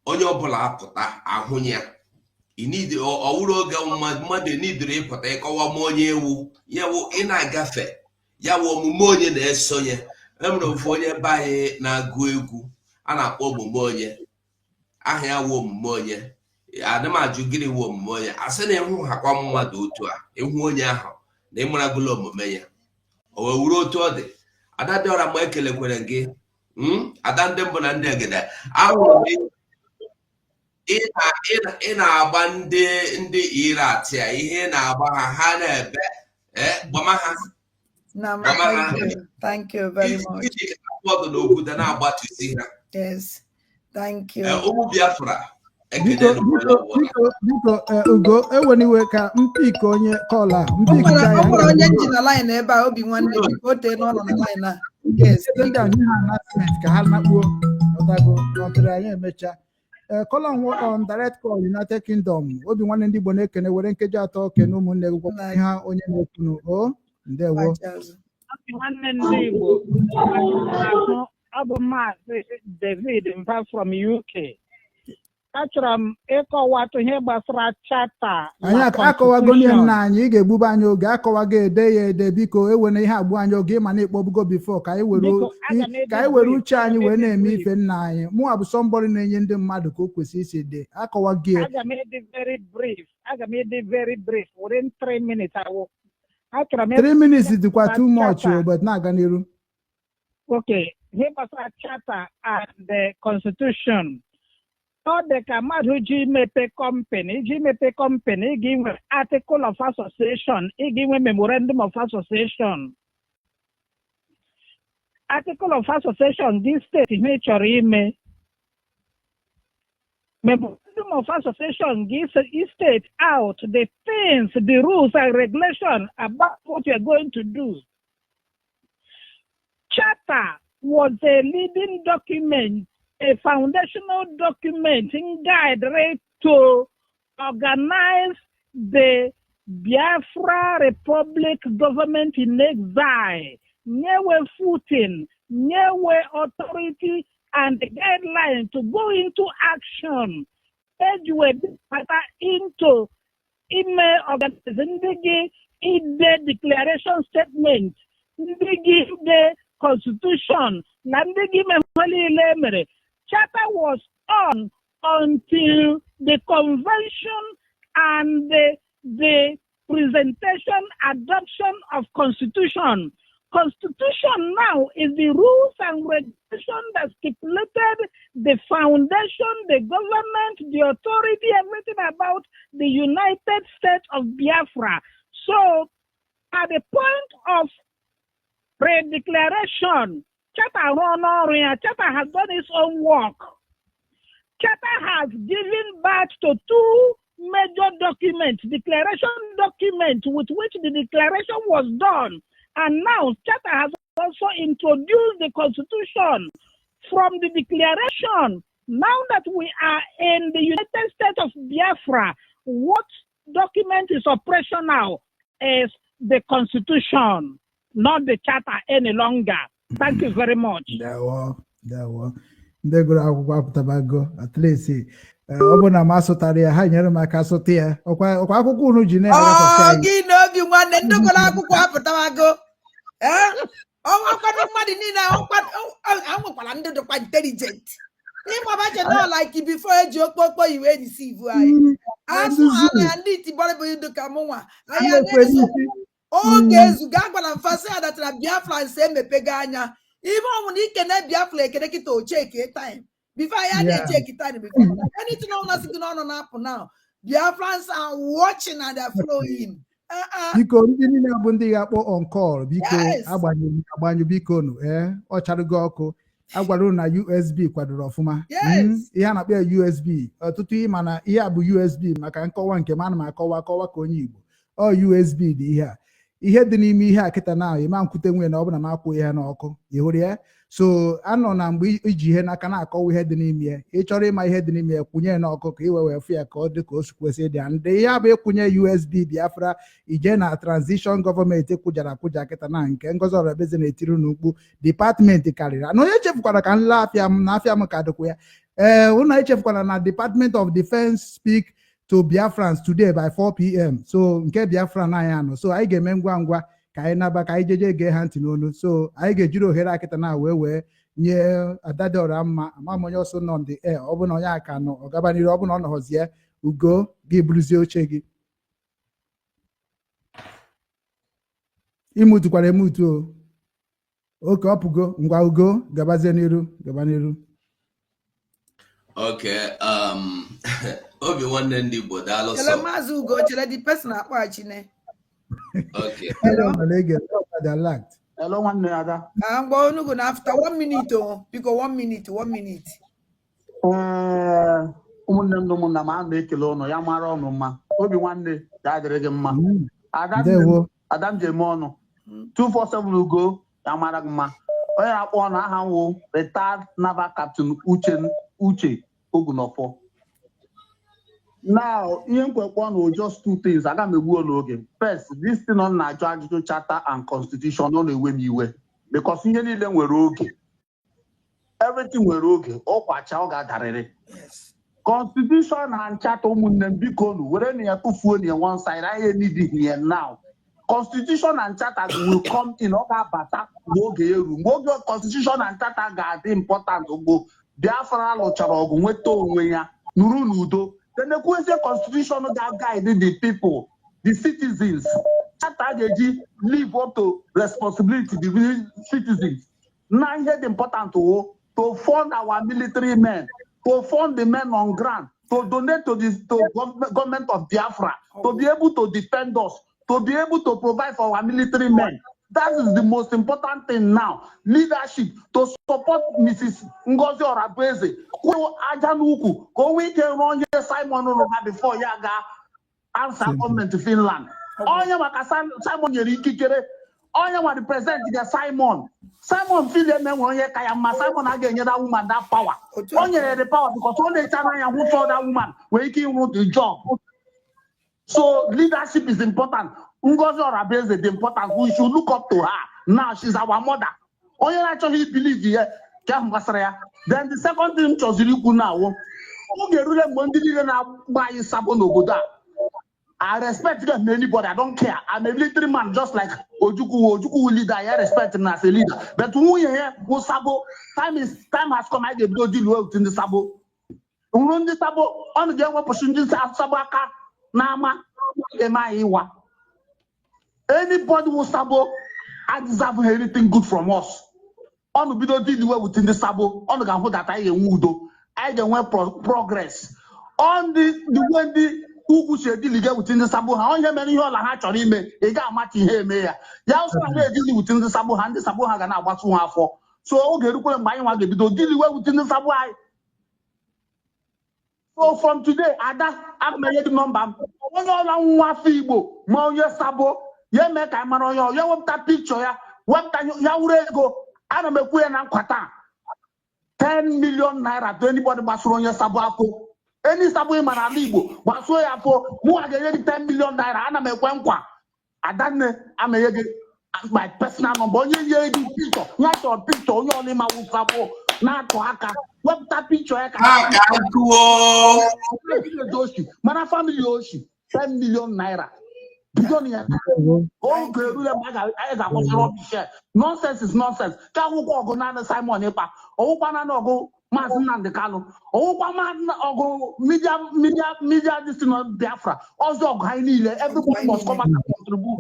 ọbụla apụta ahụ ya ọwụrụ oge mmadụ nidiri ịpụta ịkọwa ma onye ewu ya wụ ị na-agafe ya wụ omume onye na-esonye enwere ofu onye be anyị na-agụ egwu a na-akpọ omume onye aha ya wụ omume onye adịmajụ gịnị wụ omume onye asị na ịhụ hakwa mmadụ otu a ịhụ onye ahụ na ịmaragụla omume ya o wee wuru otu ọ dị ada dị ọra ma ekelekwere gị ada ndị mbụ na ndị egede ahụrụ ị na-agba ndị Irat ya ihe na-agba ha na-ebe gbama ha. Thank you very much. Yes, thank you. Ụmụ Biafra biko Ugo eweniwe ka mpiko onye kọla ọbụrụ onye ji na line ebe a obi nwanne biko o tee n'ọnọ na line a. Yes, ka ha nakpuo ọtago n'ọtụrụ anyị emecha column on direct call United Kingdom obi nwanne ndị Igbo na-ekene were nkeji atọ kene ụmụnne gị gwakwa ihe onye na-ekwunu ndewo nwanne ndị Igbo ọ bụ Maazị David Mba from UK achọrọ m ịkọwatụ ihe gbasara chata anyị akọwago ihe nna anyị ị ga-egbube anyị oge akọwago ede ya ede biko ewena ihe agbu anyị oge ịma na ịkpọbugo bifo ka anyị were uche anyị wee na-eme ife nna anyị mụnwa bụ sọmbọrị na-enye ndị mmadụ ka o kwesịrị isi dị akọwago ya. Aga m edi very brief within 3 minutes. 3 minutes dịkwa too much but na-aga n'iru. Okay, ihe gbasara charter and the constitution. Ọ dị ka mmadụ ji mepe company, ị ga-enwe article of association, ị ga-enwe memorandum of association. Article of association dị steeti ihe chọrọ ime. Memorandum of association gives state out the things, the rules and regulations about what you're going to do. Charter was a leading document, a foundational document in guide to organize the Biafra Republic government in exile, newe footing, newe authority, and the guideline to go into action. Into email organizing the declaration statement, the constitution, charter was on until the convention and the presentation, adoption of constitution. Constitution now is the rules and regulations that stipulated the foundation, the government, the authority, everything about the United States of Biafra. So, at the point of pre-declaration, Charter has done its own work. Charter has given birth to 2 major documents, declaration documents with which the declaration was done. And now Charter has also introduced the constitution from the declaration. Now that we are in the United States of Biafra, what document is operational is the constitution, not the charter any longer. Thank you very much. Ndị gụrụ akwụkwọ apụtabago at least ọ bụ na m asụtara ya ha nyere m aka asụta ya ọkwa akwụkwọ unu ji na-agapụta gị na obi nwanne ndị gụrụ akwụkwọ apụtabago ọnwakwado mmadụ niile anwekwara ndị dịkwa intelligent ịgbabache na like before eji okpokpo iwe receive anyị asụ anya ndị itibọrọ bụ idu ka mụnwa anya na-eso oge ezuga agwara mfasị ya datara Biafra nse emepego anya ibe ọmụna ike na Biafra ekene kịta ocheke time before ya na-echeki time before anything on us n'ọnụ na-apụ now Biafrans are watching and they're flowing. Biko ndị niile bụ ndị ga-akpọ on call biko agbanyụ biko nụ ọ charugo ọkụ agwara na USB kwadoro ọfụma ihe a na-akpọ ya USB ọtụtụ ịma na ihe a bụ USB maka nkọwa nke m ana m akọwa ka onye Igbo ọ USB dị ihe dị n'ime ihe a kịta na ịma nkwute nwunye na ọ bụ na m akwụ ihe n'ọkụ ịhụrụ ya so anọ na mgbe iji ihe n'aka na-akọwa ihe dị n'ime ya ị chọrọ ịma ihe dị n'ime ya kwụnye n'ọkụ ka wee fụ ya ka ọ dị ka o si kwesị dị ndị ihe bụ ịkwụnye USB Biafra ije na transition gọọmenti kwụjara kịta na nke Ngozi Ọrabeze na-etiri n'ukwu dipatmenti karịrị na onye echefukwara ka nla afịa m na afịa m ka dịkwa ya ụnụ echefukwara na Department of Defense speak to Biafrans today by 4 p.m. so nke Biafra na anyị anọ so anyị ga-eme ngwa ka anyị naba ka anyị jeje gee ha ntị n'onu so anyị ga-ejiri ohere akịta na wee nye Adadora mma ama m onye ọsọ nọ ndị ọ bụ na onye aka nọ ọ gaba n'iru ọ bụ na ọ nọhọzie Ugo gị buruzie oche gị imutukwara emutu oke ọpụgo ngwa Ugo gaba n'iru Okay, obi nwanne ndị Igbo daalụ sọ. Ele Maazị Ugo chere the person akpọghachi ne. Okay. Hello nwanne Ada. Mgbe onugo na after 1 minute biko 1 minute. Ụmụnne m na ụmụnna m a na-ekele ụnụ ya mara ọnụ mma obi nwanne ya dịrị gị mma Ada m ji eme ọnụ 247 Ugo ya mara gị mma onye akpọ ọnụ aha nwụ retired naval captain Uche Ogunofo. Now, ihe nkwekwa ọnụ just 2 things aga m egbuo n'oge. First, this thing on na-ajụ ajụjụ charter and constitution ọ na-ewe m iwe because ihe niile nwere oge. Everything nwere oge ọ kwacha ọ ga-adarịrị. Constitution and charter ụmụnne biko nu were na ya tụfuo na one side anyị need here now. Constitution and charter will come in ọ ga-abata n'oge eru mgbe oge constitution and charter ga-adị important ugbo Biafra lụchara ọgụ nweta onwe ya nụrụ n'udo then ekwuzie constitution ga-guide the people the citizens charter ga-eji live up to responsibility the citizens na ihe dị important to fund our military men to fund the men on ground to donate to the government of Biafra to be able to defend us to be able to provide for our military men. That is the most important thing now. Leadership to support Mrs. Ngozi Orabeze. Who Ajanuku, go we can run your Simon before Yaga answer government to Finland. All you Simon Yerikere, all you want to present the Simon. Simon feel them when you Kayama, Simon again, that woman that power. Only the power because only time who saw that woman when he wrote the job. So leadership is important. Ngozi Orabeze is important. We should look up to her. Now she's our mother. Only actually believe here. Then the second thing Choziriku now. I respect them anybody. I don't care. I'm a military man just like Ojuku. Ojuku will leader. I respect him as a leader. But who here go Sabo? Time has come. I get to deal with in the Sabo. On the Sabo on the opportunities of Sabaka. Nama, Emaiwa. Anybody who Sabo, I deserve anything good from us. On the video deal within the Sabo, on the Gambo that I would I don't want progress. On the when the who should deal within the Sabo, how many all are actually me, a guy matching here, mayor. You also deal within the Sabo, and the Sabo has now what's one for. So, okay, look at my one, the video deal within the Sabo. So from today, I'm making number. When you want Fibo, Moya Sabo, you make a man on you want that picture. What time you go? I don't make an Anquata 10 million naira to anybody Basronia Sabako. Any Sabo man Alibo, Basoya for who are getting 10 million naira. I make one qua. I don't know. I may get my personal number. You picture, not your picture, you only my Sabo. Not to Haka. What that picture? Mana family Yoshi, 10 million naira. Nonsense is nonsense. Simon Epa, go Masin the Kano, media this in Biafra. Also, everybody must come and contribute.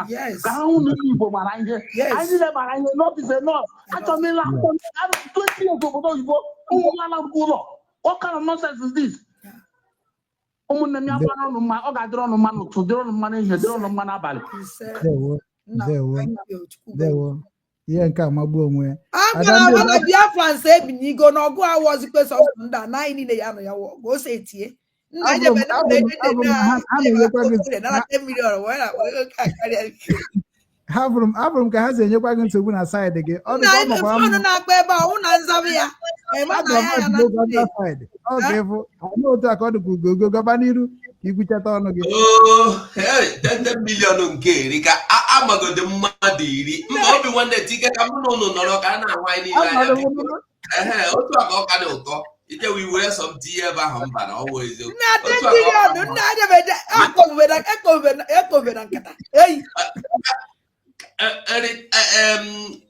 Yes. I need enough is enough. Actually, 20 years ago, what kind of nonsense is this? Yeah, come on, Biafra say you go no go. I was the person that 9 in the year. Go say it. Abram ka haze nyekwa gị nsogbu na side gị ọ dị ka ọ na na-akpa ebe a ụna nzabi ya ọ ga-efu ọnụ otu a ka ọ dịkwa ugogo gaba n'iru ka ikwuchata ọnụ gị 10 million nke iri ka amagode mmadụ iri mba obi nwanne tike ka mụ na ụnụ nọrọ ka a na-ahụ anyị niile anya otu a ka ọ ka dị ụtọ ike we were some tea ebe ahụ mba na ọwụ eziokwu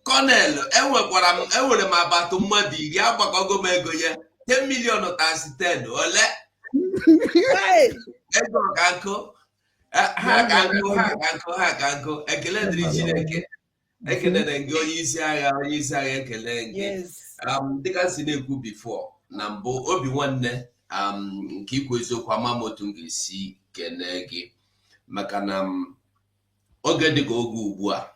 Colonel enwere m abatụ mmadụ iri agbakọgo m ego ya 10 million times 10 ole ego ka nkụ ha ka nkụ ekele dịrị Chineke ekelere gị onye isi agha ekele gị dịka si na-ekwu before na mbụ obi nwanne nke ikwu eziokwu ama otu m ga-esi kene gị maka na oge dịka oge ugbu a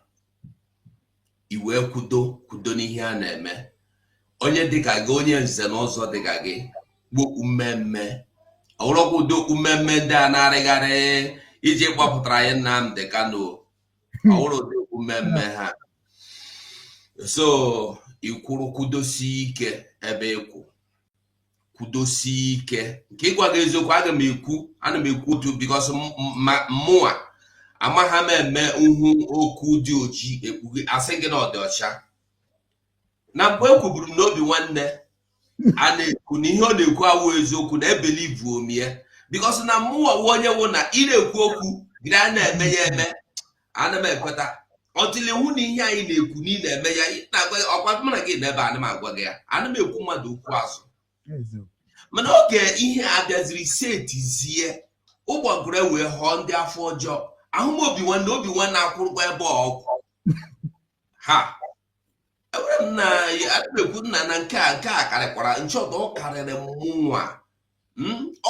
iwe kwudo n'ihe a na-eme onye dịka gị onye nze na ọzọ dịka gị gbokwu mmemme ọwụrọkwudo mmemme ndị a na-arịgharị iji gbapụtara anyị Nnamdi Kanu ọwụrụ ụdị mmemme ha so ikwuru kwudosi ike ebe ịkwụ kwudosi ike nke ịgwa gị eziokwu ana m ekwu otu bikos mụnwa amagha m eme okwu dị ojii ekpughe asị gị na ọ dị ọcha na mgbe ekwuburu n'obi nwanne a na-ekwu na ihe ọ na-ekwu awụ eziokwu na ebelivu omie because na mụnwa onye wụ na ị na-ekwu okwu gịrị a na-eme ya eme ana m ekweta ọtụle hụ na ihe anyị na-ekwu na ị na-eme ya na-agwa ọkwa mụ na gị n'ebe ana m agwa gị ya ana m ekwu mmadụ okwu azụ mana oge ihe abịaziri setizie ụgbọgụrụ wee họọ ndị afọ ọjọọ ahụmobi nwanne akwụrụkwa ebe ọgwụ ha enwere m na ekwu nna na nke a karịkwara nchọta ọ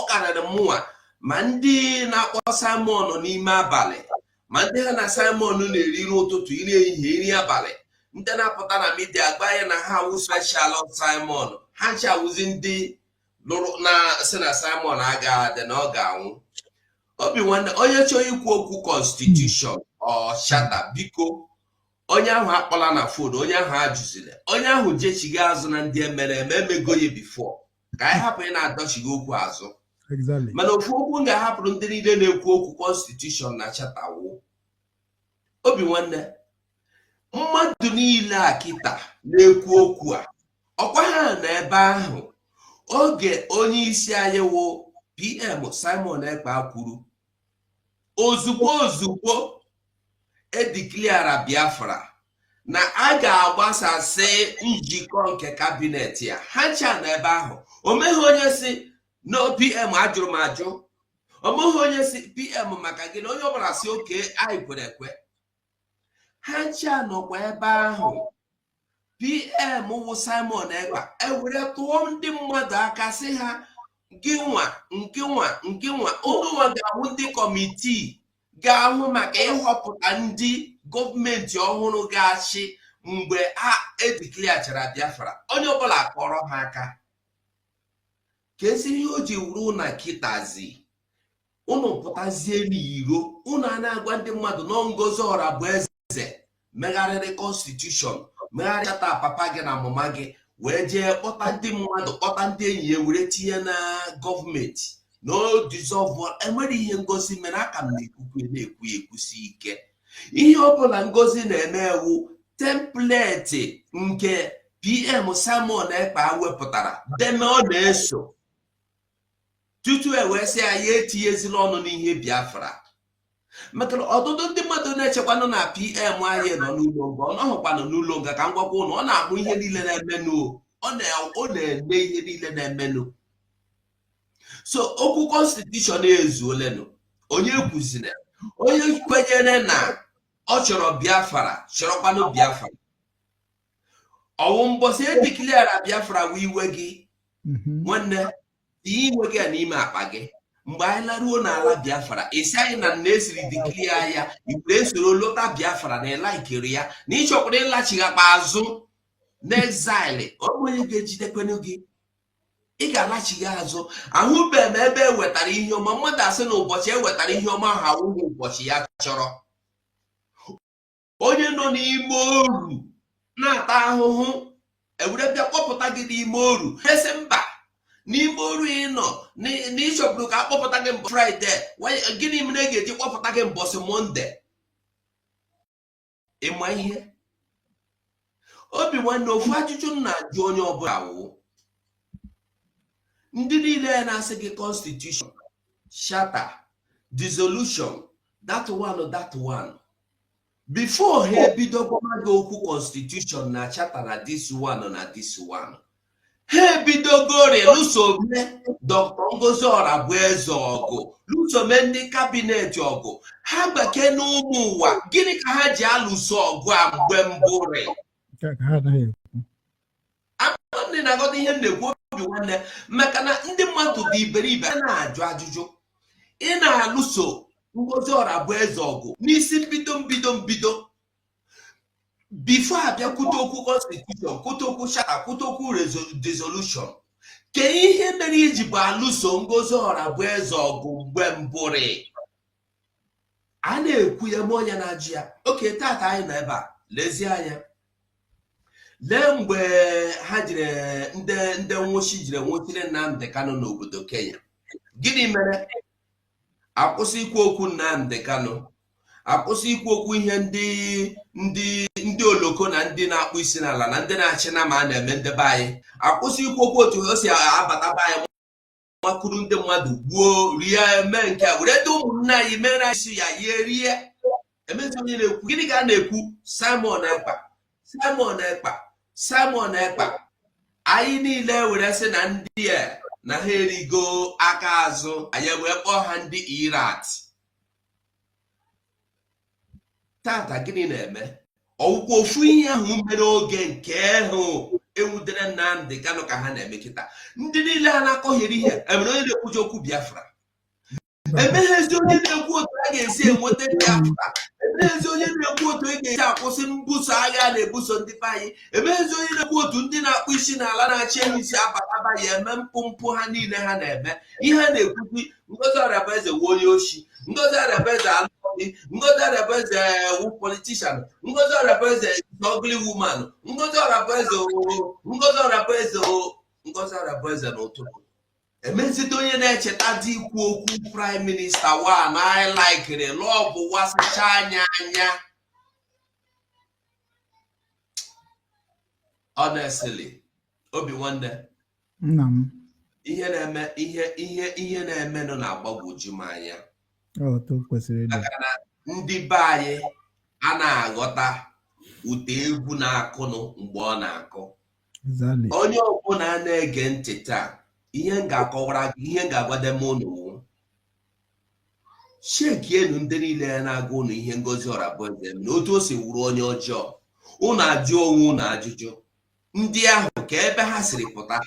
karịrị mụnwa ma ndị na-akpọ Simon n'ime abalị ma ndị ha na Simon na-eri ụtụtụ iri ehihie iri abalị ndị na-apụta na midia gba ya na ha wụ special Simon ha nchawụzi ndị lụrụ na sị na Simon agaghị adị na ọ ga-anwụ obi nwanne onye chọrọ ikwu okwu constitution ọ shata biko onye ahụ akpọla na fon onye ahụ ajụzile onye ahụ jechiga azụ na ndị emere eme emego ya bifo ka anyị hapụ ị na-adọchighị okwu azụ mana ofu okwu m ga-ahapụrụ ndị niile na-ekwu okwu constitution na chatawo obi nwanne mmadụ niile a kịta na-ekwu okwu a ọkwa ha na ebe ahụ oge onye isi anyị wụ PM Simon Ekpa kwuru ozugbo edikliara Biafra na a ga-agbasasị njikọ nke kabinet ya ha ncha na ebe ahụ o meghị onye si no PM ajụrụ m ajụ o meghị onye si PM maka gị na onye ọbụla si oke anyị kwere ekwe ha ncha nọkwa ebe ahụ PM wụ Simon Ekpa ewere tụọ ndị mmadụ aka sị ha nke nwa ụnụ nwa ga-ahụ ndị kọmitii ga-ahụ maka ịhọpụta ndị gọọmenti ọhụrụ ga-achị mgbe ha edikliachara Biafra onye ọbụla kpọrọ ha aka ka ezi ihe o ji wuru na kịtazi ụnụ pụtazie n'iro ụnụ a na-agwa ndị mmadụ na Ngozi Ọrabueze megharịrị constitution megharịata papa gị na mama gị wee jee kpọta ndị mmadụ kpọta ndị enyi ya were tinye na gọọmenti no dissolve enwere ihe Ngozi mere aka m na-ekwu ekwusi ike ihe ọbụla Ngozi na-eme ewu templeti nke PM Simon Ekpa wepụtara deme ọ na-eso tutu ewee sị ya etinyezila ọnụ n'ihe Biafra maka ọtụtụ ndị mmadụ na-echekwanụ na PM anyị nọ n'ụlọ nga ọ nọghịkwanụ n'ụlọ nga ka m gwakwa ụnụ ọ na-ahụ ihe niile na-emenụ ọ na-eme ihe niile na-emenụ so okwu constitution ezuolenụ onye kwuzina onye kwenyere na ọ chọrọ Biafra chọrọkwanụ Biafra ọwụ mbọsị edikliara Biafra wee iwe gị nwanne iwe gị n'ime akpa gị mgbe anyị laruo n'ala Biafra esi anyị na esiri diklia ya igwere esoro lọta Biafra na ịlaikere ya na ịchọkwara ịlachighakpa azụ n'exile onye ga-ejidekwenụ gị ị ga-alachighị azụ ahụbeghị m ebe e wetara ihe ọma mmadụ asị na ụbọchị e wetara ihe ọma ahụ awụghị ụbọchị ya chọrọ onye nọ n'ime oru na-ata ahụhụ ewere bịa kpọpụta gị n'ime oru esi mba n'ime oru ị nọ na ịchọpụrụ ka akpọpụta gị mbọsị Fraịde gịnị mere ị ga-eji kpọpụta gị mbọsị Mọnde ịma ihe obi nwanne ofu ajụjụ m na-ajụ onye ọbụla wụ ndị niile na-asị gị constitution charter dissolution that one before ha ebido gwa gị okwu constitution na charter na this one ha ebidogori lụsome Dr. Ngozi Ọrabueze ọgụ lụsome ndị kabinet ọgụ ha bekee n'ụmụ ụwa gịnị ka ha ji alụso ọgụ a mgbe mbụrị ndị na-agọta ihe na-ekwu obi nwanne maka na ndị mmadụ dị iberibe a na-ajụ ajụjụ ị na-alụso Ngozi Ọrabueze ọgụ n'isi mbido bifo abịa kwute okwu constitution kwute okwu charter kwute okwu dissolution ke ihe mere iji bụ alụso Ngozi Ọrabueze ọgụ mgbe mbụrị a na-ekwu ya ma onye na-ajụ ya oke tata anyị nọ ebe a lezie anya lee mgbe ha jiri ndị nwụchi jiri nwụchiri Nnamdi Kanu n'obodo Kenya gịnị mere akwụsị ikwu okwu Nnamdi Kanu akwụsị ikwu okwu ihe ndị oloko na ndị na-akpụ isi n'ala na ndị na-achị na ma a na-eme ndebe anyị akwụsị ikwu okwu otu o si abata be anyị makụrụ ndị mmadụ gbuo rie eme nke a were ndị ụmụnne anyị mere anyị si ya ye rie emezi onye na-ekwu gịnị ka a na-ekwu Simon Ekpa anyị niile were sị na ndị na ha erigo aka azụ anyị wee kpọọ ha ndị Irat. Tata gịnị na-eme ọwụkwa ofu ihe ahụ mere oge nke ahụ ewudere Nnamdi Kanu ka ha na-eme kịta ndị niile ha na-akọghịrị ihe emere onye na-ekwuji okwu Biafra emeghezi onye na-ekwu otu a ga-esi enweta Biafra emeghezi onye na-ekwu otu a ga-esi akwụsị mbuso agha a na-ebuso ndị be anyị emeghezi onye na-ekwu otu ndị na-akpụ isi n'ala na-achị ehi isi abataba ya eme mpụ ha niile ha na-eme ihe ha na-ekwukwi Ngozi Arabaeze wu onye oshi Ngozi Arabaeze alụghị Ngozi Arabaeze wu politishan Ngozi Arabaeze ugly woman Ngozi Arabaeze n'ụtụtụ emezite onye na-echeta dị ikwu okwu prime minista wa na anyị laikiri lọbụ wasịcha anya honestly obi nwanne nna m ihe na-eme nọ na-agbagwoju m anya maka na ndị be anyị a na-aghọta ụda egwu na-akụnụ mgbe ọ na-akụ onye ọbụla na-ege ntị taa ihe m ga-akọwara gị ihe m ga-agwade m unu shekienu ndị niile ya na-agwa unu ihe Ngozi Arabaeze na otu o si wuru onye ọjọọ unu ajụ onwe unu ajụjụ ndị ahụ ka ebe ha siri pụta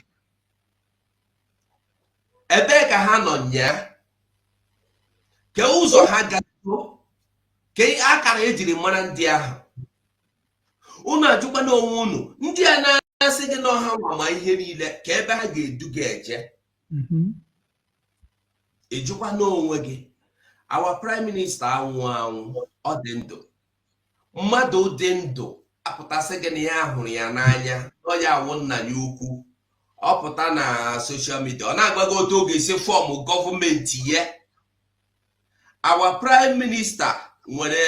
ebe ka ha nọ nya ka ụzọ ha gato ka akara ejiri mara ndị ahụ unu ajụkwa n'onwe unu ndị a na-asị gị n'ọha mama ihe niile ka ebe ha ga-eduga eje ejụkwa n'onwe gị our prime minister anwụ ọ dị ndụ mmadụ dị ndụ apụtasị gị na ya hụrụ ya n'anya ọ ya awụ nna ya ukwu ọ pụta na social media ọ na-agbago otu oge esi fọọmụ gọọmenti ya our prime minister nwere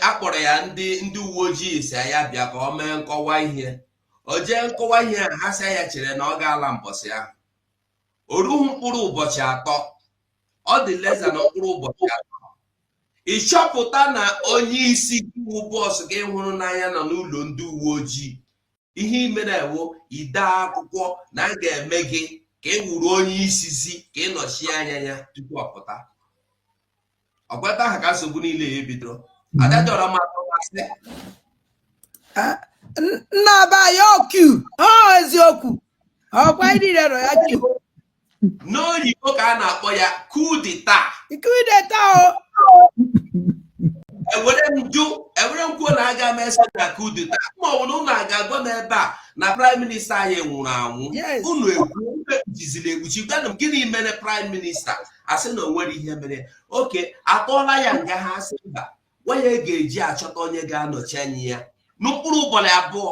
akpọrọ ya ndị uwe ojii si ya bịa ka ọ mee nkọwa ihe o jee nkọwa ihe a ha sị ya chere na ọ ga-ala mbọsị ahụ o rughị mkpụrụ ụbọchị atọ ọ dị leza na mkpụrụ ụbọchị atọ ịchọpụta na onye isi iwu bọọsụ gị hụrụ n'anya nọ n'ụlọ ndị uwe ojii ihe imere ewu ide akwụkwọ na a ga-eme gị ka ị wuru onye isizi ka ị nọchie anya ya tupu ọ pụta ọgbata aha ka nsogbu niile ya ebidoro adadọrọ m atọmasị nna abaya oku eziokwu ọkwa irire rọ ya kiu n'oyibo ka a na-akpọ ya kudeta ewere nkwuo na aga m ese na kudeta ma ọ bụ na ụnụ aga-agwa m ebe a na prime minista anyị nwụrụ anwụ unu ekwu jiziri ekpuchi gwanụ m gịnị mere prime minista asị na o nwere ihe mere oke atọọla ya nga ha asị mba gwa ya ga-eji achọta onye ga-anọchi anya ya n'ụkpụrụ ụbọchị abụọ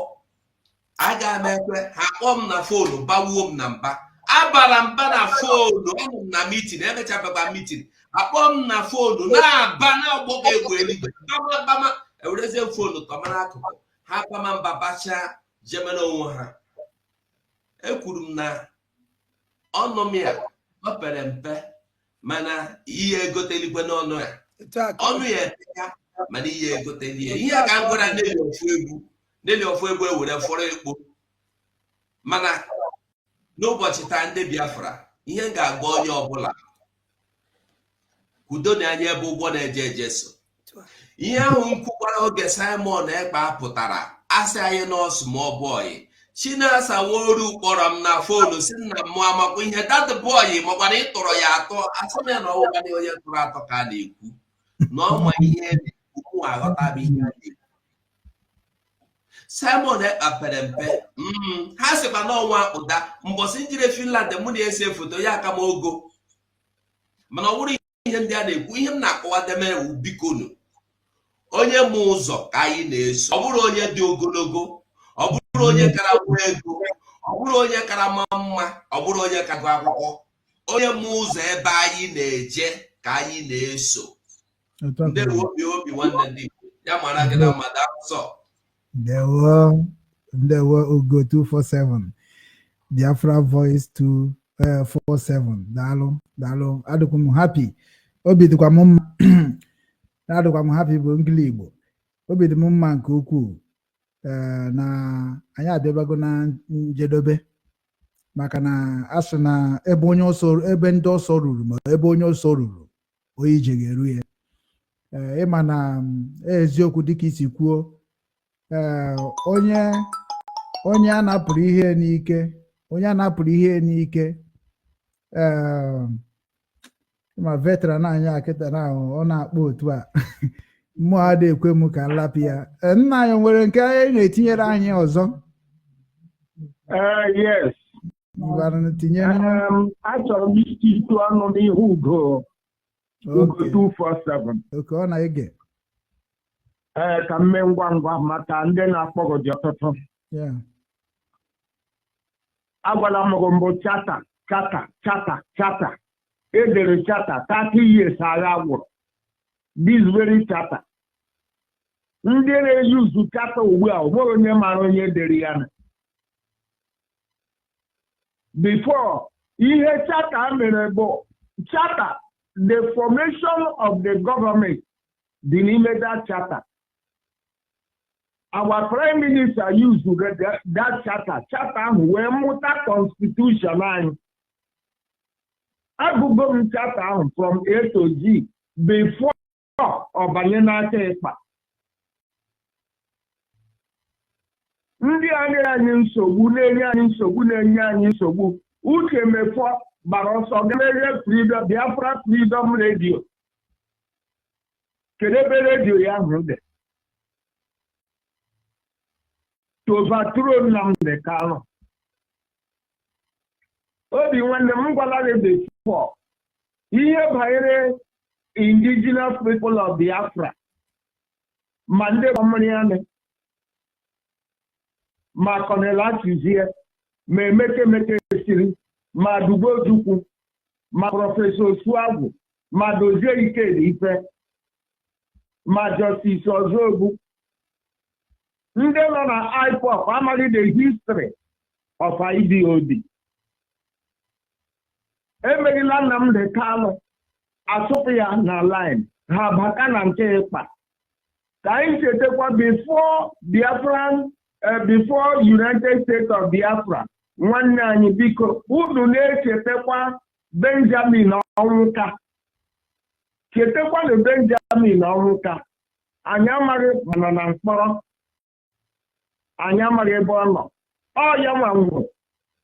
aga m ekwe ha kpọọ m na foonu bawuo m na mba abara mba na foonu anọ m na mitin emechapụkwa mitin akpọọ m na foonu na-aba na ọgbọgọ egwu eluigwe bama ewerezie foonu tọmara akụkụ ha kpama mba bachaa jemere onwe ha ekwuru m na ọnụ m ya ọ pere mpe mana ihe egoteligwe n'ọnụ ya ọnụ ya epeka mana ihe egotelie ihe ka m gwara Neli ofu egwu ewere fọrọ ekpo mana n'ụbọchị taa ndị Biafra ihe m ga-agba onye ọbụla udo na anya ebe ụgbọ na-eje eje so ihe ahụ m kwukwara oge Simon Ekpa pụtara asị anyị nọọsụ ma ọ bọyị Chinasa Nworu kpọrọ m na foonu si nna m amakwa ihe dat bọyị makwana ịtọrọ ya atọ asị m ya na ọwụkwana onye tụrụ atọ ka a na-ekwu na ọma ihe ụmụ aghọtabe ihe a na-ekwu Simon Ekpa pere mpe ha sịkwa n'ọnwa akpụda mbọsị njire Finland mụ na-ese foto ya aka m ogo mana ọ bụrụ ihe ndị a na-ekwu ihe m na-akọwa demewu bikonu onye ma ụzọ ka anyị na-eso ọ bụrụ onye dị ogologo ọ bụrụ onye kara nwa ego ọ bụrụ onye kara ma mma ọ bụrụ onye ka gụ akwụkwọ onye ma ụzọ ebe anyị na-eje ka anyị na-eso ndị obi nwanne ndị ya mara gị na mmadụ asọ There were Ugo 247. Biafra voice 247. Dalo. Adukum happy. Obi dịkwa m mma. Na-adịkwa m happy bụ ngili Igbo. Obi dị m mma nke ukwuu. Na anyị abịabago na njedobe maka na asị na ebe ndị ọsọ ruru ma ebe onye ọsọ ruru onye ije ga-eru ya. Ịma na eziokwu dịka isi kwuo, onye a napụrụ ihe n'ike ma veteran anyị akịta na ọ na-akpọ otu a mmụọ ha ekwe m ka nlapụ ya. Nna anyị nwere nke anyị na-etinyere anyị ọzọ? Yes. Achọrọ m isi itu ọnụ n'ihu Ugo 247. Oke, ọ na-ege. Ka m mee ngwa ngwa maka ndị na-akpọgọ dị ọtụtụ. Agwala m gị mbụ chata. Edere chata 30 years agha gwụrụ. This very chata. Ndị na-eyuzu chata ugbu a, onwere onye mara onye dere ya na. Before, ihe chata mere bụ chata, the formation of the government dị n'ime that charter. Our prime minister used that charter ahụ wee mụta constitution anyị. Agụgo m charter ahụ from A to G before ọ banye n'aka ịkpa. Ndị na-enye anyị nsogbu Uche Mefọ gbara ọsọ ga-emeghe Biafra Freedom Radio. Kedu ebe redio ya ahụ dị? To overthrow Nnamdi Kanu. Obi nwanne m gwara gị before, ihe banyere indigenous people of Biafra ma ndị mmiri anị ma Colonel Achizie ma Emeke Esiri ma Dugojukwu ma Prọfesọ Osuagwu ma Dozie Ikedife ma Justice Ozogbu. Ndị nọ na IPOB amaghị the history of IDOD. Emerila Nnamdi Kanu asụpụ ya na line ha bata na nke ịkpa. Ka anyị chetakwa before United States of Biafra, nwanne anyị biko unu na-echetakwa Benjamin Onwuka. Chetakwa na Benjamin Onwuka. Anyị amaghị mana na mkpọrọ. Anyị amaghị ebe ọ nọ. Ọ ya nwa nwụrụ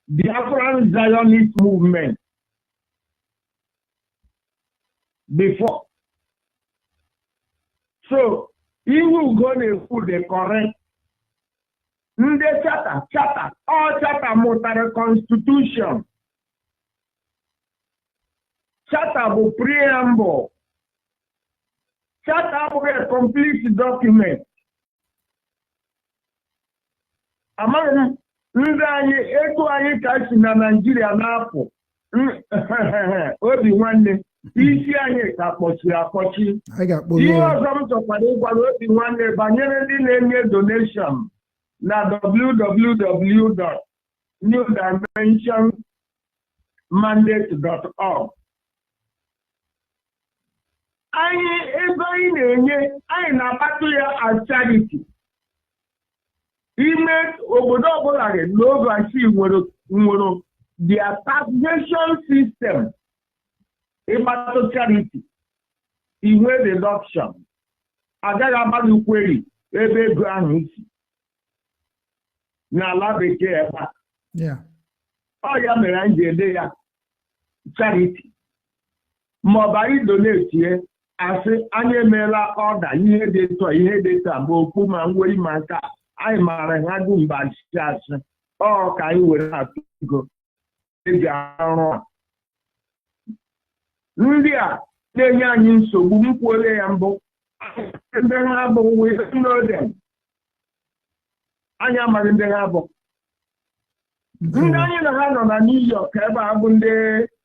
Biafran Zionist movement before. So, iwu Ugo na-ekwu dị correct. Ndị chata mụtara constitution. Chata bụ preamble. Chata abụghị a complete document. Amaghị m ndị anyị ego anyị ka si na Naịjirịa na-apụ. Obi nwanne isi anyị ka akpọchi. Ihe ọzọ m chọkwara ịgwara Obi nwanne banyere ndị na-enye donation na www.newdimensionmandate.org. Anyị ego anyị na-enye anyị na-akpatụ ya as charity. Ime obodo ọbụla gị n'oge achị nwere their taxation system. Ịkpatụ charity, inwe deduction, agaghị agbaghị kweri ebe ego ahụ si n'ala bekee ebe a. Ọ ya mere anyị ji ede ya charity. Ma ọ bụ anyị donetie asị anyị emeela ọda ihe dị etu ma okpu ma ngweri ma nke anyị maara ha dum mba asị ọ ka anyị were atụ ego eji arụ a. Ndị a na-enye anyị nsogbu m kwuole ya mbụ ndị ha bụ n'ode anyị amaghị ndị ha bụ. Ndị anyị na ha nọ na New York ebe a bụ ndị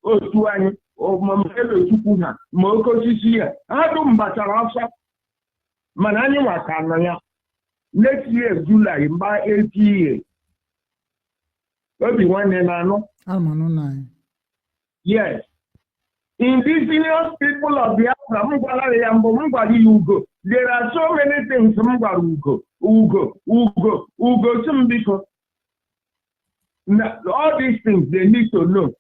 otu anyị Elochukwu ha ma oke osisi ya ha dum gbachara ọsọ mana anyị nwa ka nọ ya. Next year, July, by 8 years. Obi-Wan Nenano. Yes. Indigenous people of Biafra, there are so many things. Ugo, all these things they need to know.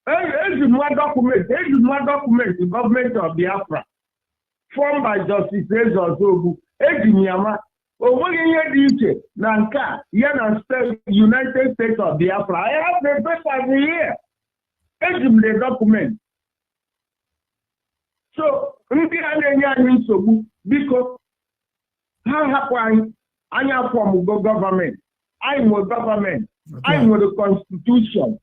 Here's one document, the government of Biafra, formed by Justice Ezra Zogu, Ejimiyama, Nanka, United States of Biafra. I have the papers here. Ejim the document. So, because how happen anya form government, I'm with government, I'm with the constitution.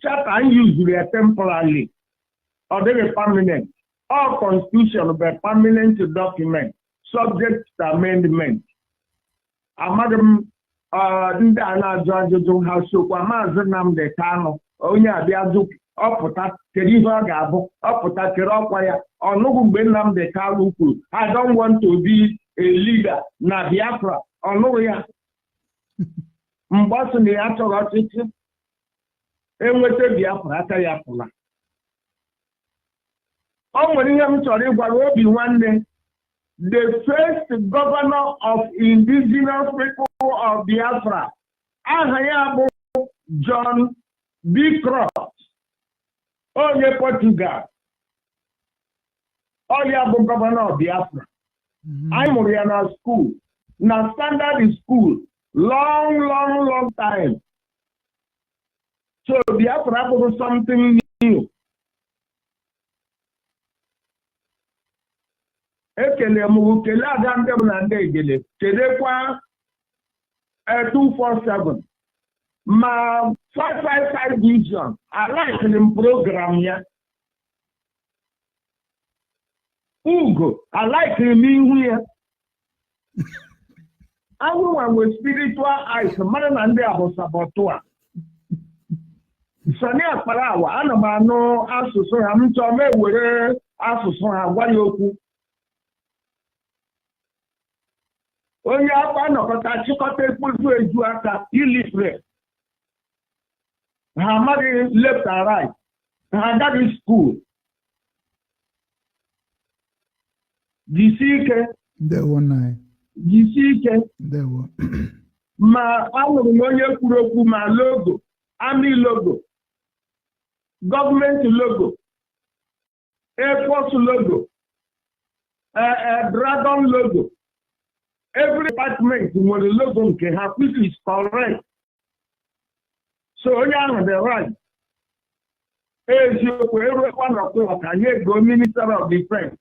Charter usually are temporarily, or they are permanent. All constitution be permanent document, subject to amendment. Madam, Ndana George House, so Kwamazanam de Kano, Onya Biazuk. Ọpụta kedu ihe ọ ga-abụ ọpụta kere ọkwa ya ọnụgụ mgbe Nnamdi Kanu kwuru I don't want to be a leader na Biafra ọnụgụ ya mgbe ọ sị na ya chọrọ ọchịchị enweta Biafra aka ya pụla ọ nwere ihe m chọrọ ịgwara Obi nwanne the first governor of indigenous people of Biafra aha ya bụ John B. Cross onye Portugal ya bụ gọvanọ Biafra anyị mụrụ ya na school na standard school long time so Biafra abụghị something new. Ekele m kele ada ndị bụ na ndị egele kedekwa 247 ma 555 vision I like the program ya Ugo I like him here everyone with spiritual eyes mara na ndị abụ sabotua Sani Akparawa ana m anụ asụsụ ha m chọọ m ewere asụsụ ha gwa ya okwu onye akpa nọkọta chịkọta ekpozu eju aka ilifre ha amaghị left and right ha agaghị school jisi ike ma anụrụ m onye kwuru okwu ma logo army logo gọọmenti logo Air Force logo Dragon logo every department nwere logo nke ha which is correct. So onye ahụ the right eziokwu erukwa n'ọkụ ka anyị ego Minister of Defense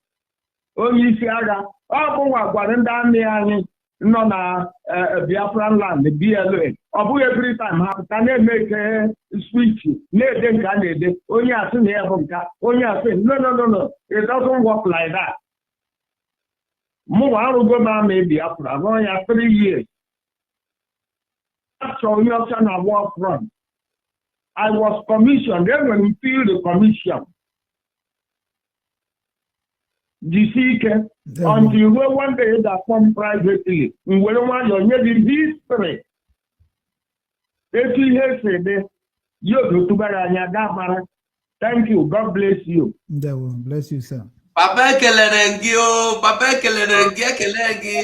onye isi agha ọ bụ nwa gwara ndị amị anyị nọ na Biafran land BLA ọ bụghị every time ha pụta na-eme ike speech na-ede nke a na-ede onye asị na ya bụ nka onye asị no it doesn't work like that. Mụnwa arụgo m amị Biafra rụọ ya 3 years achọ onye ọcha na war front. I was commissioned. Then when we feel the commission, GCK, until one day that come privately, we will want your history. If you hear say you go to Baranya. Thank you. God bless you. Bless you, sir. Papa Kelerengi, Papa Kelerengi,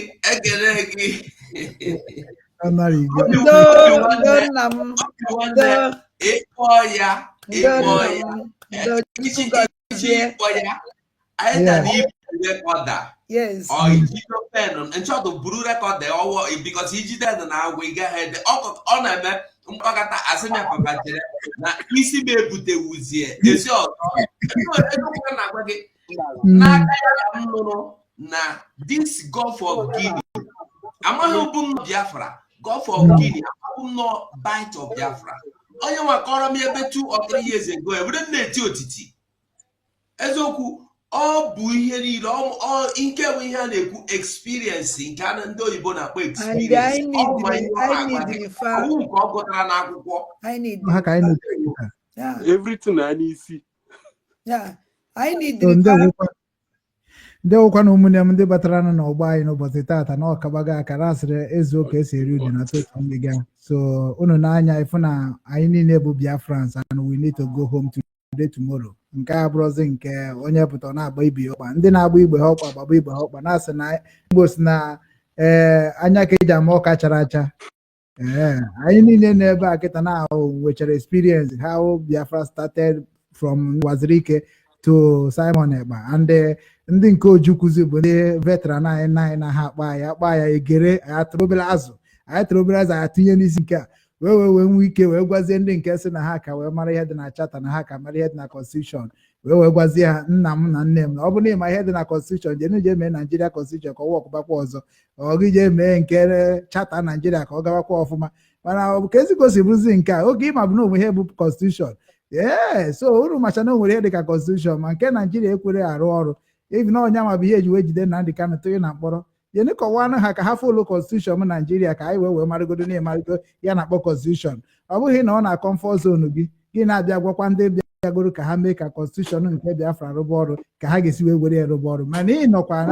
yes. Or he pen and try to brew record the over because he did now we get head on a Mpakata aseme apapajere na isi be ebute wuzie esi ọtọ na na this Gulf of Guinea amaghị bụ Biafra Gulf of Guinea amaghị no bite of Biafra onye nwakọrọ m ebe 2 or 3 years ago ebere na-eti otiti eziokwu ọ bụ ihe niile ọ nke bụ ihe a na-ekwu experience nke a ndị oyibo na-akpọ experience ọ gụtara n'akwụkwọ everything I need see. Yeah, I need ndị ọkwa na ụmụnne m ndị batara na n'ọgbọ anyị n'ụbọchị tata na ọkabaga akara asịrị ezu ka esi eri ude na totu mmega. So unu na-anya ifu na anyị niile bụ Biafrans and we need to go home today tomorrow. Nke a bụrụzi nke onye pụta na-agba ibe ya ọkpa, ndị na-agba igbe ha ọkpa gbagba igbe ha ọkpa na-asị na Igbo si na anya ka eji ama ọka chara acha. Anyị niile n'ebe a kịta na nwechara experience how Biafra started from Wazirike to Simon Ekpa, and ndị nke Ojukwuzi bụ ndị veteran anyị na ha akpa ya egere atụrụ obere azụ anyị atụnye n'isi nke a wee nwee ike wee gwazie ndị nke si na ha ka wee mara ihe dị na chata na ha ka mara ihe dị na constitution wee gwazie ha nna m na nne m na ọ bụ na ịma ihe dị na constitution je mee Naijiria constitution ka ọ wọkụbakwa ọzọ ọ gị jee mee nke chata Naijiria ka ọ gawakwa ọfụma, mana ọ bụ ka ezikosi bụrụzi nke a oge ịma bụ na onwe ihe bụ constitution. So unu macha na o nwere ihe dị ka constitution ma nke Naijiria ekwere arụ ọrụ ebi na ọnya ma bụ ihe eji wee jide Nnamdi Kanu tụnye na mkpọrọ yene kọwanụ ha ka ha folo constitution Naijiria ka anyị wee marịgodo na-emarịgo ya na-akpọ constitution. Ọ bụghị na ọ na comfort zone gị na-abịa gwakwa ndị bịagoro ka ha mee ka constitution nke Biafra rụba ọrụ ka ha ga-esi wee were ya rụba ọrụ, mana ị nọkwa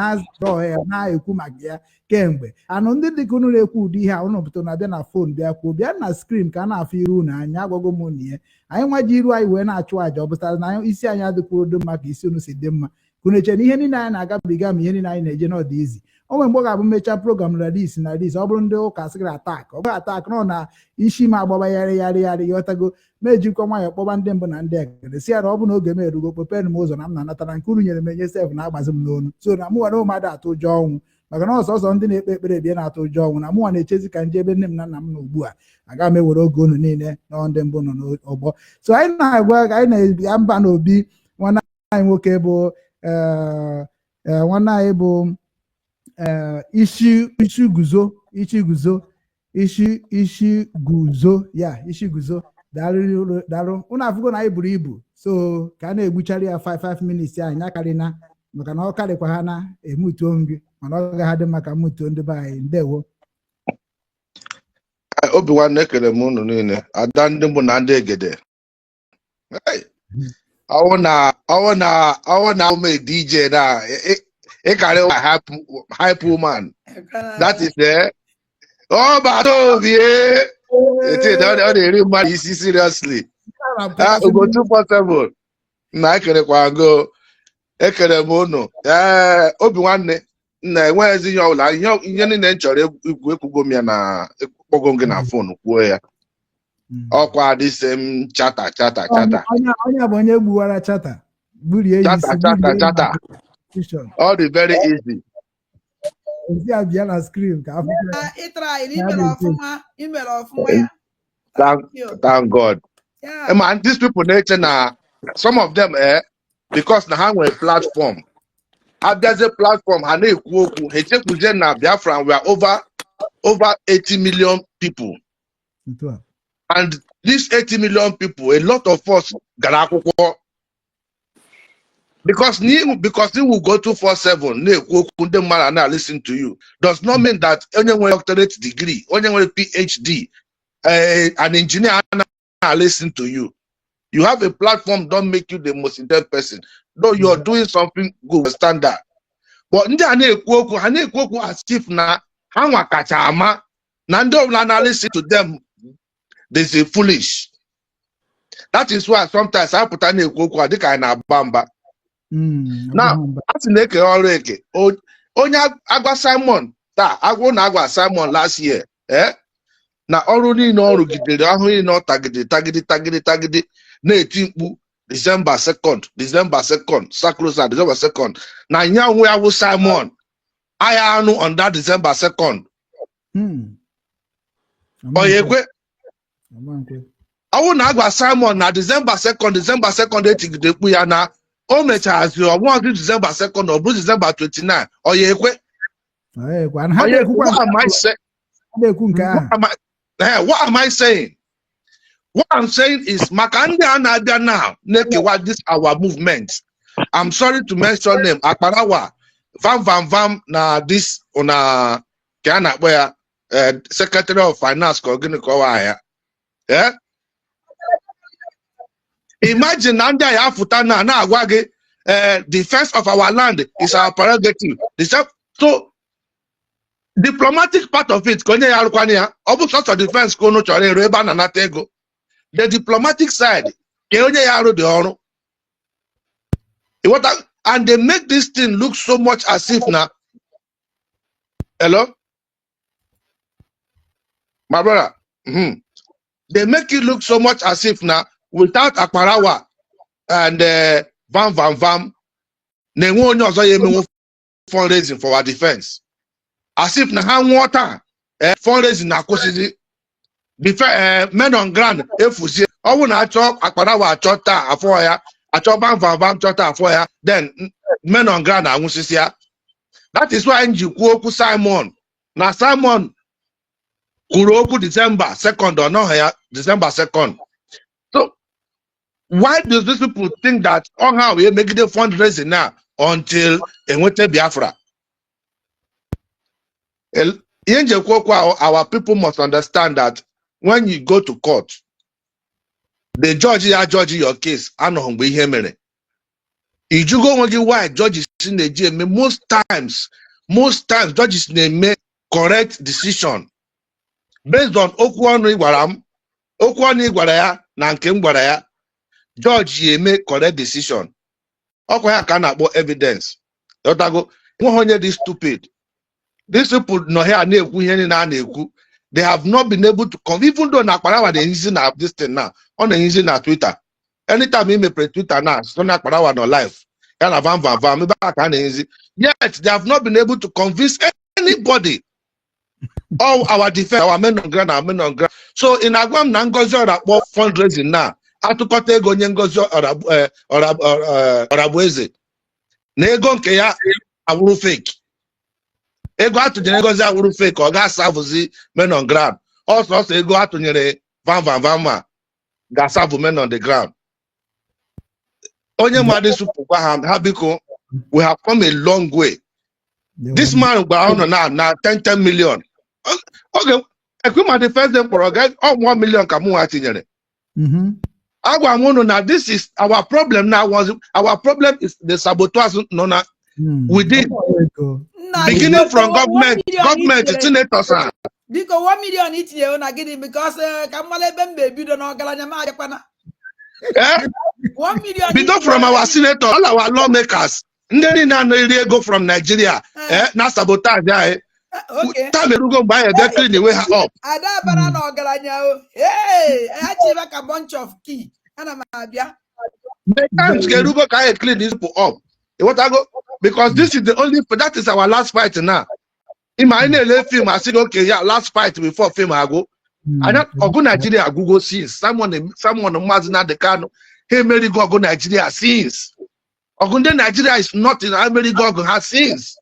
na-ekwu maka ya kemgbe anụ ndị dịka unu na-ekwu ụdị ihe a unu pụta na-abịa na fon bịa kwuo bịa na skrin ka a na-afụ iru unu anya agwago m unu ihe anyị nwa ji iru anyị wee na-achụ àjà ọ pụtara na isi anyị adịkwuru odo mma ka isi unu si dị mma unu eche na ihe niile anyị na-agabiga ma ihe niile anyị na-eje n'ọdị izi o nwere mgbe ọ ga-abụ mechaa program na dis ọ bụrụ ndị ụka sịgara atak ọ bụghị atak nọ na isi ma agbaba yarị ghọtago ma ejikwa nwayọ kpọba ndị mbụ na ndị ekele si ya na ọ bụ na oge m erugo kpepere m ụzọ na m na-anatara nke unu nyere m enye sef na-agbazi m n'onu so na mụnwa na ụmụada atụ ụjọ ọnwụ maka na ọsọsọ ndị na-ekpe ekpere bịa na-atụ ụjọ ọnwụ na mụnwa na-echezi ka nje ebe nne m na nna m na ugbu a aga m ewere oge unu niile na ndị mbụ nọ n'ọgbọ. So anyị na-agwa anyị na-ebia mba n'obi nwanne anyị nwoke bụ nwanne anyị bụ isi guzo daalụ unu afụgo na anyị buru ibu so ka a na-egbuchara ya 5 minutes anyị akarịna maka na ọ karịkwa ha na-emutuo nri mana ọ gaghị adị maka mmutuo ndị be anyị. Ndewo obi nwanne ekele m unu niile ada ndị mbụ na ndị egede ọwụ na ume DJ na ịkarị hype woman that is ọ bata obi ọ na-eri mmadụ isi seriously ugo 247 na ekerekwa go ekere m unu obi nwanne na enweghịzi ihe ọbụla ihe niile m chọrọ ekwugo m ya na ekpọgo gị na fon kwuo ya ọkwa dịsem chata onye bụ onye gbuwara chata gburie ya chata ọ dị very easy abịa na screen ka thank God. Man, these people nature na some of them because na ha nwere platform there's a platform ha na-ekwu okwu ha echekwuzie na Biafra we are over 80 million people and these 80 million people a lot of us gara akwụkwọ because you will go 247 na-ekwu okwu ndị mmadụ na listen to you does not mean that onye nwere doctorate degree onye nwere PhD an engineer na listen to you. You have a platform, don't make you the most intelligent person. Though you are doing something good, stand that. But ndị a na-ekwu okwu as if na ha nwa kacha ama na ndị ọbụla na listen to them they say foolish. That is why sometimes I pụta na-ekwu okwu dịka anyị na-agba mba. Now, asị na-eke ọrụ eke onye agwa Simon taa agwụ na agwa Simon last year na ọrụ niile ọ rụgidere ahụ niile ọ tagide na-eti mkpu December 2nd sacrosanct December 2nd na nya onwe ya bụ Simon agha anụ on that December 2nd onye ekwe ọwụ na agwa Simon na December 2nd etigide mkpu ya na o mechazi ọnwụọzi December 2nd ọ bụrụ December 29 onye ekwe what am I saying? What I'm saying is Makandi Anadia now what this our movement. I'm sorry to mention them. Akparawa Vam na this on a Ghana where Secretary of Finance yeah. Imagine Nanda Yafutana na wage defense of our land is our prerogative. So diplomatic part of it, the diplomatic side, and they make this thing look so much as if now. Hello, my brother. They make it look so much as if now without Akparawa and Vam, they won't also fundraising for our defense. As if now water fundraising na men on ground if we see I wanna chop Akparawa chota afoya, I chop Vam chota afoya, then men on ground I want to see. That is why Njiku Simon. Now Simon Kuroku December 2nd or no here, December 2nd. So why do these people think that on how we make the fundraising now until Enwete Biafra? Our people must understand that when you go to court, the judge is judging your case. I know we hear me. If you go and why judges in the GM, most times judges make correct decision based on Okwani Gwaraya, Nankem Gwaraya. Judge ye make correct decision. Okwaya can about evidence. Yotago, this stupid. These people no here they have not been able to come, even though Nakparawa they using this thing now, on the using Twitter. Anytime he may play Twitter now, so Nakparawa no life. Yet they have not been able to convince anybody. All our defense, our men on ground. So in Agwam Nangozo or fundraising now, Atukote Gonyengozo or Abueze. Negon Kea Awuru fake. Ego out to the Negoza Awuru fake or gas Savuzi men on ground. Also ego out to Nere Van Gasavu men on the ground. Onye Madisu Habiko, we have come a long way. This man now 10 million. Okay, equipment defense them for again 1 million kamu atinyere. Now this is our problem now. Our problem is the sabotage within beginning from government senators. Because 1 million each year na gini because kamale bembe bido na ogalanya ma akwana. 1 million because from our senators, all our lawmakers, ndeni na go from Nigeria, na sabotage okay. Time you go buy a clean the way up. Ada bara no ogalanya o. Hey, I achieve a bunch of key. Ana mabia. Times Kerugo can clean this people up. What I go because this is the only that is our last fight now. In my film, I said okay, yeah, last fight before film I go. And that go Nigeria Google since someone Mazina the Kano. Hey, Mary go Nigeria since. Ogunde Nigeria is not in America has since.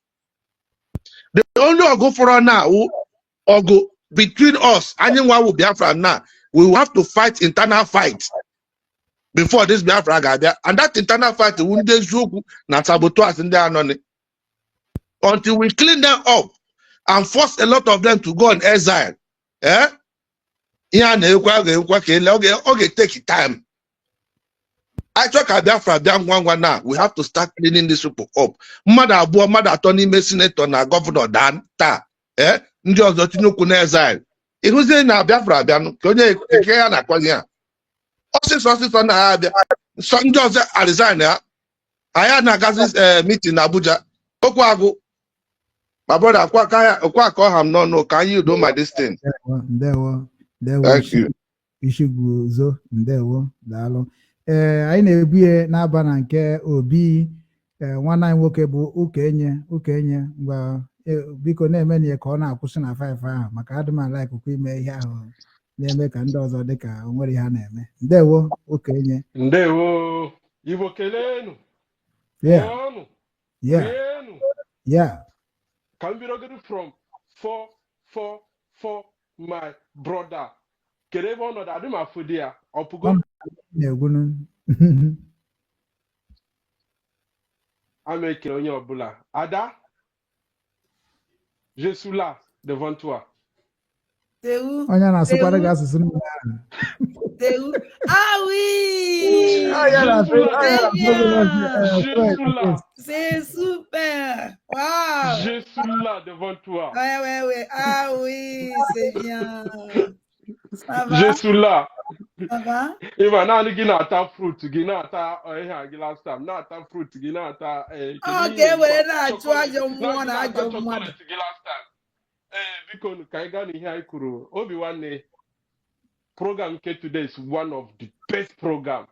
The only go for now or go between us, anyone will Biafra now. We will have to fight internal fight before this Biafra guy there. And that internal fight won't not sabotage in there until we clean them up and force a lot of them to go on exile. Okay, take it time. I talk about Biafra now. We have to start cleaning this people up. Mother Attorney Senator na Governor Dan Ta. Ndị ọzọ Tinubu na exile. Ihuzie na Biafra bịanụ ka onye eke ya na-akwazi ya. Ọsịsọ na ha abịa. Ndị ọzọ resign ya. Anyị na-agazi meeting na Abuja. Okwu agụ. My brother, okwa ka ọha m n'ọnụ. Can you do my this thing? Ndewo. Thank you. Ishiguzo. Ndewo. Daalụ. Anyị na-ebue n'aba na nke Obi nwanne anyị nwoke bụ Ukenye ngwa biko na-eme na ka ọ na-akwụsị na 5 ahụ maka adịmala ikuku ime ihe ahụ na-eme ka ndị ọzọ dị ka o nwere ihe ha na-eme. Ndewo Ukenye. Ndewo Igbo kelenu. Yeah. Can we get from 4 my brother? Kerebe ọnọdụ adịmafụ ya ọpụgo. I'm ekele onye ọbụla. Ada, je suis là devant toi. Onye na-asụkwara gị asụsụ Ah oui! C'est super. Waouh. Je suis là devant toi. Ouais. Ah oui, c'est bien. Ça va? Je suis là. Ça va? Ima na gị na-ata fruit gị na-ata ihe gị last time na-ata fruit gị na-ata Ọ ga-ewere na-achụ ajọ mmụọ na ajọ mmadụ. chocolate gị last time. Biko ka anyị gaa n'ihe anyị kwuru obi nwanne program nke today is one of the best program.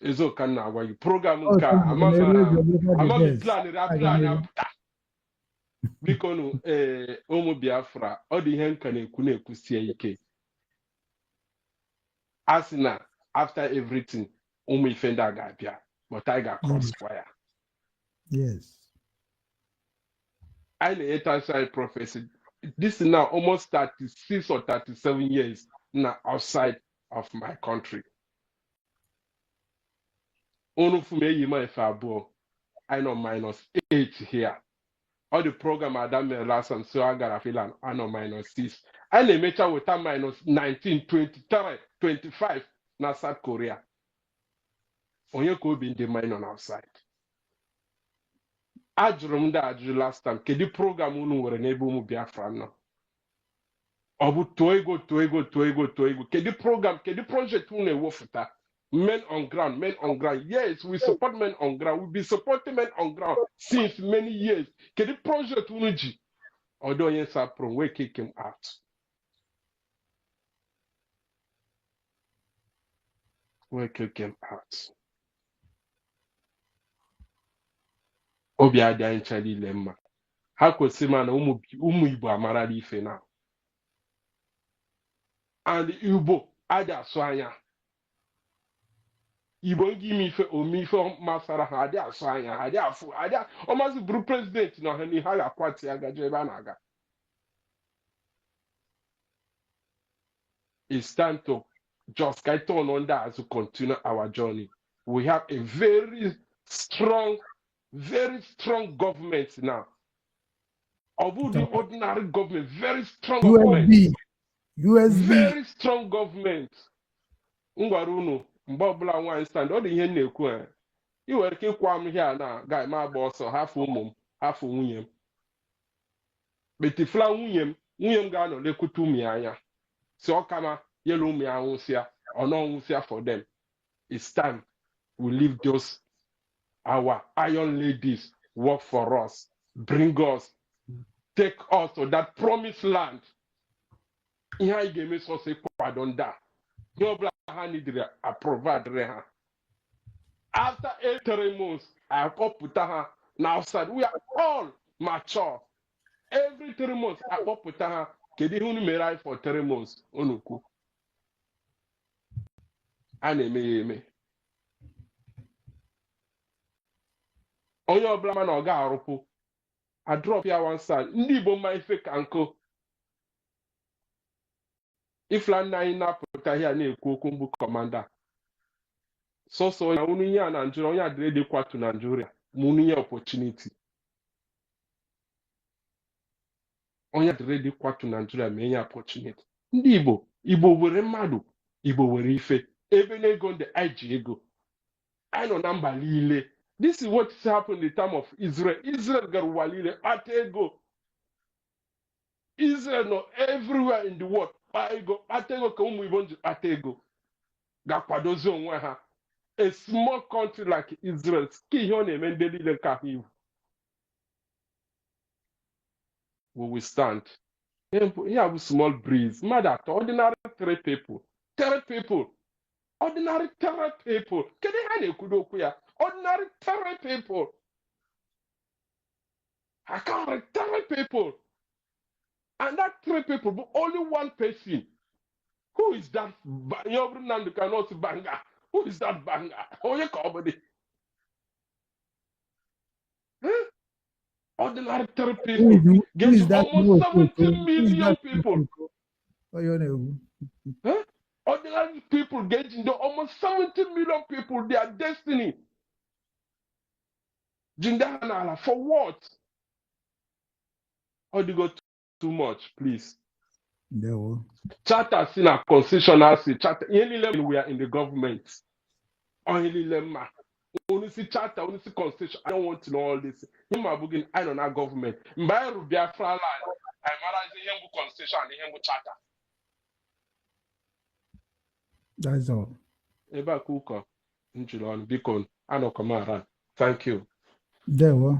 Ezoka na agwa gị program nke amaghị plan apụta. Biko ụmụ Biafra ọ dị ihe nka na-ekwusie ike. As na after everything, Umifenda Gabia, but I got crossfire. Yes. I later side prophecy. This is now almost 36 or 37 years now outside of my country. Only for me, I know -8 here. All the program I done last time, so I got a feeling I know -6. I may make with a -19, 23, 25 na South Korea. Onye could be in the mine on outside. Ajụrụ m ndị ajụjụ last time, kedu program unu nwere n'ebe ụmụ Biafra nọ? Ọ bụ tụọ ego. Kedu program, kedu project unu ewepụta? Men on ground. Yes, we support men on ground. We've been supporting men on ground since many years. Kedu project unu ji? Although onye sapro, we kick him out. We kick him out. Obi adị anyị ncha niile mma. Ha kwesịrị ma na ụmụ Igbo amarala ife na. And Igbo adị asụ anya. Igbo gị ime ife omeife masara ha adị asụ anya. Adị afụ ọmazị bụrụ president na ha n'ihe a ga-akwati ya gaje ebe a na-aga. It's time to just get on that to continue our journey. We have a very strong government now. Although the ordinary government, very strong government. USB. Very strong government. Ngwarunu, mbọbụla nwaanyị stand, ọ dị ihe na-ekwu ha. I nwere ike ịkwa m ihe a na ga ma agba ọsọ hafụ ụmụ m, hafụ nwunye m. Betifla nwunye m ga-anọ lekwute ụmụ ya anya. Si ọ kama yelu ụmụ ya nwụsịa, ọ nọ nwụsịa for them. It's time we leave those our iron ladies work for us, bring us, take us to that promised land. Ihe anyị ga-eme sọsọ kwado ndị a. Ihe ọbụla ha nidiri a provide ha. After 8 months, I kọpụta ha na outside. We are all mature. Every 3 months, I kọpụta ha. Kedu ihe unu mere anyị for 3 months? Unu kwu. A na-eme ya eme. Onye ọbụla ma na ọ ga-arụpụ. I drop ya one side. Ndị Igbo mma ife ka nkụ. Ifla nna anyị na-apụta ihe a na-ekwu okwu mbụ kọmanda. Sọsọ onye unu ihe a na Nigeria, onye adịrị dị kwatu na Nigeria, ma unu ihe opportunity. Onye adịrị dị kwatu na Nigeria ma enye opportunity. Ndị Igbo were mmadụ, Igbo were ife. Ebe na-ego ndị anyị ji ego. Anyị nọ na mba niile. This is what has happened in the time of Israel. Israel gara ụwa niile kpata ego. Israel nọ everywhere in the world. Kpata ego ka ụmụ Igbo ji kpata ego. Ga-kwadozi onwe ha. A small country like Israel. Ka ihe ọ na-eme ndị niile ka ha iwu. We will stand. Here bụ small breeze. Mmadụ atọ, ordinary 3 people. 3 people. Ordinary 3 people. Kedu ha na-ekwudo okwu ya? Ordinary 3 people. I can't 3 people. And that 3 people, but only one person. Who is that? You cannot banger. Who is that banger? Oh, you come Ordinary 3 people. Get almost 70 million people. Huh? Ordinary people get into almost 70 million people, their destiny. Jindahanala, for what? Or do you go too much, please? No. Charter, sin a constitutional, charter. Any level we are in the government. only lemma. Only see charter, only see constitution. I don't want to know all this. Him abugin, I don't know government. Mbaye Biafra land. I manage the Hembu constitution and the Hembu charter. That's all. Eba kuka. Njilon, Bikon, Ano Kamara. Thank you. Dewo.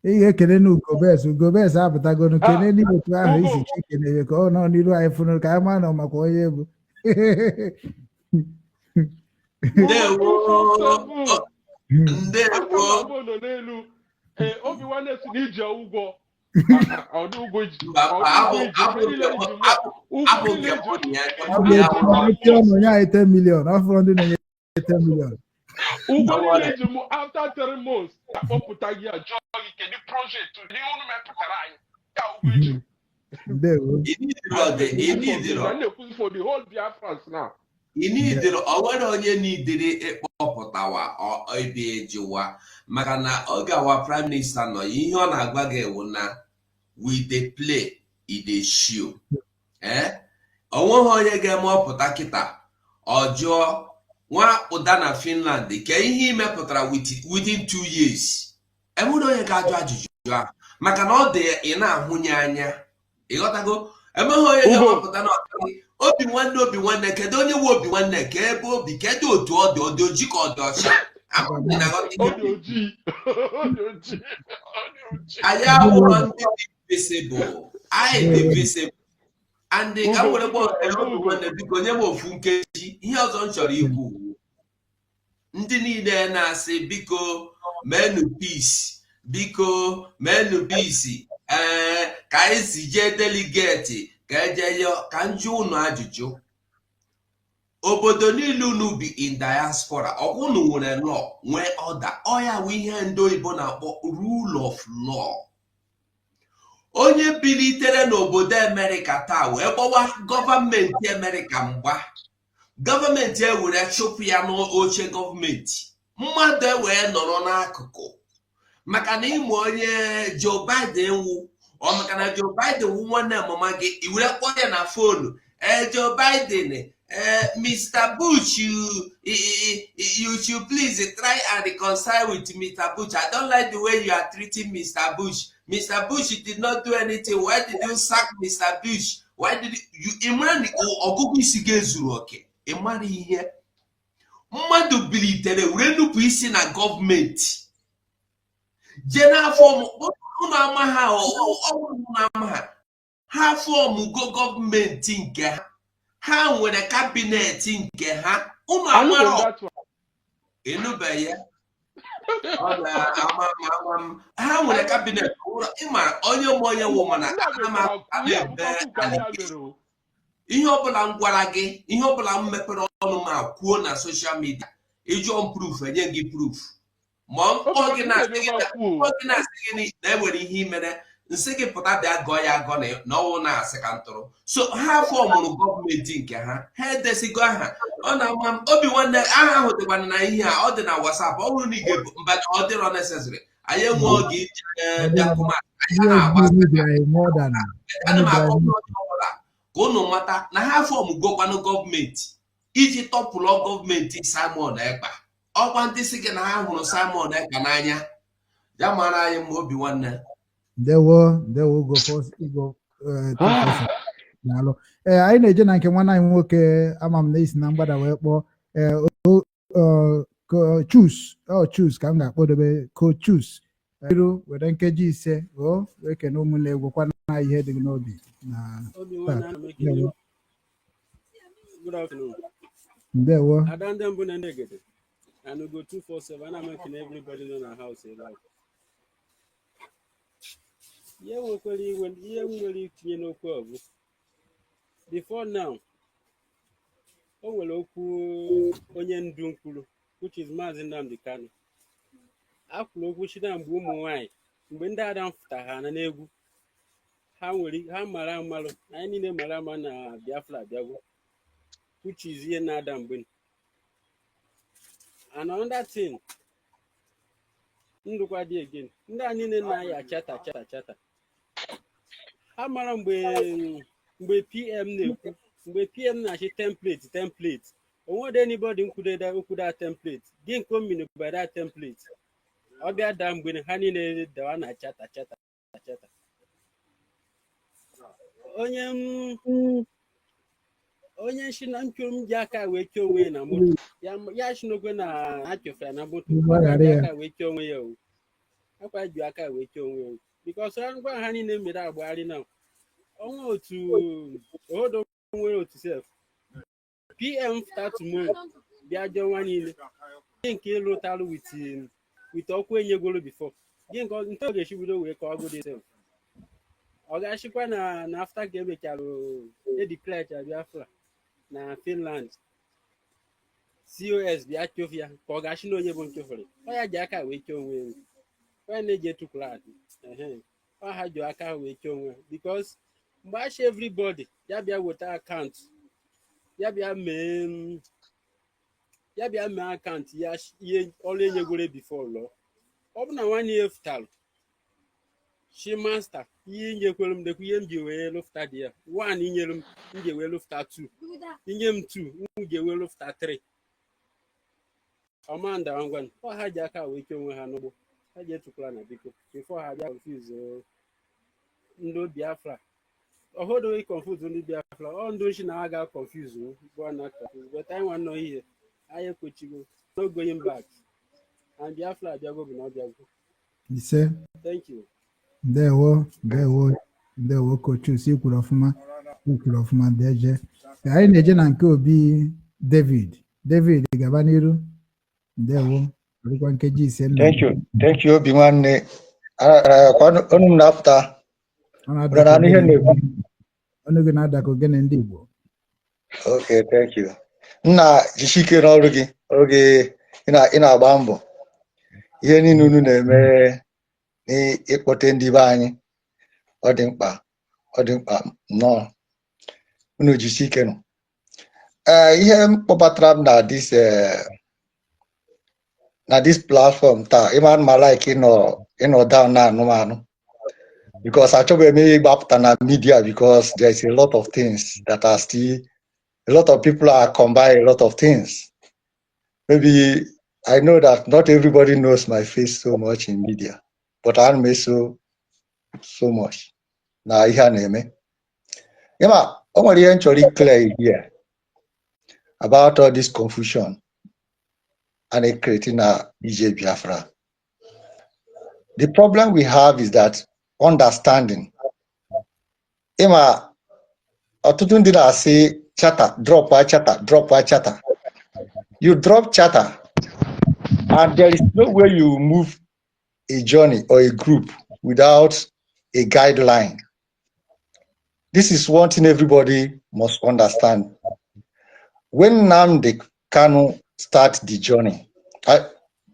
Ihe ekele na Ugobes apụtagonu kene ndị otu ahụ isi chi kenere ka ọ nọ n'iru anyị fụnụ ka anyị ma nọ maka onye bụ. Ndewo nọ n'elu obi nwanne si n'iji ụgwọ ọdụ ụgwọ iji ọnụ nye anyị 10 million afọ ndị na-enye 10 million ụgwọ niile iji mụ after 3 months akpọpụta gị ajọ gị kedu project ndị ụnụ mepụtara anyị ka ụgwọ iji na-ekwuzi for the whole Biafrans now. Onwere onye n'idiri ịkpọpụtawa ebe ejiwa maka na oge awa prime minister nọ ihe ọ na-agwa gị ewu na we dey play e dey show onweghị onye ga-eme ọpụta kịta ọjọọ nwa ụda na Finland ka ihe imepụtara within 2 years enwere onye ga-ajụ ajụjụ ahụ maka na ọ dị ị na-ahụnye anya ịghọtago emeghị onye ga-ewepụta na obi nwanne kedu onye nwe obi nwanne ka ebe obi kedu otu ọ dị oji ka ọ dị ọcha anyị abụrụ ndị visible anyị dị visible and ka m were gbọọ obi nwanne biko nye m ofu nkeji ihe ọzọ m chọrọ ikwu ndị niile na-asị biko menu peace biko menu peace ka anyị si jee deligeti ka eje ka njụ unu ajụjụ obodo niile unu bi in diaspora ọkwụnụ nwere law nwee ọda ọya bụ ihe ndị oyibo na-akpọ rule of law onye bilitere n'obodo Amerịka taa wee gbawa gọọmenti Amerịka mgba gọọmenti ewere chụpụ ya n'oche gọọmenti mmadụ ewee nọrọ n'akụkụ maka na ịmụ onye Joe Biden wụ ọ maka na Joe Biden wụ nwanne mama gị iwere kpọọ ya na fonu Joe Biden Mr. Bush you should please try and reconcile with Mr. Bush. I don't like the way you are treating Mr. Bush. Mr. Bush did not do anything. Why did you sack Mr. Bush? Why did you imagine ọgụgụ isi ga-ezuru oke ịmara ihe mmadụ bilitere were nnupụ isi na gọọmenti jee n'afọ ụnụ ama ha ọgwụrụ ama ha fọmụgo gọọmenti nke ha nwere kabinet nke ha ụnụ amara enube ya ha nwere kabinet ịmara onye ụmụ onye wụ mana ihe ọbụla m gwara gị ihe ọbụla m mepere ọnụ ma kwuo na soshal midia ịjụọ m proof enye gị proof ma mkpọ gị na-asị gị na enwere ihe imere nsị gị pụta bịa gọọ ya agọ na ọnwụ na-asị ka ntụrụ so ha fọmụrụ gọọmenti nke ha edesigo aha ọ na-ama m obi nwanne aha ahụ dịkwana na ihe a ọ dị na WhatsApp ọ bụrụ na ị ga-ebu mba ọ dịrọ necessary anyị enwe oge iji bịakụma ka ụnụ mata na ha fọmụgokwanụ gọọmenti iji tọpụlọ gọọmenti Simon Ekpa ọkwa ndị si gị na ha hụrụ Simon Ekpa n'anya ya mara anyị mma obi nwanne ndewo go first igo anyị na-eje na nke nwanne anyị nwoke ama m na isi na mgbada wee kpọọ chus ka m ga-akpọdobe chus iru were nkeji 5 wee kene ụmụnne egwekwa na ihe dị n'obi ndewo and we go 247 and I'm making everybody know our house like yeah when tinye n'okwu ọgụ before now o nwere okwu onye ndu nkwuru which is Maazị Nnamdi Kanu akwụrụ okwu chida mgbe ụmụ nwanyị mgbe ndị ada mfụta ha na n'egwu ha mara amalụ anyị niile mara ama na Biafra abịagwo which is ihe na-ada mgbe and another thing ndụkwa dị again ndị a niile na-aya chata ha mara mgbe PM na-ekwu mgbe PM na-achị template want anybody who could that template. Didn't come in by that template. I'll be a damn when honey the one I chat. Onye shi na nchom ji aka wee chee onwe ya na moto ya shinogwe na achọfe na moto akwa ji aka wee chee onwe ya o akwa ji aka wee chee onwe ya o because ngwa ha niile mere agbagharị na ọnwa otu ohodo nwere otu sef PM start tomorrow bịa jee nwa niile gị nke ịlụtalụ with ọkwa enyegolo before gị nke ọ ga-eshi bido wee ka ọ gụdị sef ọ ga-achịkwa na after ka emechara edeclare Biafra na Finland COS bịa chofia ka ọ ga-achị na onye bụ nchofere ọ ya ji aka wee chee onwe ya onye na-eji etukwula ọ ha ji aka wee chee onwe ya because mgbe achị everybody ya bịa weta akaụntụ ya bịa mee akaụntụ ya ihe ọrụ enyegwere before lụọ ọ bụ na nwanne ya futalụ shi master ihe nyekwere m dekwa ihe m ji wee lụfta dị ya 1 inyere m ji wee lụfta 2 inye m 2 m ji wee lụfta 3 ọmanda ngwan ọ ha ji aka wee chee onwe ha n'ụgbọ ha ji etukwala na biko before ha bịa confuse ndị Biafra ọhụrụ confuse ndị Biafra ọ ndị ochi na ha ga confuse bụ na confuse but anyị nwa nọ ihe anyị ekwechigo no going back and Biafra abịago bụ na ọ bịago ise thank you. Ndewo Kochus ikwuru ọfụma deje anyị na-eje na nke Obi David gaba n'iru ndewo rikwa nkeji ise nna thank you Obi nwanne ọnụ m na-apụta ọnụ gị na-adakọ ogene ndị Igbo okay thank you nna jisike n'ọrụ gị ị na-agba mbọ ihe niile unu na-eme n'ịkpọte ndị be anyị ọ dị mkpa nnọọ unu jisi ike nọ ihe m kpọbatara m na this platform taa ịma ma like ịnọ down na anụmanụ because achọghị m ịgbapụta na media because there is a lot of things that are still a lot of people are combining a lot of things. Maybe I know that not everybody knows my face so much in media, but I may so much. Now, ihe na-eme. Yama, o nwere ihe nchọrọ clear here about all this confusion and creating a EJ Biafra. The problem we have is that understanding. Yama, ọtụtụ ndị na-asị chatter, drop chatter. You drop chatter, and there is no way you move a journey or a group without a guideline. This is one thing everybody must understand. When Nnamdi Kanu start the journey,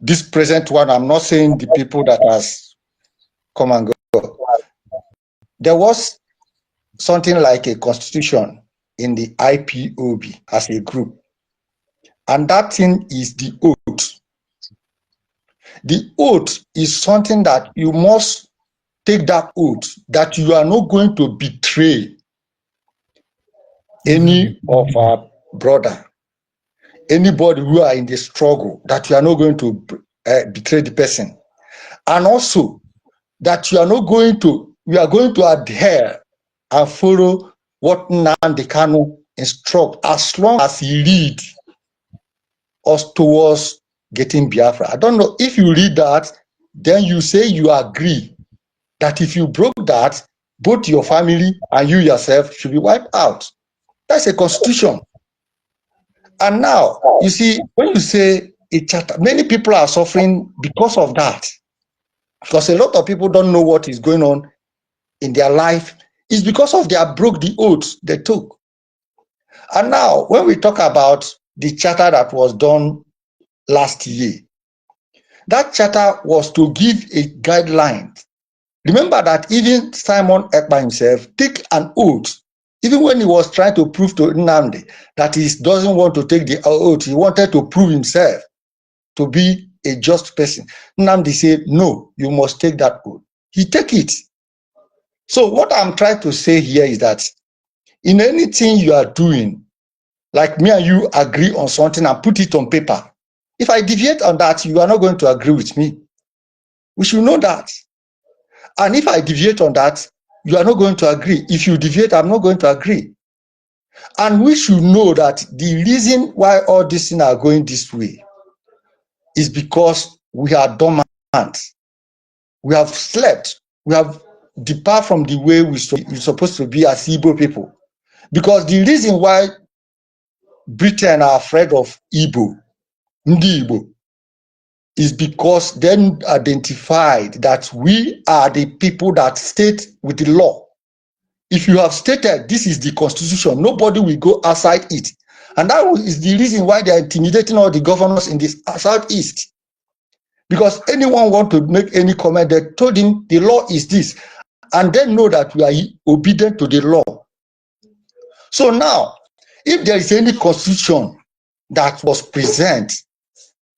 this present one, I'm not saying the people that has come and go. There was something like a constitution in the IPOB as a group. And that thing is the oath. The oath is something that you must take that oath that you are not going to betray any of our brother, anybody who are in the struggle, that you are not going to betray the person. And also that you are going to adhere and follow what Nnamdi Kanu instruct as long as he lead us towards getting Biafra. I don't know if you read that, then you say you agree that if you broke that, both your family and you yourself should be wiped out. That's a constitution. And now, you see, when you say a charter, many people are suffering because of that. Because a lot of people don't know what is going on in their life. It's because of they broke the oath they took. And now, when we talk about the charter that was done last year, that charter was to give a guideline. Remember that even Simon Ekpa himself took an oath, even when he was trying to prove to Nnamdi that he doesn't want to take the oath, he wanted to prove himself to be a just person. Nnamdi said, no, you must take that oath. He took it. So what I'm trying to say here is that in anything you are doing, like me and you agree on something and put it on paper. If I deviate on that, you are not going to agree with me. We should know that. And if I deviate on that, you are not going to agree. If you deviate, I'm not going to agree. And we should know that the reason why all these things are going this way is because we are dormant. We have slept. We have departed from the way we're supposed to be as Igbo people. Because the reason why Britain are afraid of Igbo, Ndi Igbo, is because they identified that we are the people that state with the law. If you have stated this is the constitution, nobody will go outside it. And that is the reason why they are intimidating all the governors in the southeast. Because anyone want to make any comment, they told him the law is this. And they know that we are obedient to the law. So now, if there is any constitution that was present,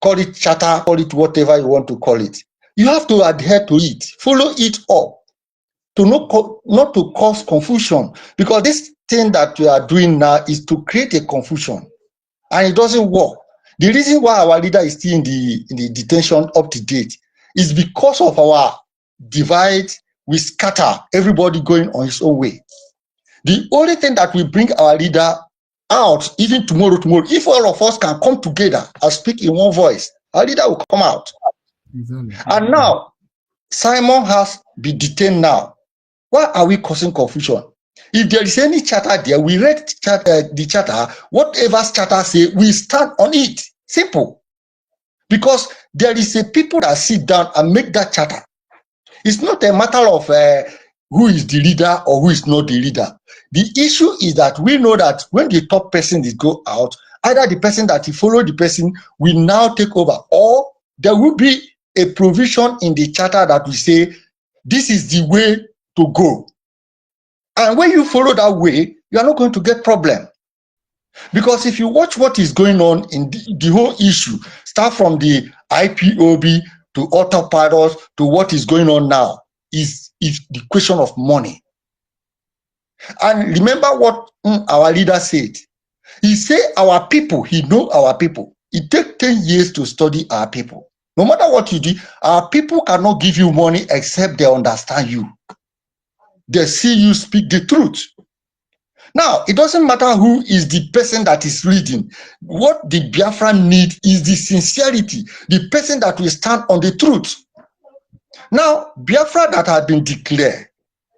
call it charter, call it whatever you want to call it, you have to adhere to it, follow it up, to not to cause confusion. Because this thing that we are doing now is to create a confusion, and it doesn't work. The reason why our leader is still in the detention up to date is because of our divide. We scatter, everybody going on his own way. The only thing that will bring our leader out, even tomorrow, if all of us can come together and speak in one voice, our leader will come out. Exactly. And now, Simon has been detained now. Why are we causing confusion? If there is any charter there, we read the charter, whatever charter say, we stand on it. Simple. Because there is a people that sit down and make that charter. It's not a matter of who is the leader or who is not the leader. The issue is that we know that when the top person is go out, either the person that will follow the person will now take over, or there will be a provision in the charter that will say, this is the way to go. And when you follow that way, you are not going to get problem. Because if you watch what is going on in the whole issue, start from the IPOB to autopilot to what is going on now, is the question of money. And remember what our leader said. He said our people, he know our people. It takes 10 years to study our people. No matter what you do, our people cannot give you money except they understand you. They see you speak the truth. Now, it doesn't matter who is the person that is leading. What the Biafra need is the sincerity, the person that will stand on the truth. Now, Biafra that has been declared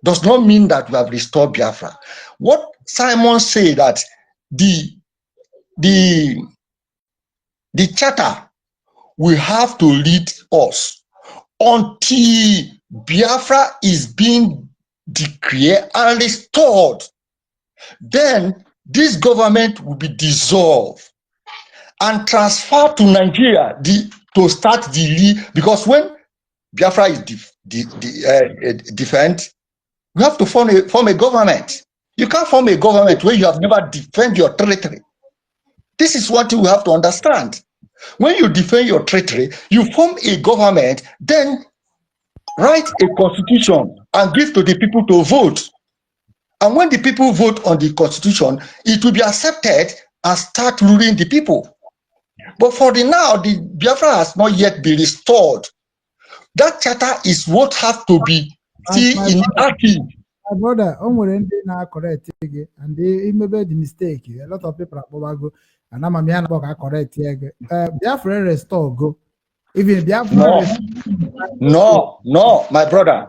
does not mean that we have restored Biafra. What Simon said that the charter will have to lead us until Biafra is being declared and restored. Then this government will be dissolved and transferred to Nigeria to start the because when Biafra is defend, you have to form a government. You can't form a government where you have never defended your territory. This is what you have to understand. When you defend your territory, you form a government, then write a constitution and give to the people to vote. And when the people vote on the constitution, it will be accepted and start ruling the people. But for the now, the Biafra has not yet been restored. That charter is what has to be seen in active. My brother, now correct again, and they made the mistake. A lot of people are go, and I'm a correct again. Biafra restore go. Even Biafra. No, my brother.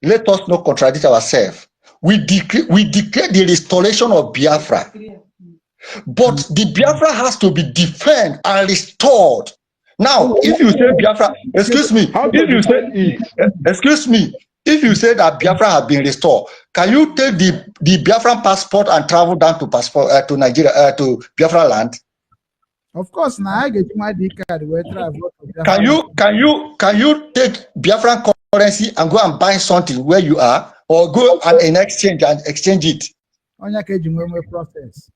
Let us not contradict ourselves. We declare the restoration of Biafra, but the Biafra has to be defended and restored. Now, if you say Biafra, excuse me, if you say that Biafra has been restored, can you take the Biafran passport and travel down to Nigeria, to Biafra land? Of course, now I get my ID card. Can you take Biafran currency and go and buy something where you are, or go and exchange it? Process.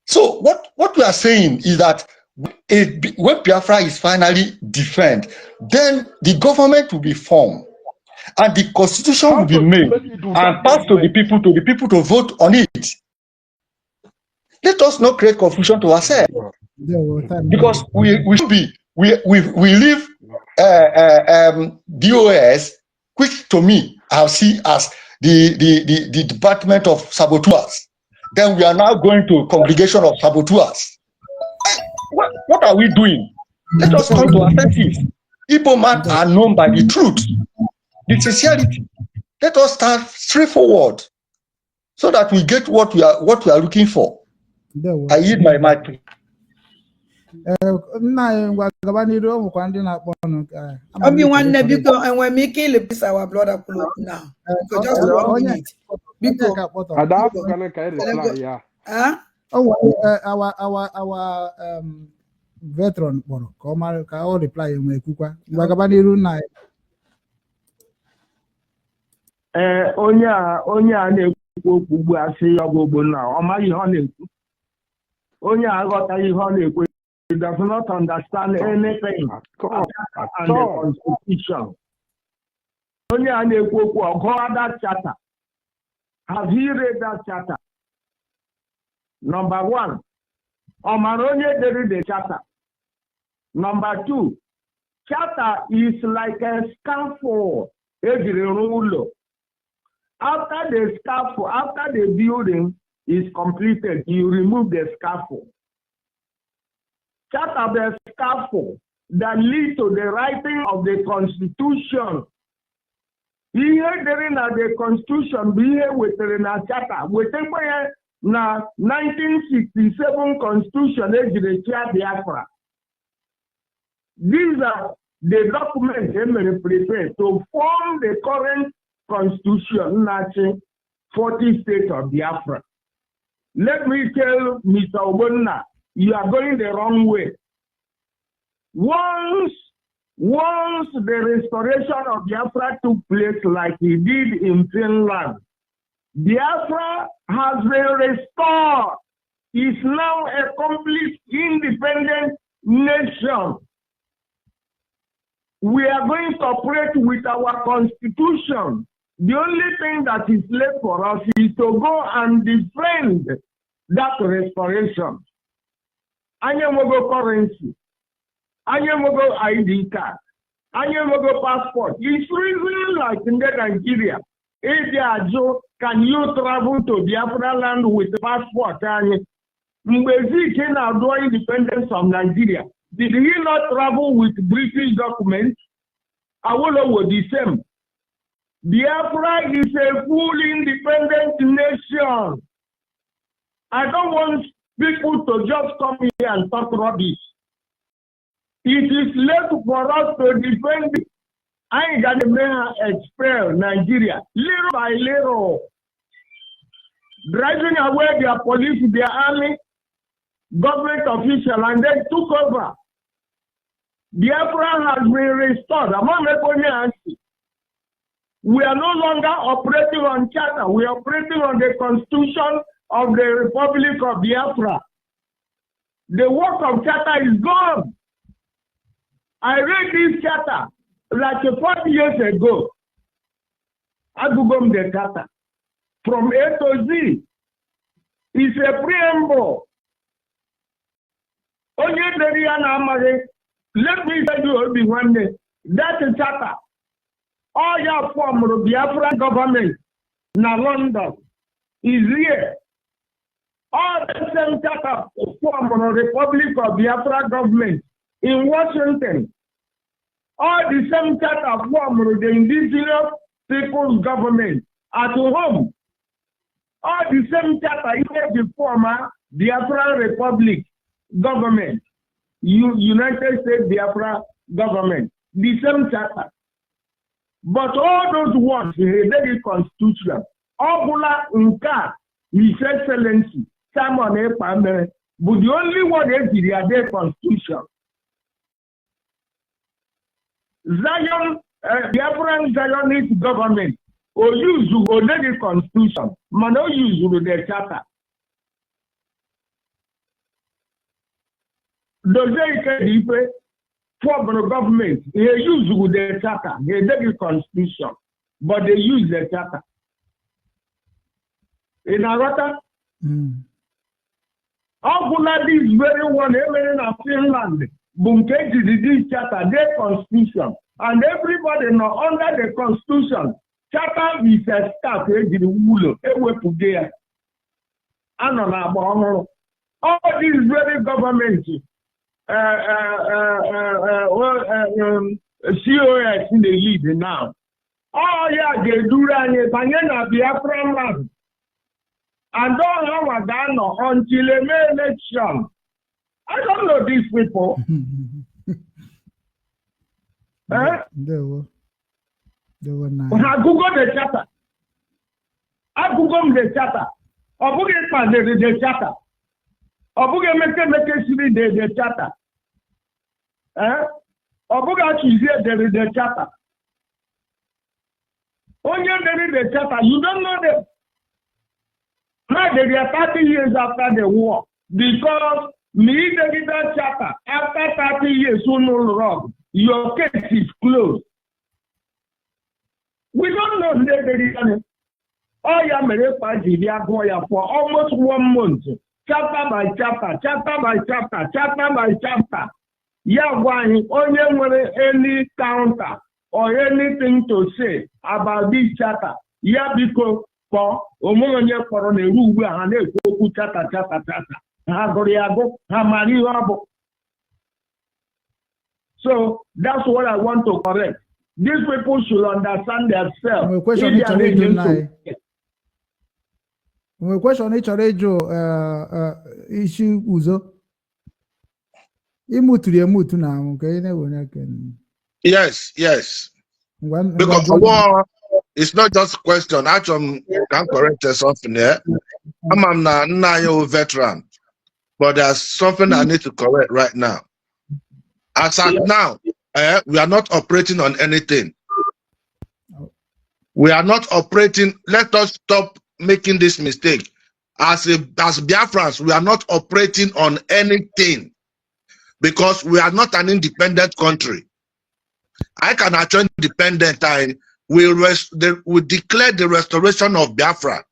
So what we are saying is that when Biafra is finally defended, then the government will be formed and the constitution will be made and passed to the people to vote on it. Let Let us not create confusion to ourselves. Because we should be, we leave DOS, which to me I see as the department of saboteurs. Then we are now going to congregation of saboteurs. What are we doing? Let us come to our senses. Igbo man are known by the truth, the sincerity. Let us start straightforward so that we get what we are looking for. I yield my mic. Obi nwanne biko enwe m ike ilepis our brother Kulu now. Because just 1 minute. Biko. Our veteran ka o reply enwe kwukwa. Ngwagaba n'iru na onye a na-ekwu okwu ugbu a sị ya ọgwụgwụ na ọ maghị ihe ọ na-ekwu. Onye a aghọtaghị ihe ọ na-ekwu. He does not understand anything and the constitution. Onye a na-ekwu okwu ọgụọ that charter. Have you read that charter? Number 1, ọ mara onye dere the charter. Number 2, charter is like a scaffold. Ejiri rụọ ụlọ. After the scaffold, after the building is completed, you remove the scaffold. Charter the scaffold that leads to the writing of the Constitution. Ihe dere na the Constitution bụ ihe wetere na charter. Wetekwa ya na 1967 Constitution ejiri chia Biafra. These are the documents emere prepare to form the current Constitution nachi 40 states of Biafra. Let me tell Mr. Obonna, you are going the wrong way. Once the restoration of Biafra took place like he did in Finland, Biafra has been restored. Is now a complete independent nation. We are going to operate with our constitution. The only thing that is left for us is to go and defend that restoration. Anyamogo currency, Anyamogo ID card, Anyamogo passport. It's really like in Nigeria. Can you travel to Biafra land with a passport? And Mbezi came out doing independence from Nigeria. Did he not travel with British documents? Awolo was the same. Biafra is a fully independent nation. I don't want people to just come here and talk rubbish. It is left for us to defend it. I ain't got to expel Nigeria little by little. Driving away their police, their army, government official, and they took over. Biafra has been restored. We are no longer operating on charter. We are operating on the Constitution of the Republic of Biafra. The work of charter is gone. I read this charter like 40 years ago. I googled the charter from A to Z. It's a preamble. Let me tell you one day. That charter. All your form of Biafra government na London is here. All the same charter form of Republic of Biafra government in Washington. All the same charter form of the indigenous people's government at home. All the same charter is the former Biafra Republic government. United States Biafra government. The same charter. But all those words in the Constitution, Obula Nka, His Excellency, Simon A. Pamere, but the only one is the Constitution. Zion, Biafran Zionist government, or use the Constitution, but no use the charter. Does they form the government, they use the charter, they take the Constitution, but they use the charter. In Arata, Ọbụla this very one emere na Finland bụ nke ejiri this charter their constitution and everybody nọ under the constitution. Charter is a staff ejiri wulo ewepụgo ya. Anọ na agba ọhụrụ. All these very government COS in the lead now. All ya ga-eduru anyị banye na Biafra land. And all our Ghana until a May election. I don't know these people. They were nice. I Google the charter. I Google the charter. Or book it for the charter. Or book it make the charter. Or book actually the charter. When you read the charter, you don't know them. Now they are 30 years after the war. Because me the charter, after 30 years, so no wrong. Your case is closed. We don't know the oh yeah, for almost 1 month, chapter by chapter, chapter by chapter, chapter by chapter. Yeah, why only any counter or anything to say about this chapter? Yeah, because for omonye for the rule and they chapter. So that's what I want to correct. These people should understand themselves. My question issue uzo. Yes. Because war is not just a question. Actually, can correct something there. I'm a veteran, but there's something I need to correct right now. As at now, we are not operating on anything. We are not operating. Let us stop making this mistake. As Biafrans, we are not operating on anything because we are not an independent country. I can actually independent. We declare the restoration of Biafra,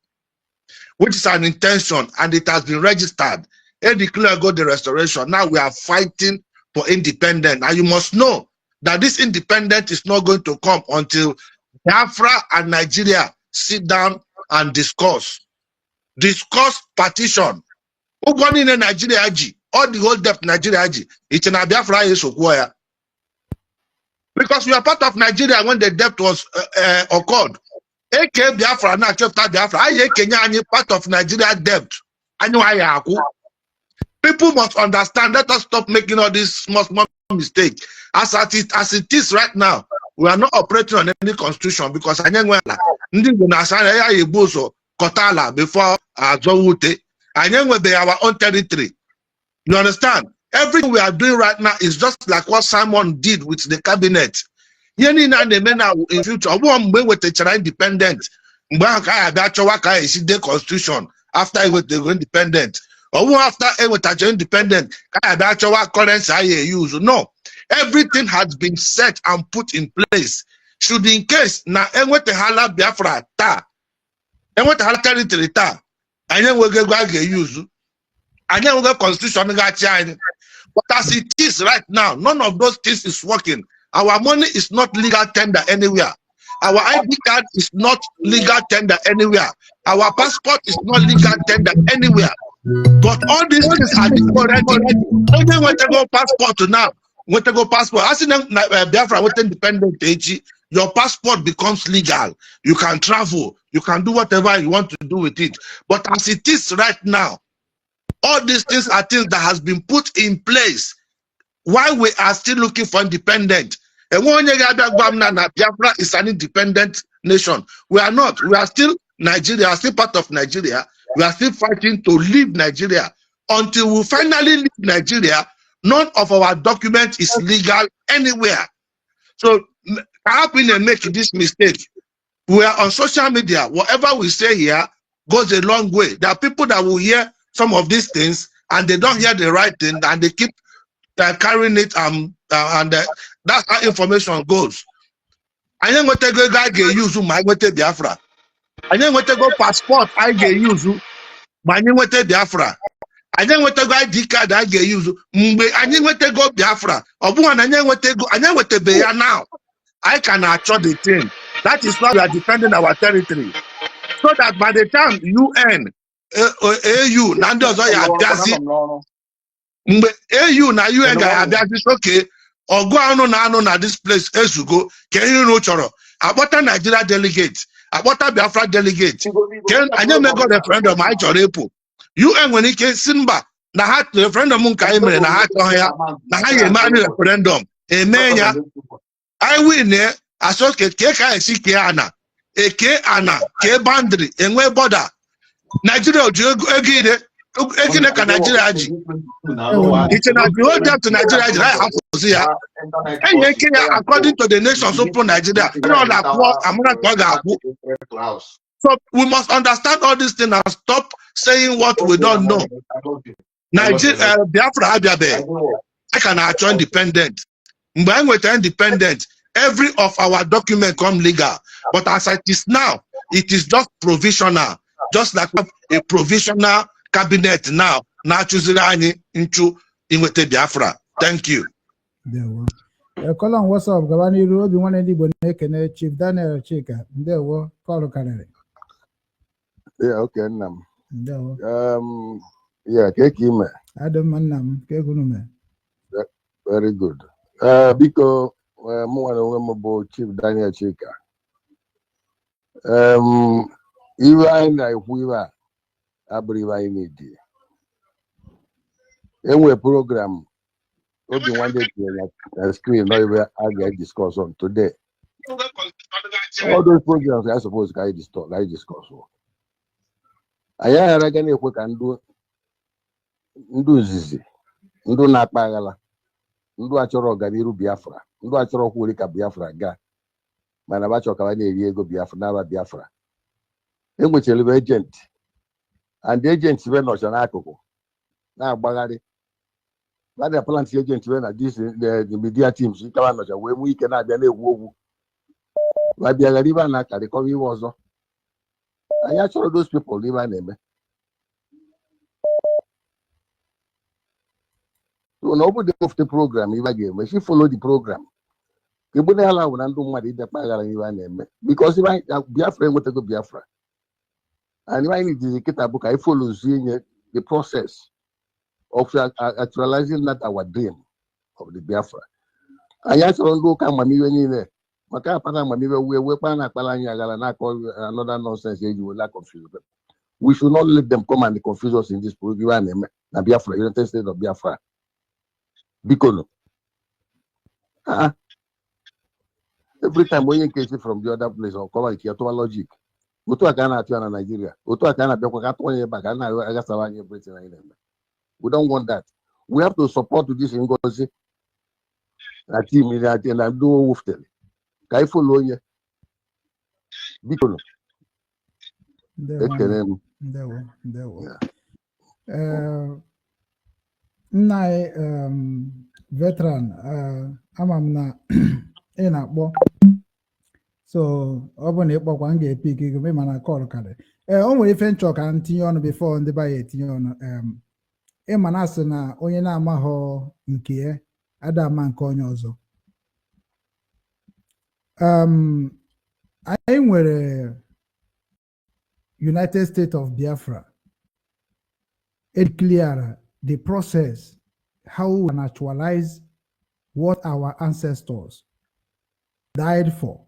which is an intention, and it has been registered. And declare the restoration. Now we are fighting for independence. And you must know that this independence is not going to come until Biafra and Nigeria sit down and discuss partition. Who born in Nigeria, all the whole depth Nigeria, it's in Biafra is Okwaya. Because we are part of Nigeria when the debt was occurred. AK Biafra now chapter Biafra. I Kenya part of Nigeria debt. People must understand. Let us stop making all these small mistakes. As it is right now, we are not operating on any constitution because before our own territory. You understand? Everything we are doing right now is just like what Simon did with the cabinet. In future, with the independent, the constitution after they were independent. Or after independent, currency use. No, everything has been set and put in place. Should in case now hala Biafra ta, territory ta, and then we get use, and then we get constitution China. But as it is right now, none of those things is working. Our money is not legal tender anywhere. Our ID card is not legal tender anywhere. Our passport is not legal tender anywhere. But all these things are correct. Only when they go passport now, when they go passport, as in Biafra with independent age, your passport becomes legal. You can travel, you can do whatever you want to do with it. But as it is right now, all these things are things that has been put in place while we are still looking for independence. And when Biafra is an independent nation, we are not. We are still Nigeria, still part of Nigeria. We are still fighting to leave Nigeria. Until we finally leave Nigeria, none of our documents is legal anywhere. So how can we make this mistake? We are on social media. Whatever we say here goes a long way. There are people that will hear some of these things and they don't hear the right thing and they keep carrying it and that's how information goes. I didn't want to go use my Biafra. I didn't want to go passport I get use my Biafra. anyị enwetago ID card a ga-eyuzu mgbe anyị enwetago Biafra ọ bụghị na anyị enwetabeghị ya now I can achọ the thing. That is why we are defending our territory so that by the time UN AU na ndị ọzọ ya abịazi mgbe AU na UN ga-abịazi oke ọgụ anụ na anụ na this place ezugo ka ihe unu chọrọ akpọta Nigeria delegate akpọta Biafra delegate anyị emego referendum anyị chọrọ ịpụ UN nwere ike si mba na ha referendum nke anyị mere na ha chọghị ya na ha ga-eme anyị referendum eme ya anyị win asoke ke ka esi ke ana eke ana ke boundary enwe border Nigeria ji ego ide ekine ka Nigeria ji iche na the whole time to Nigeria ji ha hapụzi ya enye eke ya according to the nations of Nigeria no na kwọ amara ka ọ ga-akwụ. So we must understand all these things and stop saying what we don't know. Nigeria Biafra abịabe I can achọ independent mgbe anyị nweta independent every of our document come legal, but as it is now, it is just provisional, just like a provisional cabinet now. Now choosing into Biafra. Thank you. Call on what's up, Gavani Road, you want any Chief Daniel Chika, there were call Canary. Yeah, okay, yeah, take him. Adam Manam, Kegunume. Very good. Because more Chief Daniel Chika. Even if we were I believe I need a program we wanted to screen where I get discuss on today. All those programs I suppose I discuss on. I again if we can do zizi, do not pagala, do a choro ganiru Biafra, do a choro hulika Biafra ga, Manabacho Kavani Diego Biafra, Nava Biafra. In which agent and the agents were not an article. Now Bagari. But the plant agent when at this the media teams when we cannot be a woo. Like the Rivanaka, the coffee was. I actually those people live on name. So nobody of the program, if I gave me, she followed the program. You wouldn't allow and do what the Paga name. Because if I be a friend with a good Biafra. And if I need to get a book, I follow seeing the process of actualizing that our dream of the Biafra. I actually look at my million there. Another nonsense you will not confuse them. We should not let them come and confuse us in this program. Biafra, United States of Biafra. Because every time when you get it from the other place or cover it, you have logic. We don't want that. We have to support this in Gozi. A team in that and I do Wolftel. Kai follow you. Because veteran amam na ị na-akpọ so ọ bụ na ịkpọkwa m ga-epik ego me mana kọl karị o nwere ife nchọ ka m tinye ọnụ before ndị baya etinye ọnụ ịma na asị na onye na-amaghọ nke ya ada ama nke onye ọzọ anyị nwere United States of Biafra. It cleared the process, how we can actualize what our ancestors died for.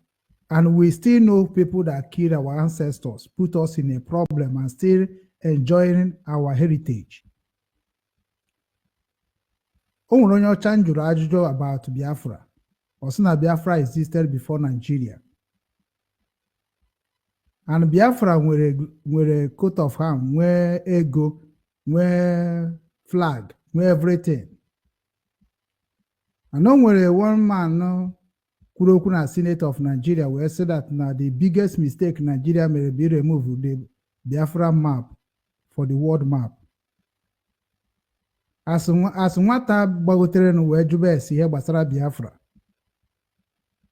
And we still know people that killed our ancestors, put us in a problem and still enjoying our heritage. Onyo chanjuru ajụjụ about Biafra. Osina Biafra existed before Nigeria. And Biafra were a coat of arms, where ego, where flag, where everything. And now where one man, no, Kurokuna Senate of Nigeria, where said that now the biggest mistake Nigeria may be removed the Biafra map for the world map. As nwata gbagotere n'uwe jube si ihe gbasara Biafra.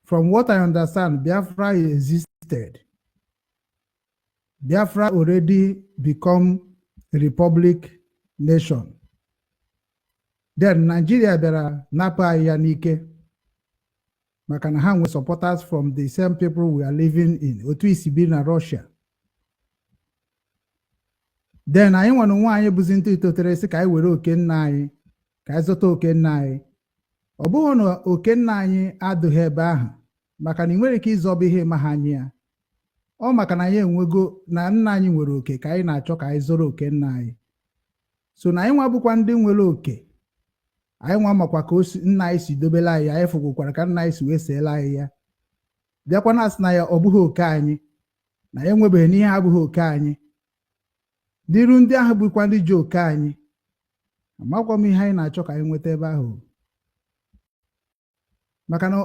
From what I understand, Biafra existed. Biafra already become a republic nation. Then Nigeria bịara napụ anyị ya n'ike maka na ha nwe supporters from the same people we are living in, otu isi bi na Russia. Then anyị nwere nwa anyị bụzi ndị itotere sị ka anyị were oke nna anyị, ka anyị zụta oke nna anyị. Ọ bụghị na oke nna anyị adịghị ebe ahụ, maka na ị nwere ike ịzọba ihe ma ha anyị ya. Ọ maka na anyị enwego na nna anyị nwere oke ka anyị na-achọ ka anyị zụrụ oke nna anyị. So na anyị nwa bụkwa ndị nwere oke, anyị nwa makwa ka nna anyị si dobela anyị, anyị fụgụkwara ka nna anyị si wee seela anyị ya. Bịakwa na asị na ya ọ bụghị oke anyị, na ya enwebeghị n'ihe abụghị oke anyị. Dịru ndị ahụ bụkwa ndị ji oke anyị, amakwa m ihe anyị na-achọ ka anyị nweta ebe ahụ. Maka na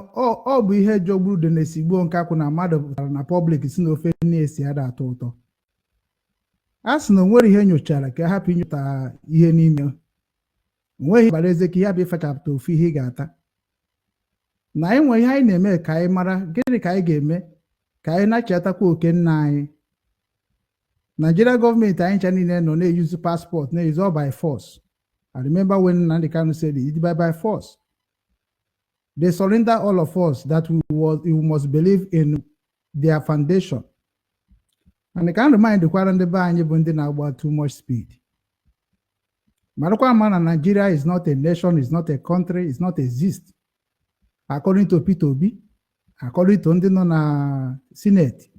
ọ bụ ihe jọgburu dị na-esigbuo nke akwụ na mmadụ pụtara na pọblik si na ofe nne esi ada atọ ụtọ. A sị na o nwere ihe nyochara ka hapụ inyota ihe n'ime. Onweghị gbara eze ka ihe bụ ịfachapụta ofu ihe ị ga-ata. Na anyị nwere ihe anyị na-eme ka anyị mara gịnị ka anyị ga-eme ka anyị na-achatakwa oke nna anyị. Nigeria gọọmenti anyị ncha niile nọ na-eyuzu passport, na-eyuzu all by force. I remember when Nnamdi Kanu said it by force. They surrender all of us that we must believe in their foundation. And I can remind the ndị be anyị bụ ndị na-agba too much speed. Marakwa mana Nigeria is not a nation, is not a country, is not exist. According to Peter Obi, according to ndị nọ na Senate,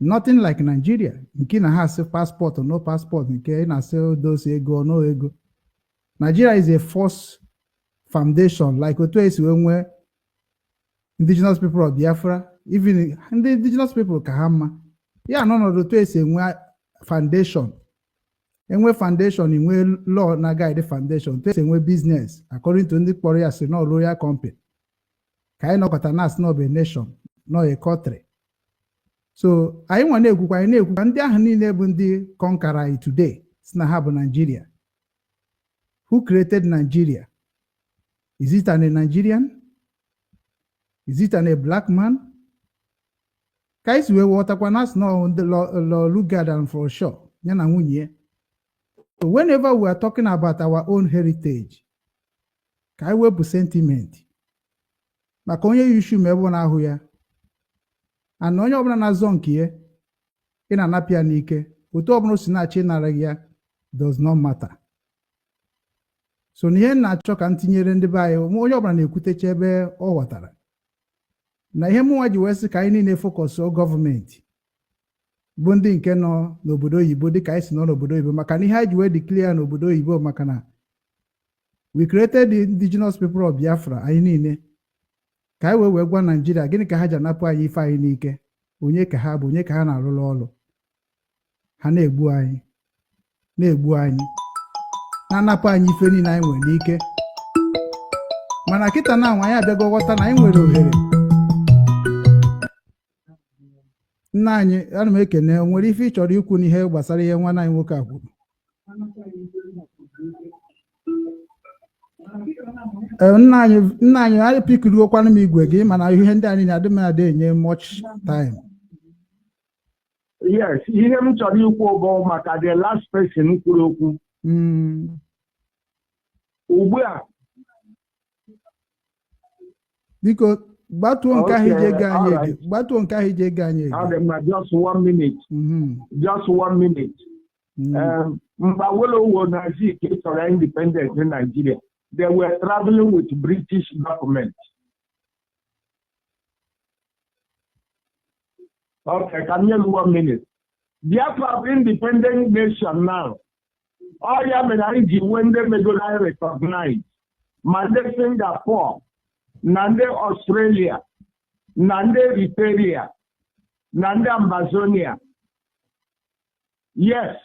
nothing like Nigeria. Nke na ha asị passport or no passport, nke na asị those ego or no ego. Nigeria is a false foundation, like otu esi nwe indigenous people of Biafra, even the indigenous people ka ha mma. Ya nọ n'ọdụ otu esi enwe foundation. Enwe foundation, enwe law na guide foundation, otu esi enwe business, according to ndị kpọrọ ya si no royal company. Ka anyị nọkọta na asị no be nation, no a country. So anyị nwa na-ekwukwa ndị ahụ niile bụ ndị conquer anyị today, si na ha bụ Nigeria. Who created Nigeria? Is it a Nigerian? Is it a black man? Guys, we waterkwa nas no the Lugard and for sure. Yana nwunye. So whenever we are talking about our own heritage, kai webu sentiment. Maka onye yushu mebo na ahụ ya. And onye ọbụla na-azọ nke ya, ị na-anapịa n'ike, otu ọbụla si na-achị nara ya does not matter. So n'ihe na-achọ ka ntinyere ndị be anyị, onye ọbụla na-ekwutecha ebe ọ ghọtara. Na ihe mụnwa ji wee sị ka anyị niile fokọsụ gọọmenti bụ ndị nke nọ n'obodo oyibo dịka anyị si nọ n'obodo oyibo, maka na ihe anyị ji wee declare n'obodo oyibo maka na we created the indigenous people of Biafra anyị niile ka anyị wee gwa Nigeria gịnị ka ha ji anapụ anyị ife anyị n'ike, onye ka ha bụ, onye ka ha na-arụrụ ọrụ. Ha na-egbu anyị na-anapụ anyị ife niile anyị nwere n'ike. Mana kịta na anyị abịago ghọta na anyị nwere ohere. Nna anyị, ana m ekene, o nwere ife ị chọrọ ikwu n'ihe gbasara ihe nwanne anyị nwoke a kwuru? Nna anyị anyị pikiriokwana m igwe gị, mana ihe ndị anyị na-adị m adị enye much time. Yes, ihe m chọrọ ikwu bụ maka the last person kwuru okwu. Ugbu a biko gbatuo nke ahụ ije ga anyị ege, gbatuo nke ahụ ije ga anyị ege. Just 1 minute. Just 1 minute. Mgbe Awolowo na Zik chọrọ independence in Nigeria, they were traveling with British government. Okay, can you 1 minute? Biafra independent nation now. All ya menariji when they may go recognize. Mande Singapore, Nande Australia, Nande Eritrea, Nande Amazonia. Yes.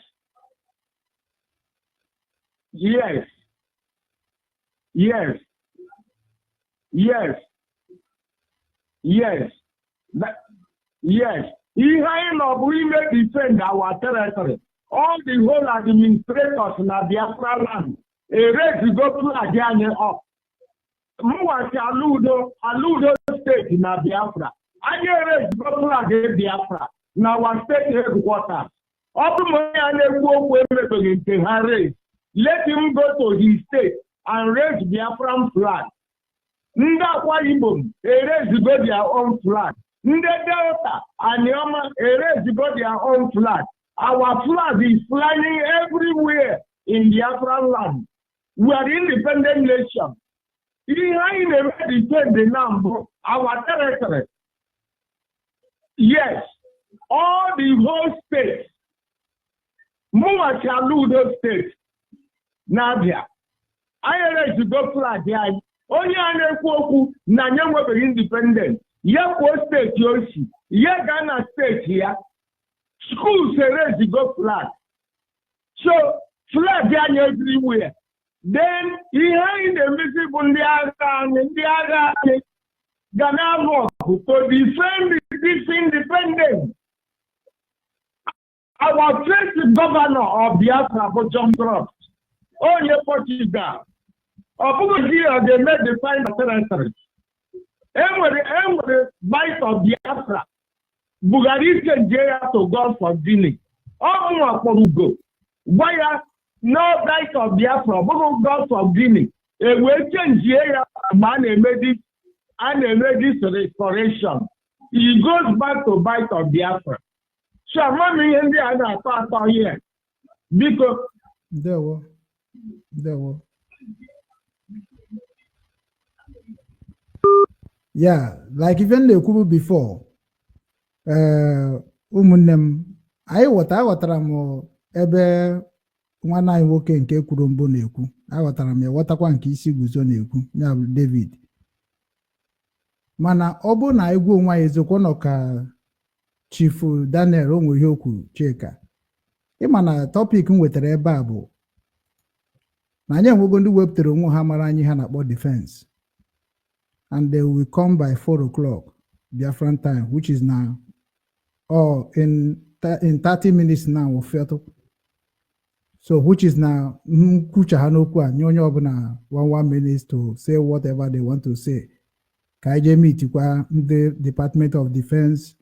Yes. Yes. Yes. Yes. Yes. We may defend our territory. All the whole administrators in the Biafra land, a race go to again up. Mwasi Aludo state in Biafra. I race go to again Biafra. Now our state headquarters. Up money and they go where they race. let him go to his state and raise Biafran flag. Ndakwa Ibom, erase go their own flag. Delta and Yama, erase go their own flag. Our flag is flying everywhere in Biafran land. We are independent nation. Behind the number, our territory. Yes, all the whole states. More those states. Nadia. I erase go flag there. Only an Nanya independent. Yako state Yoshi. Ghana state here. Schools erase the go flag. So flag there everywhere. Then behind the visible the other Ghana work to defend this independence. Our first governor of Biafra, John Croft, only Portugal. Here they made the final territory. Every bite of Biafra, Bulgaria and Jaya to God for Guinea. All for go. Why no bite of Biafra, God for Guinea. A way change here, man, and made this restoration. He goes back to bite of Biafra. So, mommy and the other part of here. Because there were. Yeah, like even the Kubu before, umunem, I watara mo ebe nwana anyị nwoke nke kwuru mbụ na-ekwu aghọtara m ya ghọtakwa nke isi guzo na-ekwu ya bụ David mana ọ bụ na egwu onwe anyị ezokwo nọ ka Chief Daniel onwe ihe okwu Chika ịma na topic m wetara ebe a bụ na anyị enwego ndị wepụtara onwe ha mara anyị ha na-akpọ defense and they will come by 4 o'clock Biafran time which is now in 30 minutes now we'll feel. So which is now kucha hanoku a nyonyo obuna 1 minutes to say whatever they want to say. Kaije meet kwa the Department of Defense.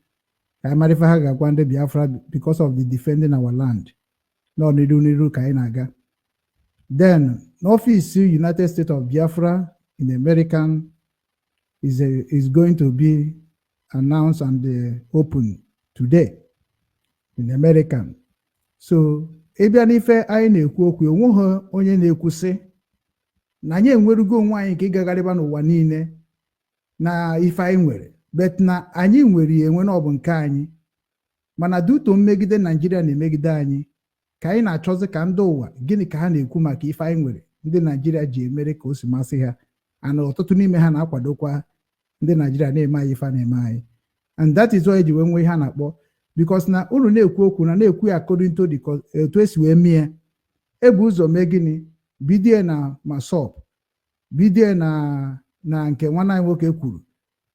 Kaimarifa haga kwande Biafra because of the defending our land. No nidu kainaga. Then office United States of Biafra in American is going to be announced and open today in American. So ebe n'ife anyị na-ekwu okwu onwe onye na-ekwu sị na anyị enwerugo onwe anyị ka ịgagharịba n'ụwa niile na ife anyị nwere bet na anyị nwere enwe na ọ bụ nke anyị mana duto mmegide Naijiria na-emegide anyị ka anyị na-achọzi ka ndị ụwa gịnị ka ha na-ekwu maka ife anyị nwere ndị Naijiria ji emere ka o si masị ha ana ọtụtụ n'ime ha na-akwadokwa ndị Naijiria na-eme anyị ife na-eme anyị and that is why eji wee nwee ihe a na-akpọ because na unu na-ekwu okwu na na-ekwu ya according to the etu esi wee mie ebu ụzọ mee gịnị bidie na masop bidie na nke nwanne anyị nwoke kwuru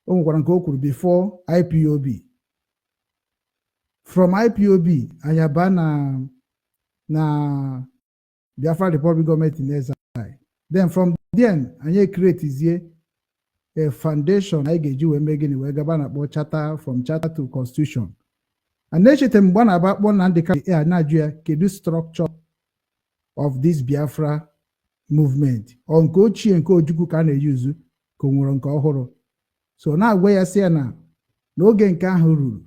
o nwekwara nke o kwuru before IPOB from IPOB anyị aba na Biafra Republic Government in exile then from then anyị create a foundation anyị ga-eji wee mee gịnị wee gaba na akpọ charter from charter to constitution. And echete mgbe na-aba akpọ na ndị ka na-ajụ ya kedu structure of this Biafra movement ọ nke ochie nke Ojukwu ka a na-eyuzu ka o nwere nke ọhụrụ so na-agwa ya sị ya na n'oge nke ahụ ruru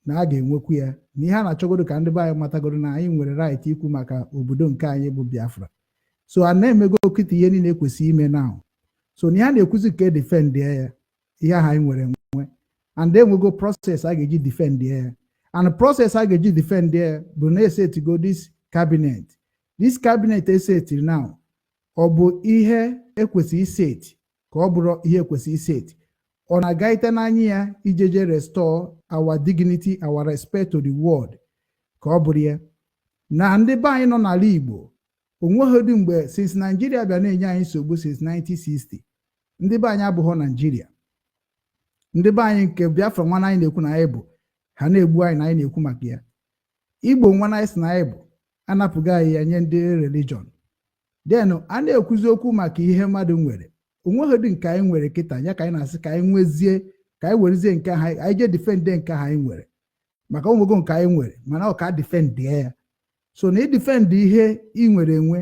na a ga-enwekwu ya na ihe a na-achọgodo ka ndị be anyị matagoro na anyị nwere right ikwu maka obodo nke anyị bụ Biafra so a na-emego okịta ihe niile ekwesịghị ime now so na ihe a na-ekwuzi ka defend ya ihe ahụ anyị nwere nwe and enwego process a ga-eji defend ya and the process I get defend there, but say to go this cabinet. This cabinet is set now. Obu ihe ekwesi set. Kobro ihe ekwesi set. On a gaita nanya ijeje restore our dignity, our respect to the world. Kobria. Na ndị ba anyị nọ n'ala Igbo. Onweghị mgbe since Nigeria bịa na-enye anyị nsogbu since 1960. Ndị ba anyị abụghị Nigeria. Ndị ba anyị nke Biafra nwana anyị na-ekwu na anyị bụ ha na-egbu anyị na anyị na-ekwu maka ya Igbo nwana anyị si na anyị bụ anapụga anyị ya nye ndị religion then a na-ekwuzi okwu maka ihe mmadụ nwere onweghị dị nke anyị nwere kịta ya ka anyị na-asị ka anyị nwezie ka anyị werezie nke ha anyị je defend nke ha anyị nwere maka onwego nke anyị nwere mana ọ ka defend ya so na defend ihe ị nwere enwe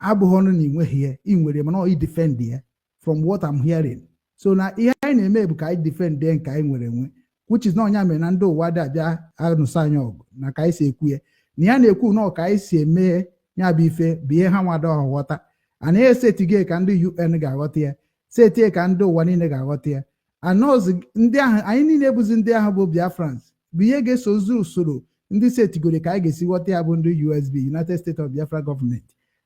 abụghị na inweghị ya ị nwere mana ị defend ya from what I'm hearing. So na ihe anyị na-eme bụ ka anyị defend nke anyị nwere enwe, which is na ọnya mere na ndị ụwa dị abịa anụsa anyị ọgụ na ka anyị si ekwu ya na ya na-ekwu na ka anyị si eme ya bụ ife bụ ihe ha nwada ọghọta ana ya esetigo ka ndị UN ga-aghọta ya setie ka ndị ụwa niile ga-aghọta ya anọzi ndị ahụ anyị niile bụzi ndị ahụ bụ Biafrans bụ ihe ga-esozi usoro ndị setigoro ka anyị ga-esi ghọta ya bụ ndị USB United States of Biafra Government.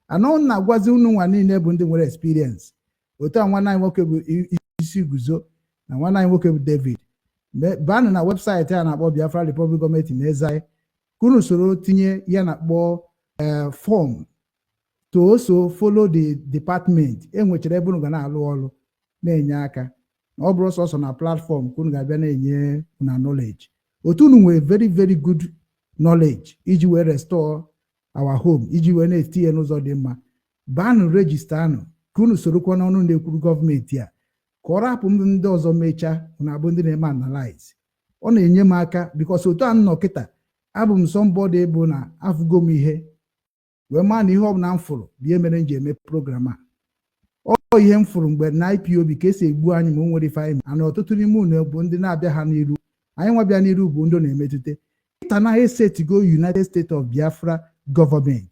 Anọ na-agwazi unu nwa niile bụ ndị nwere experience otu a nwanne anyị nwoke bụ isi guzo na nwanne anyị nwoke bụ David banụ na webụsaịtị a na-akpọ Biafra Republic Gọọmenti na-eza kunu soro tinye ya na-akpọ form to also follow the department enwechara ebe unu ga na-alụ ọrụ na-enye aka na ọ bụrụ sọsọ na platform kunu ga-abịa na-enye na knowledge otu unu nwere very very good knowledge iji wee restore our home iji wee na-etinye n'ụzọ dị mma banụ regista anụ ka unu sorokwa n'ọnụ na-ekwuru gọọmenti a ka ọ rapụ ndị ọzọ mechaa na-abụ ndị na-eme analyze ọ na-enye m aka because otu a nọ kịta abụ m somebody bụ na afụgo m ihe wee maa na ihe ọ bụla m fụrụ bụ ihe mere m ji eme program a ọ ihe m fụrụ mgbe na IPOB ka esi egbu anyị ma o nwere ife anyị ana ọtụtụ n'ime unu bụ ndị na-abịa ha n'iru anyị nwabịa n'iru bụ ndị na-emetụta kịta na esetigo United States of Biafra Government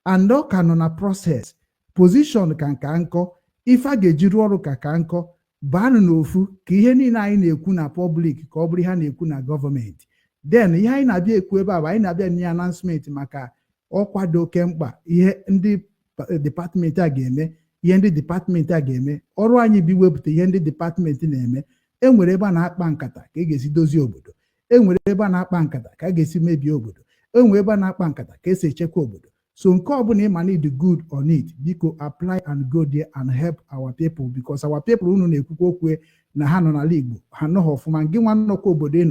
and ọ ka nọ na process position ka nka nkọ ife a ga-eji rụọ ọrụ ka nkọ baanụ n'ofu ka ihe niile anyị na-ekwu na public ka ọ bụrụ ihe a na-ekwu na gọọmenti then ihe anyị na-abịa ekwu ebe a bụ anyị na-abịa nye announcement maka ọkwado oke mkpa ihe ndị depatmenti a ga-eme ihe ndị depatmenti a ga-eme ọrụ anyị bụ iwepụta ihe ndị depatmenti na-eme enwere ebe a na-akpa nkata ka e ga-esi dozie obodo enwere ebe a na-akpa nkata ka a ga-esi mebie obodo enwere ebe a na-akpa nkata ka esi echekwa obodo so nke ọbụla ịma need good on it biko apply and go there and help our people because our people unu na-ekwukwa okwu na ha nọ n'ala Igbo ha nọghị ọfụma gị nwa nnọkọ obodo ị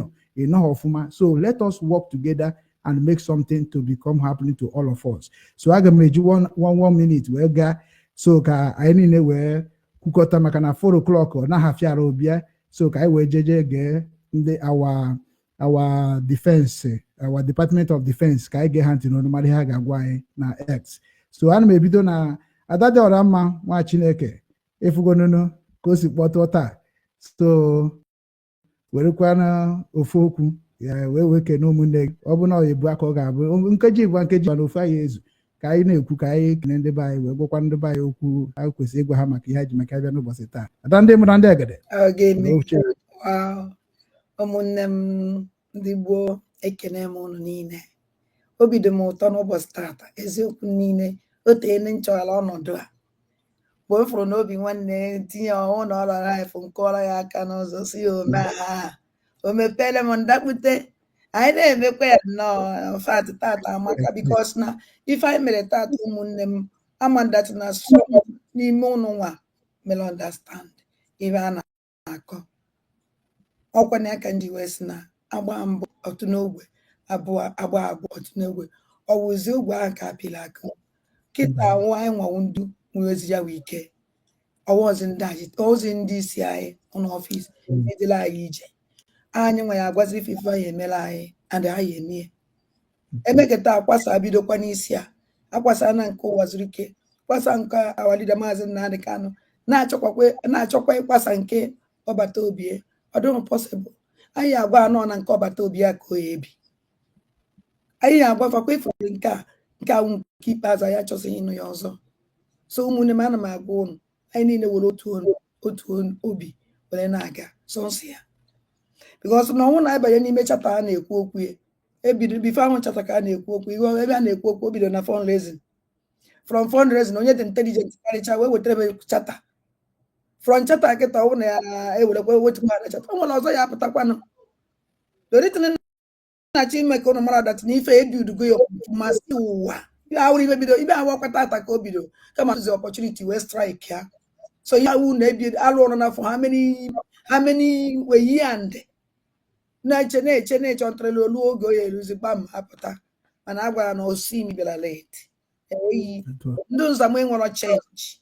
nọghị ọfụma so let us work together and make something to become happening to all of us. So aga m eji one minute wee gaa so ka anyị niile wee kwukọta maka na 4 o'clock ọ na-ahafịara obia so ka anyị wee jeje gee ndị our defense our Department of Defense ka anyị gee ha ntị n'ọnụ mara ihe ha ga-agwa anyị na X. So ana m ebido na Adadịọra mma nwa Chineke efugonunu ka o si kpọtụọ taa so werekwana ofu okwu ya wee weke na ụmụnne gị ọ bụ na ọ ebu aka ọ ga-abụ nkeji ịbụ nkeji mana ofu anyị ezu ka anyị na-ekwu ka anyị kene ndị be anyị wee gwakwa ndị be anyị okwu anyị kwesịrị ịgwa ha maka ihe ha ji maka abịa n'ụbọchị taa ada ndị mụrụ ndị egede ụmụnne m ndị gboo ekene m ụnụ niile obi dị m ụtọ n'ụbọchị taata eziokwu niile oteene nchọghara ọnọdụ a mgbe m fụrụ n'obi nwanne tinye ọhụụ na ọrụ raịfụ nkọrọ ya aka n'ụzọ si ya ome ha o mepere m ndakpute anyị na-emekwa ya nnọọ fat tata amaka bikos na ife anyị mere tata ụmụnne m amandat na so n'ime ụnụ nwa mere understand ife a na-akọ ọkwana ya ka ndị wee si na agba mbụ otu n'ogwe abụọ agba abụọ otu n'ogwe ọwụzi ogwe ahụ ka apịrị aka kịta nwa anyị nwawu ndu nwee ozi ya wee ike ọwụzi ndị isi anyị ụlọ ọfịs edela anyị ije anyị nwe ya agwazi ife anyị emela anyị and anyị eme emeketa akwasa bidokwa n'isi a akwasa na nke ụwa zuru ike kwasa nke awalida maazị Nnamdi Kanu na-achọkwa ịkwasa nke ọbata obi ọ dịghị possible anyị agwa anọ na nke ọbata obi ya ka o ebi anyị agwafakwa ifere nke anwụ nke ikpeazụ ya chọsịghị ịnụ ya ọzọ so ụmụnne m ana m agwa ụnụ anyị niile were otu obi were na-aga sọnsọ ya because na ọnwụ na-abanye n'ime chata a na-ekwu okwu ya ebido bifo ahụ chata ka a na-ekwu okwu ihe ebe a na-ekwu okwu o bido na fundraising from fundraising onye dị intelligent karịcha wee wetara m chata from chata kịta ọnwụ na ya ewerekwa wetukwa na chata o nwere ọzọ ya apụtakwanụ doritin na-achọ ime ka ụnụ mara dat na ife ebiudugo ya masị ụwa awụrụ ibe bido ibe ahụ ọkwata ata ka o bido kama zi opportunity wee strike ya so ya wu na ebi alụ ọrụ n'afọ ha many wee and na-eche ọtara olu oge o ya eruzi kpam apụta mana a gwara na osi imi bịara late eyi ndị nzam nwere chenji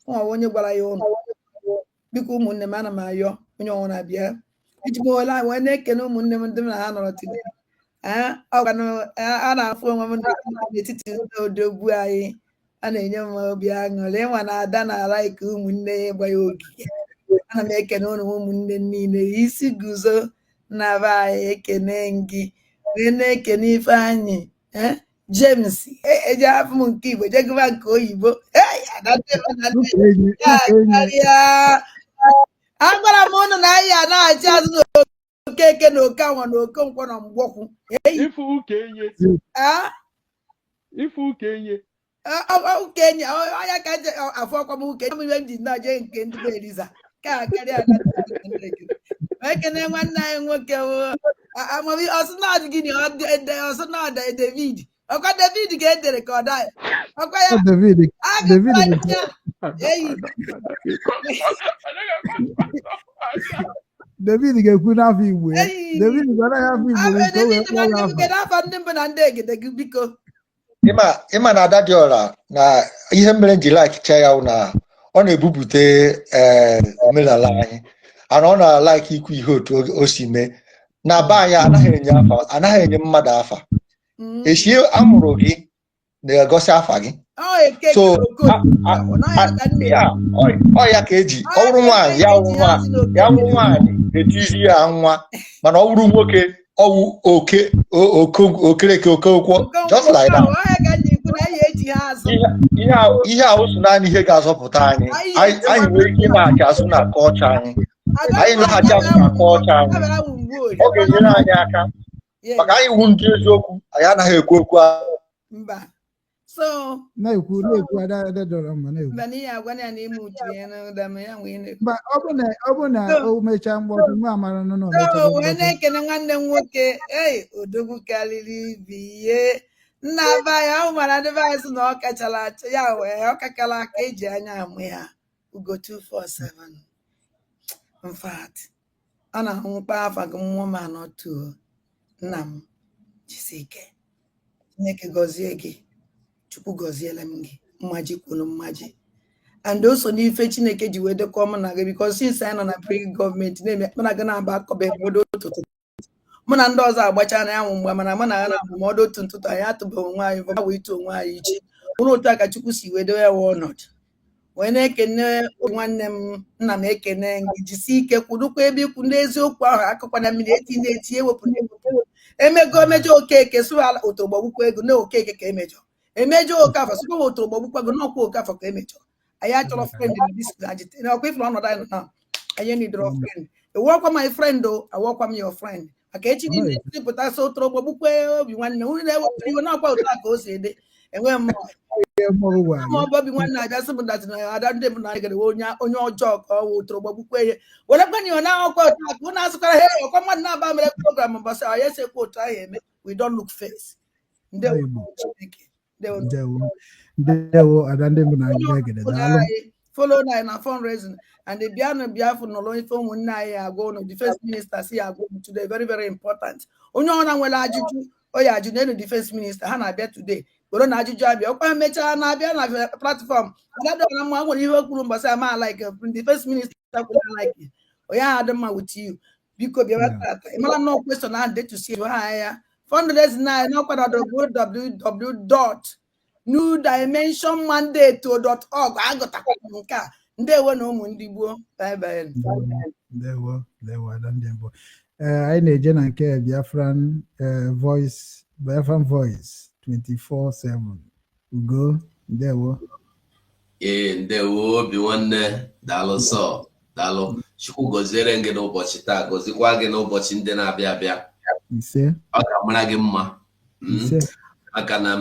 nwa onye gwara ya ụnụ biko ụmụnne m ana m ayọ onye ọnwụ na-abịa iji m ole wee na-ekene ụmụnne m ndị m na ha nọrọ today a na-afụ onwe m n'etiti ndị odogwu anyị a na-enye m obi aṅụrị ịnwa na ada na-ala ike ụmụnne ya ịgba ya ogige. Ana m ekene ụnụ ụmụnne niile isi guzo na be anyị ekene gị wee na-ekene Ifeanyị James eji afụ m nke Igbo jegụba nke oyibo agwara m ụnụ na anyị na-achị azụ n'okeke na okenwa na okonkwọ na mgbọkwụ ife ukenye ukenye ọya ka afọ ọkwa m ukenye m ihe m ji na-eje nke ndị be Eliza ka karịa ekene nwanne anyị nwoke ọsụnọdụ gịnị ọsụnọdụ David ọkwa David ka edere ka ọ daghị ọkwa ya eyi David ga-ekwu n'afọ Igbo ya. David gwara ya afọ Igbo nke o wee kpọọ ya afọ. Afọ ndị mbụ na ndị egede gị biko. Ịma na ada dị ọra na ihe mere m ji laikicha ya na ọ na-ebupụta omenala anyị ana ọ na-alaiki ikwu ihe otu o si mee na be anyị anaghị enye mmadụ afa echi amụrụ gị na-egosi afa gị so ọ ya ka eji ọ bụrụ nwaanyị ya wụrụ nwaanyị etizi ya nwa mana ọ bụrụ nwoke ọwụ okereke okonkwo just like that ihe ahụ so naanị ihe ga-azọpụta anyị nwere ike ịlaghachi azụ na kọlcha anyị laghachi azụ na kọlcha anyị ọ ga-enyere anyị aka maka anyị wu ndị eziokwu anyị anaghị ekwu okwu ọ bụ na o mechaa mgbọdụ nwa amara nọ wee na-ekene nwanne m nwoke odogwu karịrị ibi ihe nna be anyị ahụ mara ndị be anyị sị na ọ kachara achọ ya wee ọ kakara aka eji anya amụ ya ugo 247 in fact ọ na-ahụ mkpa afa gị mmụọ ma nọtuo nna m jisi ike Chineke gọzie gị Chukwu gọziela m gị mmaji kwunu mmaji and also n'ife Chineke ji wee dekọ m na gị because since anyị nọ na pre gọọmenti na-eme mana gị na-aba akọbe obodo ụtụtụ mụ na ndị ọzọ agbacha na yanwụ mgbe mana mụ na ya na-abụ mọdụ otu ntụtụ anyị atụba onwe anyị bụ wee ito onwe anyị iche bụrụ otu a ka Chukwu si wee dowe ya ọnọdụ wee na-ekene nwanne m nna m ekene gị jisi ike kwudukwa ebe ikwu ndị eziokwu ahụ akụkwa na mmiri eti ewepụ emego emejọ okeke sụala otogbọgbukwa ego na okeke ka emejọ emejọ okafọ sụkwa otogbọgbukwa ego n'ọkwa okafọ ka emejọ anyị achọrọ friend na dis agite na ọkwa ifuru ọnọdụ anyị na anyị nidoro friend ewọkwa my friend o awọkwa m your friend maka echi niile pụta so otogbọgbukwa obi nwanne unu na-ewepụrụ iwe n'ọkwa otu a ka o si ede enwe mmụọ obi nwanne abịa sị m datị na ada ndị m na-egere onye ọjọọ ka ọ wụ otogbọgbukwa ihe were kwanye ọ na-akwụkwọ otu a ka unu asụkwara he ọkwa mmadụ na-aba mere program mbọsị anyị esekwa otu ahụ eme we don't look face ndewo ada ndị mbụ na egede daalụ follow na fundraising and the Biafra nọrọ ife ụmụnne anyị agwa ụnụ defense minister si agwa today very very important onye ọra nwere ajụjụ oya ajụ n'elu defense minister ha na-abịa today kporo na ajụjụ abịa ọkwa mechaa na-abịa na platform adadọna mma nwere ihe okpuru mbọsị ama like defense minister kwuru like onye ahụ dị mma with you biko bịa tata ịmara nnọọ question ahụ detusi ha ya fundraising na n'ọkwa www.newdimensionmandate.org agụtakwa nke a ndewo na ụmụ ndị gboo ndewo ada ndị mbụ anyị na-eje na nke Biafran voice 24/7 ugo ndewo ndewo obi nwanne daalụ sọ daalụ Chukwu gọziere gị n'ụbọchị taa gọzikwa gị n'ụbọchị ndị na-abịa abịa ise ọ ga-amara gị mma maka na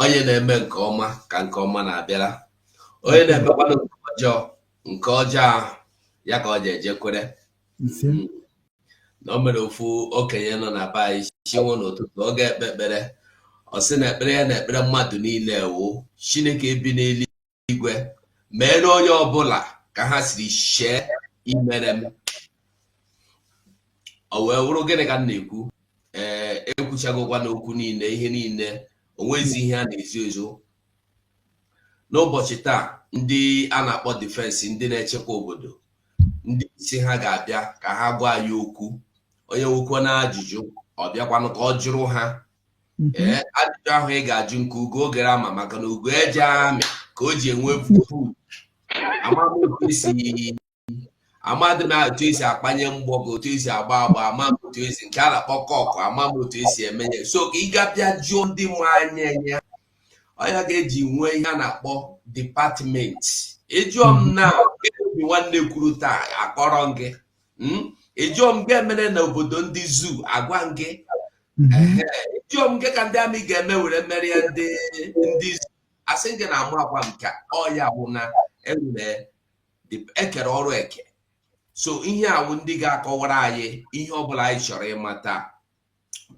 onye na-eme nke ọma ka nke ọma na-abịara onye na-emekwana nke ọjọọ ya ka ọ ji ejekwere na o mere ofu okenye nọ na be anyị chinwe n'ụtụtụ ọ ga-ekpe ekpere ọ sị na ekpere ya na ekpere mmadụ niile wụ Chineke bi n'eluigwe mere onye ọbụla ka ha siri shee imere m o wee wụrụ gịnị ka m na-ekwu ekwuchagokwa n'okwu niile ihe niile onwezi ihe a na-ezo ezo n'ụbọchị taa ndị a na-akpọ defense ndị na-echekwa obodo ndị isi ha ga-abịa ka ha gwa anyị okwu onye nwekwa na ajụjụ ọ bịakwanụ ka ọ jụrụ ha ajụjụ ahụ ị ga-ajụ nke ugo ogere ama maka na ugo eje amị ka o ji enwe vuvu amadị m otu esi akpanye mgbọ bụ otu esi agba agba ama m otu esi nke a na-akpọ kọkụ ama m otu esi eme ya so ka ị gapịa jụọ ndị ma anya ya ọnya ga-eji nwee ihe a na-akpọ dipatmenti ịjụọ m na obi nwanne kwuru taa akọrọ gị ịjụọ m ga-emere na obodo ndị zuu agwa gị ịjụọ m nke ka ndị amị ga-eme were merie ndị zuu asị gị na amụ akwa nke ọya bụ na ekere ọrụ eke so ihe awụ ndị ga-akọwara anyị ihe ọbụla anyị chọrọ ịmata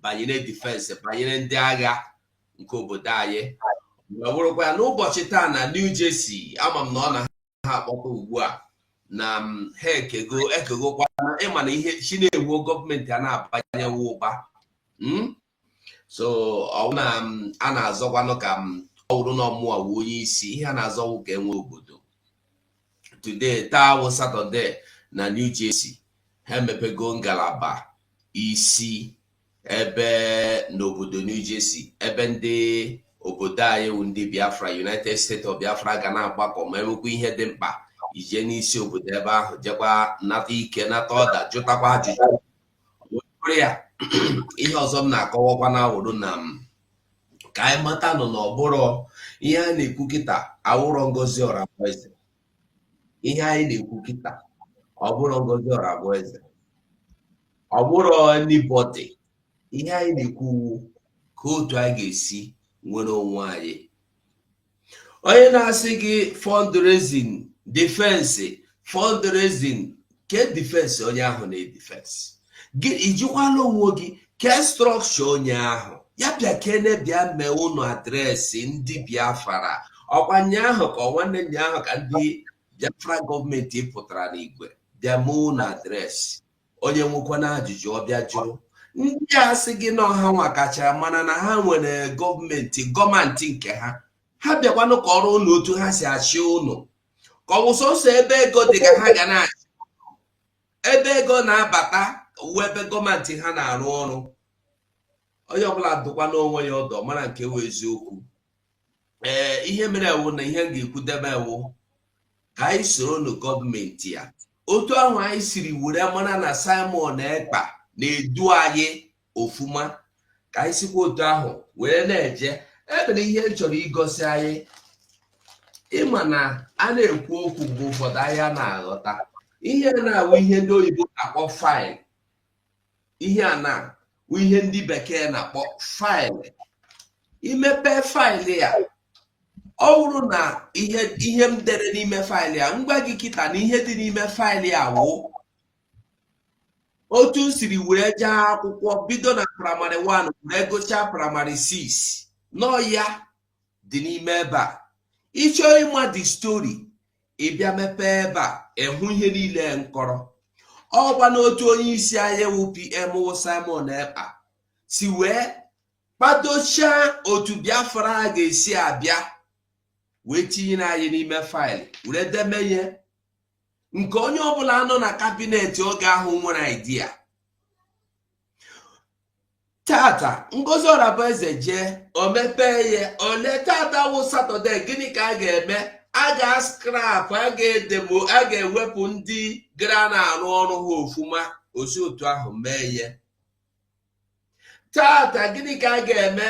banyere difensi banyere ndị agha nke obodo anyị ọ bụrụkwa ya n'ụbọchị taa na New Jersey ama m na ọ na ha akpọta ugbu a na ha ekegokwa ịma na ihe chi na-ewu gọọmenti a na-abanyewe ụba so ọ na a na-azọkwanụ ka ọ wụrụ na ọmụwa wu onye isi ihe a na-azọwụ ka enwe obodo today taa wụ Satọde na New Jersey ha emepego ngalaba isi ebe n'obodo New Jersey ebe ndị obodo anyị wụ ndị Biafra United States of Biafra ga na-agbakọ ma enwekwa ihe dị mkpa ije n'isi obodo ebe ahụ jekwa nata ike nata ọda jụtakwa ajụjụ ya ihe ọzọ m na-akọwakwa na awụrụ na ka anyị mata nọ n'ọbụrụ ihe a na-ekwu kịta awụrọ Ngozi Ọrabueze ihe anyị na-ekwu kịta ọ bụrụ Ngozi Ọrabueze ọ bụrụ anybody ihe anyị na-ekwu ka otu anyị ga-esi nwere onwe anyị onye na-asị gị fundraising defense fundraising ke defense onye ahụ na-edefense gị ijikwala onwe gị ke structure onye ahụ ya bịa kene bịa mee ụnụ adreesị ndị Biafra ọkwa nyaahụ ka nwanne nyaahụ ka ndị Biafra gọọmenti pụtara n'igwe bịa mee ụnụ adreesị onye nwekwa na ajụjụ ọbịa jụrụ ndị a sị gị na ọha nwa kacha mana na ha nwere gọọmenti nke ha bịakwanụ ka ọrụ ụnụ otu ha si achị ụnụ ka ọ bụ sọsọ ebe ego dị ka ha ga na-achị ebe ego na-abata uwe ebe gọọmenti ha na-arụ ọrụ onye ọbụla dụkwa n'onwe ya ọdọ mara nke wụ eziokwu ihe mere ewu na ihe m ga-ekwudebe ewu ka anyị soro nụ gọọmenti ya otu ahụ anyị siri were mara na Simon Ekpa na-edu anyị ofuma ka anyị sikwa otu ahụ were na-eje ebe na ihe chọrọ igosi anyị ịma na a na-ekwu okwu mgbe ụfọdụ ahịa na-aghọta ihe na-awụ ihe ndị oyibo na-akpọ faịlụ ihe a na-awụ ihe ndị bekee na-akpọ faịlụ imepe faịlụ ya ọ bụrụ na ihe m dere n'ime faịlụ ya ngwa gị kịta na ihe dị n'ime faịlụ ya wụ otu m siri were jee akwụkwọ bido na praịmarị 1 were gụchaa praịmarị 6 nọ ya dị n'ime ebe a ịchọọ ịma dị stori ịbịa mepee ebe a ịhụ ihe niile nkọrọ ọgwa n'otu onye isi anyị wụ PM Simon Ekpa si wee kpadochaa otu Biafra ga-esi abịa wee tinye anyị n'ime faịlụ were deme ihe nke onye ọbụla nọ na kabinet oge ahụ nwere idea tata Ngozi Ọrabueze jee o mepee ya ole tata wụ Satọde gịnị ka a ga-eme a ga-askrap a ga-edemo a ga-ewepụ ndị gara na-arụ ọrụ ha ofuma osi otu ahụ mee ya tata gịnị ka a ga-eme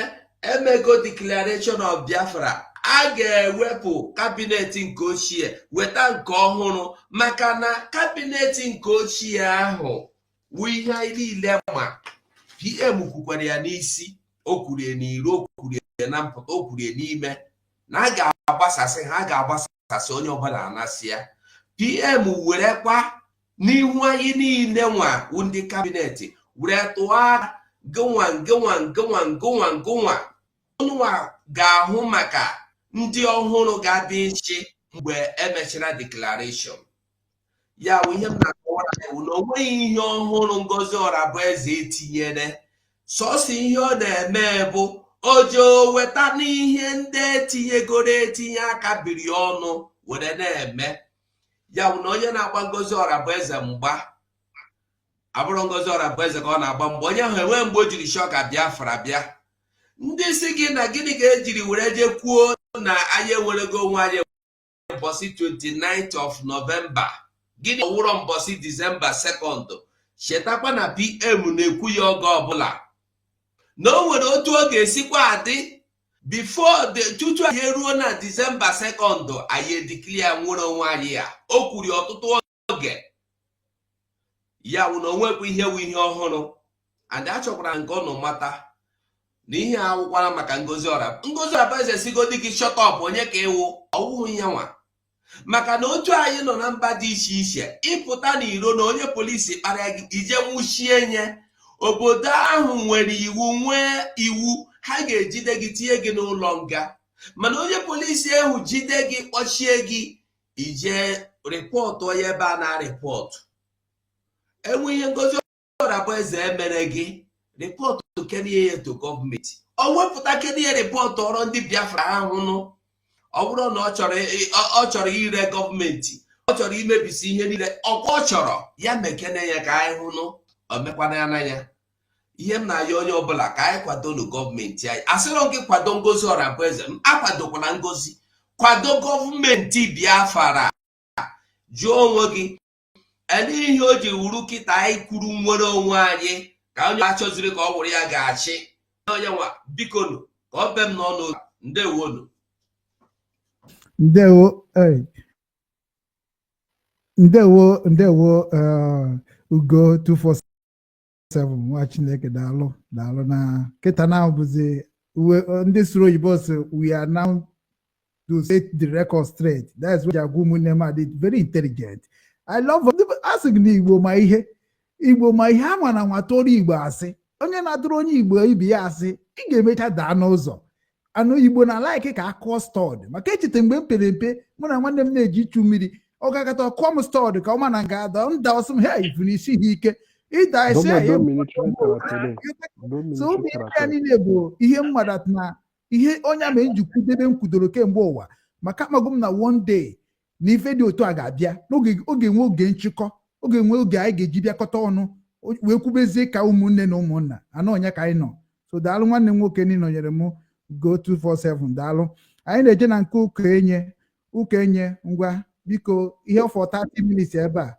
emego declaration of Biafra a ga-ewepụ kabinet nke ochie weta nke ọhụrụ maka na kabinet nke ochie ahụ wụ ihe anyị niile ma PM kwukwara ya n'isi o kwurie n'iro o kwurie na mpụta o kwurie n'ime na a ga-agbasasị ha a ga-agbasasị onye ọbụla anasị ya PM werekwa n'ihu anyị niile nwa ndị kabinet were tụọ gụnwa ga-ahụ maka ndị ọhụrụ ga-abịa echi mgbe emechara declaration ya bụ ihe m na-akọwara iwu na onweghị ihe ọhụrụ Ngozi Ọrabueze etinyere sọsọ ihe ọ na-eme bụ ojo weta n'ihe ndị etinyegoro etinye aka biri ọnụ were na-eme ya bụ na onye na-agba Ngozi Ọrabueze mgba abụrụ Ngozi Ọrabueze ka ọ na-agba mgbe onye ahụ enwe mgbe o jiri shọka Biafra bịa ndị si gị na gịnị ka ejiri were je kwuo na anyị ewerego onwe anyị mbọsị 29th of November gịnị ọwụrọ mbọsị December 2nd chetakwa na PM na-ekwu ya oge ọbụla na o nwere otu ọ ga-esikwa adị before tutu anyị eruo na December 2nd anyị ediklia nwere onwe anyị ya o kwuru ọtụtụ oge ya wụ na onwekwa ihe wụ ihe ọhụrụ and achọkwara nke ọnụ mata na ihe awụkwara maka Ngozi Ọrapaeze sigodi gị shut up onye ka ịwụ ọwụhụ ya nwa maka na otu anyị nọ na mba dị iche iche ịpụta n'iro na onye polisi kpara gị ije nwụchie nye obodo ahụ nwere iwu ha ga-ejide gị tinye gị n'ụlọ nga mana onye polisi ahụ jide gị kpọchie gị ije rịpọtụ onye ebe a na-arịpọtụ enwe ihe Ngozi Ọrapaeze emere gị rịpọtụ kenye ya to gọọmenti o wepụta kenye rịpọtụ ọrụ ndị Biafra ahụnụ ọ bụrụ na ọ chọrọ ire gọọmenti ọ chọrọ imebisi ihe niile ọkwa ọ chọrọ ya mekene ya ka anyị hụnụ o mekwana ya n'anya ihe m na-ayọ onye ọbụla ka anyị kwadonu gọọmenti anyị asịrọ gị kwado Ngozi Ọrapaeze m akwadokwana Ngozi kwado gọọmenti Biafra jụọ onwe gị ele ihe o ji wuru kịta anyị kwuru nwere onwe anyị ka onye achọziri ka ọ wụrụ ya ga-achị onye nwa bikonu ka ọ be m n'ọnụ ndewonu ndewo Ugo 247 nwa Chineke daalụ na kịta na bụzi ndị soro oyibo si we are now to set the record straight. That's why Agumune did very intelligent. I love asking Igbo ma ihe ama na nwatori Igbo asị onye na-atụrụ onye Igbo ibe ya asị ị ga-emecha daa n'ụzọ anụ Igbo na like ka akụọ stọd maka echete mgbe m pere mpe mụ na nwanne m na-eji ịchụ mmiri ọ ga-akata ọkụọ m stọd ka ọma na nga ada nda ọsị m ha ifu n'isi ha ike ịda isi so obi ya niile bụ ihe mmadụ na ihe onye ama eji kwudebe m kwudoro kemgbe ụwa maka amago m na one day na ife dị otu a ga-abịa n'oge nwe oge nchịkọ oge nwe oge anyị ga-eji bịakọta ọnụ wee kwubezie ka ụmụnne na ụmụnna anọ onye ka anyị nọ so daalụ nwanne m nwoke niile nọnyere m Go 247 daalụ anyị na-eje na nke ụka-enye ngwa biko ihe for 30 minutes ebe a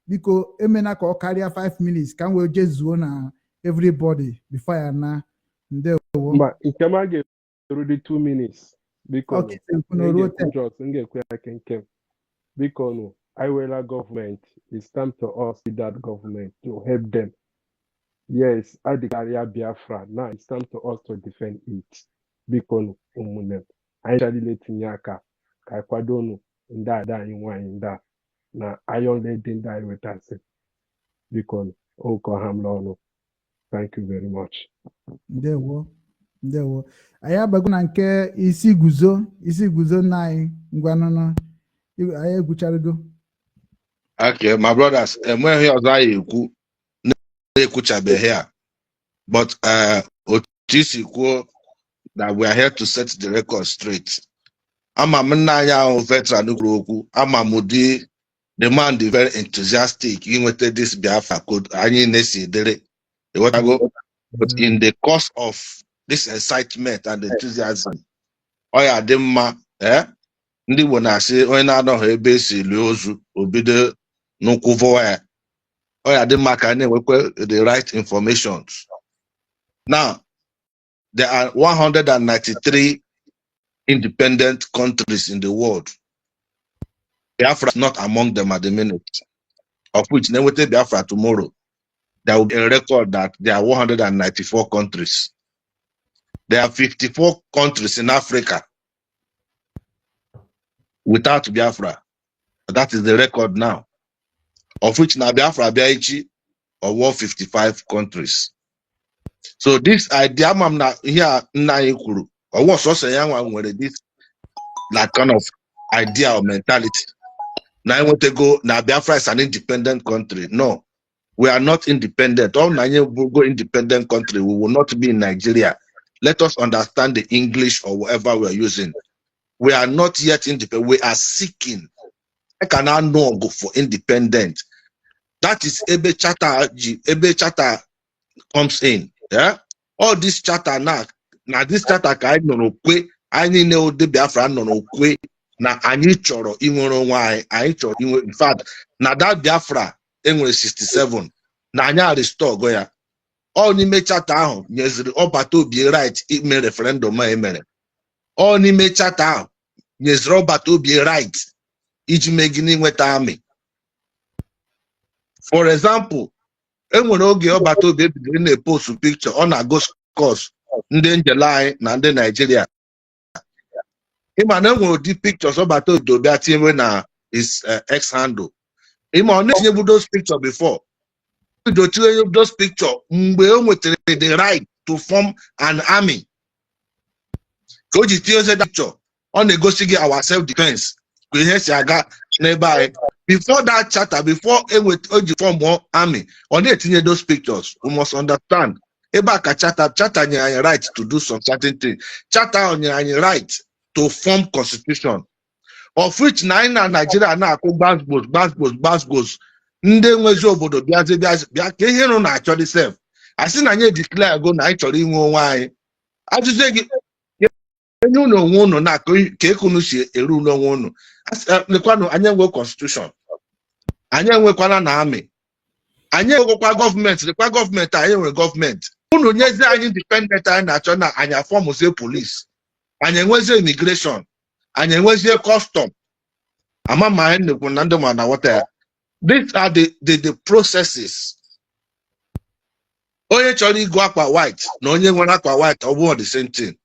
biko emena ka ọ karịa 5 minutes ka m wee jezuo na everybody before ya na ndewo mba nke m a ga-erudi 2 minutes biko ngekwe aka nke biko no Iwela government, it's time to us with that government to help them. Yes, I declare Biafra. Now it's time to us to defend it. Because umunem. I actually letting yaka. Kaikwadono nda nda na iron lady die with us. Because Okohamlono. Thank you very much. Ndewo. Anyị abago na nke isi guzo na anyị ngwanụnụ anyị egwucharago. Okay, my brothers, when he was here, but that we are here to set the record straight. I'm a veteran. I'm a Mudi, the man, the very enthusiastic. You went this Biafra code. I need but in the course of this excitement and enthusiasm, ndị Igbo na-asị onye na-anọghị ebe esi li ozu obido n'ụkwụvọ ya ọ ya dị mma ka na-enwekwa the right informations. Now there are 193 independent countries in the world. Biafra is not among them at the minute, of which Newete Biafra tomorrow there will be a record that there are 194 countries. There are 54 countries in Africa without Biafra. That is the record now, of which now Biafra Biaichi or 155 countries. So this idea here or what's also young with this like kind of idea or mentality. Now I want to go now Biafra is an independent country. No, we are not independent. All Nigeria will go independent country. We will not be in Nigeria. Let us understand the English or whatever we are using. We are not yet independent. We are seeking. I cannot know go for independent. That is Ebe Charter. Ebe Charter comes in. Yeah. All this charter now na this charter ka anyị nọ n'okwe anyị niile ụdị Biafra nọ n'okwe na anyị chọrọ inwere onwe anyị chọrọ inwe in fact na that Biafra enwere 67 na anyị arịstọgụ ya ọ n'ime charter ahụ nyeziri ọbata obi right ime referendum a emere ọ n'ime charter ahụ nyeziri ọbata obi right iji megide inweta amị. For example, enwere oge ọbata obi ebidoro na-epost picture ọ na-agụ scores ndị njele anyị na ndị Nigeria. Ịma na enwere ụdị pictures ọbata obi dobịa tinwe na his X handle. Ịma ọ na-etinyebu those picture before. Tinye those picture mgbe o nwetara the right to form an army. Ka o ji tinye that picture ọ na-egosi gị our self defense ka ihe si aga n'ebe anyị. Before that charter, before Oji form more army, on etinye those pictures, we must understand. Ebaka charter nyere right to do some certain things. Charter nyere right to form constitution. Of which na Nigeria na-akụ gbasgbos. Ndị nwezi obodo bịa ka ihe nụ na-achọ dị sef. Asị na anyị declare go na anyị chọrọ inwe onwe anyị. Ajụjụ gị enye ụlọ onwe ụnụ na ka ekunu si eru ụlọ onwe ụnụ. Lekwanụ anyị enwe constitution. Anyị enwekwana na amị. Anyị enwekwa gọọmenti, lekwa gọọmenti anyị nwere gọọmenti. Unu nyezi anyị independent anyị na-achọ na anyị afọmụzie polisi. Anyị enwezie immigration. Anyị enwezie custom. Ama ma anyị nekwu na ndị ma na wọta ya. These are the processes. Onye chọrọ igu akwa white na onye nwere akwa white ọ bụghị the same thing.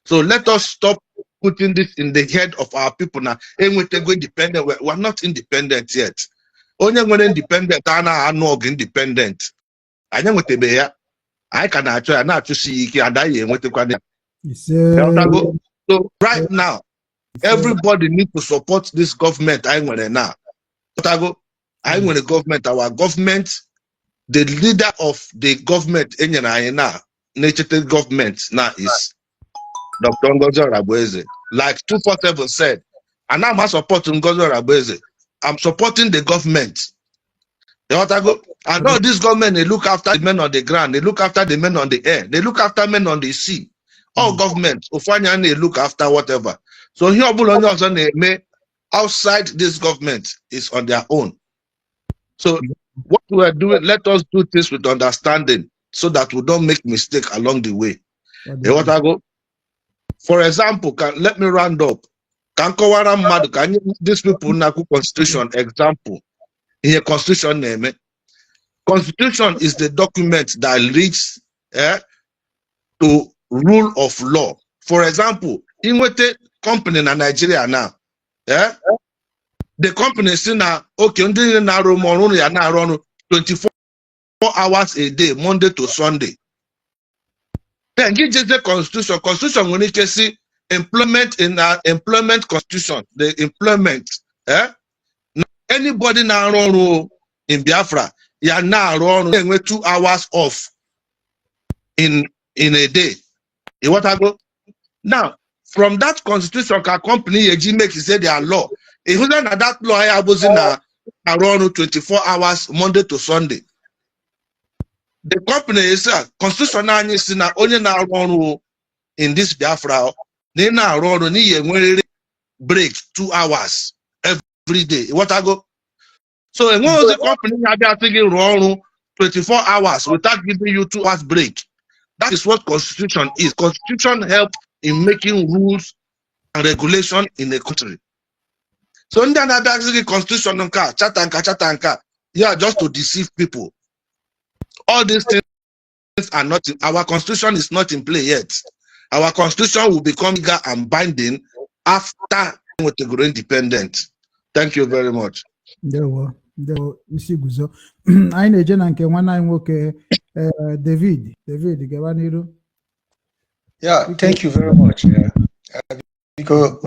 So let us stop putting this in the head of our people now. Enwetego independent. We're not independent yet. Onye nwere independent ana anụ independent. Anyị nwetebe ya. Anyị ka na-achọ ya na-achụsi ike adaghị enwetekwa ya. So right now, everybody needs to support this government anyị nwere now. Anyị nwere government, our government, the leader of the government enyere anyị now, n'echete government now is Dr. Ngozi Orabueze. Like 247 said, and I'm supporting Ngozi Orabueze. I'm supporting the government. I know this government, they look after the men on the ground, they look after the men on the air, they look after men on the sea. All governments, they look after whatever. So here, outside this government is on their own. So what we are doing, let us do this with understanding so that we don't make mistake along the way. For example, let me round up. Can these people naku constitution example? In a constitution name, constitution is the document that leads to rule of law. For example, in what company in Nigeria now, the company say now, okay, na run 24 hours a day, Monday to Sunday. Then give just the constitution. Constitution when you see employment in employment constitution, the employment. Anybody now run in Biafra, you are now run with 2 hours off in a day. You what I go? Now, from that constitution, can company make say their law. If you don't that law, I was in a run 24 hours Monday to Sunday. The company is constitution only now run in this Biafra. They now run break 2 hours every day. What I go? So when the company are taking run 24 hours without giving you 2 hours break. That is what constitution is. Constitution helps in making rules and regulation in the country. So in the constitution chatanka, yeah, just to deceive people. All these things are not in, our constitution is not in play yet. Our constitution will become legal and binding after we go independent. Thank you very much. David, yeah, thank you very much. Because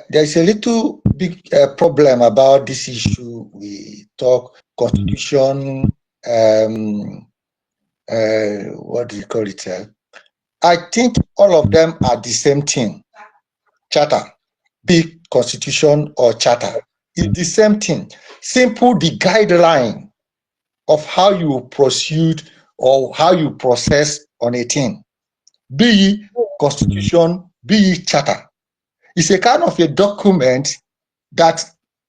there's a little big problem about this issue. We talk constitution, what do you call it? I think all of them are the same thing. Charter, big constitution or charter, it's the same thing. Simple, the guideline of how you proceed or how you process on a thing, be it constitution, be it charter. It's a kind of a document that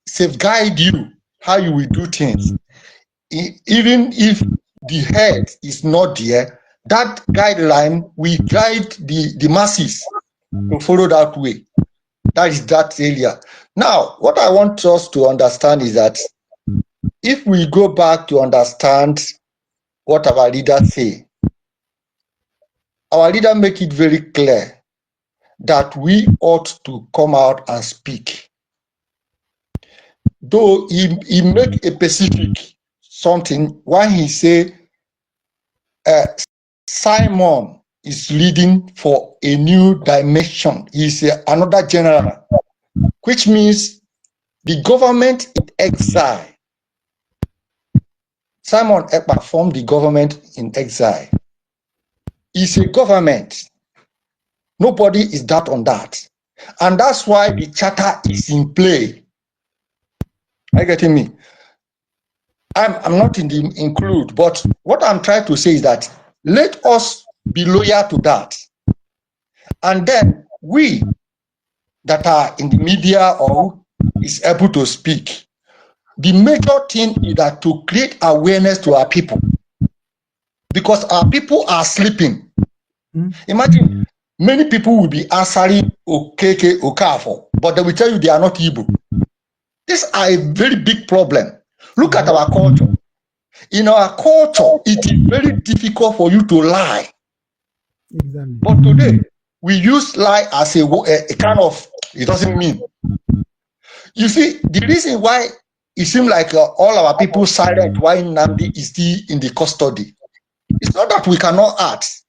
safeguard you how you will do things. Even if the head is not there, that guideline will guide the masses to follow that way. That is that area. Now, what I want us to understand is that if we go back to understand what our leaders say, our leader make it very clear that we ought to come out and speak. Though he make a specific something when he say Simon is leading for a new dimension. He's another general, which means the government in exile. Simon Ekpa formed the government in exile. It's a government. Nobody is doubt on that. And that's why the charter is in play. Are you getting me? I'm not in the include, but what I'm trying to say is that let us be loyal to that. And then we that are in the media or is able to speak, the major thing is that to create awareness to our people. Because our people are sleeping. Imagine many people will be answering Okeke Okafo, but they will tell you they are not Igbo. This is a very big problem. Look at our culture. In our culture, it is very difficult for you to lie. Exactly. But today, we use lie as a kind of, it doesn't mean. You see, the reason why it seems like all our people silent while Nnamdi is still in the custody, it's not that we cannot act,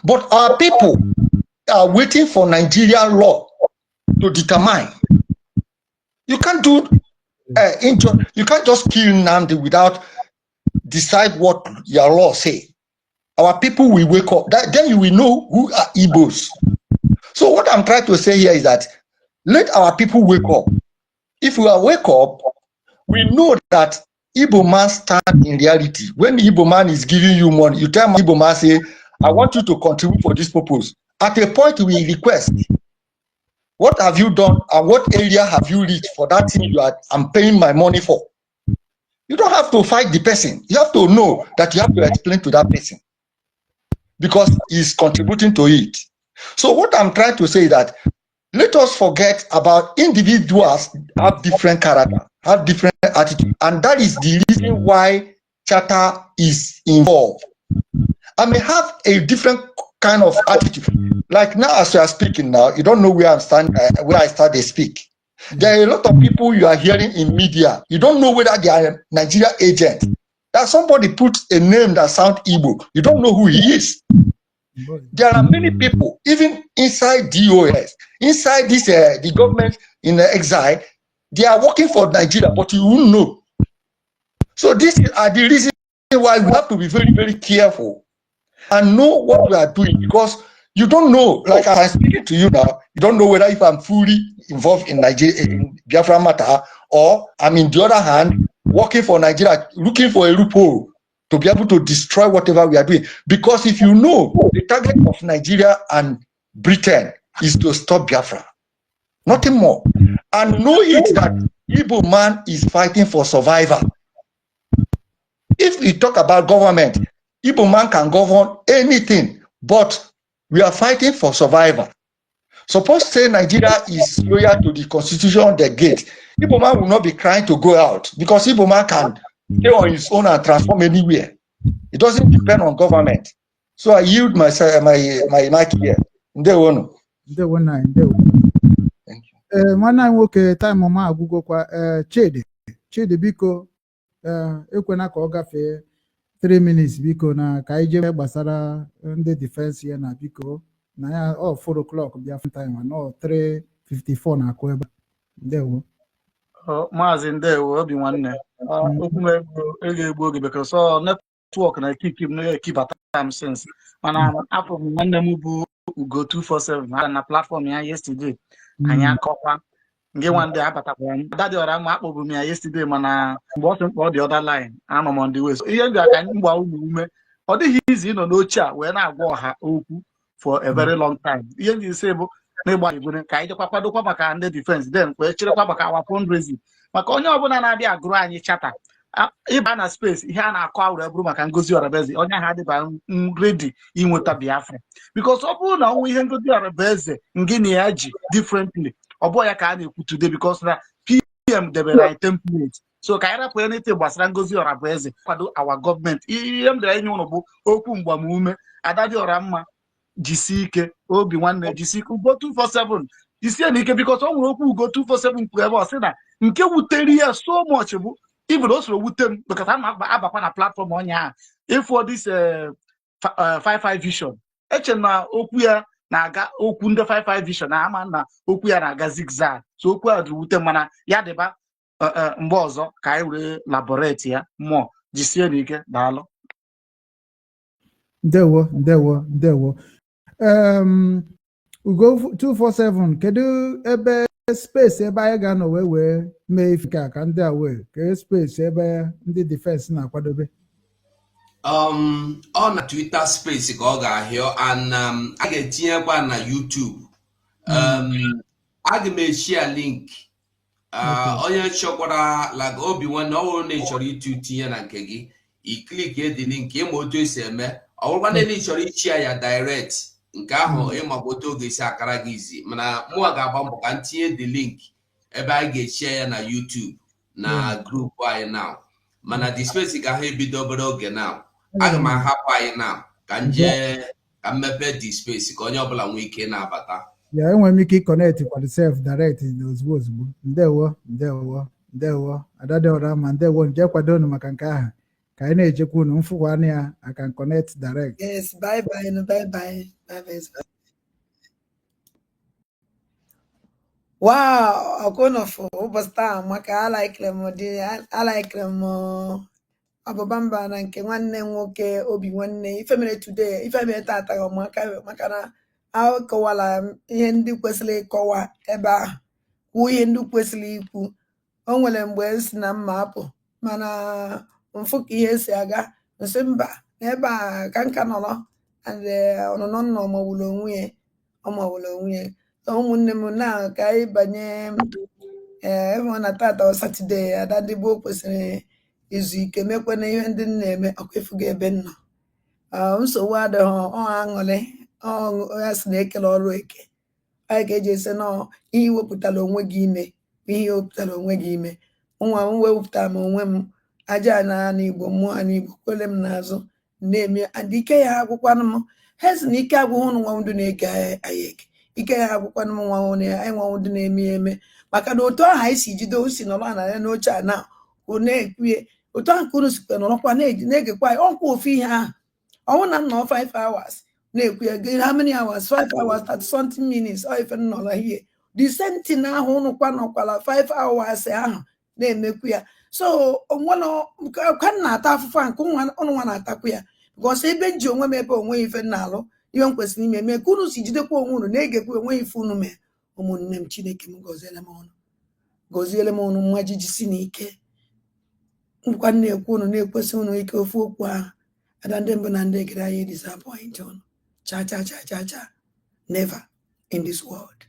but our people are waiting for Nigerian law to determine. You can't do you can't just kill Nnamdi without decide what your law say. Our people will wake up. Then you will know who are Igbos. So what I'm trying to say here is that let our people wake up. If we are wake up, we know that Igbo man stand in reality. When Igbo man is giving you money, you tell Igbo man say, I want you to contribute for this purpose. At a point we request, what have you done and what area have you reached for that thing I'm paying my money for? You don't have to fight the person. You have to know that you have to explain to that person because he's contributing to it. So what I'm trying to say is that let us forget about individuals have different character, have different attitude, and that is the reason why charter is involved. I may have a different kind of attitude. Like now, as we are speaking now, you don't know where I start to speak. There are a lot of people you are hearing in media. You don't know whether they are Nigeria agent. That somebody puts a name that sounds Igbo. You don't know who he is. There are many people, even inside DOS, inside this the government in exile, they are working for Nigeria, but you won't know. So these are the reasons why we have to be very, very careful and know what we are doing, because you don't know, like as I'm speaking to you now, you don't know whether if I'm fully involved in Nigeria, in Biafra matter, or I'm in the other hand, working for Nigeria, looking for a loophole to be able to destroy whatever we are doing. Because if you know, the target of Nigeria and Britain is to stop Biafra. Nothing more. And know it that Igbo man is fighting for survival. If we talk about government, Igbo man can govern anything, but we are fighting for survival. Suppose say Nigeria is loyal to the constitution, the gate. Igbo man will not be crying to go out because Igbo man can stay on his own and transform anywhere. It doesn't depend on government. So I yield my mic here. Ndewono. Nwanne anyị nwoke time ọma agwụgokwa Chidi biko ekwena ka ọ gafee 3 minutes biko na ka anyị jee gbasara ndị defense ya na biko na ya 4 o'clock Biafra time na 3:54 na-akụ ebe ndewo Maazị ndewo obi nwanne okwu m egbu oge bekee so network na keep at time since mana afọ nwanne m bụ Ugo 247 na platform ya yesterday anyị akọkwa Nge one day abatakwa m. That ọra ma akpọbụ m ya yesterday mana mgbe ọ sị mkpọ the other line anọ m on the way. So ihe ga ka mgba unu ume. Ọ dịghị izi ịnọ n'oche a wee na-agwa ọha okwu for a very long time. Ihe ndị ise bụ n'ịgba igwe ka anyị jekwa kwadokwa maka ndị defense then wee cherekwa maka our fundraising. Maka onye ọbụla na-abịa agụrụ anyị chata ịba na space ihe a na-akọ awụrụ eburu maka Ngozi Ọrabeze onye ahụ adịba ready inweta Biafra because ọ bụrụ na ọnwụ ihe Ngozi Ọrabeze ngịnị ya ji differently ọ bụ ya ka a na-ekwu today because na PM debere anyị template so ka anyị rapụ anything gbasara Ngozi Ọrabeze kwado our government ihe m dere enye ụnụ bụ okwu mgbamume Adadịọra mma jisi ike obi nwanne jisi ike Ugo 247 jisie n'ike because ọ nwere okwu Ugo 247 kwuru ebe ọ sị na nke wutere ya so much bụ even also wute m because I'm abakwa na platform onye a for this 55 vision eche na okwu ya na-aga okwu ndị 55 vision na ama na okwu ya na-aga zigzag so okwu a dị wute mana ya dịba mgbe ọzọ ka anyị were laborate ya mmụọ jisie n'ike daalụ ndewo Ugo 247 kedu ebe space ebe anyị ga-anọ wee mee ife ka ndị a wee ka space ebe ndị defense na-akwadobe ọ na Twitter space ka ọ ga-ahịọ and a ga-etinyekwa na YouTube aga m eshia link onye chọkwara like obi nwanne ọ bụrụ na ị chọrọ itu tinye na nke gị iklik dị link ịma otu esi eme ọ bụrụkwa na ị chọrọ ichi ya direct nke ahụ ịma otu oge esi akara gị izi mana mụa ga-agba mbọ ka m tinye the link ebe anyị ga-echi ya na YouTube na grupu anyị now mana the space ga-ahụ ebido obere oge now aga m ahapụ anyị now ka m jee ka mmepe the space ka onye ọbụla nwee ike na-abata ya enwere m ike ịkọnekt kwa self direct ozugbo ndewo Adadịọra ma ndewo nje kwado unu maka nke ahụ ka anyị na-echekwa unu mfụkwa ya I can connect direct. Yes, bye bye. Wow, ọkụnọfụ ụbọchị taa maka alaikere m ọbụbamba na nke nwanne nwoke obi nwanne ife mere today ife mere tata maka na akọwala ihe ndị kwesịrị ịkọwa ebe ahụ kwuo ihe ndị kwesịrị ikwu o nwere mgbe esi na mma apụ mana mfụ ka ihe si aga nsị mba n'ebe a ka nka nọrọ ọnụnọ nọ ọmọwụrụ onwe ya ụmụnne m na ka anyị banye ebe na tata Satọde Adadịgbo kwesịrị izu ike mekwana ihe ndị na-eme ọkwefugo ebe nọ nsogbu adịghị aṅụrị ya si na-ekele ọrụ eke anyị ga-eji ese na ihe iwepụtara onwe gị ime ihe iwepụtara onwe gị ime nwa m wepụtara m onwe m aja na n'Igbo mmụọ n'Igbo kwere m n'azụ na-eme and ike ya agwụkwanụ m ha si na ike agwụghị ụnụ nwa ndụ na-ege anyị eke ike ya agwụkwanụ m nwa anyị nwa ndụ na-eme eme maka na otu ahụ anyị si jide osi nọrọ na ya n'oche a na na-ekwuye otu ahụ ka unu sikwa nọrọkwa na-egekwa anyị ọkwa ofu ihe ahụ ọnwụ na m nọ 5 hours na-ekwu ya how many hours 5 hours 30 something minutes ọ ife nọrọ ihe the same thing ahụ unu kwa nọkwala 5 hours ahụ na-emekwu ya so ka m na-ata afụfa nke ụnụ nwa na-atakwu ya gosi ebe m ji onwe m ebe onwe ife na-alụ ihe m kwesịrị ime mee ka unu si jidekwa onwe unu na-egekwa onwe ife unu mee ụmụnne m Chineke m gọziele m ọnụ mma jijisi n'ike nkwa na-ekwu unu na-ekwesị unu ike ofu okwu ahụ ada ndị mbụ na ndị gere anyị disappoint unu cha never in this world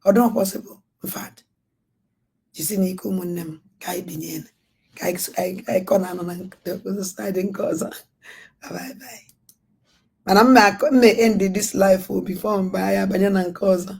or not possible in fact jisi n'ike ụmụnne m ka anyị binye ka anyị kọ na anọ na side nke ọzọ bye mana mme end this life before mgbe anyị abanye na nke ọzọ